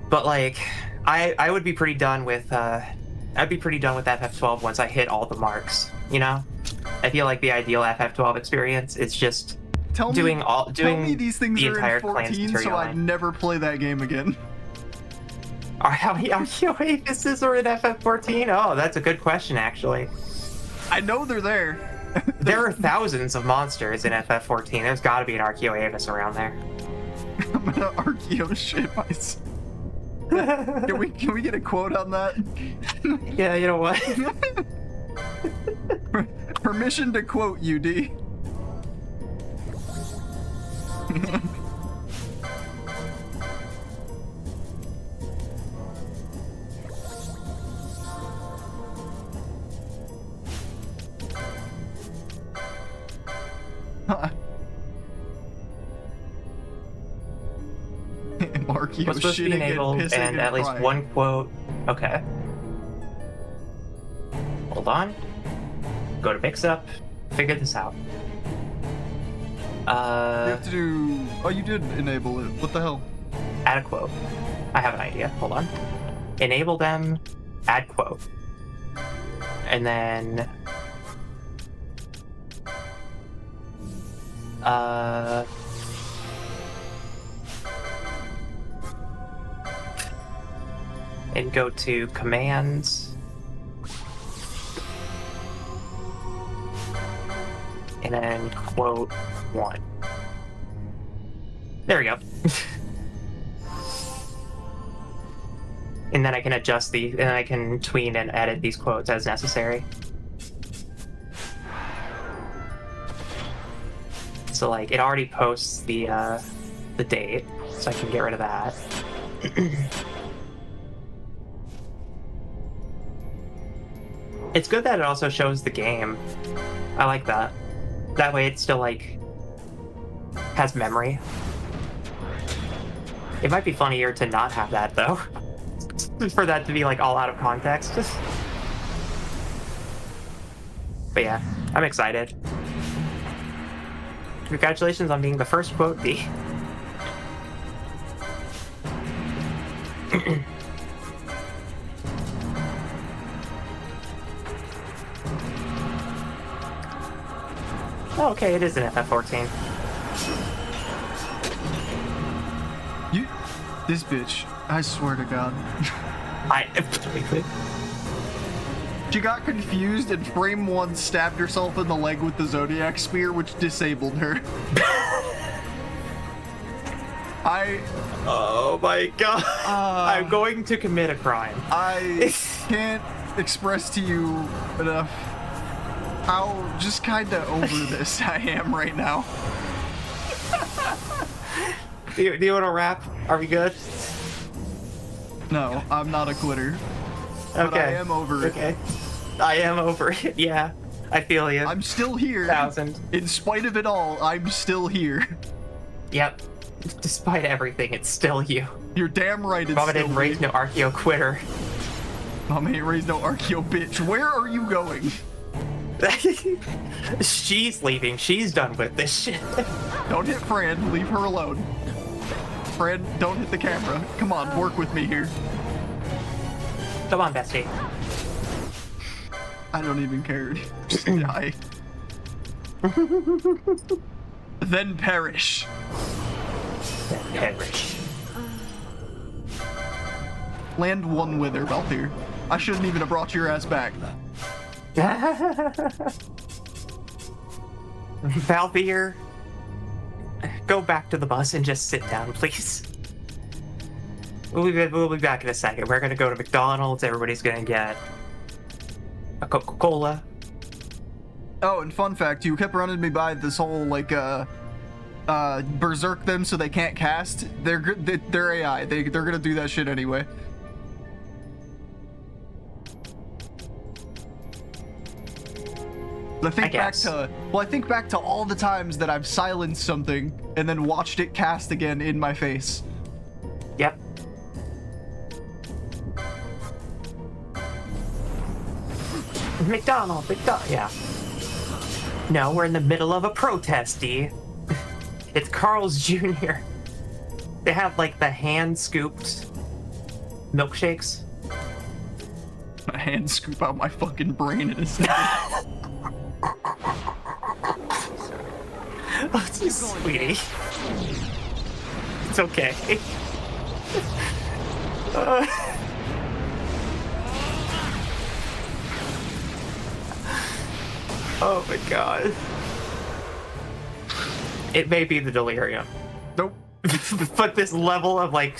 S1: But like, I would be pretty done with I'd be pretty done with FF12 once I hit all the marks, you know? I feel like the ideal FF12 experience is just
S2: Tell
S1: doing
S2: me these things
S1: the
S2: are
S1: entire
S2: in
S1: Clans
S2: 14 so
S1: tutorial
S2: I'd
S1: line.
S2: never play that game again.
S1: How many Arcuavises are in FF14? Oh, that's a good question, actually.
S2: I know they're there.
S1: There are thousands of monsters in FF14. There's gotta be an Arcuavis around there.
S2: I'm gonna Archeo shit myself. Can we get a quote on that?
S1: Yeah, you know what?
S2: Permission to quote UD. Archeo
S1: What's supposed to be
S2: shitting
S1: enabled
S2: and pissing
S1: and at least
S2: crying.
S1: one quote. Okay. Hold on. Go to mix up. Figure this out.
S2: You have to do... Oh, you did enable it. What the hell?
S1: Add a quote. I have an idea. Hold on. Enable them. Add quote. And then... and go to commands. And then quote 1. There we go. And then I can adjust and then I can tween and edit these quotes as necessary. So like it already posts the date, so I can get rid of that. It's good that it also shows the game. I like that. That way it still, like, has memory. It might be funnier to not have that, though. For that to be, like, all out of context. But yeah, I'm excited. Congratulations on being the first quote D. Oh, okay, it is an FF14.
S2: This bitch, I swear to God. She got confused and frame one stabbed herself in the leg with the Zodiac spear, which disabled her.
S1: Oh my god. I'm going to commit a crime.
S2: I can't express to you enough how just kinda over this I am right now.
S1: Do you want to wrap? Are we good?
S2: No, I'm not a quitter.
S1: Okay.
S2: But I am over it.
S1: Okay. I am over it, yeah. I feel you.
S2: I'm still here.
S1: 1,000.
S2: In spite of it all, I'm still here.
S1: Yep. Despite everything, it's still you.
S2: You're damn right it's
S1: Mama
S2: still
S1: didn't raise
S2: me.
S1: no Archeo quitter.
S2: Mama ain't raised no Archeo bitch. Where are you going?
S1: She's leaving. She's done with this shit.
S2: Don't hit Fran. Leave her alone. Fran, don't hit the camera. Come on, work with me here.
S1: Come on, bestie.
S2: I don't even care. Just die. Then perish.
S1: Perish.
S2: Land one wither, Valthir. I shouldn't even have brought your ass back.
S1: Valthir, go back to the bus and just sit down, please. We'll be back in a second. We're gonna go to McDonald's. Everybody's gonna get a Coca-Cola.
S2: Oh, and fun fact, you kept running me by this whole, like, berserk them so they can't cast. They're AI. They're gonna do that shit anyway. I think back to all the times that I've silenced something and then watched it cast again in my face.
S1: Yep. McDonald, yeah. No, we're in the middle of a protest, D. It's Carl's Jr. They have, like, the hand-scooped milkshakes.
S2: My hand scoop out my fucking brain in a second.
S1: Oh, sweetie. It's okay. Oh my god. It may be the delirium.
S2: Nope.
S1: But this level of, like,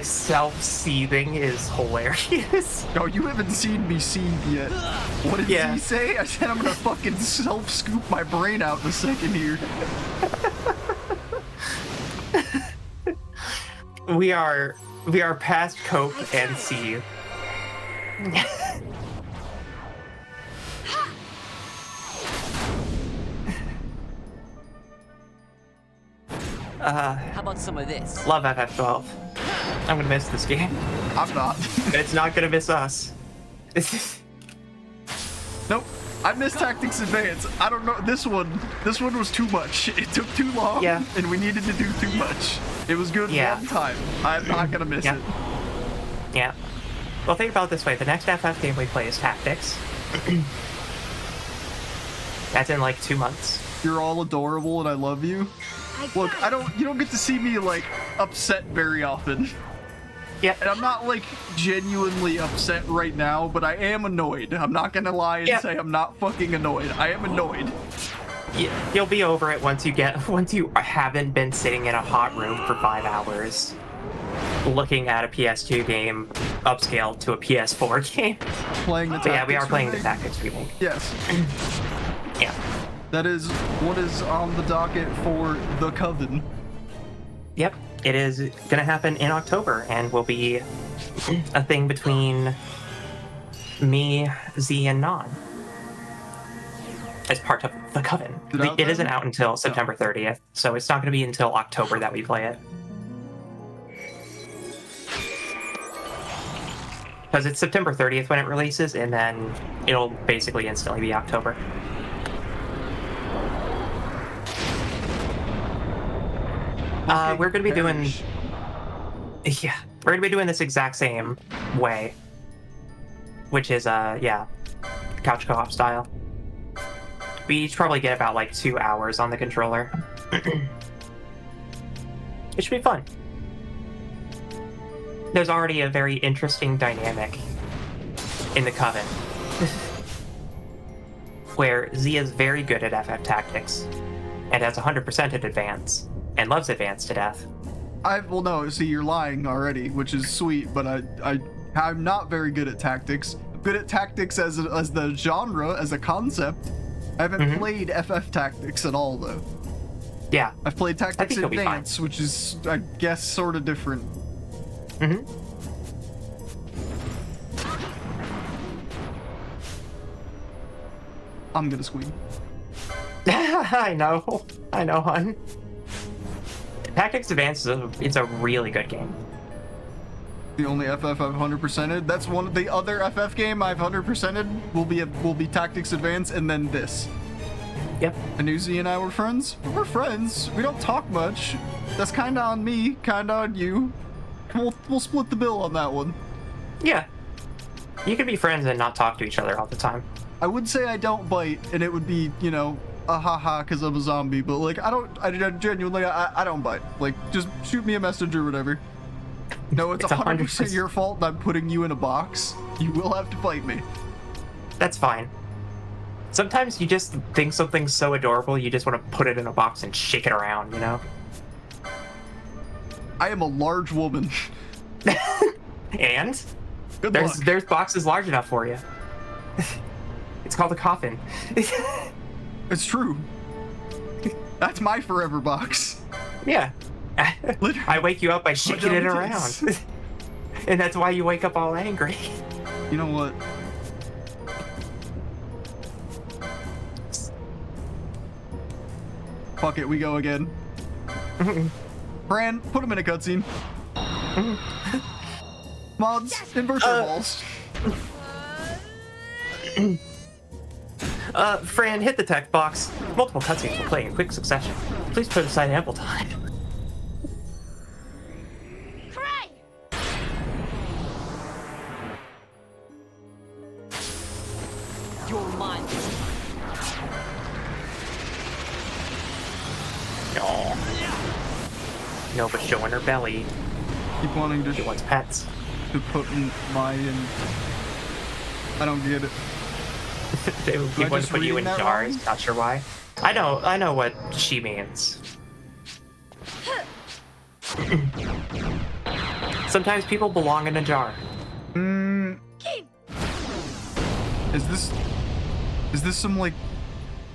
S1: self-seething is hilarious.
S2: No, you haven't seen me seethe yet. What did he say? I said I'm gonna fucking self-scoop my brain out in a second here.
S1: We are past Coke and seethe.
S5: How about some of this?
S1: Love FF12. I'm gonna miss this game.
S2: I'm not.
S1: It's not gonna miss us.
S2: Nope. I missed Tactics Advance. I don't know. This one was too much. It took too long.
S1: Yeah.
S2: And we needed to do too much. It was good one time. I'm not gonna miss it.
S1: Yeah. Well, think about it this way. The next FF game we play is Tactics. That's in, like, 2 months.
S2: You're all adorable and I love you. Look, you don't get to see me, like, upset very often.
S1: Yeah.
S2: And I'm not, like, genuinely upset right now, but I am annoyed. I'm not gonna lie and say I'm not fucking annoyed. I am annoyed.
S1: You'll be over it once you haven't been sitting in a hot room for 5 hours looking at a PS2 game upscaled to a PS4 game.
S2: Playing the Tactics
S1: we are playing
S2: remake?
S1: the Tactics remake.
S2: Yes.
S1: Yeah.
S2: That is what is on the docket for the Coven.
S1: Yep, it is going to happen in October and will be a thing between me, Z, and Non as part of the Coven. It isn't out until September 30th, so it's not going to be until October that we play it. Because it's September 30th when it releases, and then it'll basically instantly be October. We're going to be doing... Yeah, we're going to be doing this exact same way. Which is, yeah, couch co-op style. We each probably get about, like, 2 hours on the controller. It should be fun. There's already a very interesting dynamic in the Coven. Where Z is very good at FF tactics, and has 100% at Advance, and loves Advance to death.
S2: Well, no, see, you're lying already, which is sweet, but I'm not very good at tactics. I'm good at tactics as the genre, as a concept. I haven't played FF tactics at all, though.
S1: Yeah.
S2: I've played Tactics Advance, which is, I guess, sort of different.
S1: Mm-hmm.
S2: I'm gonna squeak.
S1: I know, hun. Tactics Advance it's a really good game.
S2: The only FF I've 100%ed. That's one of the other FF game I've 100%ed will be Tactics Advance, and then this.
S1: Yep.
S2: And Uzi and I were friends. We're friends. We don't talk much. That's kind of on me, kind of on you. We'll split the bill on that one.
S1: Yeah. You can be friends and not talk to each other all the time.
S2: I would say I don't bite, and it would be, you know, a haha because I'm a zombie, but like I genuinely I don't bite. Like, just shoot me a message or whatever. No, it's 100% your fault and I'm putting you in a box. You will have to fight me.
S1: That's fine. Sometimes you just think something's so adorable you just want to put it in a box and shake it around, you know?
S2: I am a large woman.
S1: And?
S2: Good luck.
S1: There's boxes large enough for you. It's called a coffin.
S2: It's true. That's my forever box.
S1: Yeah. I wake you up by shaking it around. And that's why you wake up all angry.
S2: You know what? Fuck it, we go again. Bran, put him in a cutscene. Mods, invert their balls.
S1: Fran, hit the text box. Multiple cutscenes will play in quick succession. Please put aside ample time.
S5: Your mind.
S1: No, but showing her belly.
S2: Keep wanting to.
S1: She wants pets.
S2: To put in my in. I don't get it.
S1: They keep wanting to put you in jars. Wrong? Not sure why. I know what she means. Sometimes people belong in a jar.
S2: Is this some like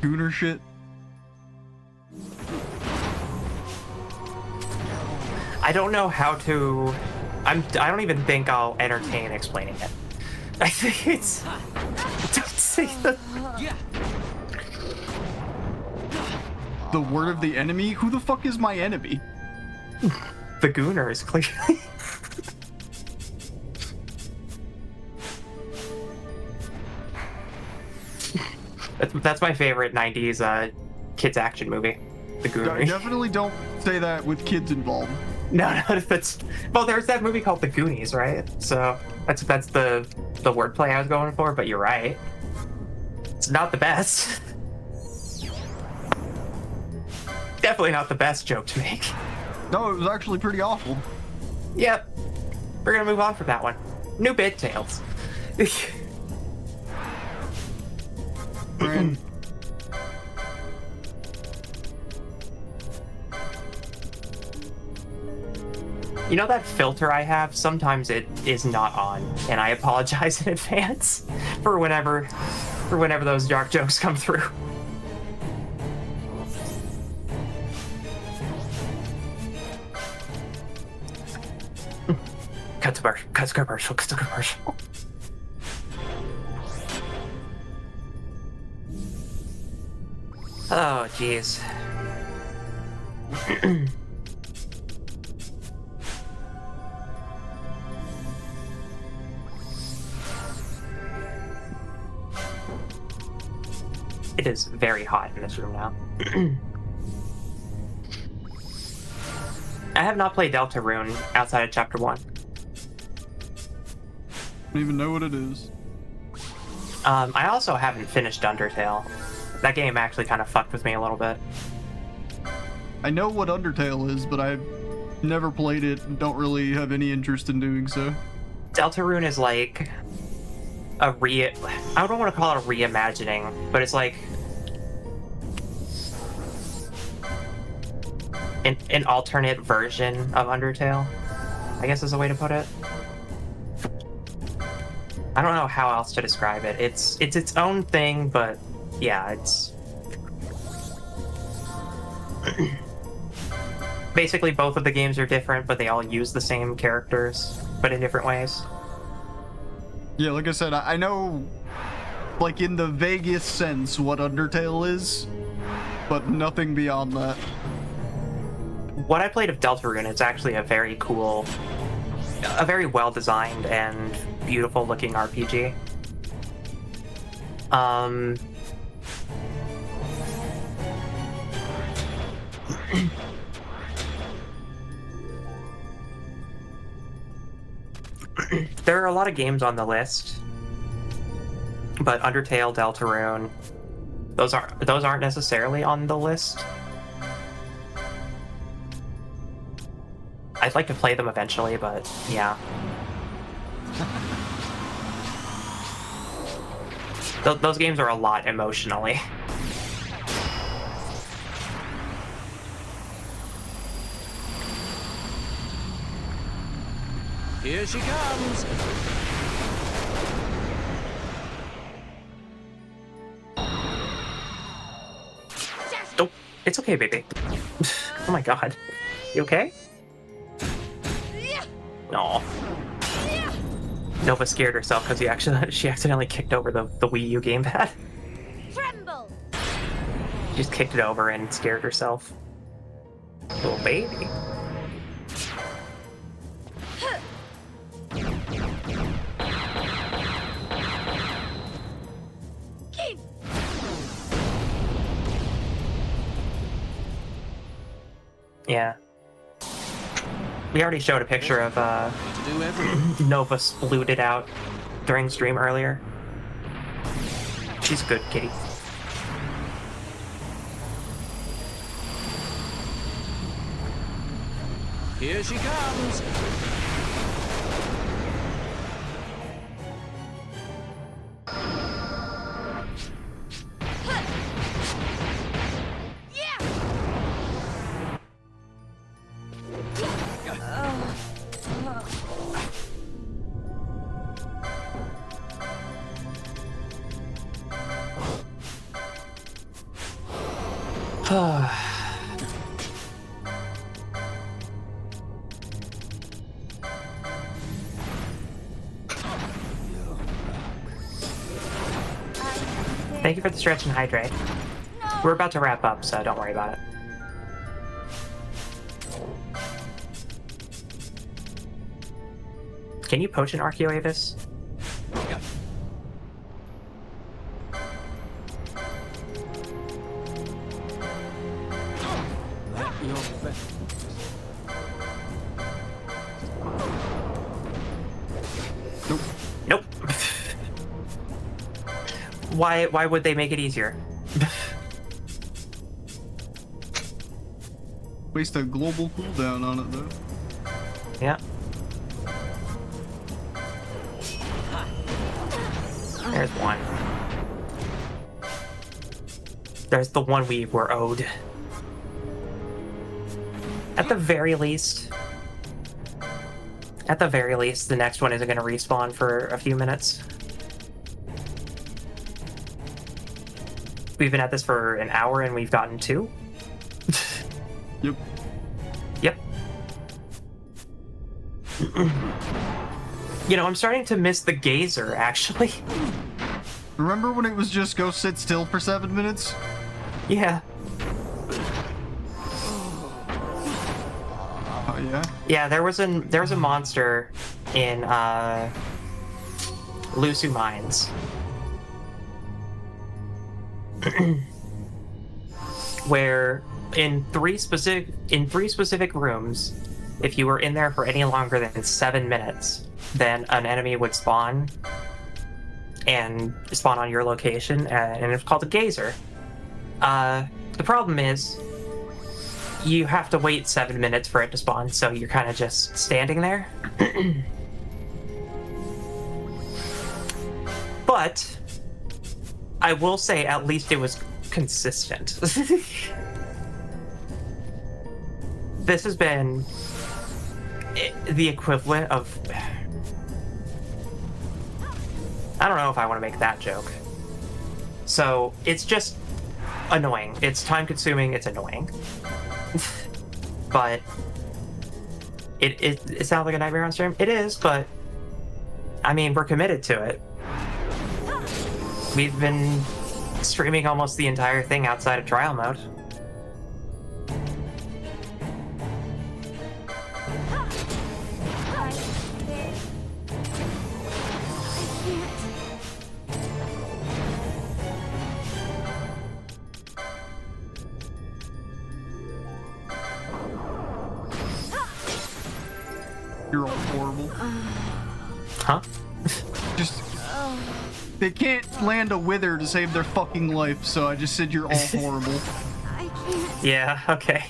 S2: gooner shit?
S1: I don't know how to. I don't even think I'll entertain explaining it. I think it's. Don't say the.
S2: The word of the enemy? Who the fuck is my enemy?
S1: The Gooners, clearly. That's my favorite 90s kids action movie. The Gooners.
S2: Definitely don't say that with kids involved.
S1: No, that's well. There's that movie called The Goonies, right? So that's the wordplay I was going for. But you're right. It's not the best. Definitely not the best joke to make.
S2: No, it was actually pretty awful.
S1: Yep. We're gonna move on from that one. New bit tales.
S2: Brand.
S1: You know that filter I have? Sometimes it is not on, and I apologize in advance for whenever those dark jokes come through. Cut to commercial. Cut to commercial. Cut to commercial. Oh, jeez. It is very hot in this room now. I have not played Deltarune outside of Chapter 1.
S2: Don't even know what it is.
S1: I also haven't finished Undertale. That game actually kind of fucked with me a little bit.
S2: I know what Undertale is, but I've never played it and don't really have any interest in doing so.
S1: Deltarune is like a I don't want to call it a reimagining, but it's like an alternate version of Undertale, I guess is a way to put it. I don't know how else to describe it. It's its own thing, but yeah, it's basically both of the games are different, but they all use the same characters, but in different ways.
S2: Yeah, like I said, I know, like in the vaguest sense, what Undertale is, but nothing beyond that.
S1: What I played of Deltarune is actually a very cool, a very well-designed and beautiful-looking RPG. There are a lot of games on the list, but Undertale, Deltarune, those aren't necessarily on the list. I'd like to play them eventually, but yeah. Those games are a lot emotionally.
S3: Here she comes.
S1: Oh, it's okay, baby. Oh my god. You okay? No. Nova scared herself because she accidentally kicked over the Wii U gamepad.
S6: Tremble.
S1: She just kicked it over and scared herself. Little baby. Yeah. We already showed a picture of Nova splooted out during stream earlier. She's good, kitty.
S3: Here she comes.
S1: Thank you for the stretch and hydrate. We're about to wrap up, so don't worry about it. Can you poach an Archaeoavis? Nope. Why would they make it easier?
S2: Waste a global cooldown on it though.
S1: Yeah. There's one. There's the one we were owed. At the very least, the next one isn't going to respawn for a few minutes. We've been at this for an hour and we've gotten 2.
S2: Yep.
S1: Yep. You know, I'm starting to miss the gazer, actually.
S2: Remember when it was just go sit still for 7 minutes?
S1: Yeah.
S2: Oh yeah?
S1: Yeah, there was a monster in Lusu Mines. Where in three specific rooms, if you were in there for any longer than 7 minutes, then an enemy would spawn and spawn on your location, and it's called a gazer. The problem is you have to wait 7 minutes for it to spawn, so you're kind of just standing there. But I will say at least it was consistent. This has been the equivalent of... I don't know if I want to make that joke. So it's just annoying. It's time consuming, it's annoying. But it sounds like a nightmare on stream. It is, but I mean, we're committed to it. We've been streaming almost the entire thing outside of trial mode.
S2: You're all horrible.
S1: Huh?
S2: Just... They can't land a wither to save their fucking life, so I just said you're all horrible.
S5: I can't.
S1: Yeah, okay.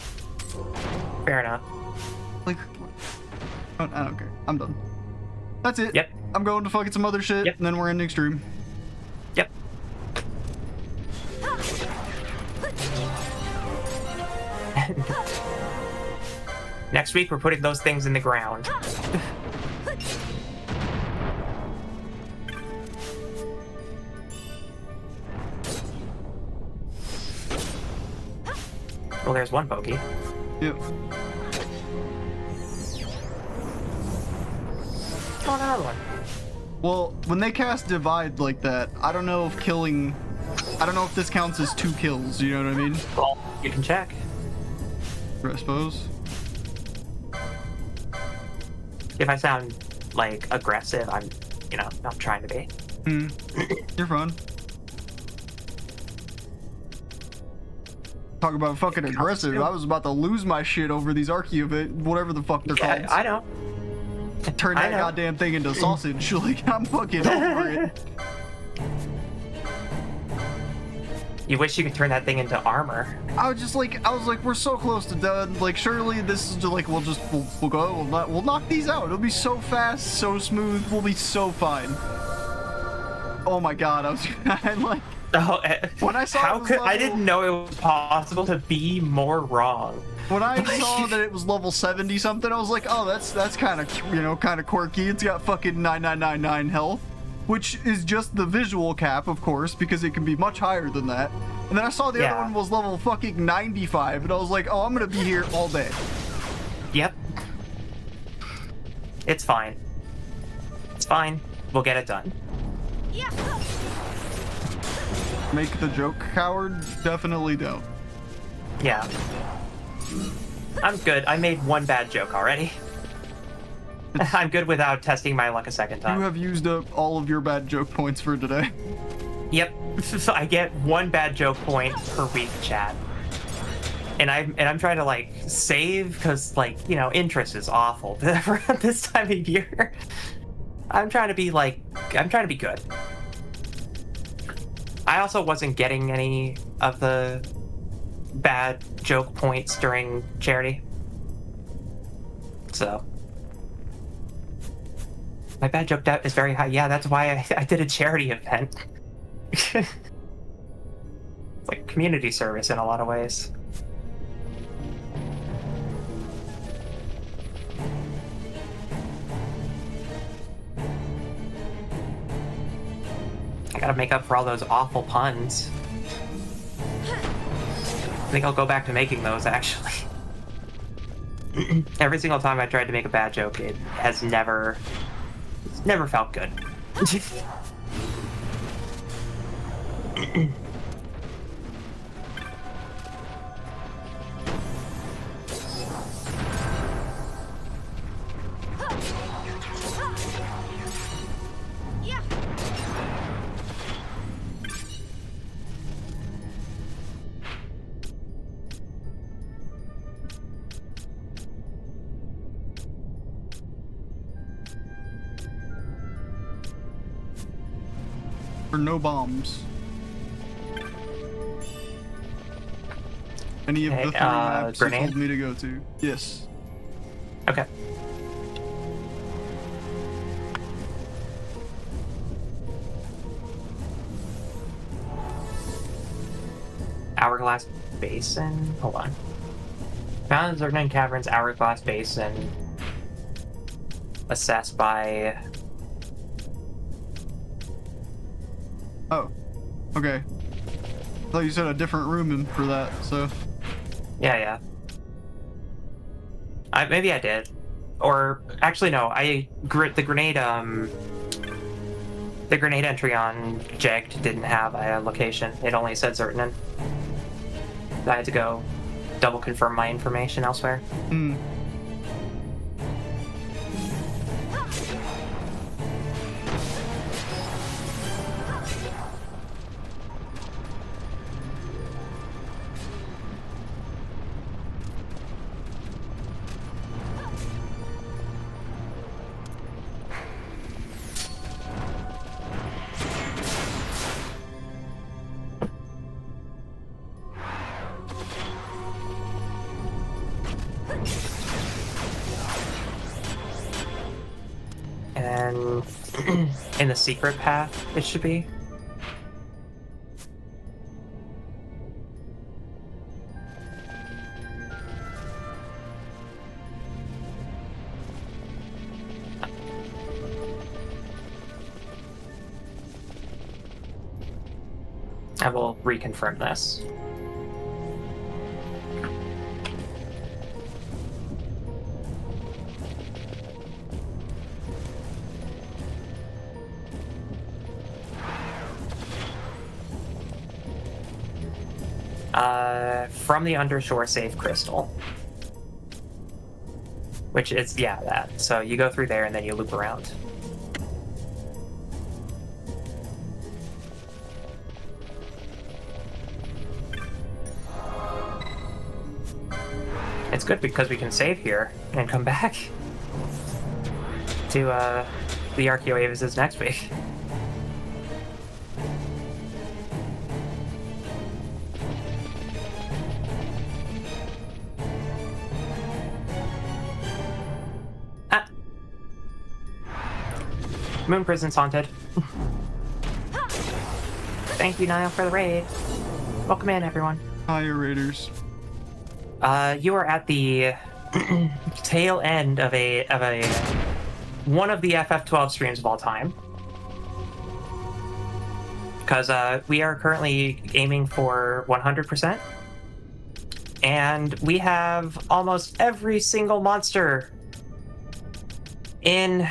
S1: Fair enough.
S2: Like... I don't care. I'm done. That's it.
S1: Yep.
S2: I'm going to fucking some other shit,
S1: Yep.
S2: and then we're ending stream.
S1: Yep. Next week, we're putting those things in the ground. Well, there's one bogey.
S2: Yep.
S1: Come on, another one.
S2: Well, when they cast Divide like that, I don't know if killing... I don't know if this counts as 2 kills, you know what I mean?
S1: Well, you can check.
S2: I suppose.
S1: If I sound, like, aggressive, I'm, you know, not trying to be.
S2: You're fine. Talk about fucking aggressive. I was about to lose my shit over these whatever the fuck they're
S1: Yeah,
S2: called.
S1: I know.
S2: Turn
S1: I
S2: that
S1: know.
S2: goddamn thing into sausage. Like, I'm fucking over it.
S1: You wish you could turn that thing into armor.
S2: I was like, we're so close to done. Like, surely this is just like, we'll go, we'll knock these out. It'll be so fast, so smooth. We'll be so fine. Oh my god, I'm like,
S1: Oh,
S2: when I saw
S1: how
S2: it was
S1: could I
S2: level-
S1: didn't know it was possible to be more wrong.
S2: when I saw that it was level 70 something, I was like, oh, that's kind of, you know, kind of quirky. It's got fucking 9999 health, which is just the visual cap, of course, because it can be much higher than that. And then I saw the other
S1: Yeah.
S2: one was level fucking 95, and I was like, oh, I'm gonna be here all day.
S1: Yep. It's fine. It's fine. We'll get it done.
S2: Make the joke, coward? Definitely don't.
S1: Yeah. I'm good. I made one bad joke already. I'm good without testing my luck a second
S2: You
S1: time.
S2: have used up all of your bad joke points for today.
S1: Yep. So I get one bad joke point per week, chat. And I'm trying to like save because like, you know, interest is awful this time of year. I'm trying to be good. I also wasn't getting any of the bad joke points during charity. So my bad joke debt is very high. Yeah, that's why I did a charity event. It's like community service in a lot of ways. I gotta make up for all those awful puns. I think I'll go back to making those, actually. Every single time I tried to make a bad joke, it has never never felt good.
S2: Or no bombs. Any of the three maps you
S1: grenade?
S2: told me to go to. Yes.
S1: Okay. Hourglass Basin? Hold on. Found in Zodiac Caverns, Hourglass Basin. Assessed by...
S2: Oh. Okay. I thought you said a different room for that, so...
S1: Yeah. Maybe I did. Or, actually no, the grenade entry on Jagged didn't have a location. It only said Zertnan. I had to go double confirm my information elsewhere.
S2: Hmm.
S1: And in the secret path, it should be. I will reconfirm this. From the undershore safe crystal. Which is, yeah, that. So you go through there and then you loop around. It's good because we can save here and come back to the Archaeoavis next week. Moon Prison's haunted. Thank you, Niall, for the raid. Welcome in, everyone.
S2: Hiya, Raiders.
S1: You are at the tail end of one of the FF12 streams of all time. Because we are currently aiming for 100%. And we have almost every single monster in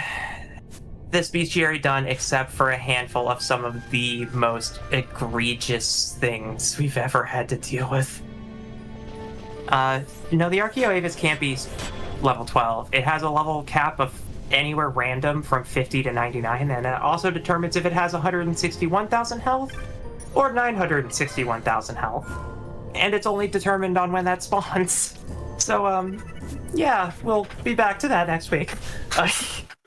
S1: this bestiary done, except for a handful of some of the most egregious things we've ever had to deal with. No, the Archaeoavis can't be level 12. It has a level cap of anywhere random from 50 to 99, and it also determines if it has 161,000 health or 961,000 health. And it's only determined on when that spawns. So, yeah, we'll be back to that next week.